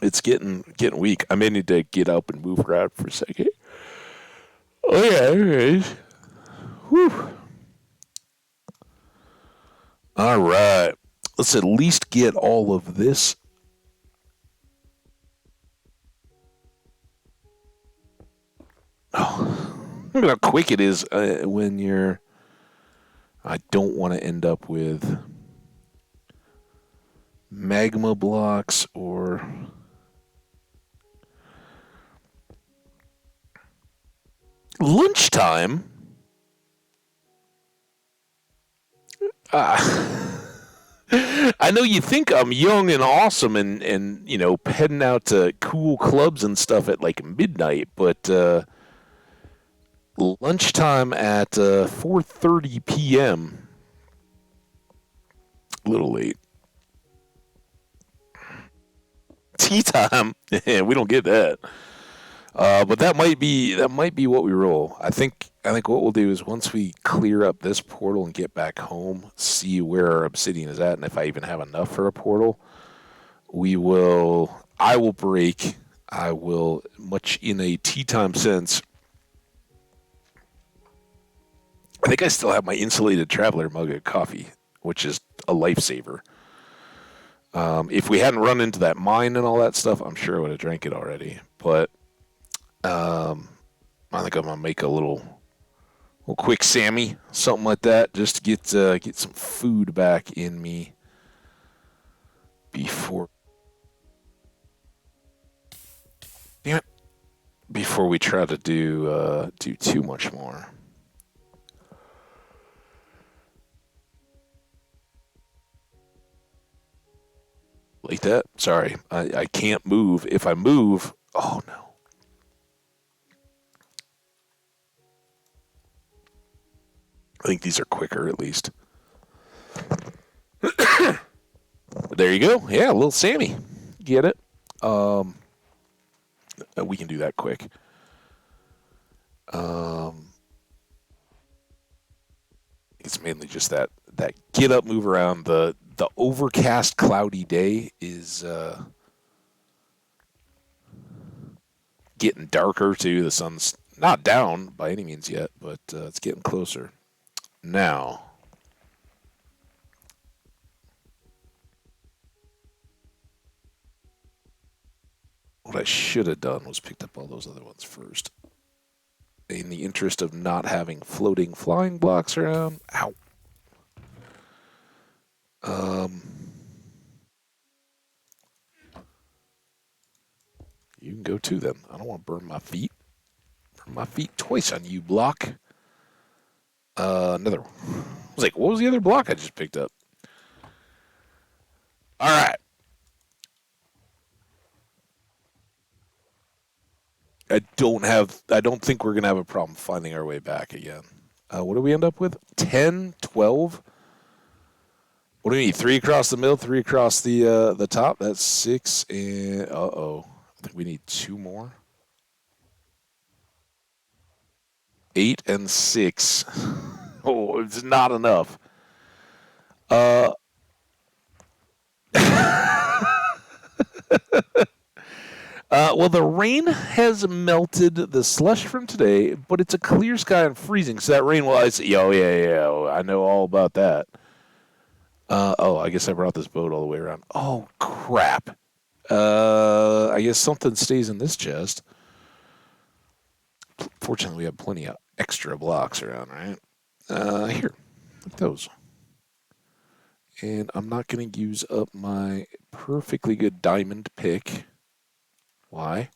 it's getting weak. I may need to get up and move around for a second. Oh yeah, anyways. Whew. All right. Let's at least get all of this. Oh, look how quick it is when you're. I don't want to end up with magma blocks or. Lunchtime? I know you think I'm young and awesome and heading out to cool clubs and stuff at like midnight, but lunchtime at 4:30 p.m. A little late. Tea time? We don't get that. But that might be what we roll. I think what we'll do is once we clear up this portal and get back home, see where our obsidian is at, and if I even have enough for a portal, I will break. I will, much in a tea time sense, I think I still have my insulated traveler mug of coffee, which is a lifesaver. If we hadn't run into that mine and all that stuff, I'm sure I would have drank it already. But um, I think I'm gonna make a little quick Sammy, something like that, just to get some food back in me before. Damn it! Before we try to do too much more. Like that. Sorry, I can't move. If I move, oh no. I think these are quicker at least. There you go. Yeah, little Sammy. Get it? Um, we can do that quick. Um, it's mainly just that get up, move around. The overcast, cloudy day is getting darker too. The sun's not down by any means yet, but it's getting closer. Now, what I should have done was picked up all those other ones first. In the interest of not having floating flying blocks around. Ow. Um, you can go too then. I don't want to burn my feet. Burn my feet twice on you, block. Another. I was like, what was the other block I just picked up? All right. I don't think we're gonna have a problem finding our way back again. What do we end up with? 10, 12. What do we need? Three across the middle, three across the top. That's six. And I think we need two more. 8 and 6. Oh, it's not enough. Uh, well, the rain has melted the slush from today, but it's a clear sky and freezing. So that rain will ice. Oh yeah. I know all about that. I guess I brought this boat all the way around. Oh crap. I guess something stays in this chest. Fortunately, we have plenty of extra blocks around, right? Here, like those. And I'm not going to use up my perfectly good diamond pick. Why?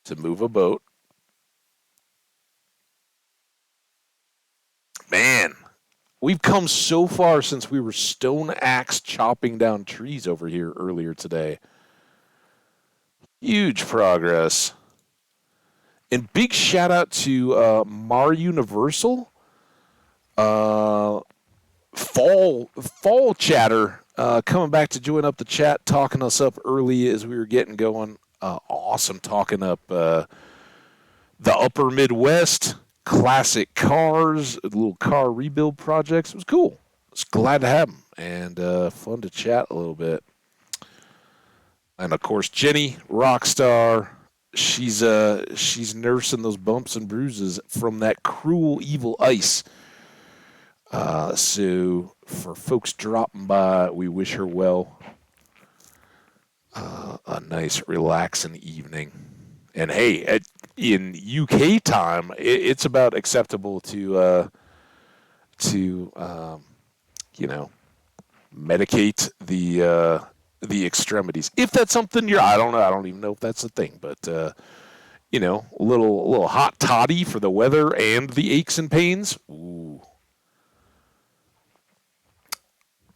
To move a boat. Man, we've come so far since we were stone axe chopping down trees over here earlier today. Huge progress. And big shout out to Mar Universal. Fall chatter coming back to join up the chat, talking us up early as we were getting going. Awesome talking up the upper Midwest, classic cars, little car rebuild projects. It was cool. I was glad to have them and fun to chat a little bit. And of course, Jenny, rock star. She's nursing those bumps and bruises from that cruel, evil ice. So for folks dropping by, we wish her well. A nice, relaxing evening. And hey, in UK time, it's about acceptable to you know medicate the extremities. If that's something I don't know. I don't even know if that's a thing, but a little hot toddy for the weather and the aches and pains. Ooh.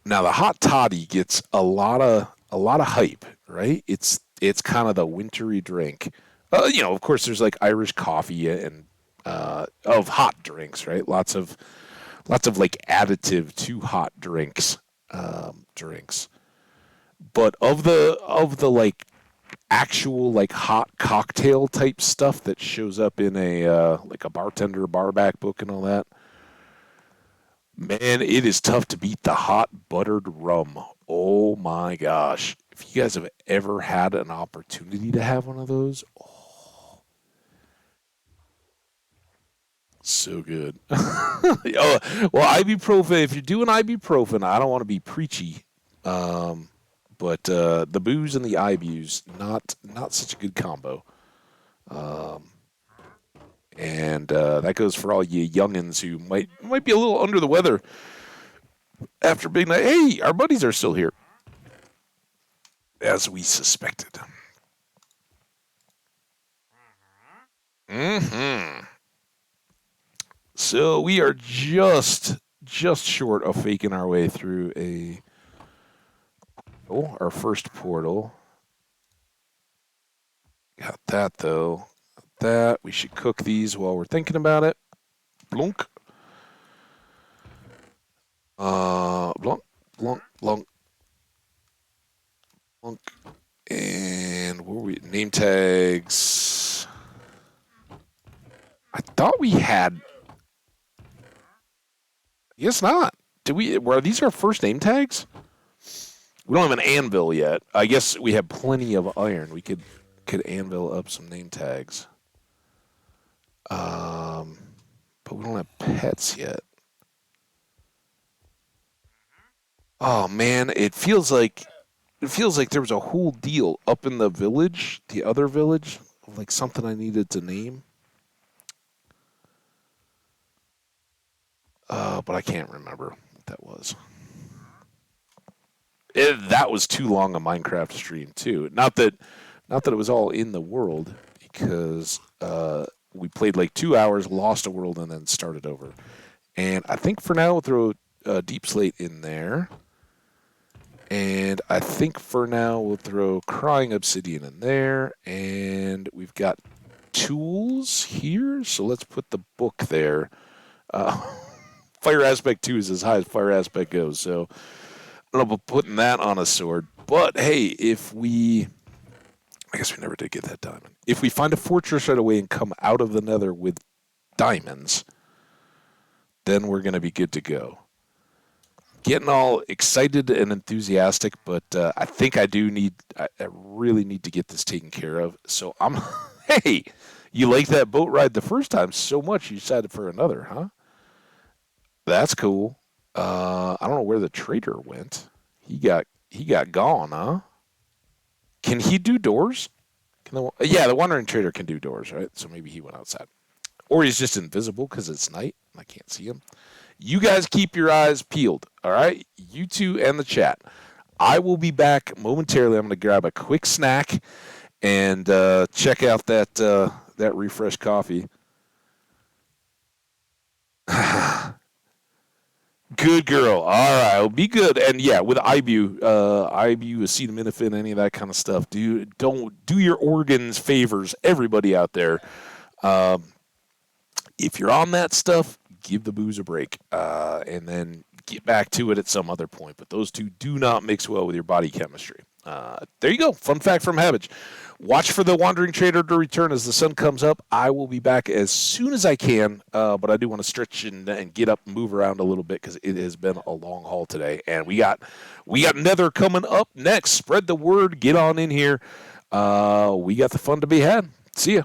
Now the hot toddy gets a lot of hype, right? It's kind of the wintry drink. Of course, there's like Irish coffee and of hot drinks, right? Lots of like additive to hot drinks. But of the like actual like hot cocktail type stuff that shows up in a like a bartender barback book and all that, man, it is tough to beat the hot buttered rum. Oh my gosh. If you guys have ever had an opportunity to have one of those, So good. Oh, well, ibuprofen. If you're doing ibuprofen, I don't want to be preachy, um, but the booze and the ibus not such a good combo. Um, and that goes for all you youngins who might be a little under the weather after big night. Hey, our buddies are still here, as we suspected. Hmm. So we are just short of faking our way through our first portal. Got that though. That we should cook these while we're thinking about it. Blunk. Blunk, blunk, blunk, blunk. And where were we? Name tags. I thought we had. I guess not. Did we? Were these our first name tags? We don't have an anvil yet. I guess we have plenty of iron. We could anvil up some name tags. Um, but we don't have pets yet. Oh man, it feels like there was a whole deal up in the village, the other village, like something I needed to name. But I can't remember what that was. That was too long a Minecraft stream too. Not that it was all in the world, because we played like 2 hours, lost a world, and then started over. And I think for now we'll throw Deep Slate in there. And I think for now we'll throw Crying Obsidian in there. And we've got tools here, so let's put the book there. Uh, Fire Aspect 2 is as high as Fire Aspect goes, so I don't know about putting that on a sword. But hey, I guess we never did get that diamond. If we find a fortress right away and come out of the nether with diamonds, then we're going to be good to go. Getting all excited and enthusiastic, but I think I really need to get this taken care of. So hey, you liked that boat ride the first time so much you decided for another, huh? That's cool. I don't know where the trader went. He got gone, huh? Can he do doors? Yeah, the wandering trader can do doors, right? So maybe he went outside, or he's just invisible because it's night and I can't see him. You guys keep your eyes peeled, all right? You two and the chat. I will be back momentarily. I'm going to grab a quick snack and check out that refresh coffee. Good girl. All right, well, be good. And yeah, with Ibu, acetaminophen, any of that kind of stuff. Don't do your organs favors. Everybody out there, um, if you're on that stuff, give the booze a break, and then get back to it at some other point. But those two do not mix well with your body chemistry. There you go. Fun fact from Hambbage. Watch for the Wandering Trader to return as the sun comes up. I will be back as soon as I can, but I do want to stretch and get up and move around a little bit because it has been a long haul today. And we got Nether coming up next. Spread the word. Get on in here. We got the fun to be had. See ya.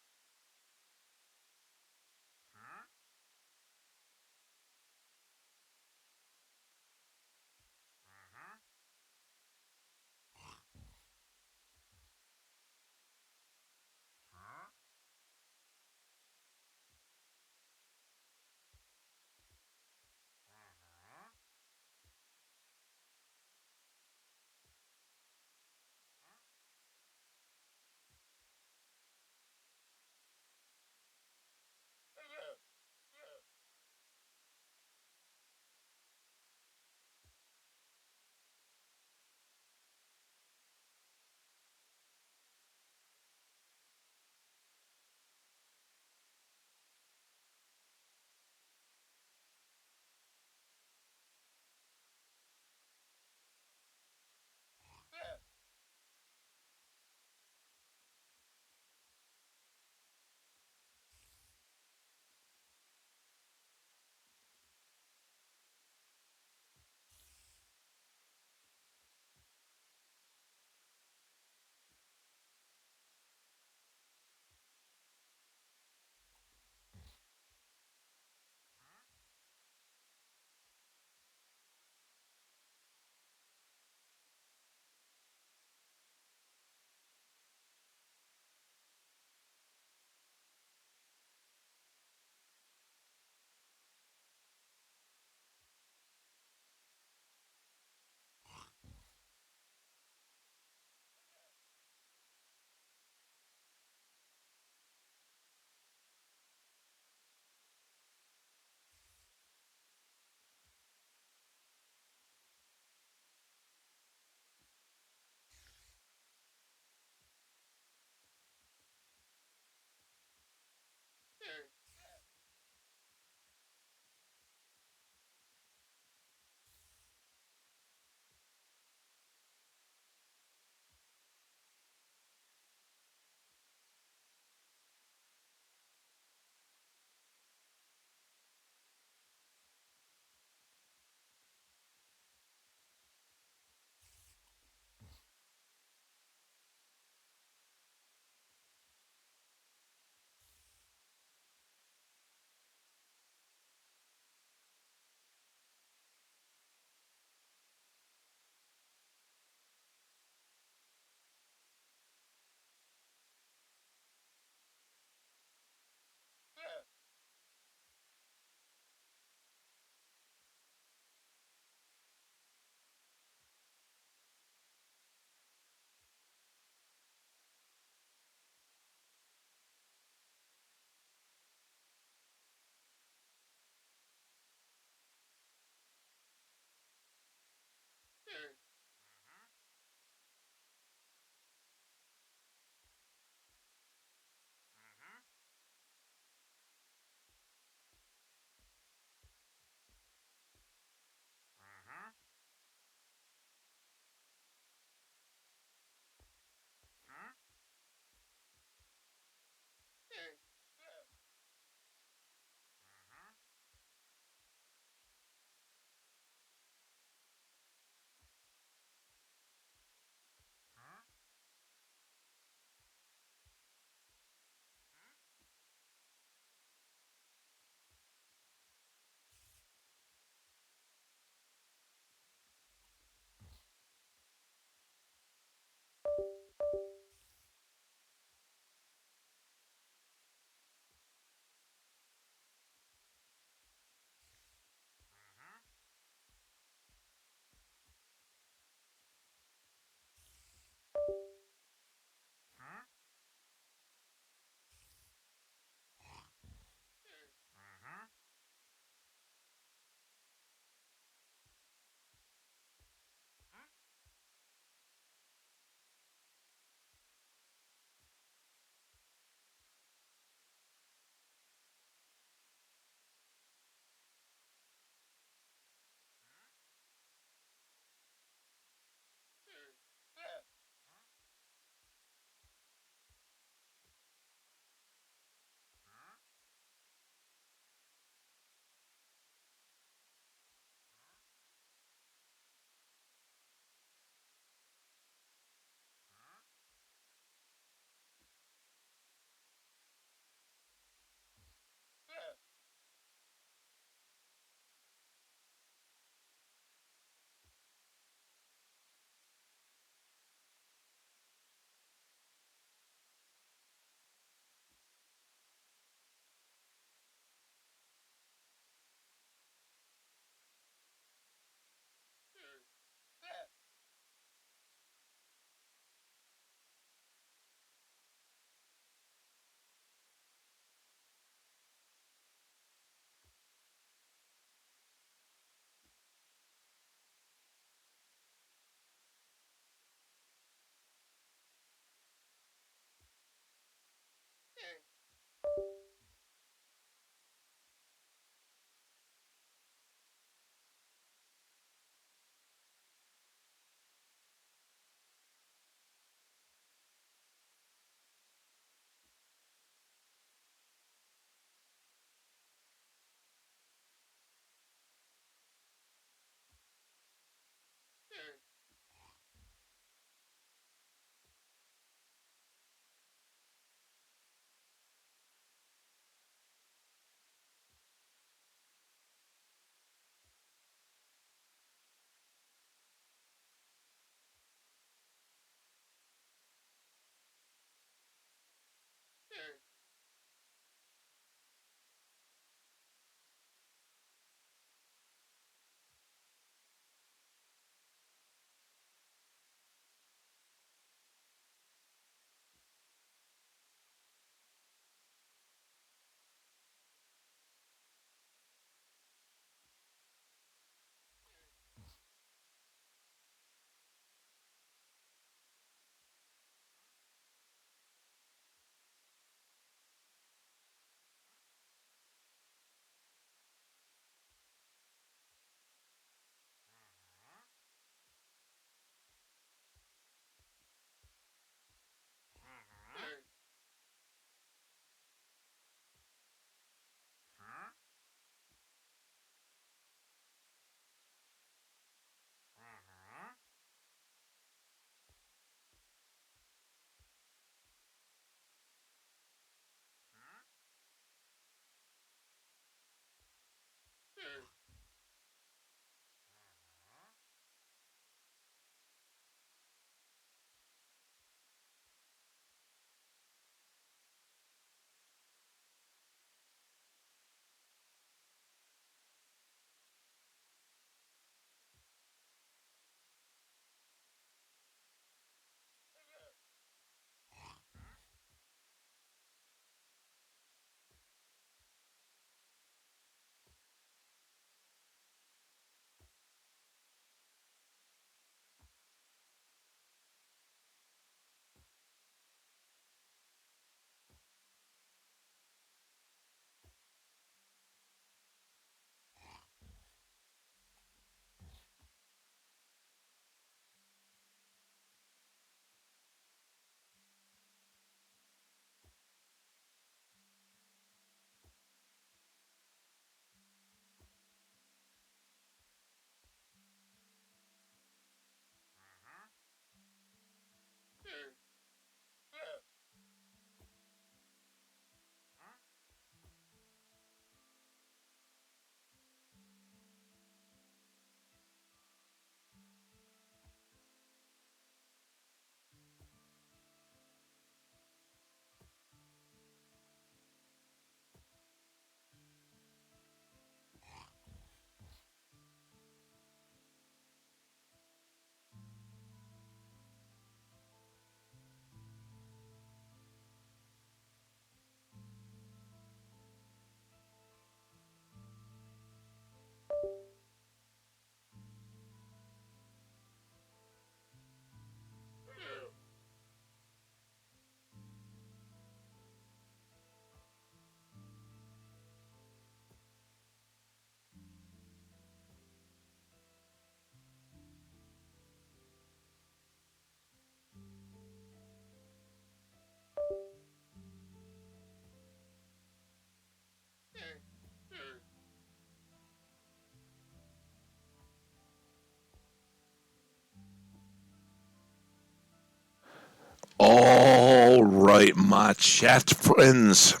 right, my chat friends.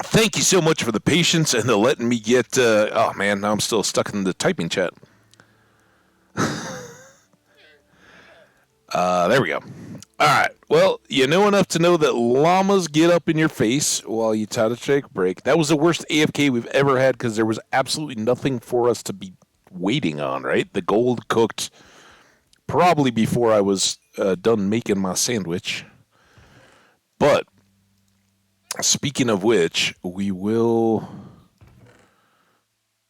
Thank you so much for the patience and the letting me get. Oh man, now I'm still stuck in the typing chat. There we go. All right. Well, you know enough to know that llamas get up in your face while you try to take a break. That was the worst AFK we've ever had because there was absolutely nothing for us to be waiting on. Right? The gold cooked probably before I was done making my sandwich. But speaking of which, we will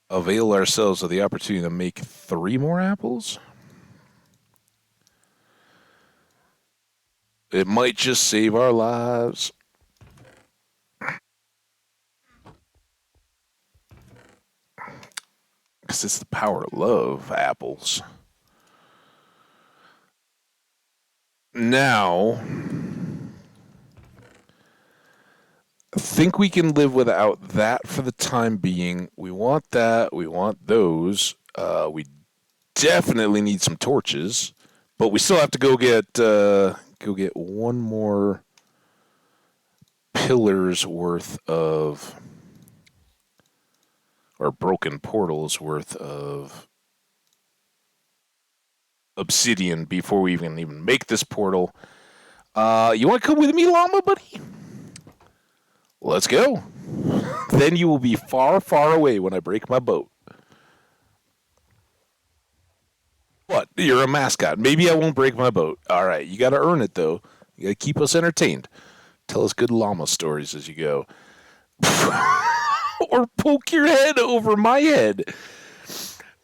avail ourselves of the opportunity to make 3 more apples. It might just save our lives. Because it's the power of love, apples. Now, I think we can live without that for the time being. We want that. We want those. We definitely need some torches, but we still have to go get 1 more pillars worth of, or broken portals worth of obsidian before we even make this portal. You want to come with me, llama buddy? Let's go. Then you will be far, far away when I break my boat. What? You're a mascot. Maybe I won't break my boat. All right, you got to earn it though. You got to keep us entertained. Tell us good llama stories as you go. Or poke your head over my head.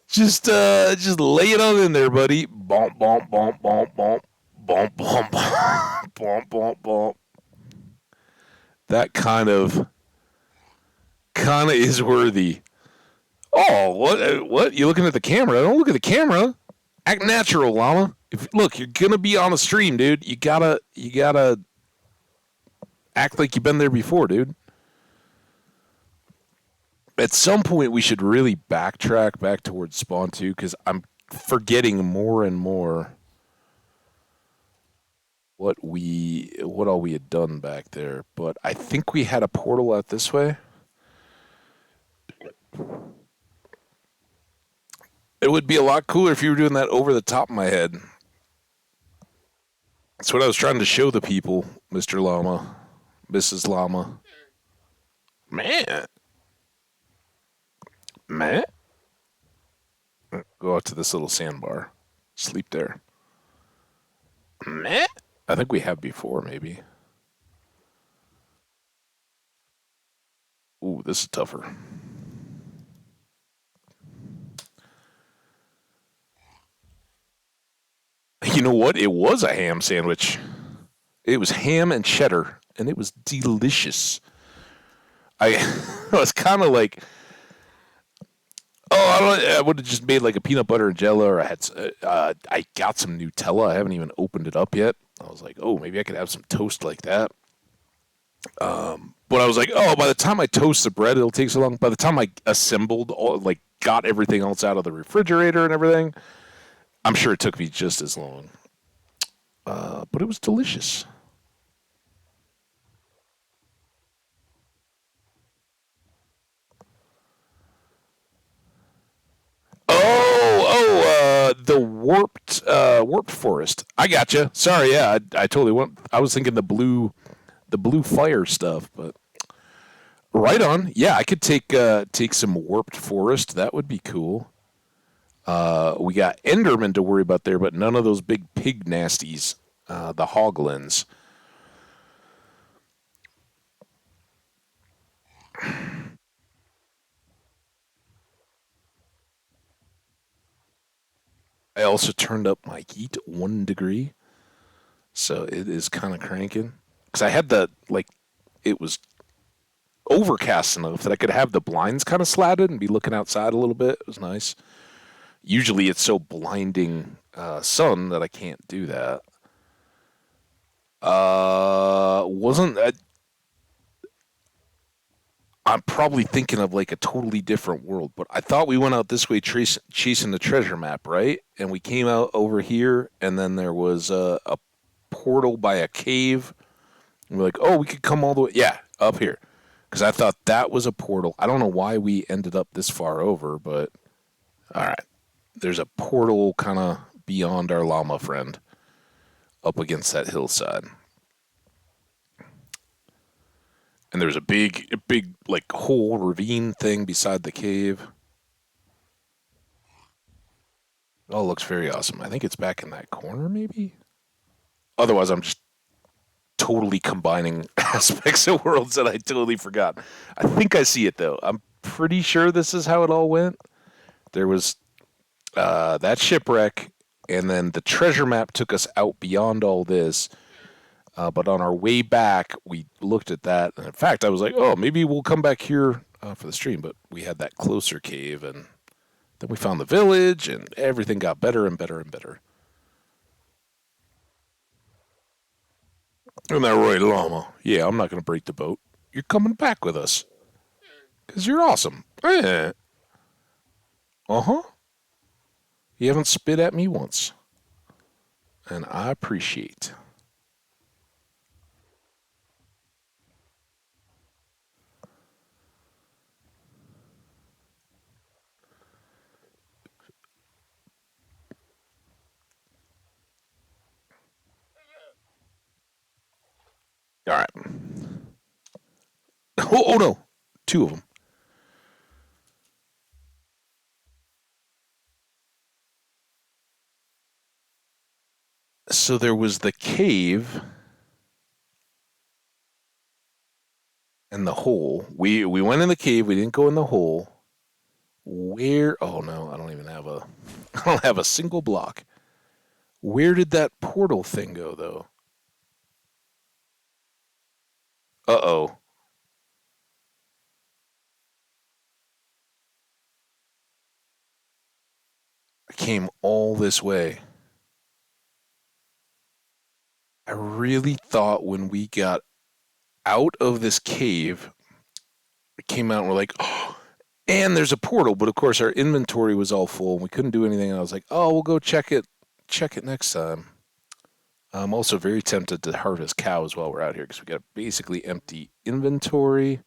Just lay it on in there, buddy. Bump, bump, bump, bump, bump, bump, bump, bump, bump, bump, bump. That kind of is worthy. Oh, what? What? You looking at the camera? Don't look at the camera. Act natural, llama. Look, you're gonna be on a stream, dude. You gotta act like you've been there before, dude. At some point, we should really backtrack back towards spawn 2 because I'm forgetting more and more what all we had done back there. But I think we had a portal out this way. It would be a lot cooler if you were doing that over the top of my head. That's what I was trying to show the people, Mr. Llama, Mrs. Llama. Man. Go out to this little sandbar. Sleep there. Meh. I think we have before, maybe. Ooh, this is tougher. You know what? It was a ham sandwich. It was ham and cheddar, and it was delicious. I was kind of like, I would have just made like a peanut butter and jello, or I got some Nutella. I haven't even opened it up yet. I was like, oh, maybe I could have some toast like that. But I was like, oh, by the time I toast the bread, it'll take so long. By the time I assembled, got everything else out of the refrigerator and everything, I'm sure it took me just as long. But it was delicious. The warped forest. I gotcha. Sorry, yeah, I totally went. I was thinking the blue fire stuff, but right on. Yeah, I could take some warped forest. That would be cool. We got Enderman to worry about there, but none of those big pig nasties, the hoglins. I also turned up my heat 1 degree, so it is kind of cranking. Because I had it was overcast enough that I could have the blinds kind of slatted and be looking outside a little bit. It was nice. Usually it's so blinding sun that I can't do that. Wasn't that? I'm probably thinking of like a totally different world, but I thought we went out this way chasing the treasure map, right? And we came out over here, and then there was a portal by a cave And we're like, oh, we could come all the way. Yeah, up here. Because I thought that was a portal. I don't know why we ended up this far over, but all right. There's a portal kind of beyond our llama friend up against that hillside. And there's a big, like, whole ravine thing beside the cave. It all looks very awesome. I think it's back in that corner, maybe? Otherwise, I'm just totally combining aspects of worlds that I totally forgot. I think I see it, though. I'm pretty sure this is how it all went. There was that shipwreck, and then the treasure map took us out beyond all this. But on our way back, we looked at that. And in fact, I was like, oh, maybe we'll come back here for the stream. But we had that closer cave, and then we found the village, and everything got better and better and better. And that right, llama. Yeah, I'm not going to break the boat. You're coming back with us. Because you're awesome. Eh. Uh-huh. You haven't spit at me once. And I appreciate. All right. Oh no. Two of them. So there was the cave and the hole. We went in the cave. We didn't go in the hole. Where? Oh no, I don't even have a. I don't have a single block. Where did that portal thing go, though? Uh-oh. I came all this way. I really thought when we got out of this cave, we came out and we're like, oh, and there's a portal. But of course, our inventory was all full and we couldn't do anything. And I was like, oh, we'll go check it. Check it next time. I'm also very tempted to harvest cows while we're out here because we got basically empty inventory.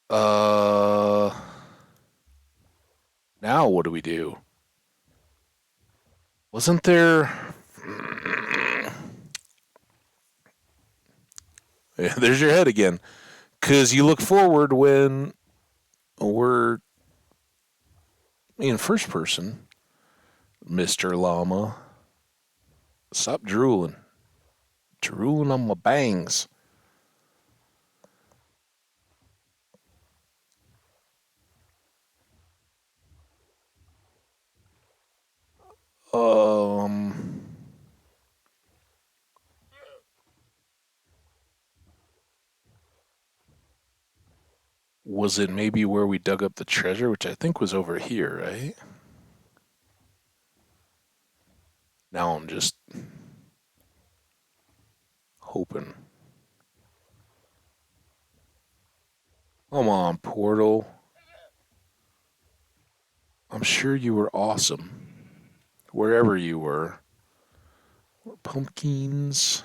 Uh, now what do we do? Wasn't there? Yeah, there's your head again. Because you look forward when we're in first person, Mr. Llama. Stop drooling. Drooling on my bangs. Um, was it maybe where we dug up the treasure, which I think was over here, right? Now I'm just hoping. Come on, Portal. I'm sure you were awesome. Wherever you were. Pumpkins.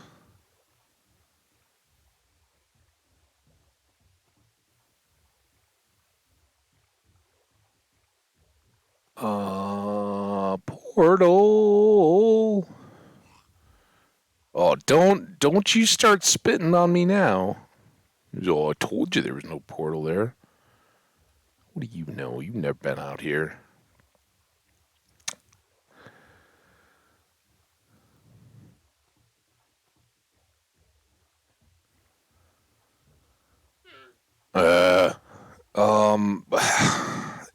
Portal. Oh, don't you start spitting on me now. Oh, I told you there was no portal there. What do you know? You've never been out here. Uh, um,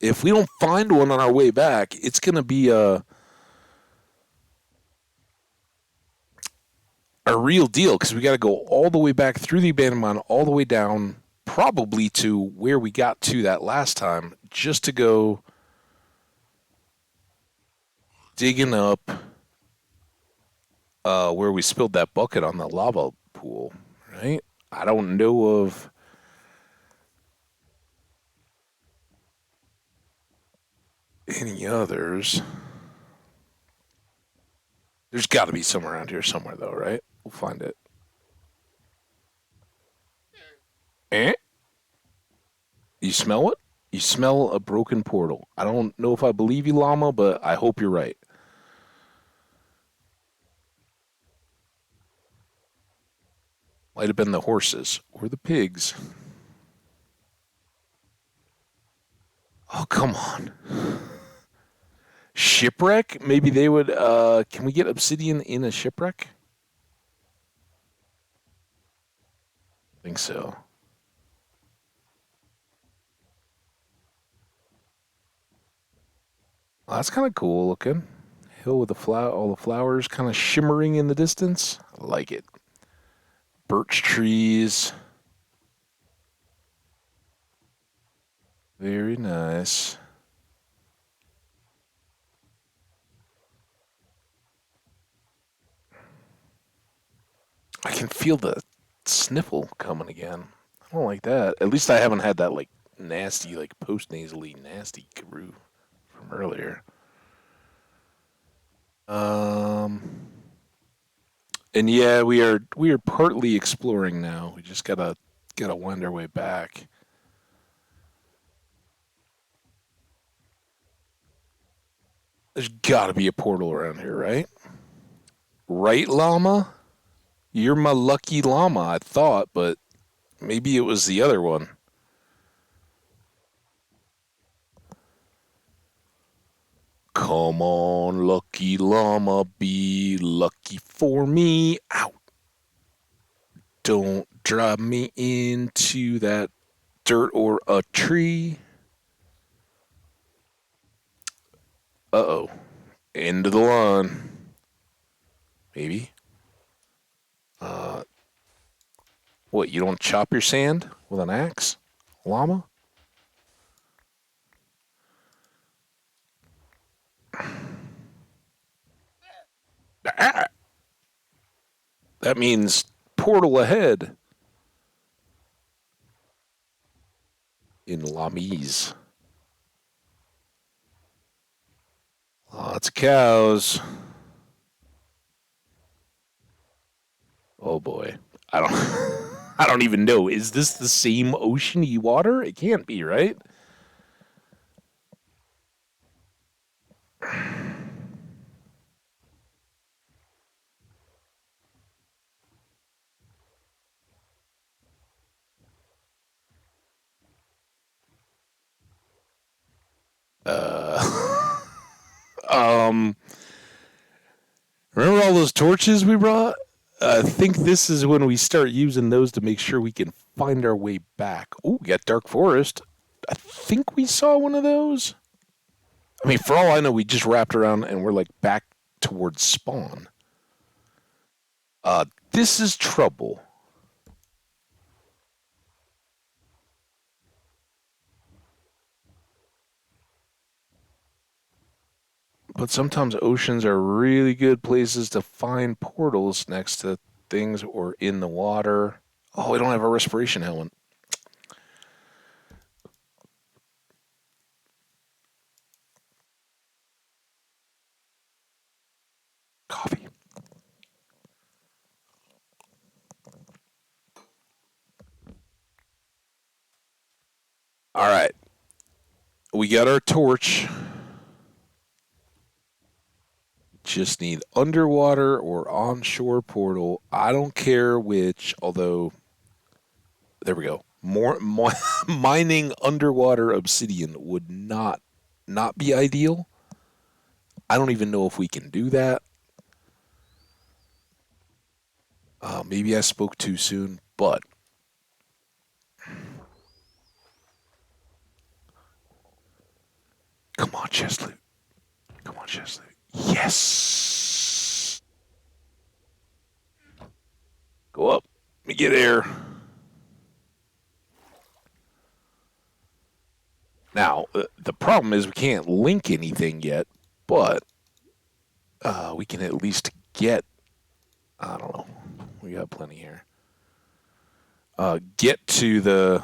if we don't find one on our way back, it's gonna be a real deal because we got to go all the way back through the abandoned mine, all the way down, probably to where we got to that last time, just to go digging up where we spilled that bucket on the lava pool, right? I don't know of any others. There's got to be some around here somewhere, though, right? We'll find it. Eh? You smell it? You smell a broken portal. I don't know if I believe you, llama, but I hope you're right. Might have been the horses or the pigs. Oh, come on. Shipwreck? Maybe they would. Can we get obsidian in a shipwreck? I think so. Well, that's kind of cool looking. Hill with the all the flowers kind of shimmering in the distance. I like it. Birch trees. Very nice. I can feel the sniffle coming again. I don't like that. At least I haven't had that like nasty, like post nasally nasty brew from earlier. Um, and yeah, we are partly exploring now. We just gotta wind our way back. There's gotta be a portal around here, right? Right, llama? You're my lucky llama, I thought, but maybe it was the other one. Come on, lucky llama, be lucky for me. Ow. Don't drive me into that dirt or a tree. Uh-oh. End of the line. Maybe. Uh, what, you don't chop your sand with an axe? Llama? Ah, that means portal ahead in Lamise. Lots of cows. Oh boy. I don't I don't even know. Is this the same oceany water? It can't be, right? Uh um remember all those torches we brought? I think this is when we start using those to make sure we can find our way back. Oh, we got Dark Forest. I think we saw one of those. I mean, for all I know, we just wrapped around and we're like back towards spawn. This is trouble. But sometimes oceans are really good places to find portals next to things or in the water. Oh, we don't have a respiration helmet. Coffee. All right. We got our torch. Just need underwater or onshore portal. I don't care which, although there we go. More mining underwater obsidian would not be ideal. I don't even know if we can do that. Maybe I spoke too soon, but come on, Chesley. Come on, Chesley. Yes. Go up. Let me get air. Now, the problem is we can't link anything yet, but we can at least get. I don't know. We got plenty here. Get to the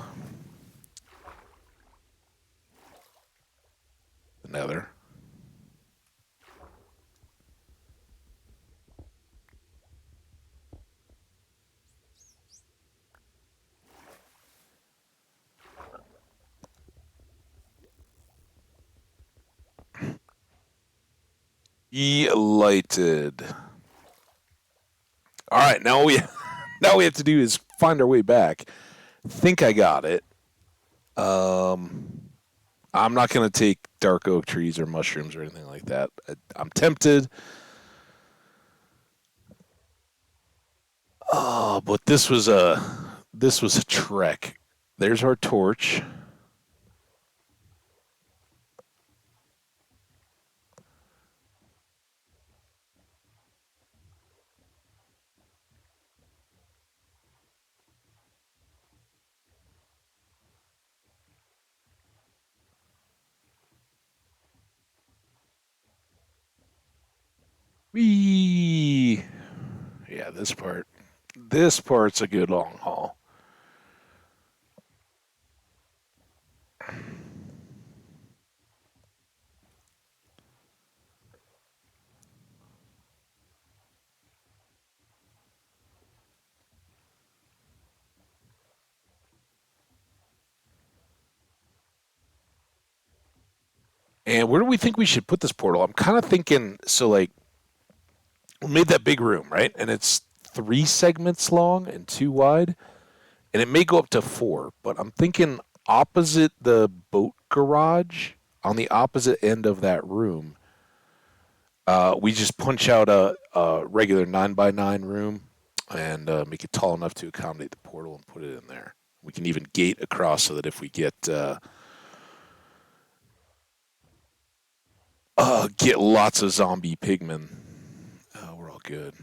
nether. Delighted. All right, now we now we have to do is find our way back. Think I got it. Um, I'm not gonna take dark oak trees or mushrooms or anything like that. I'm tempted. Oh, but this was a trek. There's our torch. Wee. Yeah, this part. This part's a good long haul. And where do we think we should put this portal? I'm kind of thinking so like we made that big room, right? And it's 3 segments long and 2 wide, and it may go up to 4, but I'm thinking opposite the boat garage on the opposite end of that room. We just punch out a regular 9 by 9 room and make it tall enough to accommodate the portal and put it in there. We can even gate across so that if we get lots of zombie pigmen, we're all good.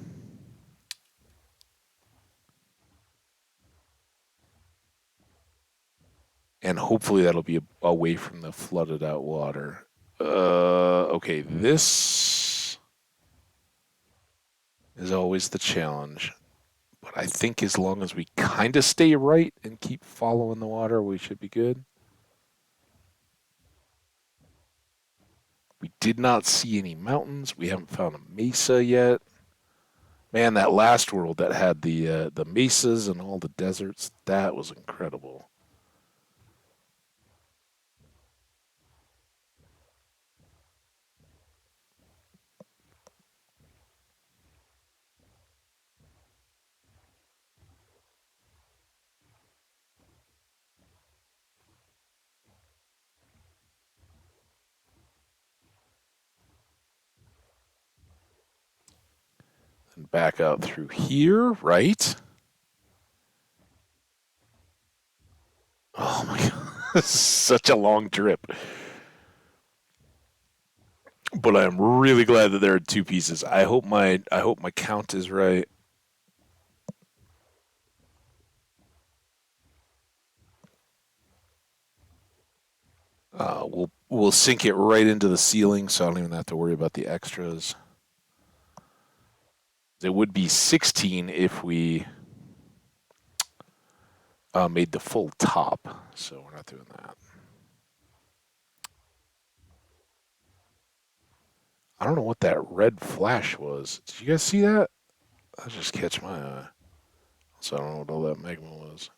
And hopefully that'll be away from the flooded out water. Okay, this is always the challenge. But I think as long as we kind of stay right and keep following the water, we should be good. We did not see any mountains. We haven't found a mesa yet. Man, that last world that had the mesas and all the deserts, that was incredible. And back out through here, right? Oh my god, this is such a long trip. But I'm really glad that there are 2 pieces. I hope my count is right. We'll sink it right into the ceiling, so I don't even have to worry about the extras. It would be 16 if we made the full top, so we're not doing that. I don't know what that red flash was. Did you guys see that? That just catch my eye. So I don't know what all that magma was.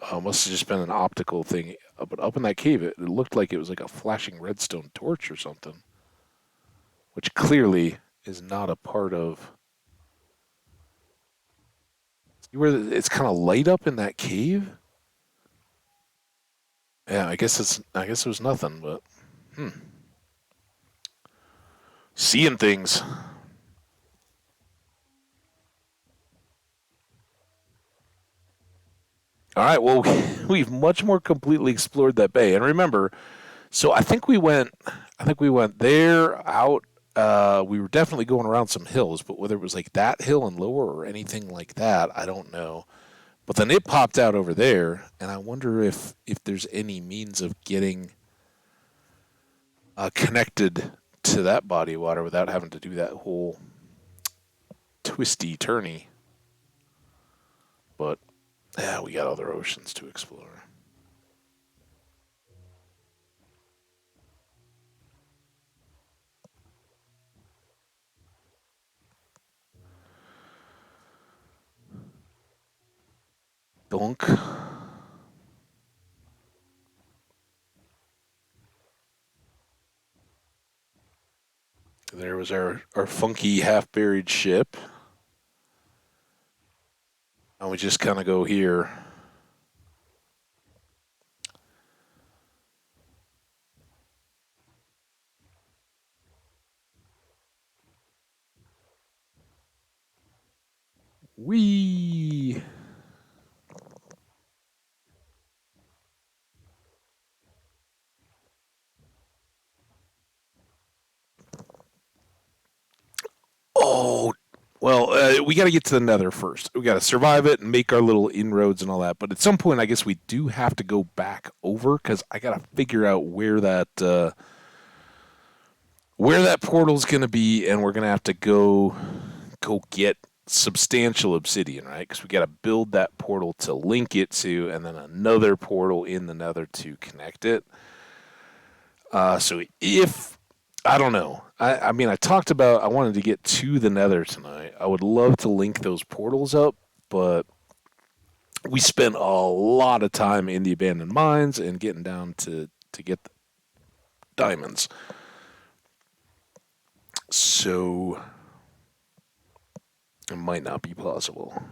Must have just been an optical thing. But up in that cave, it looked like it was like a flashing redstone torch or something, which clearly is not a part of. See where it's kind of light up in that cave? Yeah, I guess it was nothing, but hmm. Seeing things. All right, well, we've much more completely explored that bay. And remember, so I think we went there out. We were definitely going around some hills, but whether it was like that hill and lower or anything like that, I don't know. But then it popped out over there, and I wonder if there's any means of getting connected to that body of water without having to do that whole twisty turny. But yeah, we got other oceans to explore. Dunk. There was our funky half-buried ship. And we just kind of go here. Wee. Oh, well, we got to get to the Nether first. We got to survive it and make our little inroads and all that. But at some point, I guess we do have to go back over because I got to figure out where that portal's going to be, and we're going to have to go get substantial obsidian, right? Because we got to build that portal to link it to, and then another portal in the Nether to connect it. So if I don't know, I mean, I talked about I wanted to get to the Nether tonight. I would love to link those portals up, but we spent a lot of time in the abandoned mines and getting down to get the diamonds. So it might not be possible.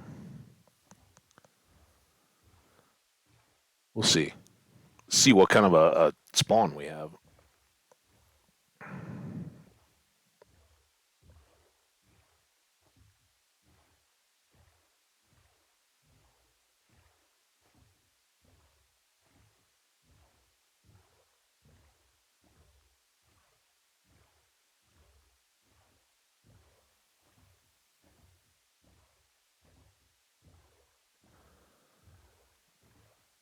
We'll see. See what kind of a spawn we have.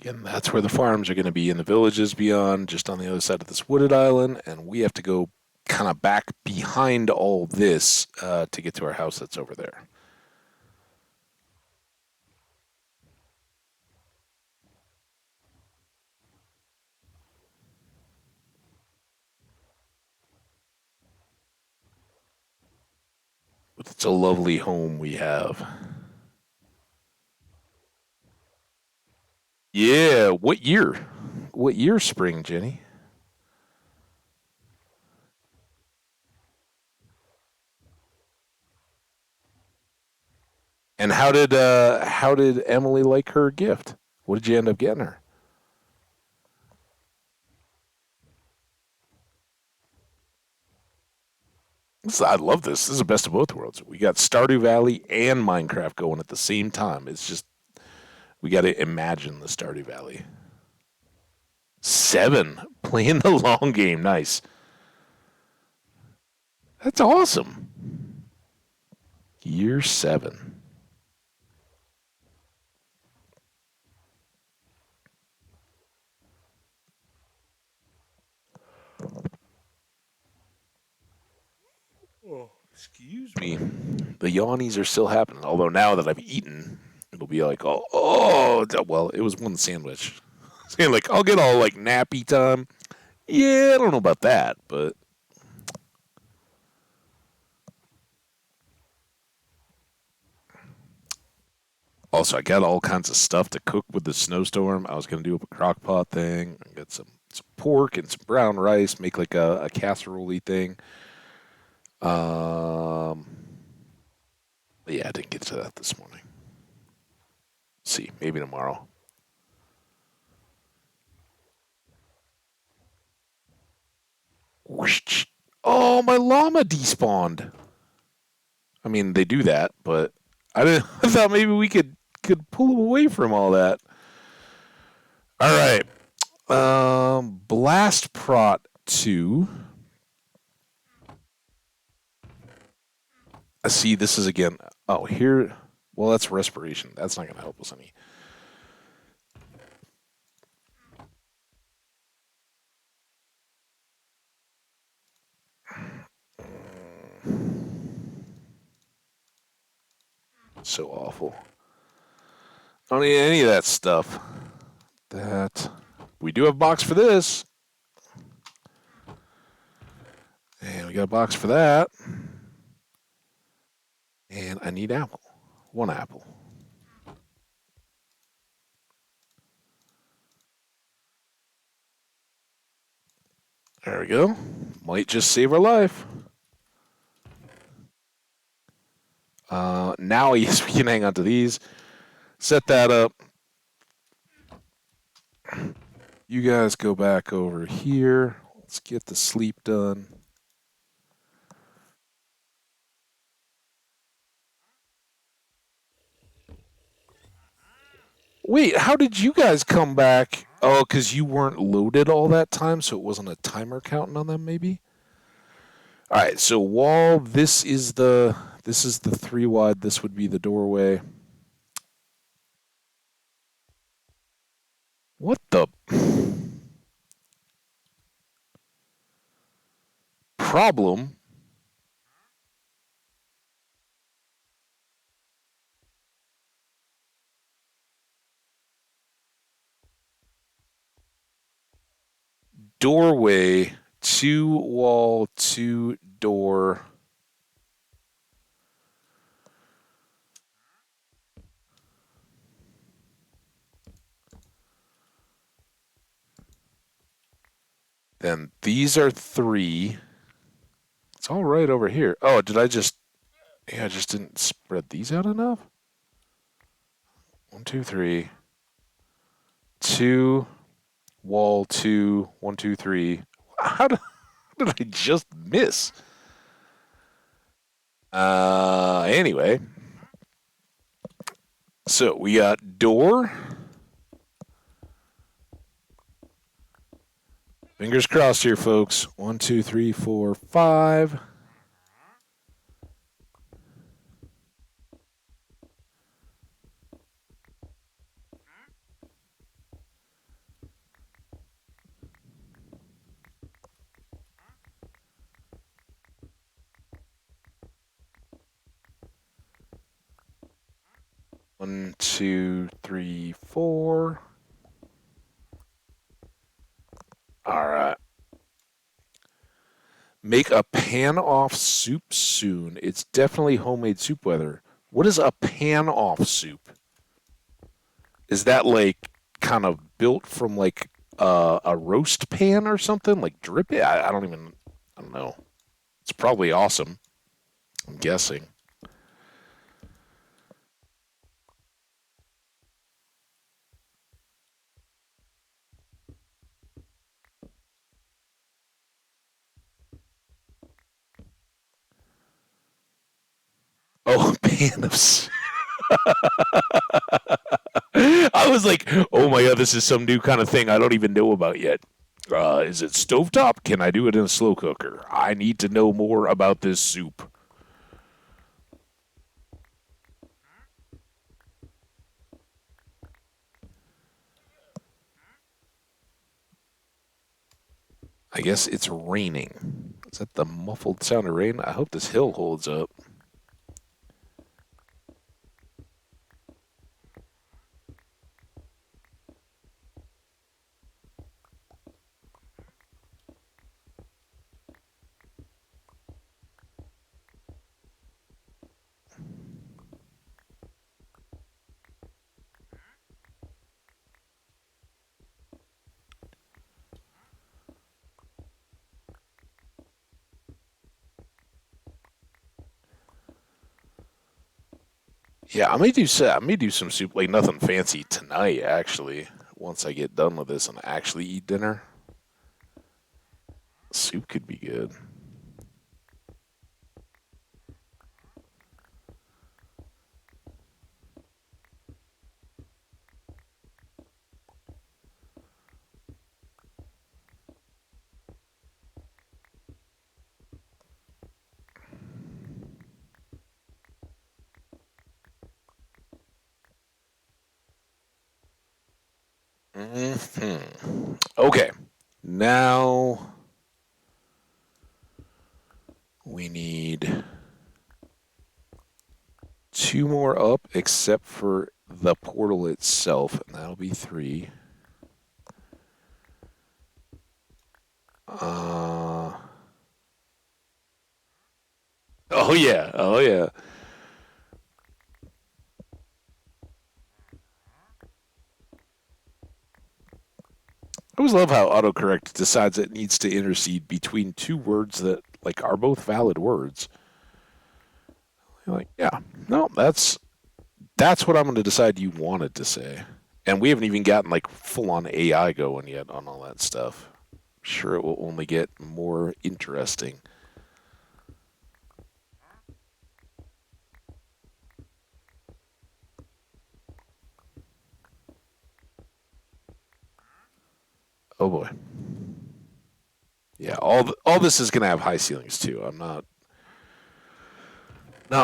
Again, that's where the farms are going to be in the villages beyond, just on the other side of this wooded island, and we have to go kind of back behind all this to get to our house that's over there. It's a lovely home we have. Yeah, what year? What year spring, Jenny? And how did Emily like her gift? What did you end up getting her? I love this. This is the best of both worlds. We got Stardew Valley and Minecraft going at the same time. It's just we got to imagine the Stardew Valley. 7 playing the long game. Nice. That's awesome. Year 7. Oh, excuse me. The yawnies are still happening. Although now that I've eaten, it'll be like, well, it was one sandwich. Saying like, I'll get all like nappy time. Yeah, I don't know about that, but also I got all kinds of stuff to cook with the snowstorm. I was gonna do a crock pot thing. I got some pork and some brown rice. Make like a casserole thing. Um, yeah, I didn't get to that this morning. See, maybe tomorrow. Whoosh. Oh, my llama despawned. I mean, they do that, but I didn't. I thought maybe we could pull them away from all that. All right. Blast Prot 2. I see this is again. Oh, here. Well, that's respiration. That's not going to help us any. So awful. I don't need any of that stuff. That we do have a box for this, and we got a box for that, and I need apple. 1 apple. There we go. Might just save our life. Now yes, we can hang on to these. Set that up. You guys go back over here. Let's get the sleep done. Wait, how did you guys come back? Oh, because you weren't loaded all that time, so it wasn't a timer counting on them, maybe? All right, so wall, this is the three wide, this would be the doorway. What the problem? Doorway, two wall, two door. Then these are three. It's all right over here. Oh, did I just? Yeah, I just didn't spread these out enough. One, two, three. Two, wall, two, one, two, three. How did I just miss? Anyway, so we got door. Fingers crossed here, folks. One, two, three, four, five. One, two, three, four. All right. Make a pan off soup soon. It's definitely homemade soup weather. What is a pan off soup? Is that like kind of built from like a roast pan or something? Like drip it? I don't know. It's probably awesome. I'm guessing. Oh, a pan of soup. I was like, oh my god, this is some new kind of thing I don't even know about yet. Is it stovetop? Can I do it in a slow cooker? I need to know more about this soup. I guess it's raining. Is that the muffled sound of rain? I hope this hill holds up. Yeah, I may do some soup, like nothing fancy tonight. Actually, once I get done with this and actually eat dinner, soup could be good. Okay, now we need two more up, except for the portal itself, and that'll be three. Uh, oh yeah, oh yeah. I always love how autocorrect decides it needs to intercede between two words that like are both valid words. You're like, yeah, no, that's what I'm going to decide you wanted to say. And we haven't even gotten like full on AI going yet on all that stuff. Sure, it will only get more interesting. Oh boy. Yeah, all this is going to have high ceilings too. I'm not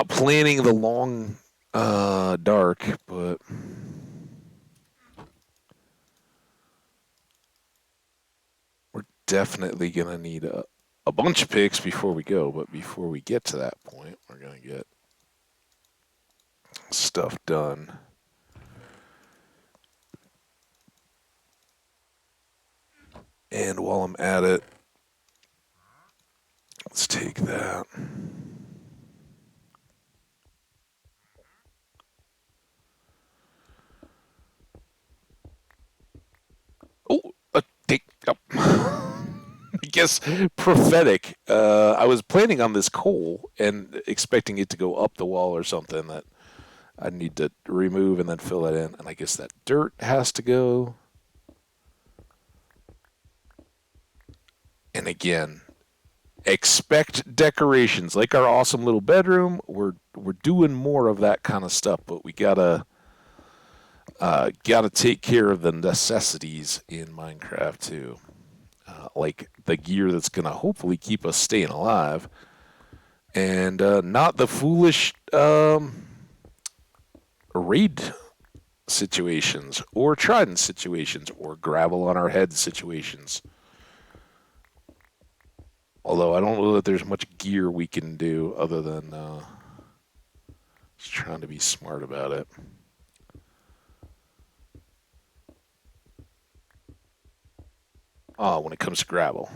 planning the long dark, but we're definitely going to need a bunch of picks before we go. But before we get to that point, we're going to get stuff done. And while I'm at it, let's take that. Oh, take up. I guess prophetic. I was planning on this coal and expecting it to go up the wall or something that I need to remove and then fill that in. And I guess that dirt has to go. And again, expect decorations like our awesome little bedroom. We're doing more of that kind of stuff, but we gotta take care of the necessities in Minecraft too. Like the gear that's gonna hopefully keep us staying alive, and not the foolish raid situations or trident situations or gravel on our head situations. Although I don't know that there's much gear we can do other than just trying to be smart about it. When it comes to gravel.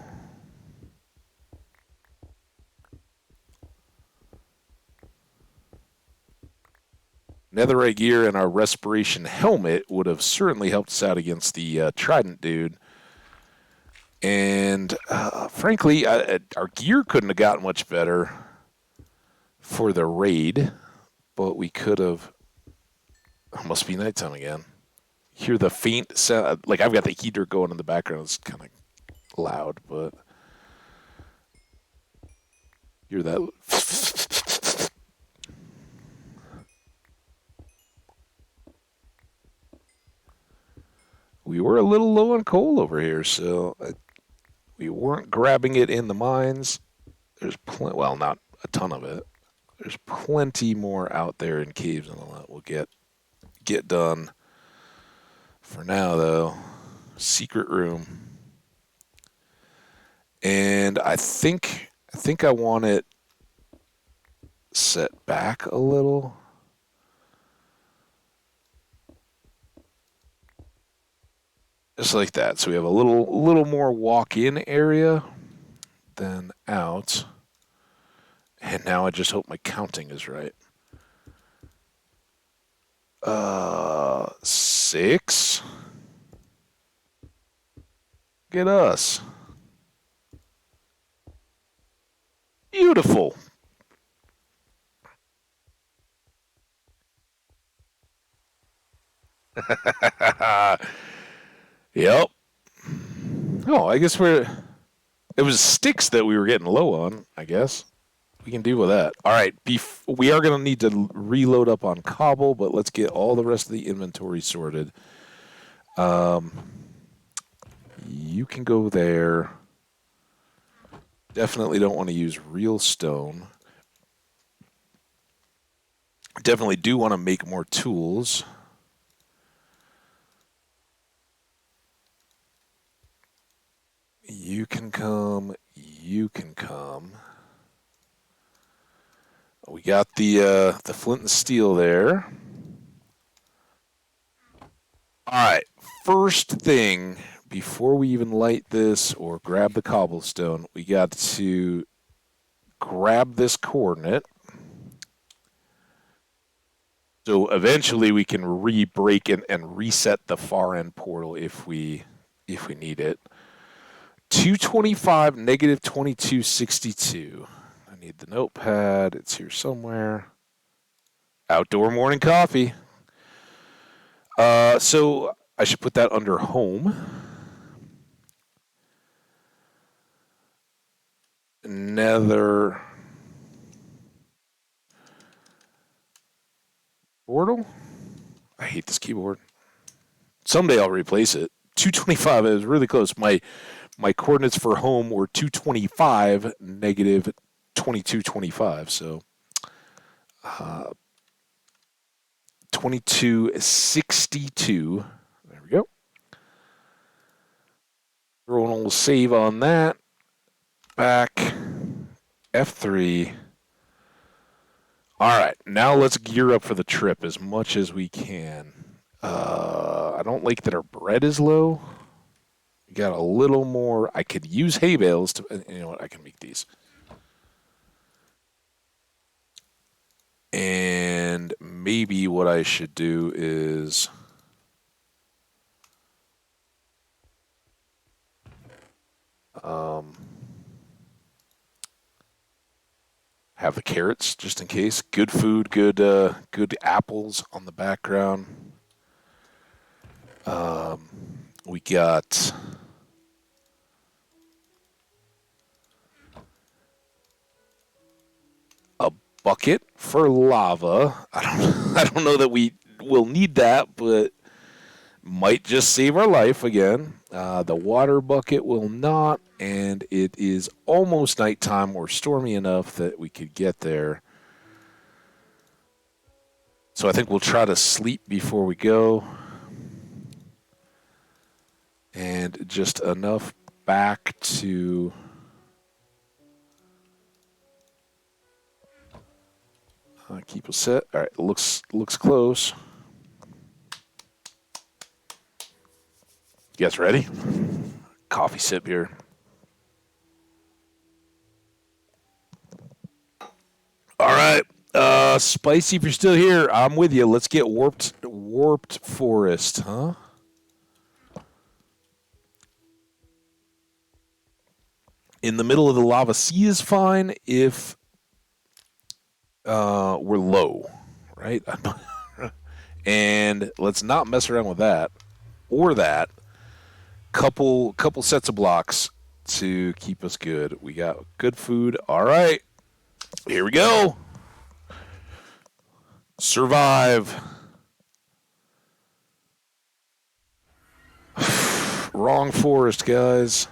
Netherite gear and our respiration helmet would have certainly helped us out against the Trident dude. And frankly, our gear couldn't have gotten much better for the raid, but we could have. It must be nighttime again. Hear the faint sound. Like I've got the heater going in the background. It's kind of loud, but hear that. We were a little low on coal over here, so we weren't grabbing it in the mines. There's well, not a ton of it. There's plenty more out there in caves and all that. We'll get done. For now, though, secret room, and I think I want it set back a little. Just like that. So we have a little more walk-in area than out. And now I just hope my counting is right. 6. Get us. Beautiful. Yep. Oh, I guess it was sticks that we were getting low on, I guess. We can deal with that. All right, we are going to need to reload up on cobble, but let's get all the rest of the inventory sorted. You can go there. Definitely don't want to use real stone. Definitely do want to make more tools. You can come. You can come. We got the flint and steel there. All right. First thing, before we even light this or grab the cobblestone, we got to grab this coordinate. So eventually we can re-break and reset the far end portal if we need it. 225 negative 2262. I need the notepad. It's here somewhere. Outdoor morning coffee. So I should put that under home. Nether portal. I hate this keyboard. Someday I'll replace it. 225 is really close. My coordinates for home were 225 negative 2225. So 2262. There we go. Throw an old save on that. Back. F3. All right, now let's gear up for the trip as much as we can. I don't like that our bread is low. We got a little more. I could use hay bales to. You know what? I can make these. And maybe what I should do is have the carrots just in case. Good food, good apples on the background. We got a bucket for lava. I don't know that we will need that, but might just save our life again. The water bucket will not, and it is almost nighttime or stormy enough that we could get there. So I think we'll try to sleep before we go. And just enough back to keep us set. All right, looks close. You guys ready? Coffee sip here. All right, Spicy, if you're still here, I'm with you. Let's get warped forest, huh? In the middle of the lava sea is fine if we're low, right? And let's not mess around with that or that. Couple sets of blocks to keep us good. We got good food. All right, here we go. Survive. Wrong forest, guys.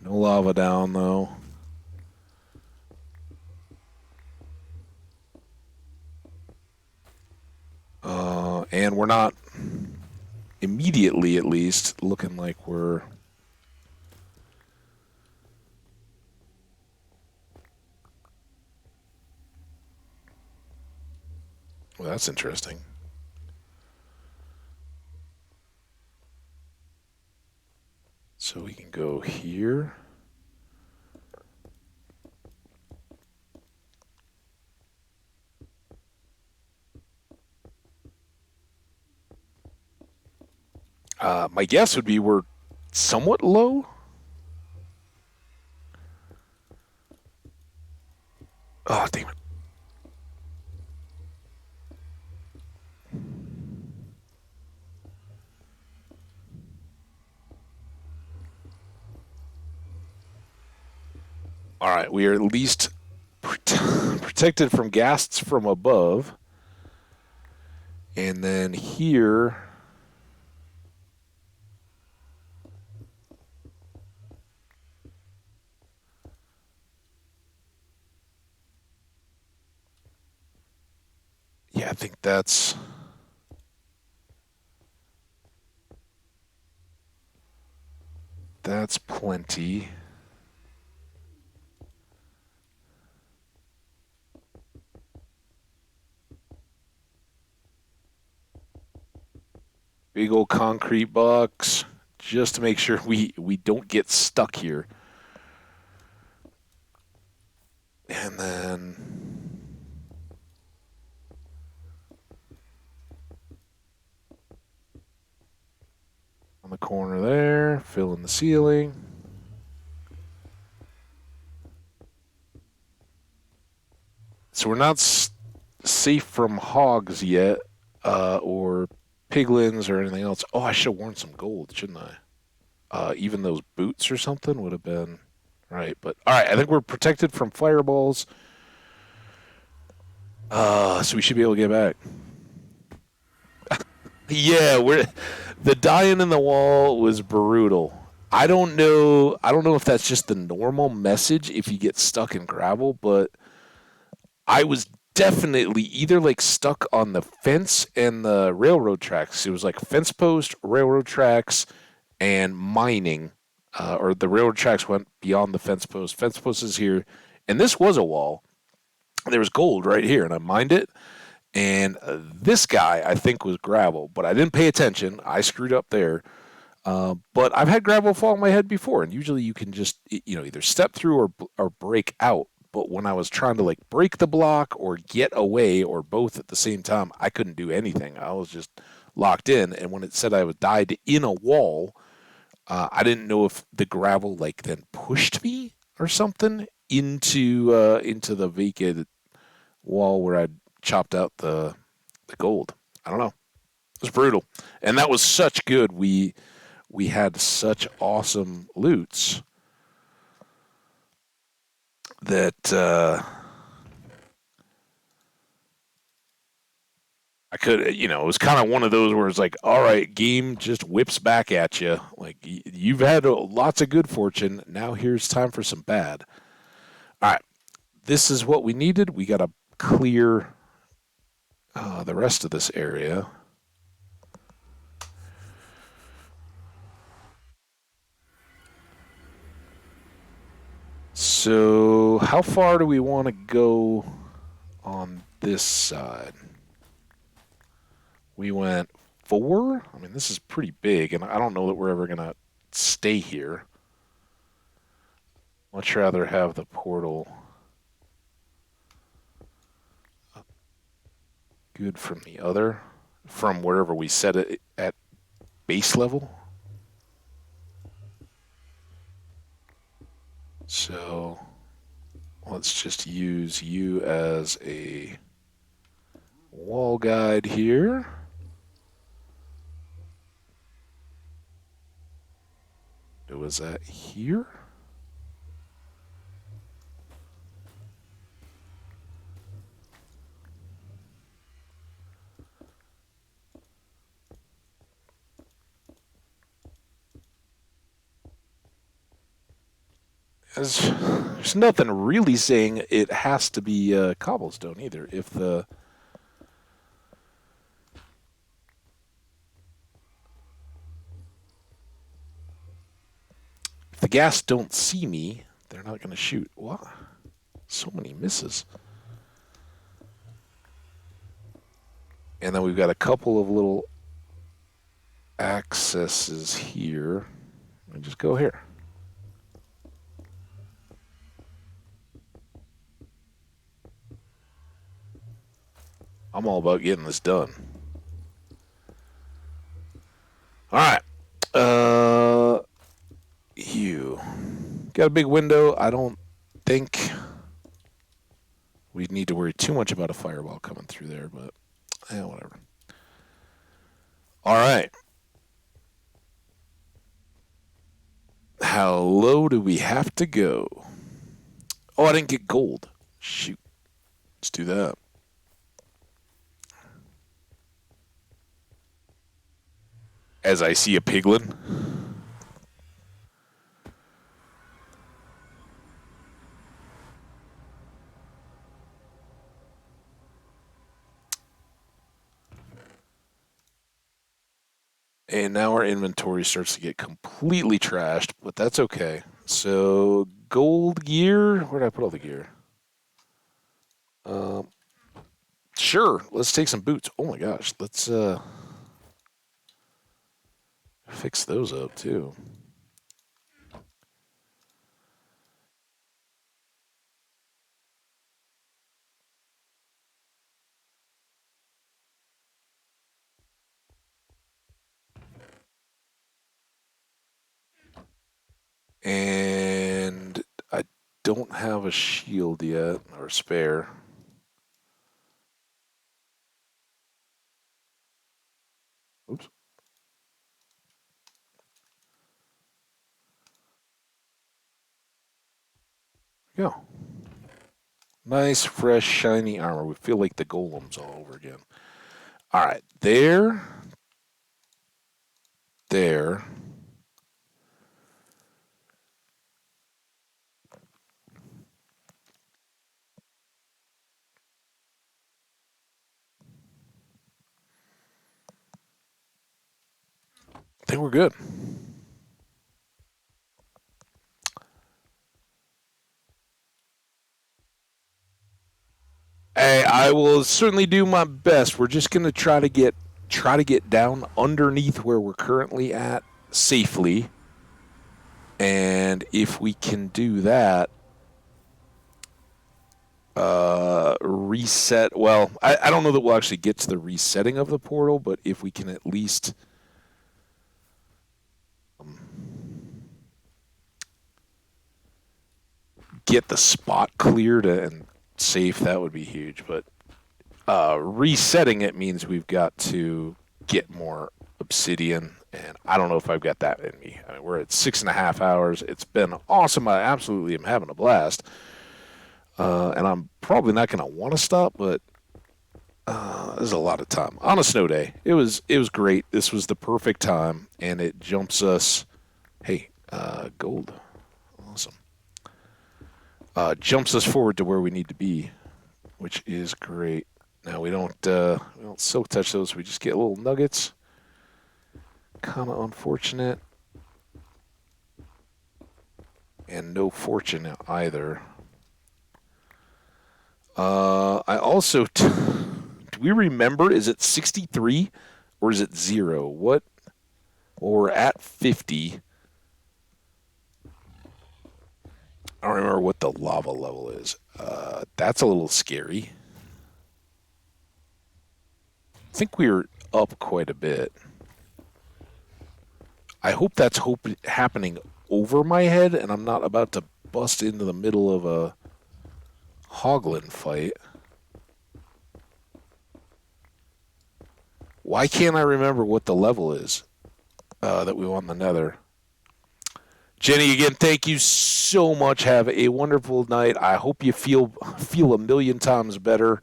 No lava down, though. And we're not immediately, at least, looking like we're... Well, that's interesting. So we can go here. My guess would be we're somewhat low. Oh, damn it. All right, we are at least protected from ghasts from above. And then here... Yeah, I think that's plenty. Big old concrete box, just to make sure we don't get stuck here. And then on the corner there, fill in the ceiling. So we're not safe from hogs yet, or piglins or anything else. Oh, I should have worn some gold, shouldn't I? Even those boots or something would have been right. But all right, I think we're protected from fireballs. So we should be able to get back. Yeah, we're the dying in the wall was brutal. I don't know. I don't know if that's just the normal message if you get stuck in gravel, but I was definitely either like stuck on the fence and the railroad tracks. It was like fence post, railroad tracks, and mining. Or the railroad tracks went beyond the fence post. Fence post is here, and this was a wall. There was gold right here, and I mined it. And this guy, I think, was gravel, but I didn't pay attention. I screwed up there. But I've had gravel fall on my head before, and usually you can just, either step through or break out. But when I was trying to like break the block or get away or both at the same time, I couldn't do anything. I was just locked in. And when it said I was died in a wall, I didn't know if the gravel like then pushed me or something into the vacant wall where I'd chopped out the gold. I don't know. It was brutal, and that was such good. We had such awesome loots that I could, it was kind of one of those where it's like, all right, game just whips back at you. Like you've had lots of good fortune. Now here's time for some bad. All right, this is what we needed. We got to clear the rest of this area. So, how far do we want to go on this side? We went 4. I mean, this is pretty big, and I don't know that we're ever going to stay here. Much rather have the portal good from the other, from wherever we set it at base level. So, let's just use you as a wall guide here. Was that here? There's nothing really saying it has to be cobblestone either. If the gas don't see me, they're not going to shoot. What? So many misses. And then we've got a couple of little accesses here. And just go here. I'm all about getting this done. All right. You got a big window. I don't think we need to worry too much about a fireball coming through there, but whatever. All right. How low do we have to go? Oh, I didn't get gold. Shoot. Let's do that. As I see a piglin. And now our inventory starts to get completely trashed, but that's okay. So, gold gear. Where did I put all the gear? Um, sure. Let's take some boots. Oh my gosh. Let's fix those up too. And I don't have a shield yet or spare. Go. Nice, fresh, shiny armor. We feel like the golems all over again. All right, there, there. I think we're good. Hey, I will certainly do my best. We're just gonna try to get down underneath where we're currently at safely, and if we can do that, reset. Well, I don't know that we'll actually get to the resetting of the portal, but if we can at least get the spot cleared and safe, that would be huge. But resetting it means we've got to get more obsidian, and I don't know if I've got that in me. I mean, we're at 6.5 hours. It's been awesome. I absolutely am having a blast, and I'm probably not going to want to stop, but there's a lot of time on a snow day. It was great. This was the perfect time, and it jumps us. Hey, gold, awesome. Jumps us forward to where we need to be, which is great. Now we don't silk touch those. We just get little nuggets. Kind of unfortunate, and no fortune either. I also do we remember? Is it 63 or is it 0? What? Well, we're at 50. I don't remember what the lava level is. That's a little scary. I think we're up quite a bit. I hope that's happening over my head and I'm not about to bust into the middle of a hoglin fight. Why can't I remember what the level is that we won the nether? Jenny, again, thank you so much. Have a wonderful night. I hope you feel a million times better,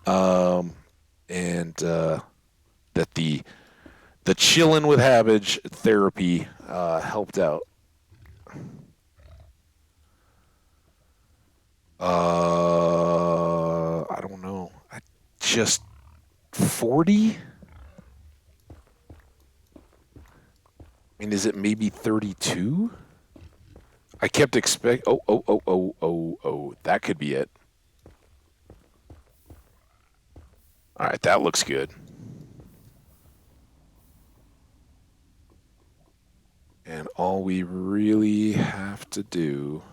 um, and that the chilling with Hambbage therapy helped out. I don't know. Just 40? I mean, is it maybe 32? I kept expect. Oh. That could be it. All right, that looks good. And all we really have to do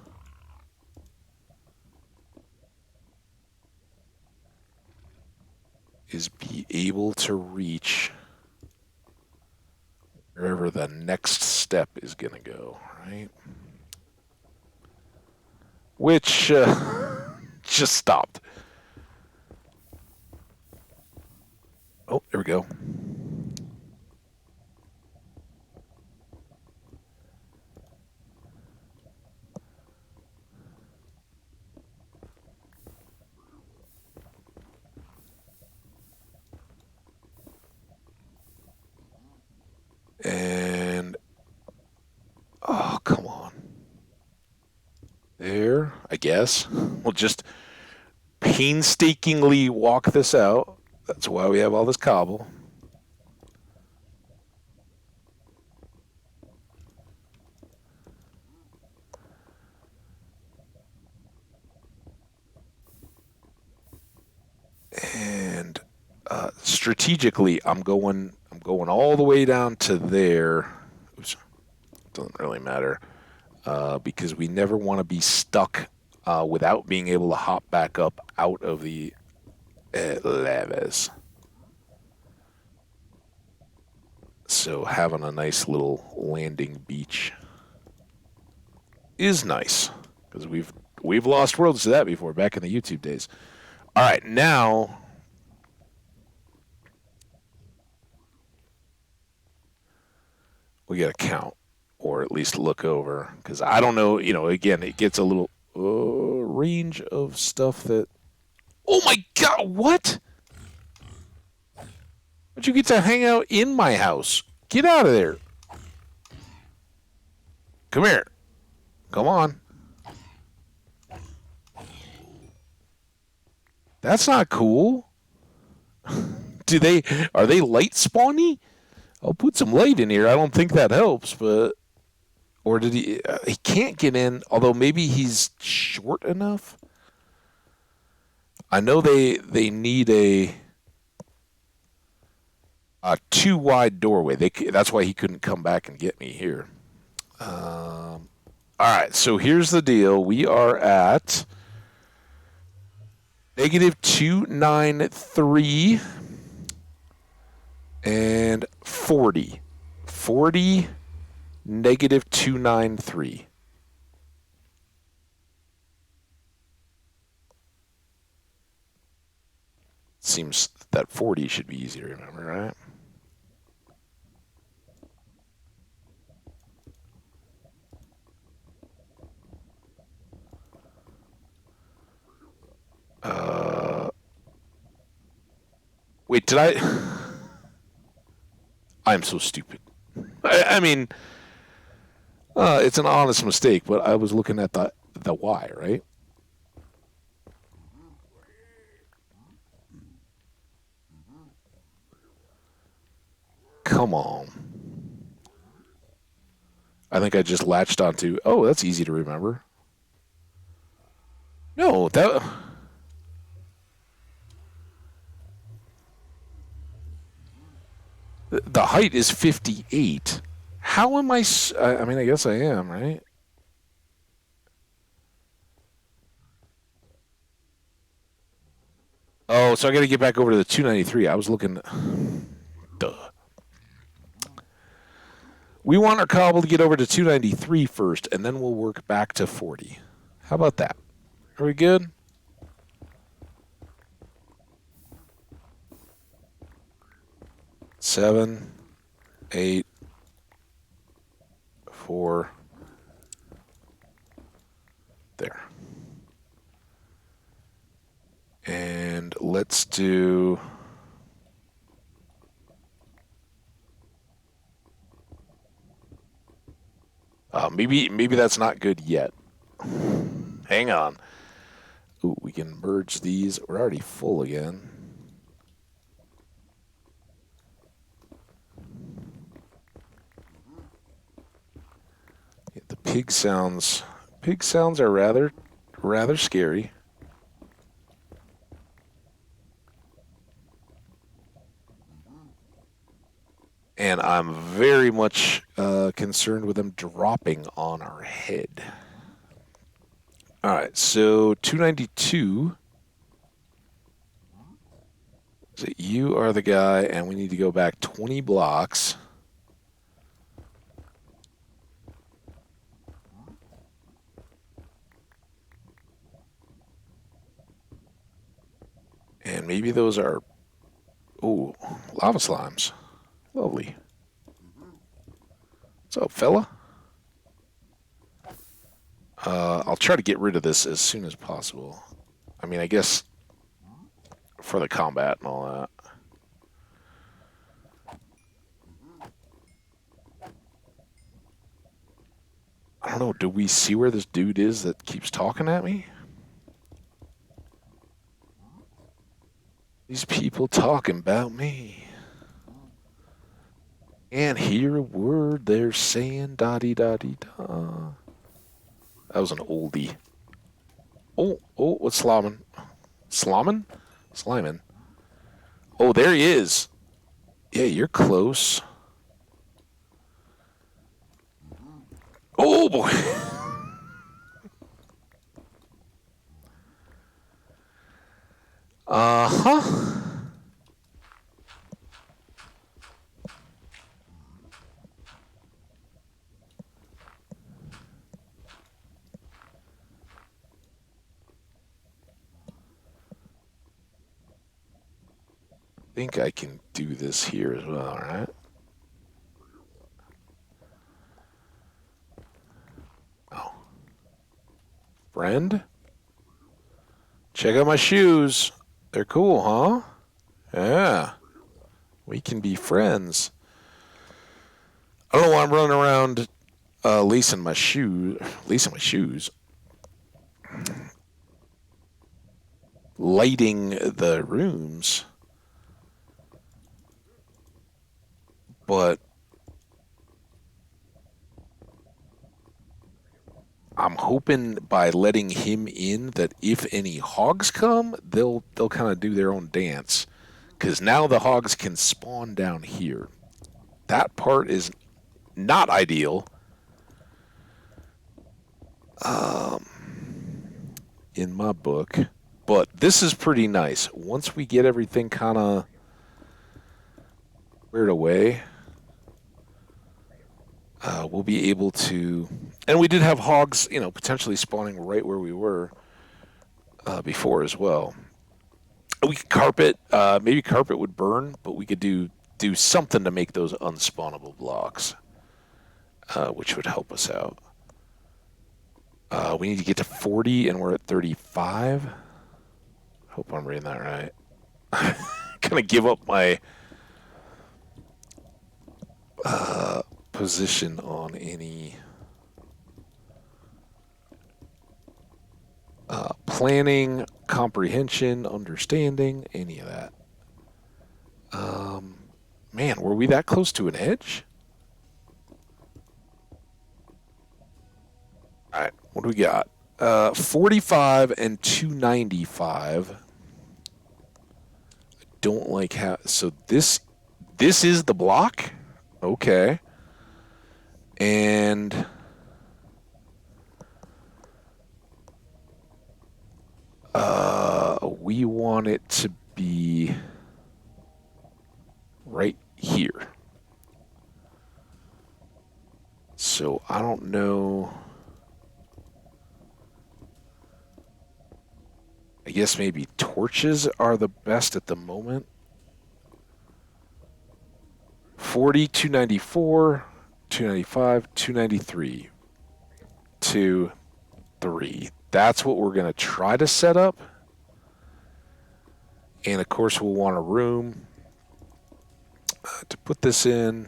is be able to reach wherever the next step is going to go, right? Which just stopped. Oh, there we go. And oh, come on. There, I guess. We'll just painstakingly walk this out. That's why we have all this cobble. And strategically, I'm going all the way down to there. Oops, doesn't really matter because we never want to be stuck without being able to hop back up out of the lavas. So having a nice little landing beach is nice because we've lost worlds to that before back in the YouTube days. All right, now we got to count or at least look over because I don't know. Again, it gets a little. Oh, range of stuff that... Oh my god, what? How'd you get to hang out in my house? Get out of there. Come here. Come on. That's not cool. Are they light spawny? I'll put some light in here. I don't think that helps, but... Or did he... he can't get in, although maybe he's short enough? I know they need a too wide doorway. That's why he couldn't come back and get me here. All right, so here's the deal. We are at -293 and 40. 40, -293. Seems that 40 should be easy to remember, right? Wait, did I... I'm so stupid. I mean, it's an honest mistake, but I was looking at the Y, right? Come on. I think I just latched onto... Oh, that's easy to remember. No, that... The height is 58. How am I... I mean, I guess I am, right? Oh, so I got to get back over to the 293. I was looking... Duh. We want our cobble to get over to 293 first, and then we'll work back to 40. How about that? Are we good? Seven, 8, 4. There. And let's do... maybe that's not good yet. Hang on. Ooh, we can merge these. We're already full again. Yeah, the pig sounds are rather scary. And I'm very much concerned with them dropping on our head. All right, so 292. So you are the guy, and we need to go back 20 blocks. And maybe those are... Ooh, lava slimes. Lovely. What's up, fella? I'll try to get rid of this as soon as possible. I mean, I guess for the combat and all that. I don't know, do we see where this dude is that keeps talking at me? These people talking about me. Can't hear a word they're saying, da-dee-da-dee-da. That was an oldie. Oh, what's slamming? Slamming? Sliming. Oh, there he is. Yeah, you're close. Oh, boy. Uh-huh. I think I can do this here as well, right? Oh. Friend? Check out my shoes. They're cool, huh? Yeah. We can be friends. I don't know why I'm running around lacing my shoes, lighting the rooms. But I'm hoping by letting him in that if any hogs come, they'll kind of do their own dance. Because now the hogs can spawn down here. That part is not ideal. Um, in my book. But this is pretty nice. Once we get everything kind of squared away, we'll be able to. And we did have hogs, potentially spawning right where we were before as well. We could carpet. Maybe carpet would burn, but we could do something to make those unspawnable blocks, which would help us out. We need to get to 40, and we're at 35. Hope I'm reading that right. Gonna give up my position on any planning, comprehension, understanding, any of that. Man, were we that close to an edge? All right, what do we got? 45 and 295. Don't like how. So this is the block. Okay, and we want it to be right here. So I don't know. I guess maybe torches are the best at the moment. 40, 294, 295, 293, 2, 3. That's what we're going to try to set up. And of course, we'll want a room to put this in.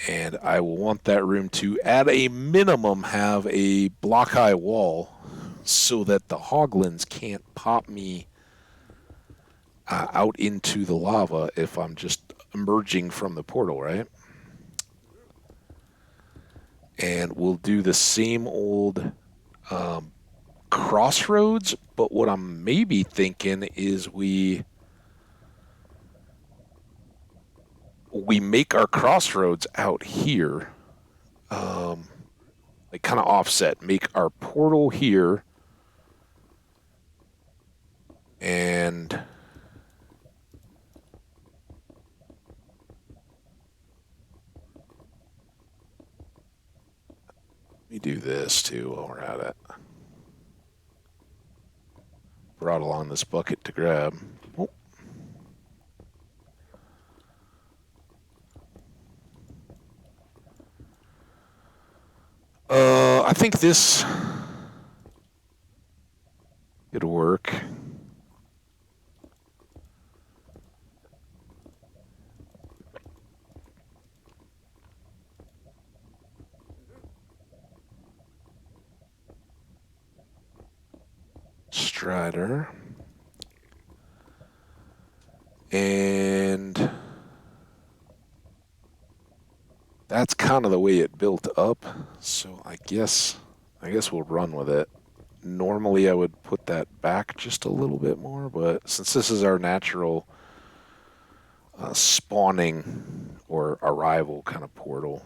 And I will want that room to, at a minimum, have a block-high wall so that the hoglins can't pop me out into the lava if I'm just emerging from the portal, right? And we'll do the same old crossroads, but what I'm maybe thinking is we make our crossroads out here, like kind of offset, make our portal here, and let me do this too while we're at it. Brought along this bucket to grab. Oh. I think this could work. Strider. And that's kind of the way it built up. So I guess we'll run with it. Normally I would put that back just a little bit more, but since this is our natural spawning or arrival kind of portal,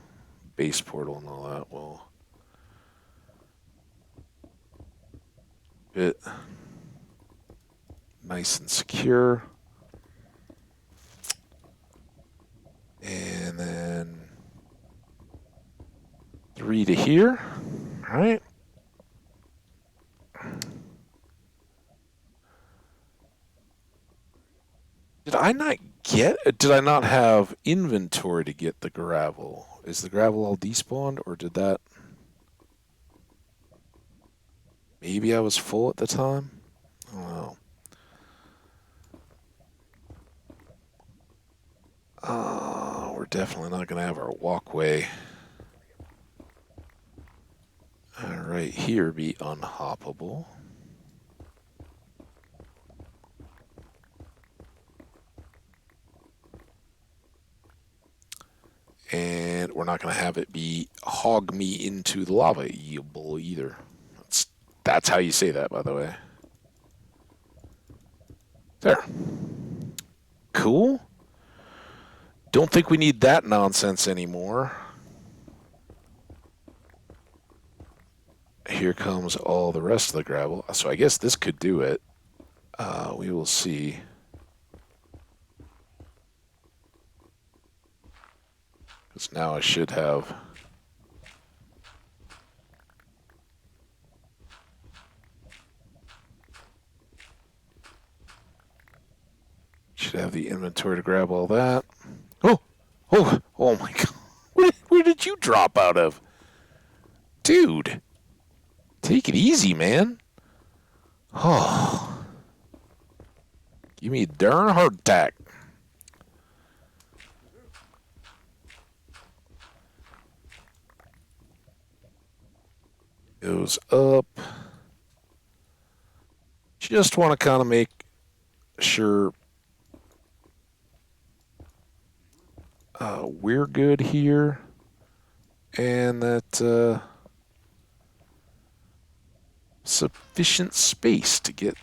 base portal and all that, well, bit nice and secure. And then 3 to here, all right? Did I not have inventory to get the gravel? Is the gravel all despawned, or did that... Maybe I was full at the time? I don't know. We're definitely not going to have our walkway right here be unhoppable. And we're not going to have it be hog me into the lava-able either. That's how you say that, by the way. There. Cool. Don't think we need that nonsense anymore. Here comes all the rest of the gravel. So I guess this could do it. We will see. Because now I should have... Should have the inventory to grab all that. Oh! Oh my god. Where did you drop out of? Dude! Take it easy, man. Oh. Give me a darn heart attack. Goes up. Just want to kind of make sure we're good here. And that sufficient space to get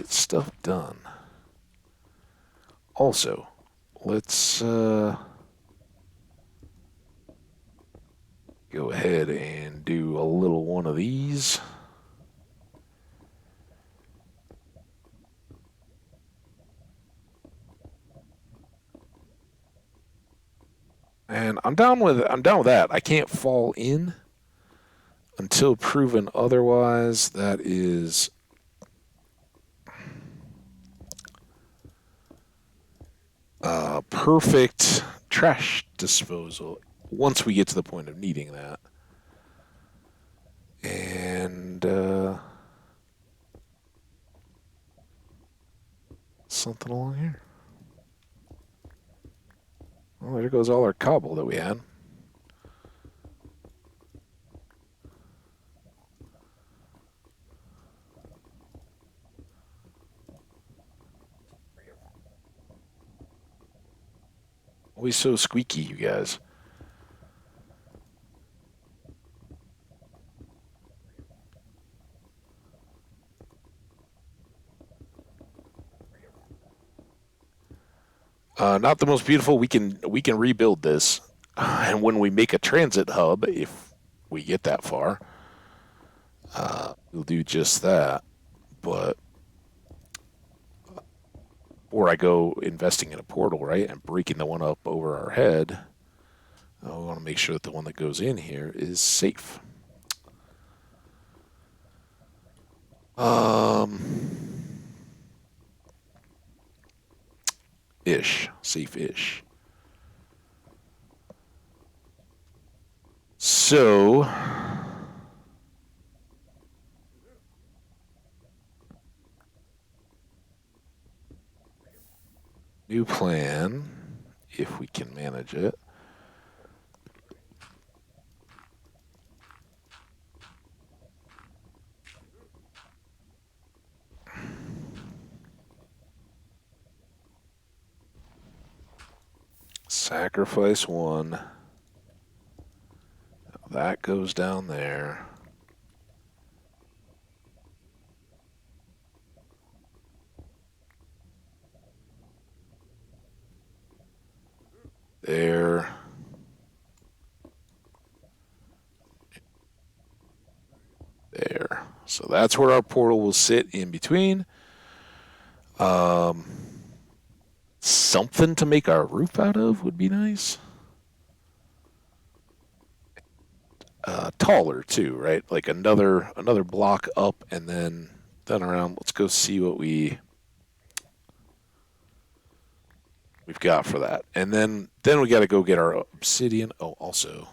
stuff done. Also, let's go ahead and do a little one of these. And I'm down with that. I can't fall in until proven otherwise. That is perfect trash disposal once we get to the point of needing that. And something along here. Well, there goes all our cobble that we had. Always so squeaky, you guys. Not the most beautiful. We can rebuild this, and when we make a transit hub, if we get that far, we'll do just that. But or I go investing in a portal, right, and breaking the one up over our head. We want to make sure that the one that goes in here is safe. Safe-ish. So, new plan, if we can manage it. Sacrifice one. Now that goes down there. There. There. So that's where our portal will sit in between. Something to make our roof out of would be nice. Taller too, right? Like another block up and then around. Let's go see what we we've got for that. And then we got to go get our obsidian. Oh, also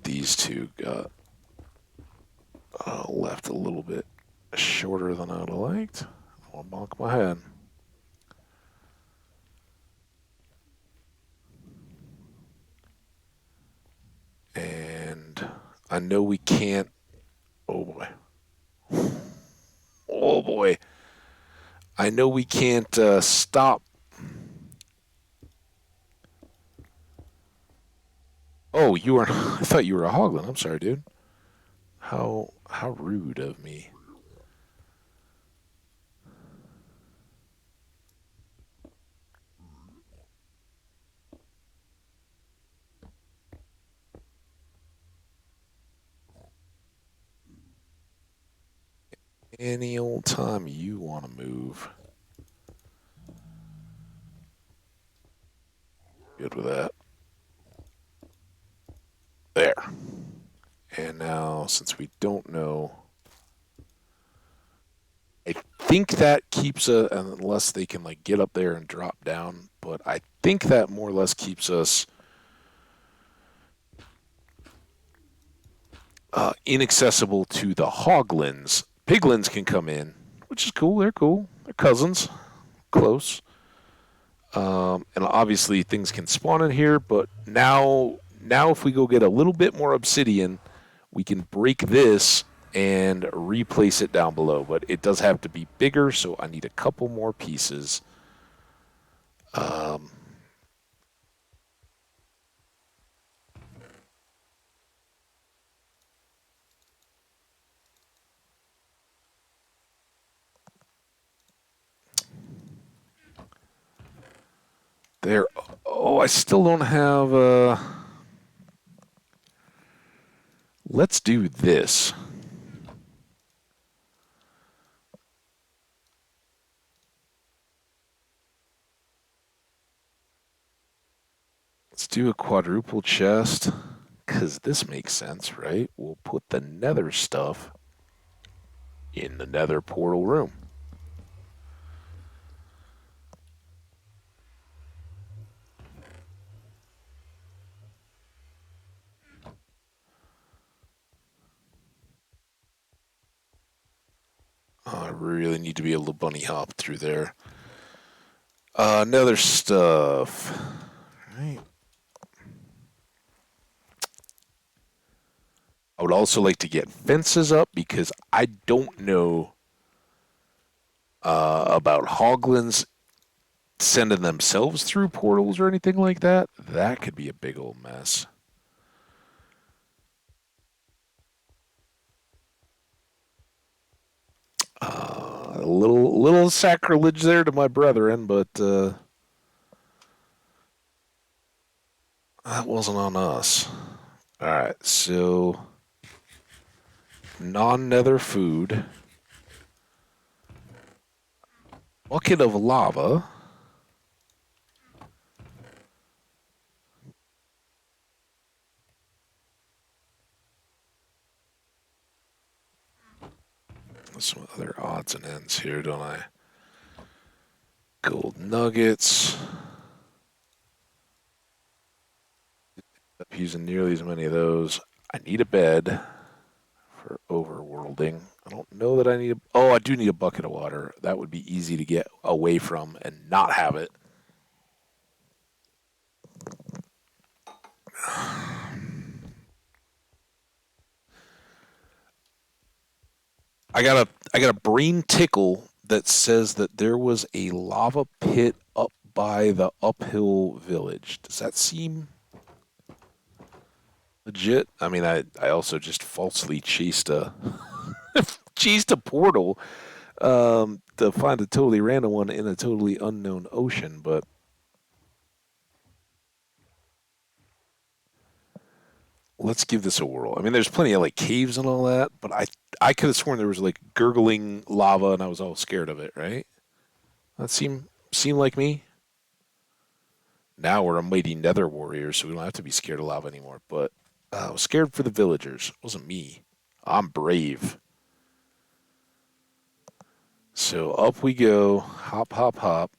these two got left a little bit shorter than I would have liked. I'll bonk my head. And I know we can't. Oh boy. Oh boy. I know we can't stop. Oh, you were. I thought you were a hoglin. I'm sorry, dude. How rude of me. Any old time you want to move. Good with that. There. And now, since we don't know, I think that keeps us, unless they can like get up there and drop down, but I think that more or less keeps us inaccessible to the hoglins. Piglins can come in, which is cool. They're cool. They're cousins, close. And obviously things can spawn in here, but now if we go get a little bit more obsidian, we can break this and replace it down below. But it does have to be bigger, so I need a couple more pieces. Um, there. Oh, I still don't have. Let's do this. Let's do a quadruple chest, because this makes sense, right? We'll put the nether stuff in the nether portal room. Oh, I really need to be able to bunny hop through there. Nether stuff. Right. I would also like to get fences up because I don't know about hoglins sending themselves through portals or anything like that. That could be a big old mess. A little sacrilege there to my brethren, but that wasn't on us. All right, so non-nether food, bucket of lava. Some other odds and ends here, don't I? Gold nuggets. Using nearly as many of those. I need a bed for overworlding. I don't know that I need a... Oh, I do need a bucket of water. That would be easy to get away from and not have it. I got a brain tickle that says that there was a lava pit up by the uphill village. Does that seem legit? I mean, I also just falsely chased a chased a portal to find a totally random one in a totally unknown ocean, but let's give this a whirl. I mean, there's plenty of like caves and all that, but I could have sworn there was like gurgling lava and I was all scared of it, right? That seem like me. Now we're a mighty nether warrior, so we don't have to be scared of lava anymore. But I was scared for the villagers. It wasn't me. I'm brave. So up we go. Hop, hop, hop.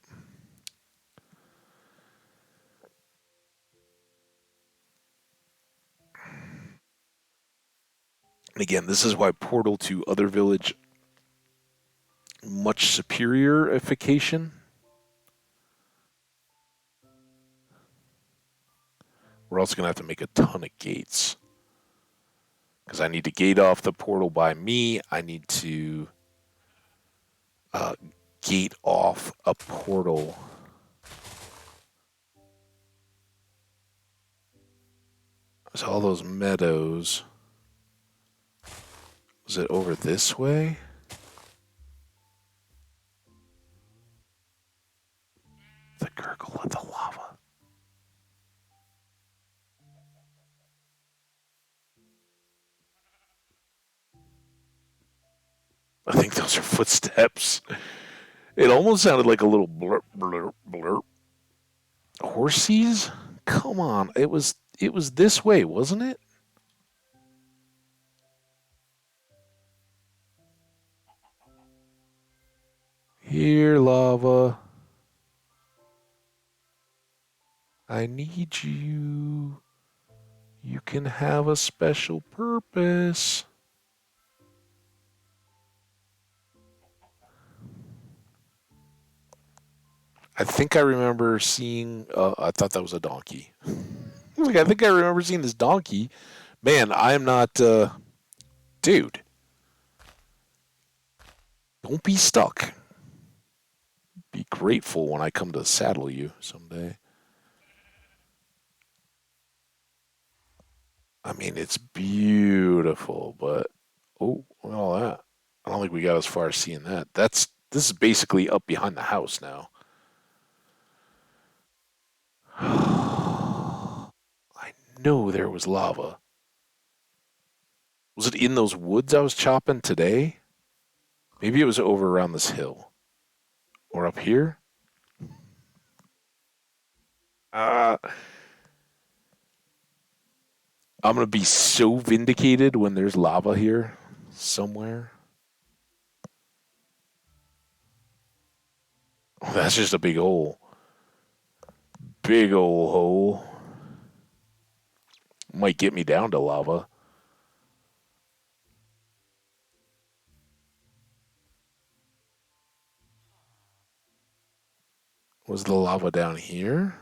And again, this is why Portal to Other Village much superiorification. We're also gonna have to make a ton of gates because I need to gate off the portal by me. I need to uh, gate off a portal. So all those meadows. Was it over this way? The gurgle of the lava. I think those are footsteps. It almost sounded like a little blurp, blurp, blurp. Horsies? Come on, it was this way, wasn't it? Here, lava. I need you. You can have a special purpose. I think I remember seeing. I thought that was a donkey. Like, I think I remember seeing this donkey. Man, I am not. Dude, don't be stuck. Be grateful when I come to saddle you someday. I mean, it's beautiful, but oh, look at all that. I don't think we got as far as seeing that. This is basically up behind the house now. I know there was lava. Was it in those woods I was chopping today? Maybe it was over around this hill. Or up here? Uh, I'm going to be so vindicated when there's lava here somewhere. Oh, that's just a big hole. Big old hole. Might get me down to lava. Was the lava down here?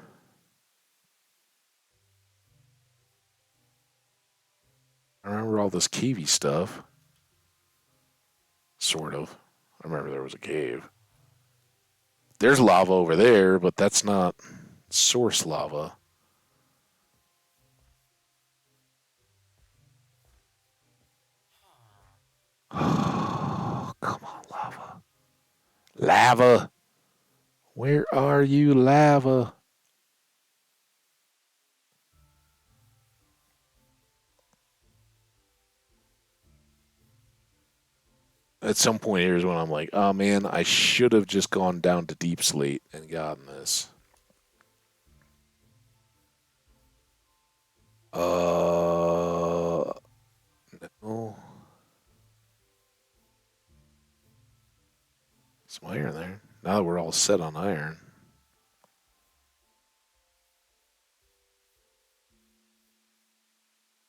I remember all this cavey stuff. Sort of. I remember there was a cave. There's lava over there, but that's not source lava. Oh, come on, lava. Lava! Where are you, lava? At some point here's when I'm like, oh man, I should have just gone down to Deep Slate and gotten this. No. Some iron there. Now that we're all set on iron.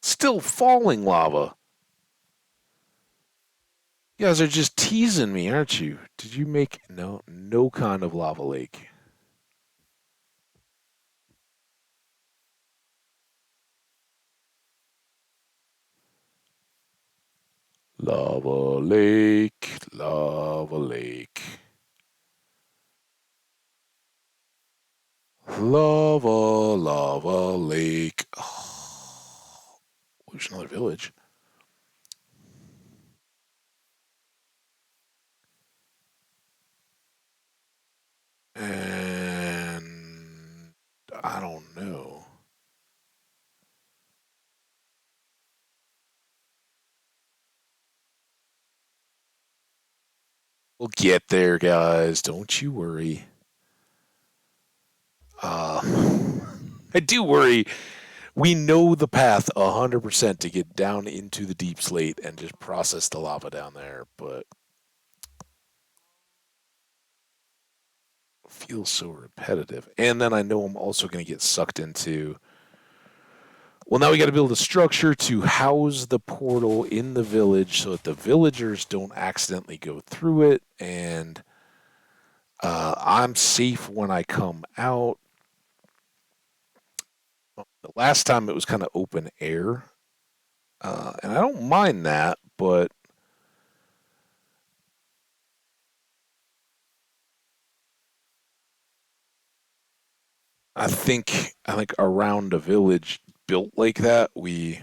Still falling lava. You guys are just teasing me, aren't you? Did you make no kind of lava lake? Lava lake, lava lake. Lava, lava lake. Oh, there's another village. And I don't know. We'll get there, guys. Don't you worry. Uh, I do worry. We know the path 100% to get down into the deep slate and just process the lava down there, but feels so repetitive. And then I know I'm also going to get sucked into Well, now we got to build a structure to house the portal in the village so that the villagers don't accidentally go through it, and I'm safe when I come out. The last time it was kind of open air, and I don't mind that, but I think around a village built like that, we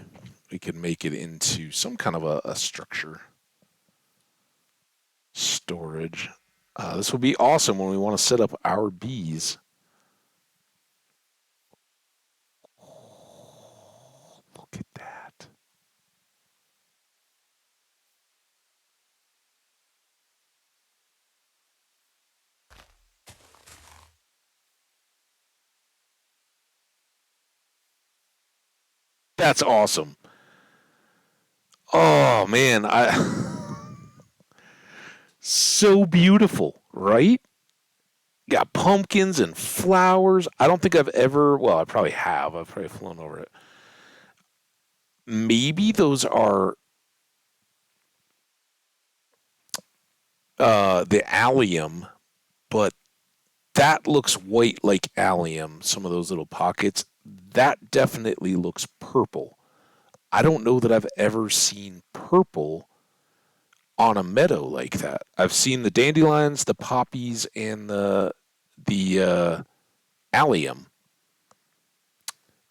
could make it into some kind of a structure storage. This will be awesome when we want to set up our bees. Oh, look at that. That's awesome. Oh man, I so beautiful, right? Got pumpkins and flowers. I don't think I've ever, well, I probably have. I've probably flown over it. Maybe those are the allium, but that looks white like allium, some of those little pockets. That definitely looks purple. I don't know that I've ever seen purple on a meadow like that. I've seen the dandelions, the poppies, and the allium.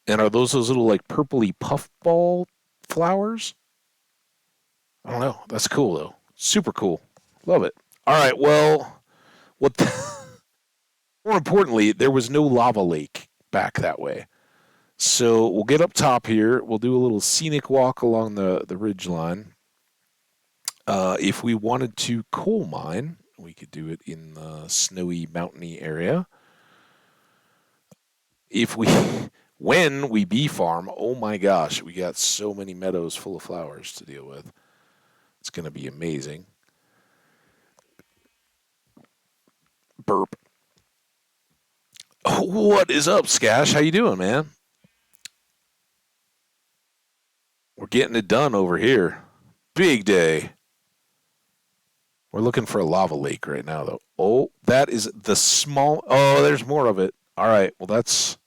And are those little like purpley puffball flowers? I don't know. That's cool though. Super cool. Love it. All right. Well, what? More importantly, there was no lava lake back that way. So we'll get up top here. We'll do a little scenic walk along the ridge line. If we wanted to coal mine, we could do it in the snowy, mountainy area. If we, when we bee farm, oh my gosh, we got so many meadows full of flowers to deal with. It's going to be amazing. Burp. Oh, what is up, Skash? How you doing, man? We're getting it done over here. Big day. We're looking for a lava lake right now, though. Oh, that is the small. Oh, there's more of it. All right. Well, that's.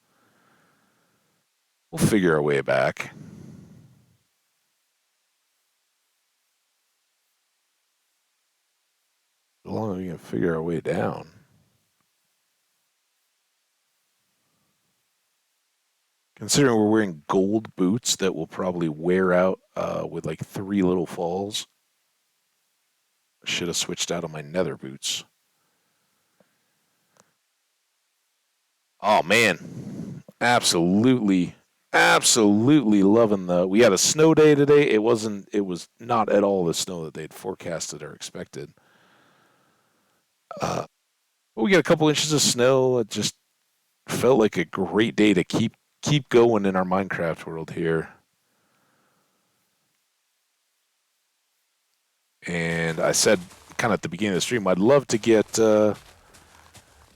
We'll figure our way back. As long as we can figure our way down. Considering we're wearing gold boots that will probably wear out with like three little falls. Should have switched out on my nether boots. Oh man, absolutely loving the. We had a snow day today. It wasn't. It was not at all the snow that they'd forecasted or expected. Uh, we got a couple inches of snow. It just felt like a great day to keep going in our Minecraft world here. And I said kind of at the beginning of the stream, I'd love to get to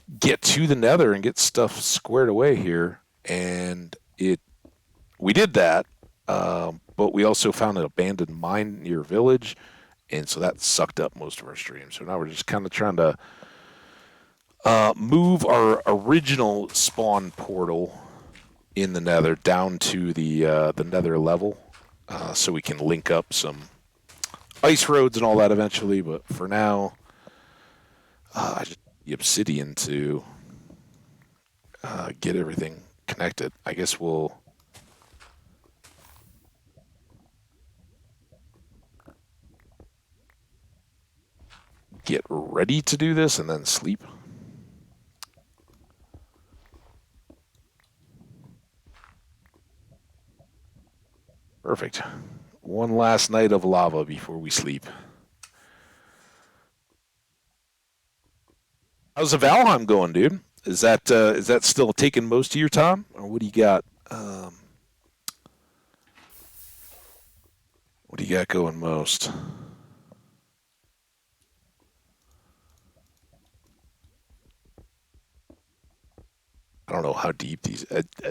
the Nether and get stuff squared away here. And it we did that, but we also found an abandoned mine near a village, and so that sucked up most of our stream. So now we're just kind of trying to move our original spawn portal in the Nether down to the Nether level, so we can link up some ice roads and all that eventually. But for now, I just need the obsidian to get everything connected. I guess we'll. Get ready to do this and then sleep. Perfect. One last night of lava before we sleep. How's the Valheim going, dude? Is that still taking most of your time, or what do you got? What do you got going most? I don't know how deep these.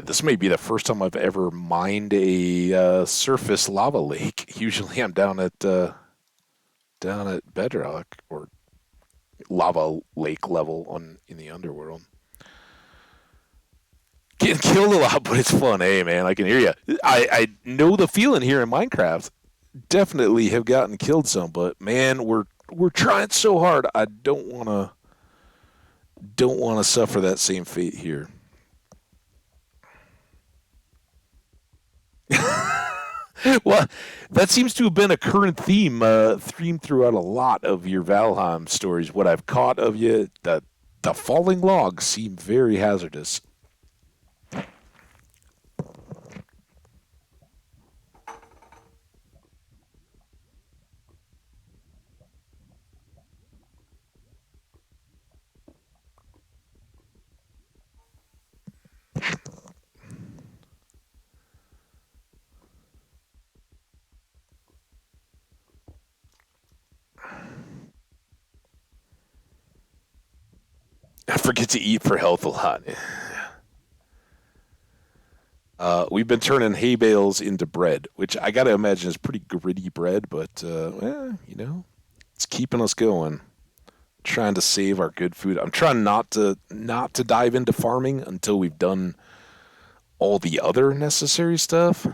This may be the first time I've ever mined a surface lava lake. Usually, I'm down at bedrock or lava lake level on in the underworld. Getting killed a lot, but it's fun. Hey, man, I can hear you. I know the feeling here in Minecraft. Definitely have gotten killed some, but man, we're trying so hard. I don't want to suffer that same fate here. Well, that seems to have been a current theme throughout a lot of your Valheim stories. What I've caught of you, the falling logs seem very hazardous. I forget to eat for health a lot. We've been turning hay bales into bread, which I got to imagine is pretty gritty bread, but it's keeping us going. Trying to save our good food. I'm trying not to dive into farming until we've done all the other necessary stuff.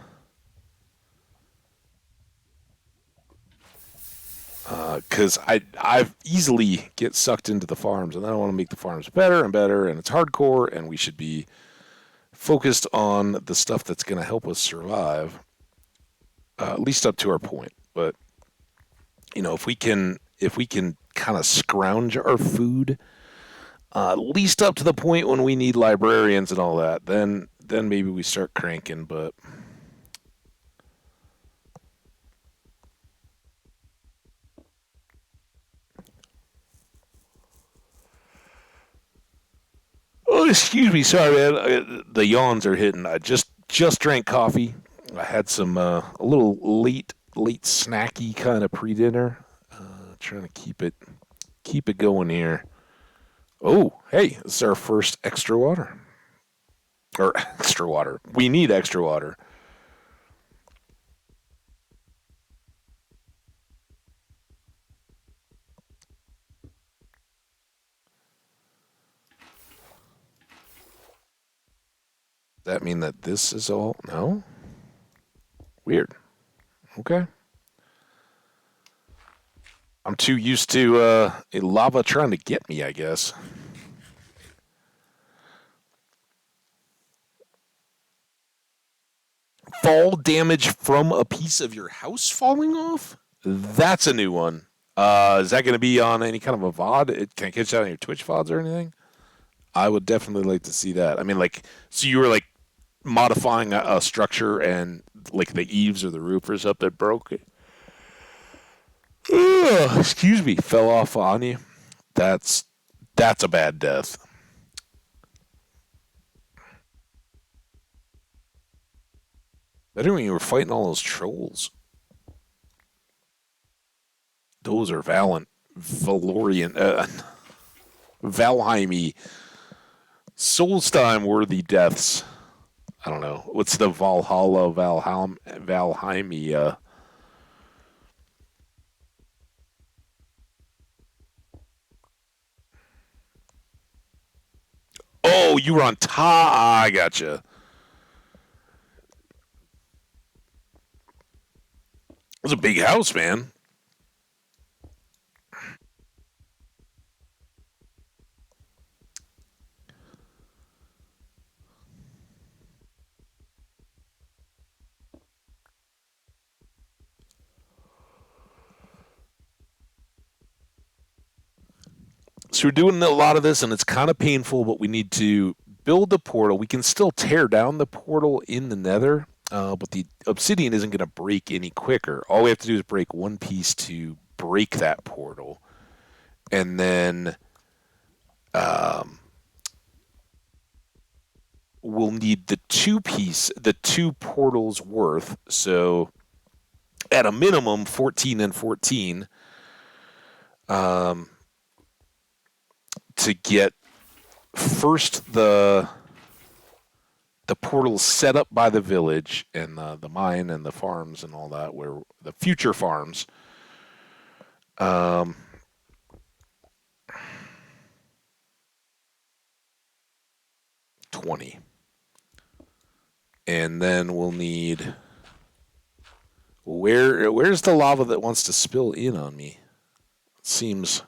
Because I easily get sucked into the farms, and I want to make the farms better and better, and it's hardcore, and we should be focused on the stuff that's going to help us survive, at least up to our point. But if we can kind of scrounge our food, at least up to the point when we need librarians and all that, then maybe we start cranking. But oh, excuse me, sorry, man. The yawns are hitting. I just drank coffee. I had some a little late snacky kind of pre dinner. Trying to keep it going here. Oh, hey, this is our first extra water or extra water. We need extra water. Does that mean that this is all? No, weird. Okay, I'm too used to a lava trying to get me. I guess fall damage from a piece of your house falling off. That's a new one. Is that going to be on any kind of a VOD? Can I catch that on your Twitch VODs or anything? I would definitely like to see that. I mean, like, so you were like modifying a structure and like the eaves or the roof or something broke it. Ugh, excuse me, fell off on you. That's that's a bad death. Better when you were fighting all those trolls. Those are Valorian, Valheimy, Solstheim worthy deaths. I don't know. What's the Valhalla, Valheimy? Oh, you were on top. I gotcha. It was a big house, man. So we're doing a lot of this, and it's kind of painful, but we need to build the portal. We can still tear down the portal in the nether, but the obsidian isn't going to break any quicker. All we have to do is break one piece to break that portal, and then um, we'll need the two portals worth. So at a minimum, 14 and 14 um, to get first the the portal's set up by the village and the mine and the farms and all that, where the future farms. Um, 20. And then we'll need. Where's the lava that wants to spill in on me? Seems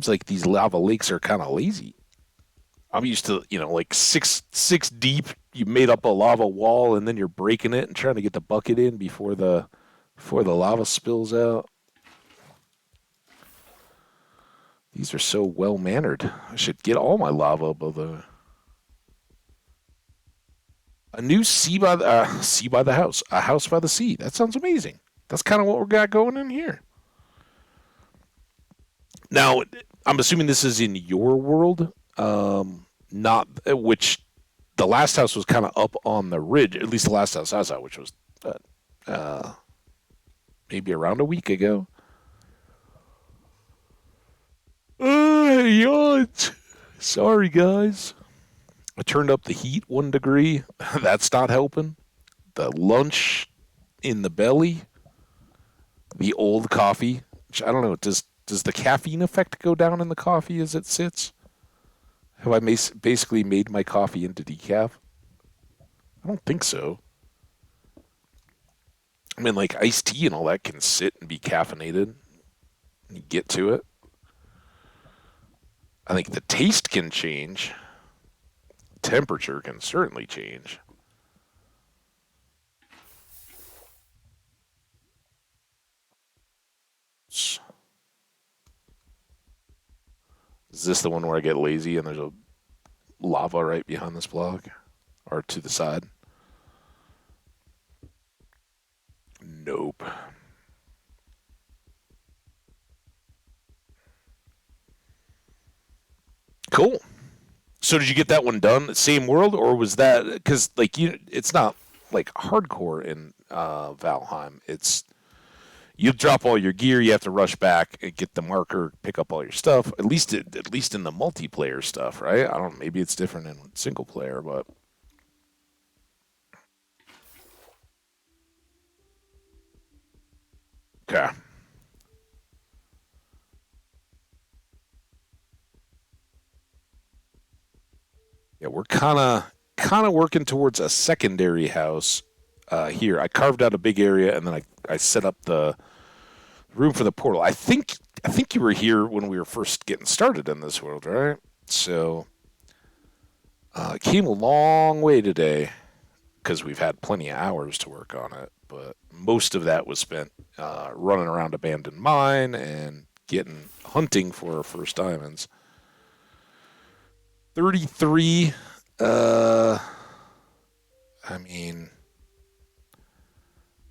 like these lava lakes are kind of lazy. I'm used to, like six deep. You made up a lava wall and then you're breaking it and trying to get the bucket in before the lava spills out. These are so well mannered. I should get all my lava above the. A new sea by the house, a house by the sea. That sounds amazing. That's kind of what we got going in here. Now, I'm assuming this is in your world, not which the last house was kind of up on the ridge. At least the last house I saw, which was uh, maybe around a week ago. Yacht. Sorry, guys. I turned up the heat 1 degree. That's not helping. The lunch in the belly. The old coffee. Which I don't know. Does the caffeine effect go down in the coffee as it sits? Have I basically made my coffee into decaf? I don't think so. I mean, like iced tea and all that can sit and be caffeinated. You get to it. I think the taste can change. Temperature can certainly change. Is this the one where I get lazy and there's a lava right behind this block? Or to the side? Nope. Cool. So did you get that one done? Same world, or was that because like it's not like hardcore in Valheim. It's you drop all your gear, you have to rush back and get the marker, pick up all your stuff. At least in the multiplayer stuff, right? I don't know. Maybe it's different in single player, but okay. Yeah, we're kind of working towards a secondary house here. I carved out a big area and then I set up the room for the portal. I think you were here when we were first getting started in this world, right? So it came a long way today because we've had plenty of hours to work on it. But most of that was spent running around abandoned mine and getting hunting for our first diamonds. 33. Uh, I mean,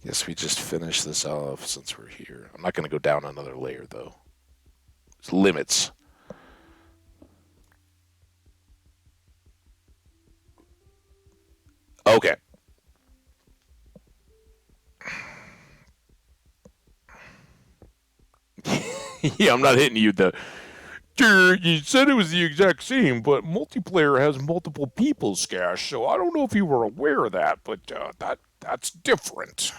guess we just finish this off since we're here. I'm not going to go down another layer though. There's limits. Okay. Yeah, I'm not hitting you. You said it was the exact same, but multiplayer has multiple people, Scash. So I don't know if you were aware of that, but that's different.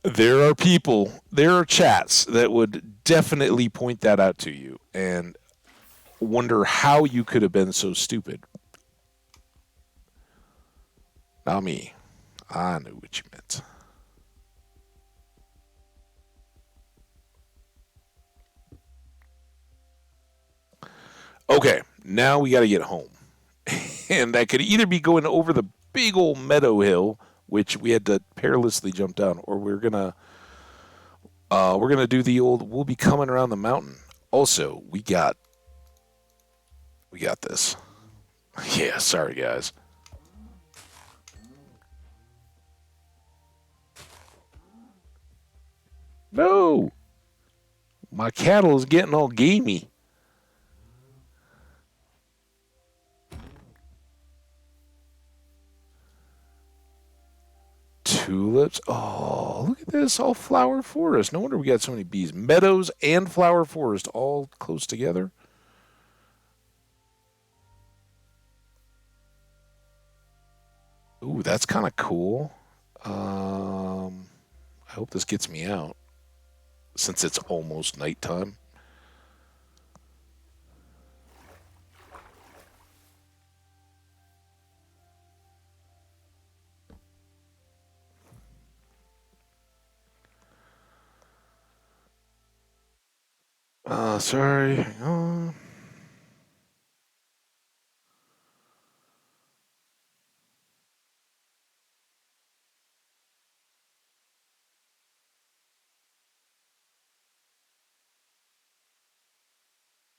There are chats that would definitely point that out to you and wonder how you could have been so stupid. Not me. I knew what you meant. Okay, now we got to get home. And that could either be going over the big old meadow hill, which we had to perilously jump down, or we're gonna do the old. We'll be coming around the mountain. Also, we got this. Yeah, sorry guys. No, my cattle is getting all gamey. Tulips. Oh, look at this, all flower forest. No wonder we got so many bees. Meadows and flower forest all close together. Ooh, that's kind of cool. I hope this gets me out since it's almost nighttime. Sorry. Hang on.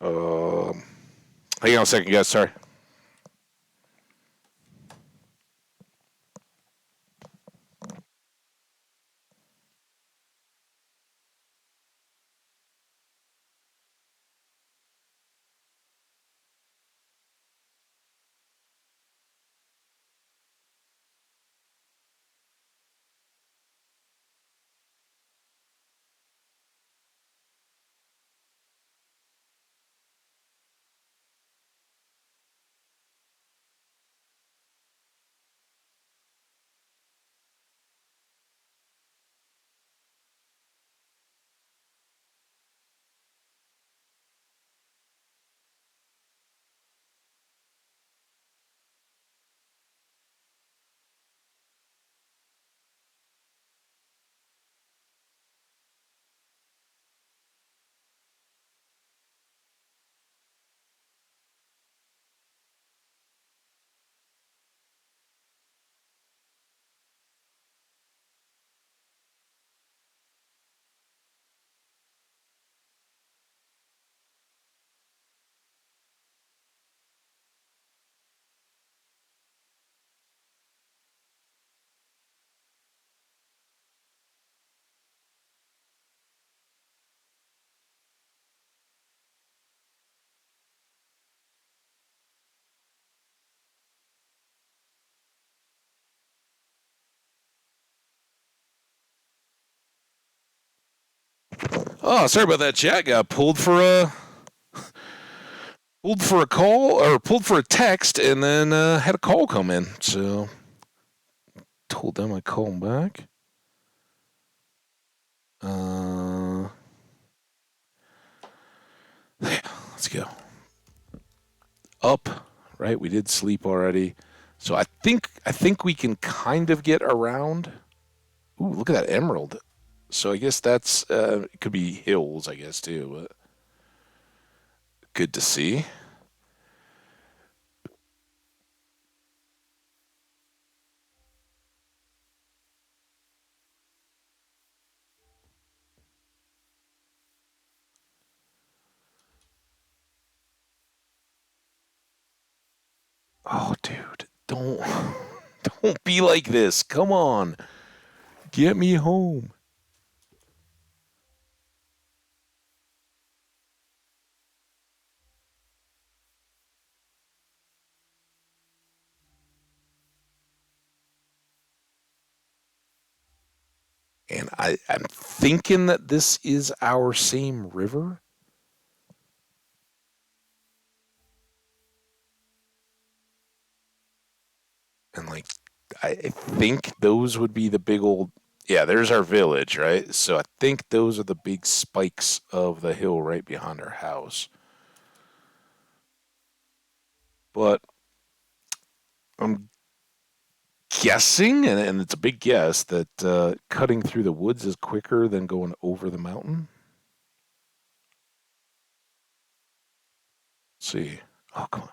Um, Hang on a second, guys. Sorry. Oh, sorry about that, chat. Got pulled for a call or pulled for a text, and then had a call come in. So told them I'd call them back. Uh, let's go up. Right, we did sleep already, so I think we can kind of get around. Ooh, look at that emerald. So I guess that's it could be hills, I guess too. But good to see. Oh, dude, don't don't be like this. Come on, get me home. And I'm thinking that this is our same river. And like, I think those would be the big old. Yeah, there's our village, right? So I think those are the big spikes of the hill right behind our house. But I'm guessing, and it's a big guess, that cutting through the woods is quicker than going over the mountain. Let's see. Oh, come on.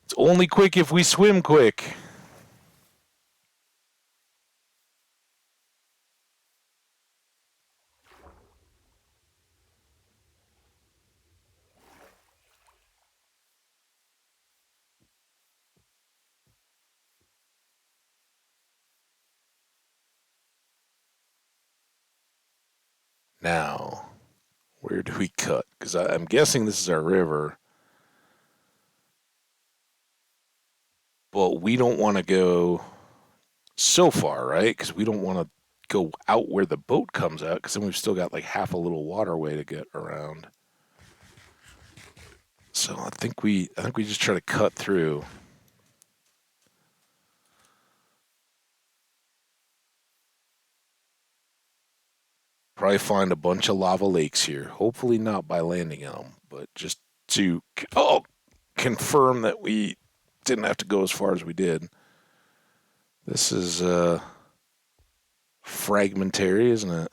It's only quick if we swim quick. Now, where do we cut? Because I'm guessing this is our river, but we don't want to go so far, right? Because we don't want to go out where the boat comes out, because then we've still got like half a little waterway to get around. So I think we just try to cut through. Probably find a bunch of lava lakes here. Hopefully not by landing in them, but just to confirm that we didn't have to go as far as we did. This is fragmentary, isn't it?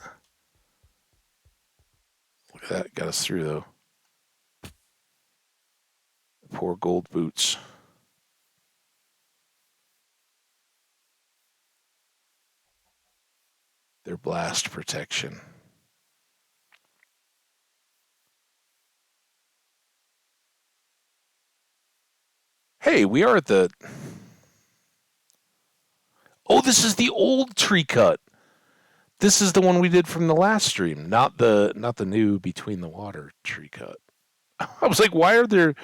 Look at that, got us through though. Poor gold boots. Their blast protection. Hey, we are at the. Oh, this is the old tree cut. This is the one we did from the last stream, not the new between the water tree cut. I was like, why are there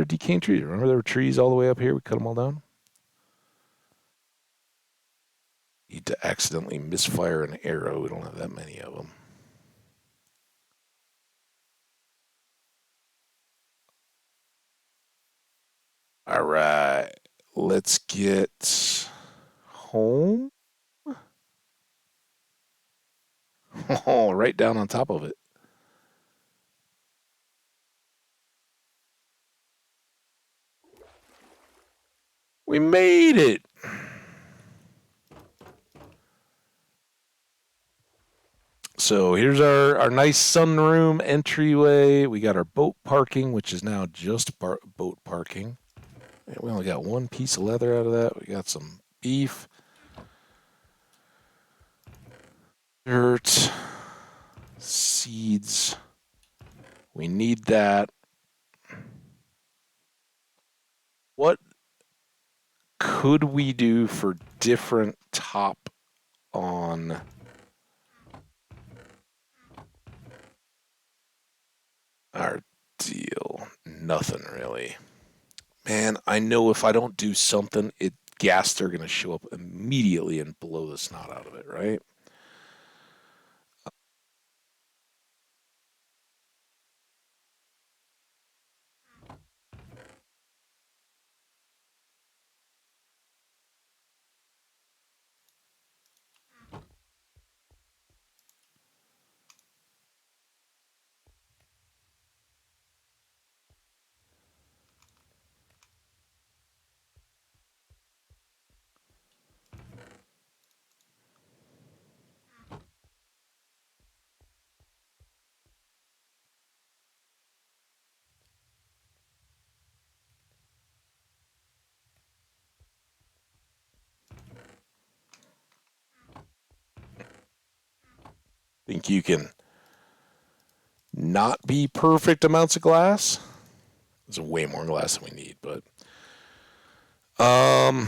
decaying trees? Remember there were trees all the way up here? We cut them all down. Need to accidentally misfire an arrow. We don't have that many of them. All right, let's get home. Oh, right down on top of it. We made it. So here's our nice sunroom entryway. We got our boat parking, which is now just boat parking. And we only got one piece of leather out of that. We got some beef, dirt, seeds. We need that. What could we do for different top on our deal? Nothing really. Man, I know if I don't do something, ghasts are going to show up immediately and blow the snot out of it, right? Think you can not be perfect amounts of glass? There's way more glass than we need, but um,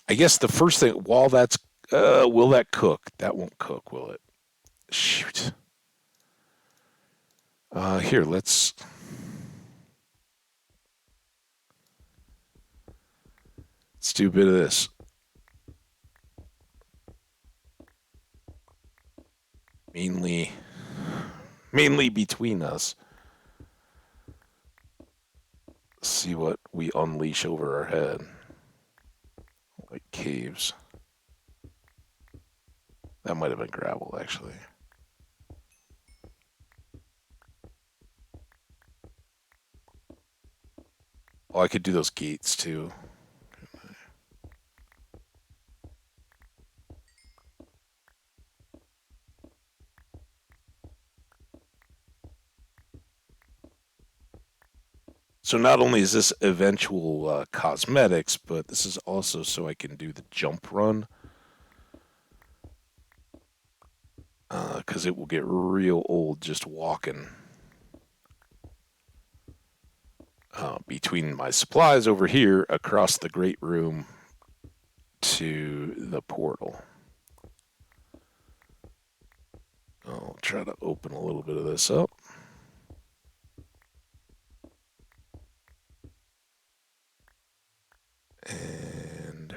I guess the first thing while that's will that cook? That won't cook, will it? Shoot. Here, let's do a bit of this. Mainly, mainly between us. See what we unleash over our head. Like caves. That might have been gravel, actually. Oh, I could do those gates too. So not only is this eventual cosmetics, but this is also so I can do the jump run. Because it will get real old just walking between my supplies over here across the great room to the portal. I'll try to open a little bit of this up. And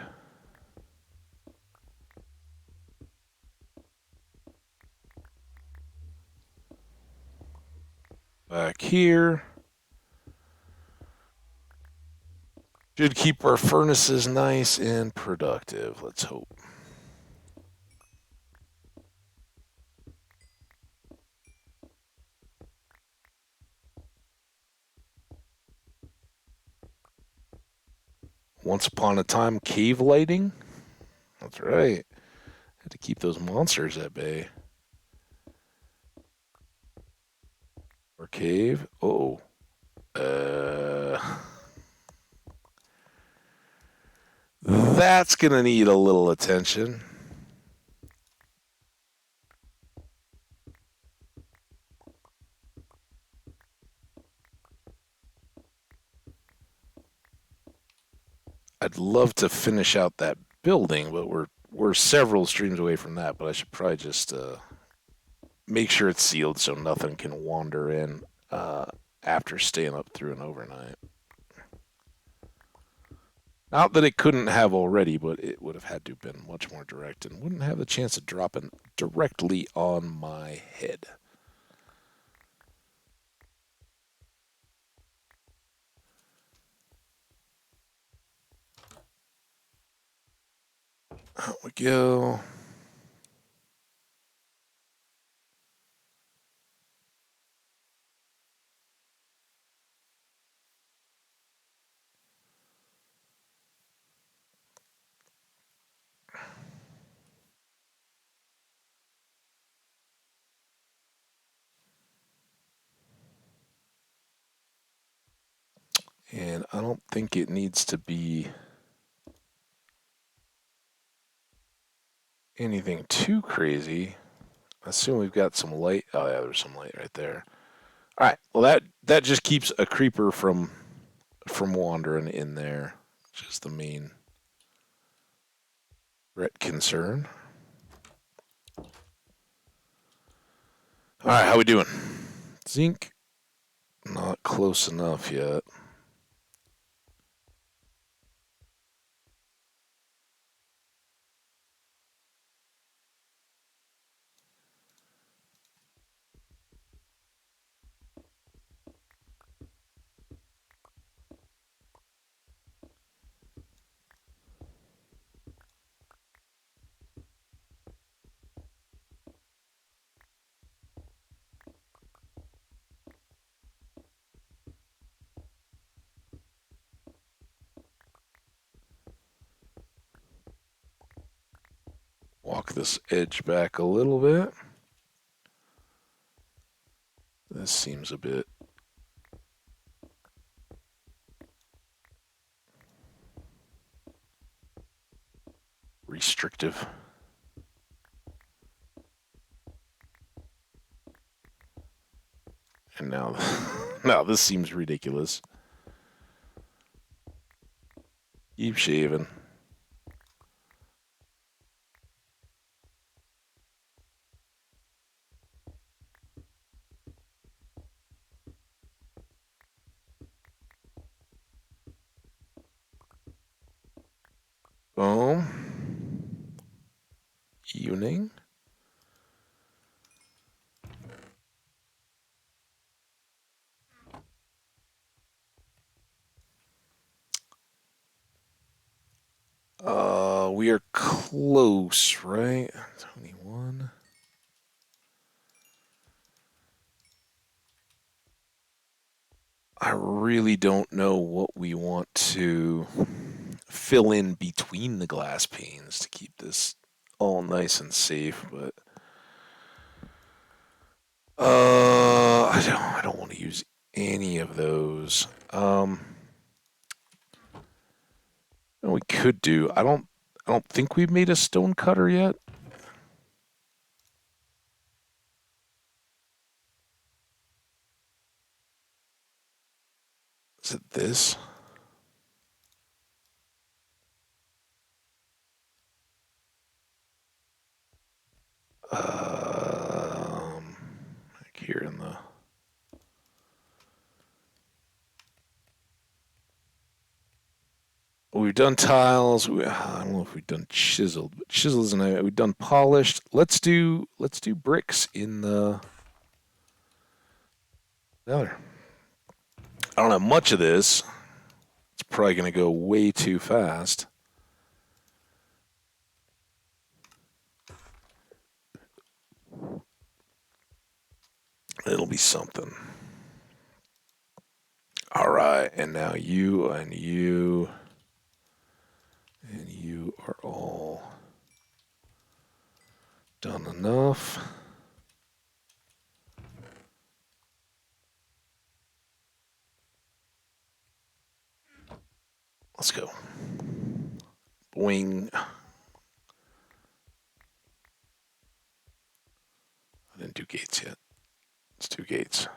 back here. Should keep our furnaces nice and productive. Let's hope. Once upon a time, cave lighting. That's right. Had to keep those monsters at bay. Or cave. Oh. That's gonna need a little attention. I'd love to finish out that building, but we're several streams away from that. But I should probably just make sure it's sealed so nothing can wander in after staying up through an overnight. Not that it couldn't have already, but it would have had to have been much more direct and wouldn't have the chance of dropping directly on my head. There we go. And I don't think it needs to be anything too crazy. I assume we've got some light. Oh yeah, there's some light right there. All right. Well, that just keeps a creeper from wandering in there, which is the main concern. All right, how we doing? Zinc, not close enough yet. Walk this edge back a little bit. This seems a bit restrictive. And now, now this seems ridiculous. Keep shaving. Boom. Evening. We are close, right? 21. I really don't know what we want to fill in between the glass panes to keep this all nice and safe, but I don't want to use any of those. We could do. I don't think we've made a stone cutter yet. Is it this? Back here in the. We've done tiles. I don't know if we've done chiseled, but chiseled isn't. We've done polished. Let's do bricks in the. Another. I don't have much of this. It's probably going to go way too fast. It'll be something. All right, and now you and you and you are all done enough. Let's go. Boing. I didn't do gates yet. It's 2 gates.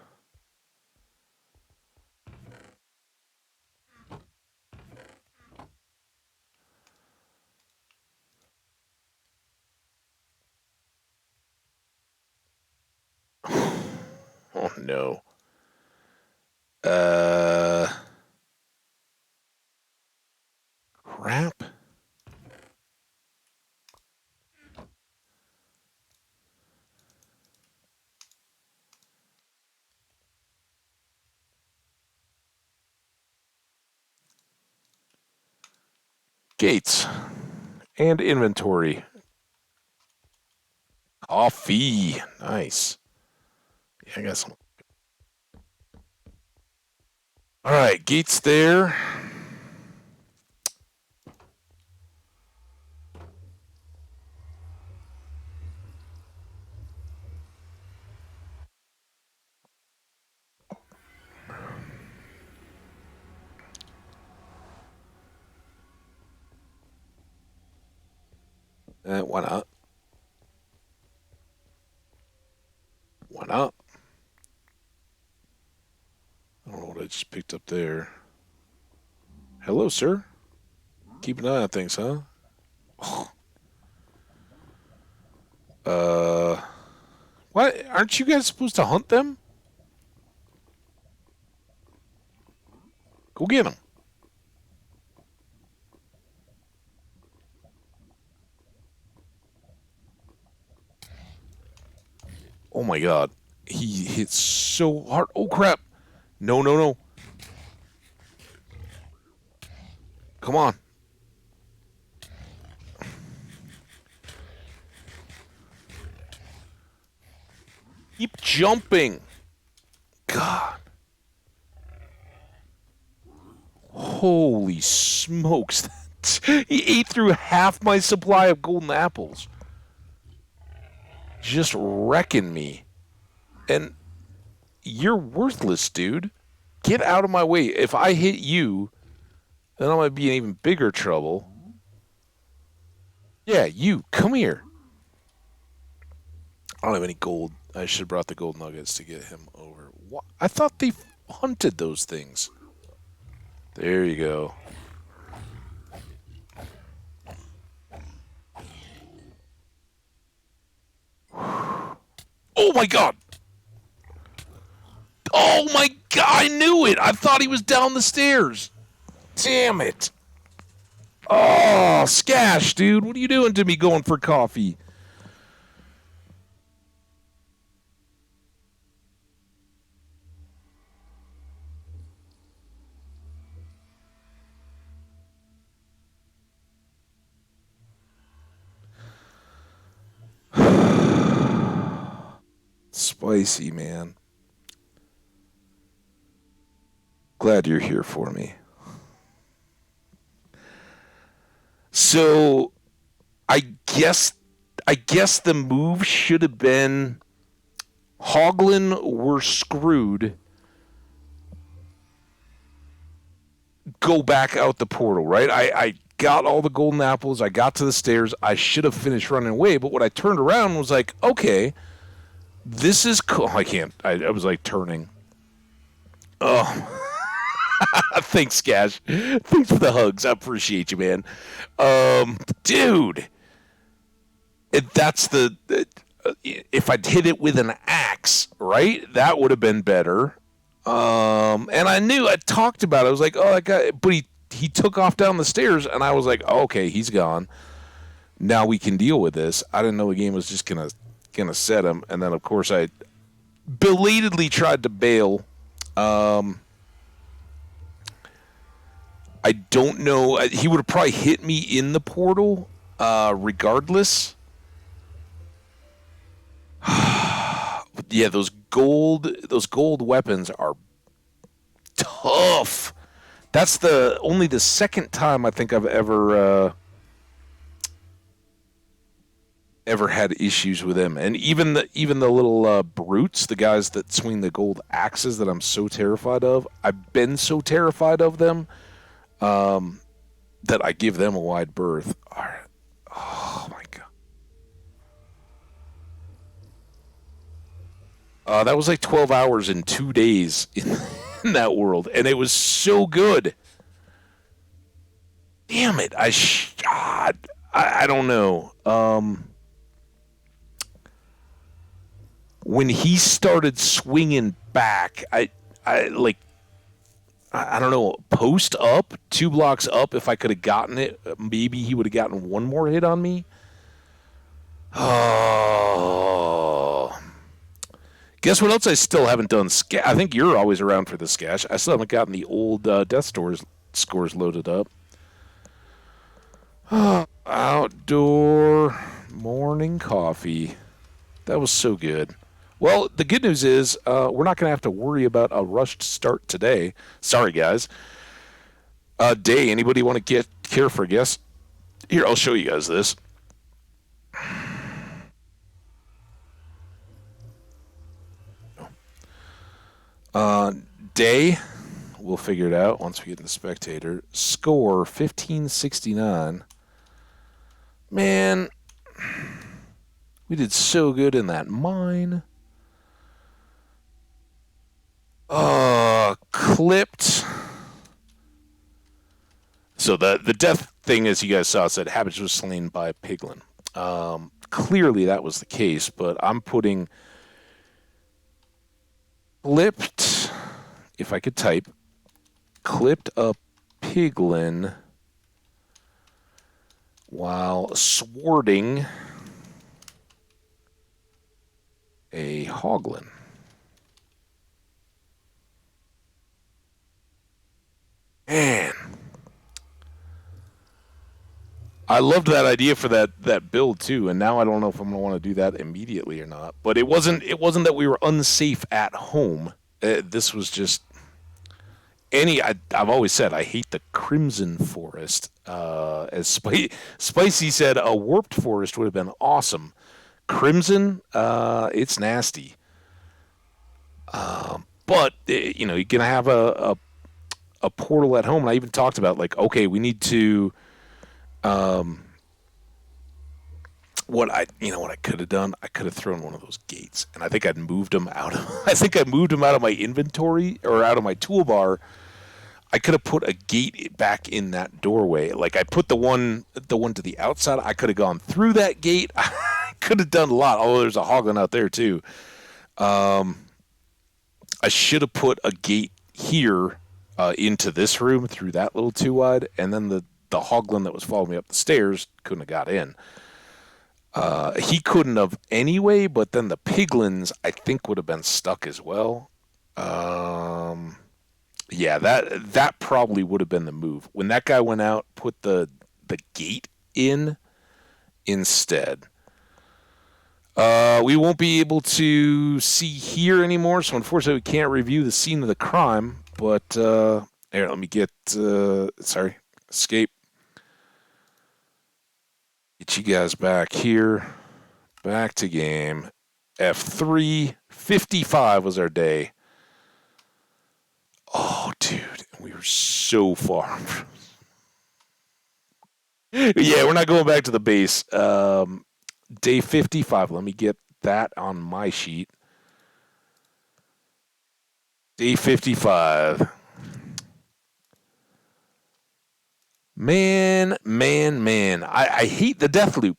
Oh no. Crap. Gates and inventory. Coffee. Nice. Yeah, I got some. All right, gates there. Why not? Why not? I don't know what I just picked up there. Hello, sir. Keep an eye on things, huh? What? Aren't you guys supposed to hunt them? Go get them. Oh my god. He hit so hard. Oh crap. No, no, no. Come on. Keep jumping. God. Holy smokes. He ate through half my supply of golden apples. Just wrecking me. And you're worthless, dude. Get out of my way. If I hit you, then I might be in even bigger trouble. Yeah, you. Come here. I don't have any gold. I should have brought the gold nuggets to get him over. What? I thought they hunted those things. There you go. Oh my god! Oh my god! I knew it! I thought he was down the stairs. Damn it! Oh, Skash, dude. What are you doing to me going for coffee? Spicy, man. Glad you're here for me. So, I guess the move should have been Hoglin were screwed. Go back out the portal, right? I got all the golden apples. I got to the stairs. I should have finished running away. But when I turned around, was like, okay, this is cool. I can't. I was like turning. Oh, thanks, Gash. Thanks for the hugs. I appreciate you, man. Dude, that's the. If I'd hit it with an axe, right? That would have been better. And I knew I talked about it. I was like, oh, that guy, but he took off down the stairs, and I was like, oh, okay, he's gone. Now we can deal with this. I didn't know the game was just gonna set him, and then of course I belatedly tried to bail Um, I don't know. He would have probably hit me in the portal, regardless. Yeah, those gold weapons are tough. That's the only the second time I think I've ever had issues with them. And even the little brutes, the guys that swing the gold axes that I'm so terrified of. I've been so terrified of them that I give them a wide berth. All right. Oh my god. That was like 12 hours in 2 days in that world, and it was so good. Damn it! God, I don't know. When he started swinging back, I like I don't know, post up, 2 blocks up. If I could have gotten it, maybe he would have gotten one more hit on me. Oh, guess what else I still haven't done? I think you're always around for the Skash. I still haven't gotten the old Death Stores scores loaded up. Outdoor morning coffee. That was so good. Well, the good news is we're not going to have to worry about a rushed start today. Sorry, guys. Day, anybody want to care for a guess? Here, I'll show you guys this. Day, we'll figure it out once we get in the spectator. Score 1569. Man, we did so good in that mine. Clipped. So the death thing, as you guys saw, said Hambbage was slain by a piglin. Clearly that was the case, but I'm putting clipped, if I could type, clipped a piglin while swording a hoglin. Man, I loved that idea for that build too, and now I don't know if I'm gonna want to do that immediately or not. But it wasn't that we were unsafe at home. This was just I've always said I hate the Crimson Forest. As Spicy said, a warped forest would have been awesome. Crimson, it's nasty. But you're gonna have a portal at home. And I even talked about like, okay, we need to. What I could have done, I could have thrown one of those gates, and I think I'd moved them out of. I think I moved them out of my inventory or out of my toolbar. I could have put a gate back in that doorway. Like I put the one to the outside. I could have gone through that gate. I could have done a lot. Oh, there's a hoglin out there too. I should have put a gate here into this room through that little 2 wide, and then the hoglin that was following me up the stairs couldn't have got in. He couldn't have anyway, but then the piglins I think would have been stuck as well. Yeah, that probably would have been the move. When that guy went out, put the gate in instead. We won't be able to see here anymore, so unfortunately we can't review the scene of the crime. But here, let me get escape. Get you guys back here. Back to game. F3. 55 was our day. Oh, dude. We were so far. Yeah, we're not going back to the base. Day 55. Let me get that on my sheet. Day 55. Man. I hate the death loop.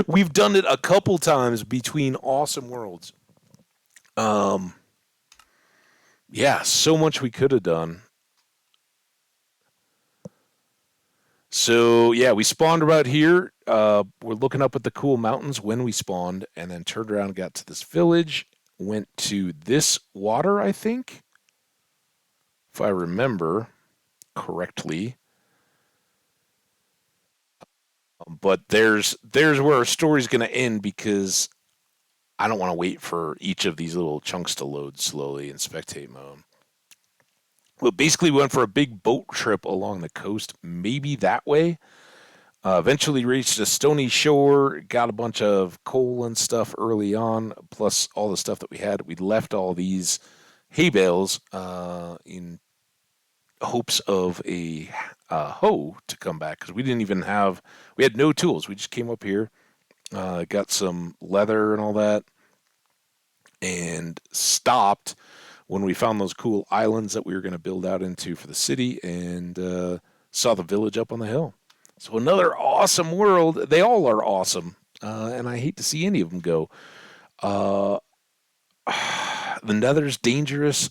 We've done it a couple times between Awesome Worlds. Yeah, so much we could have done. So, yeah, we spawned about here. We're looking up at the cool mountains when we spawned, and then turned around and got to this village. went to this water, I think, if I remember correctly. But there's where our story's going to end because I don't want to wait for each of these little chunks to load slowly in spectate mode. Well, basically, we went for a big boat trip along the coast, maybe that way. Eventually reached a stony shore, got a bunch of coal and stuff early on, plus all the stuff that we had. We left all these hay bales in hopes of a hoe to come back because we didn't even have, we had no tools. We just came up here, got some leather and all that, and stopped when we found those cool islands that we were going to build out into for the city and saw the village up on the hill. So another awesome world. They all are awesome, and I hate to see any of them go. Uh, the Nether's dangerous.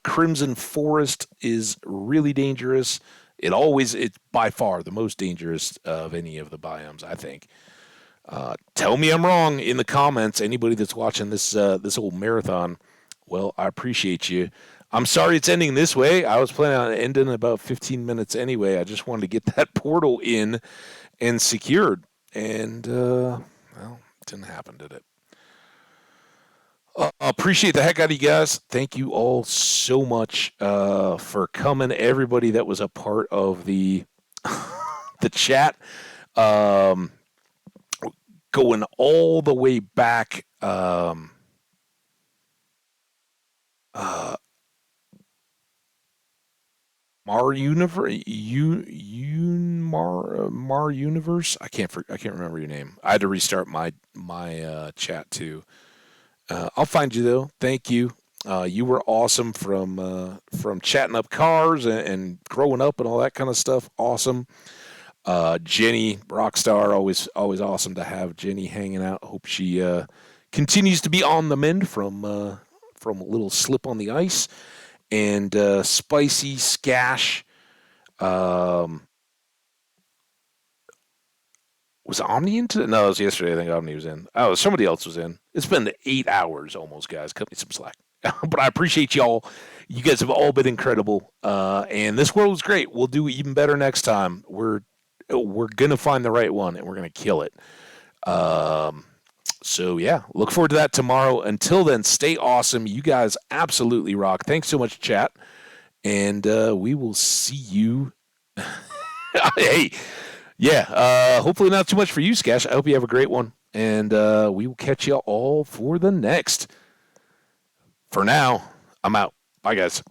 Crimson Forest is really dangerous. It's by far the most dangerous of any of the biomes, I think. Tell me I'm wrong in the comments. Anybody that's watching this whole marathon, well, I appreciate you. I'm sorry it's ending this way. I was planning on ending in about 15 minutes anyway. I just wanted to get that portal in and secured, and well, it didn't happen, did it? Appreciate the heck out of you guys. Thank you all so much for coming. Everybody that was a part of the the chat, um, going all the way back. Uh, Mar Universe, Mar Universe. I can't remember your name. I had to restart my chat too. I'll find you though. Thank you. You were awesome from chatting up cars and growing up and all that kind of stuff. Awesome. Jenny, Rockstar, always awesome to have Jenny hanging out. Hope she continues to be on the mend from a little slip on the ice. And Spicy Scash. Um, was Omni into? No, it was yesterday. I think Omni was in. Oh, somebody else was in. It's been 8 hours almost, guys. Cut me some slack. But I appreciate y'all. You guys have all been incredible. And this world was great. We'll do even better next time. We're gonna find the right one and we're gonna kill it. Um, so yeah, look forward to that tomorrow. Until then, stay awesome. You guys absolutely rock. Thanks so much, chat. And we will see you. Hey, yeah, hopefully not too much for you, Skash. I hope you have a great one. And we will catch you all for the next. For now, I'm out. Bye, guys.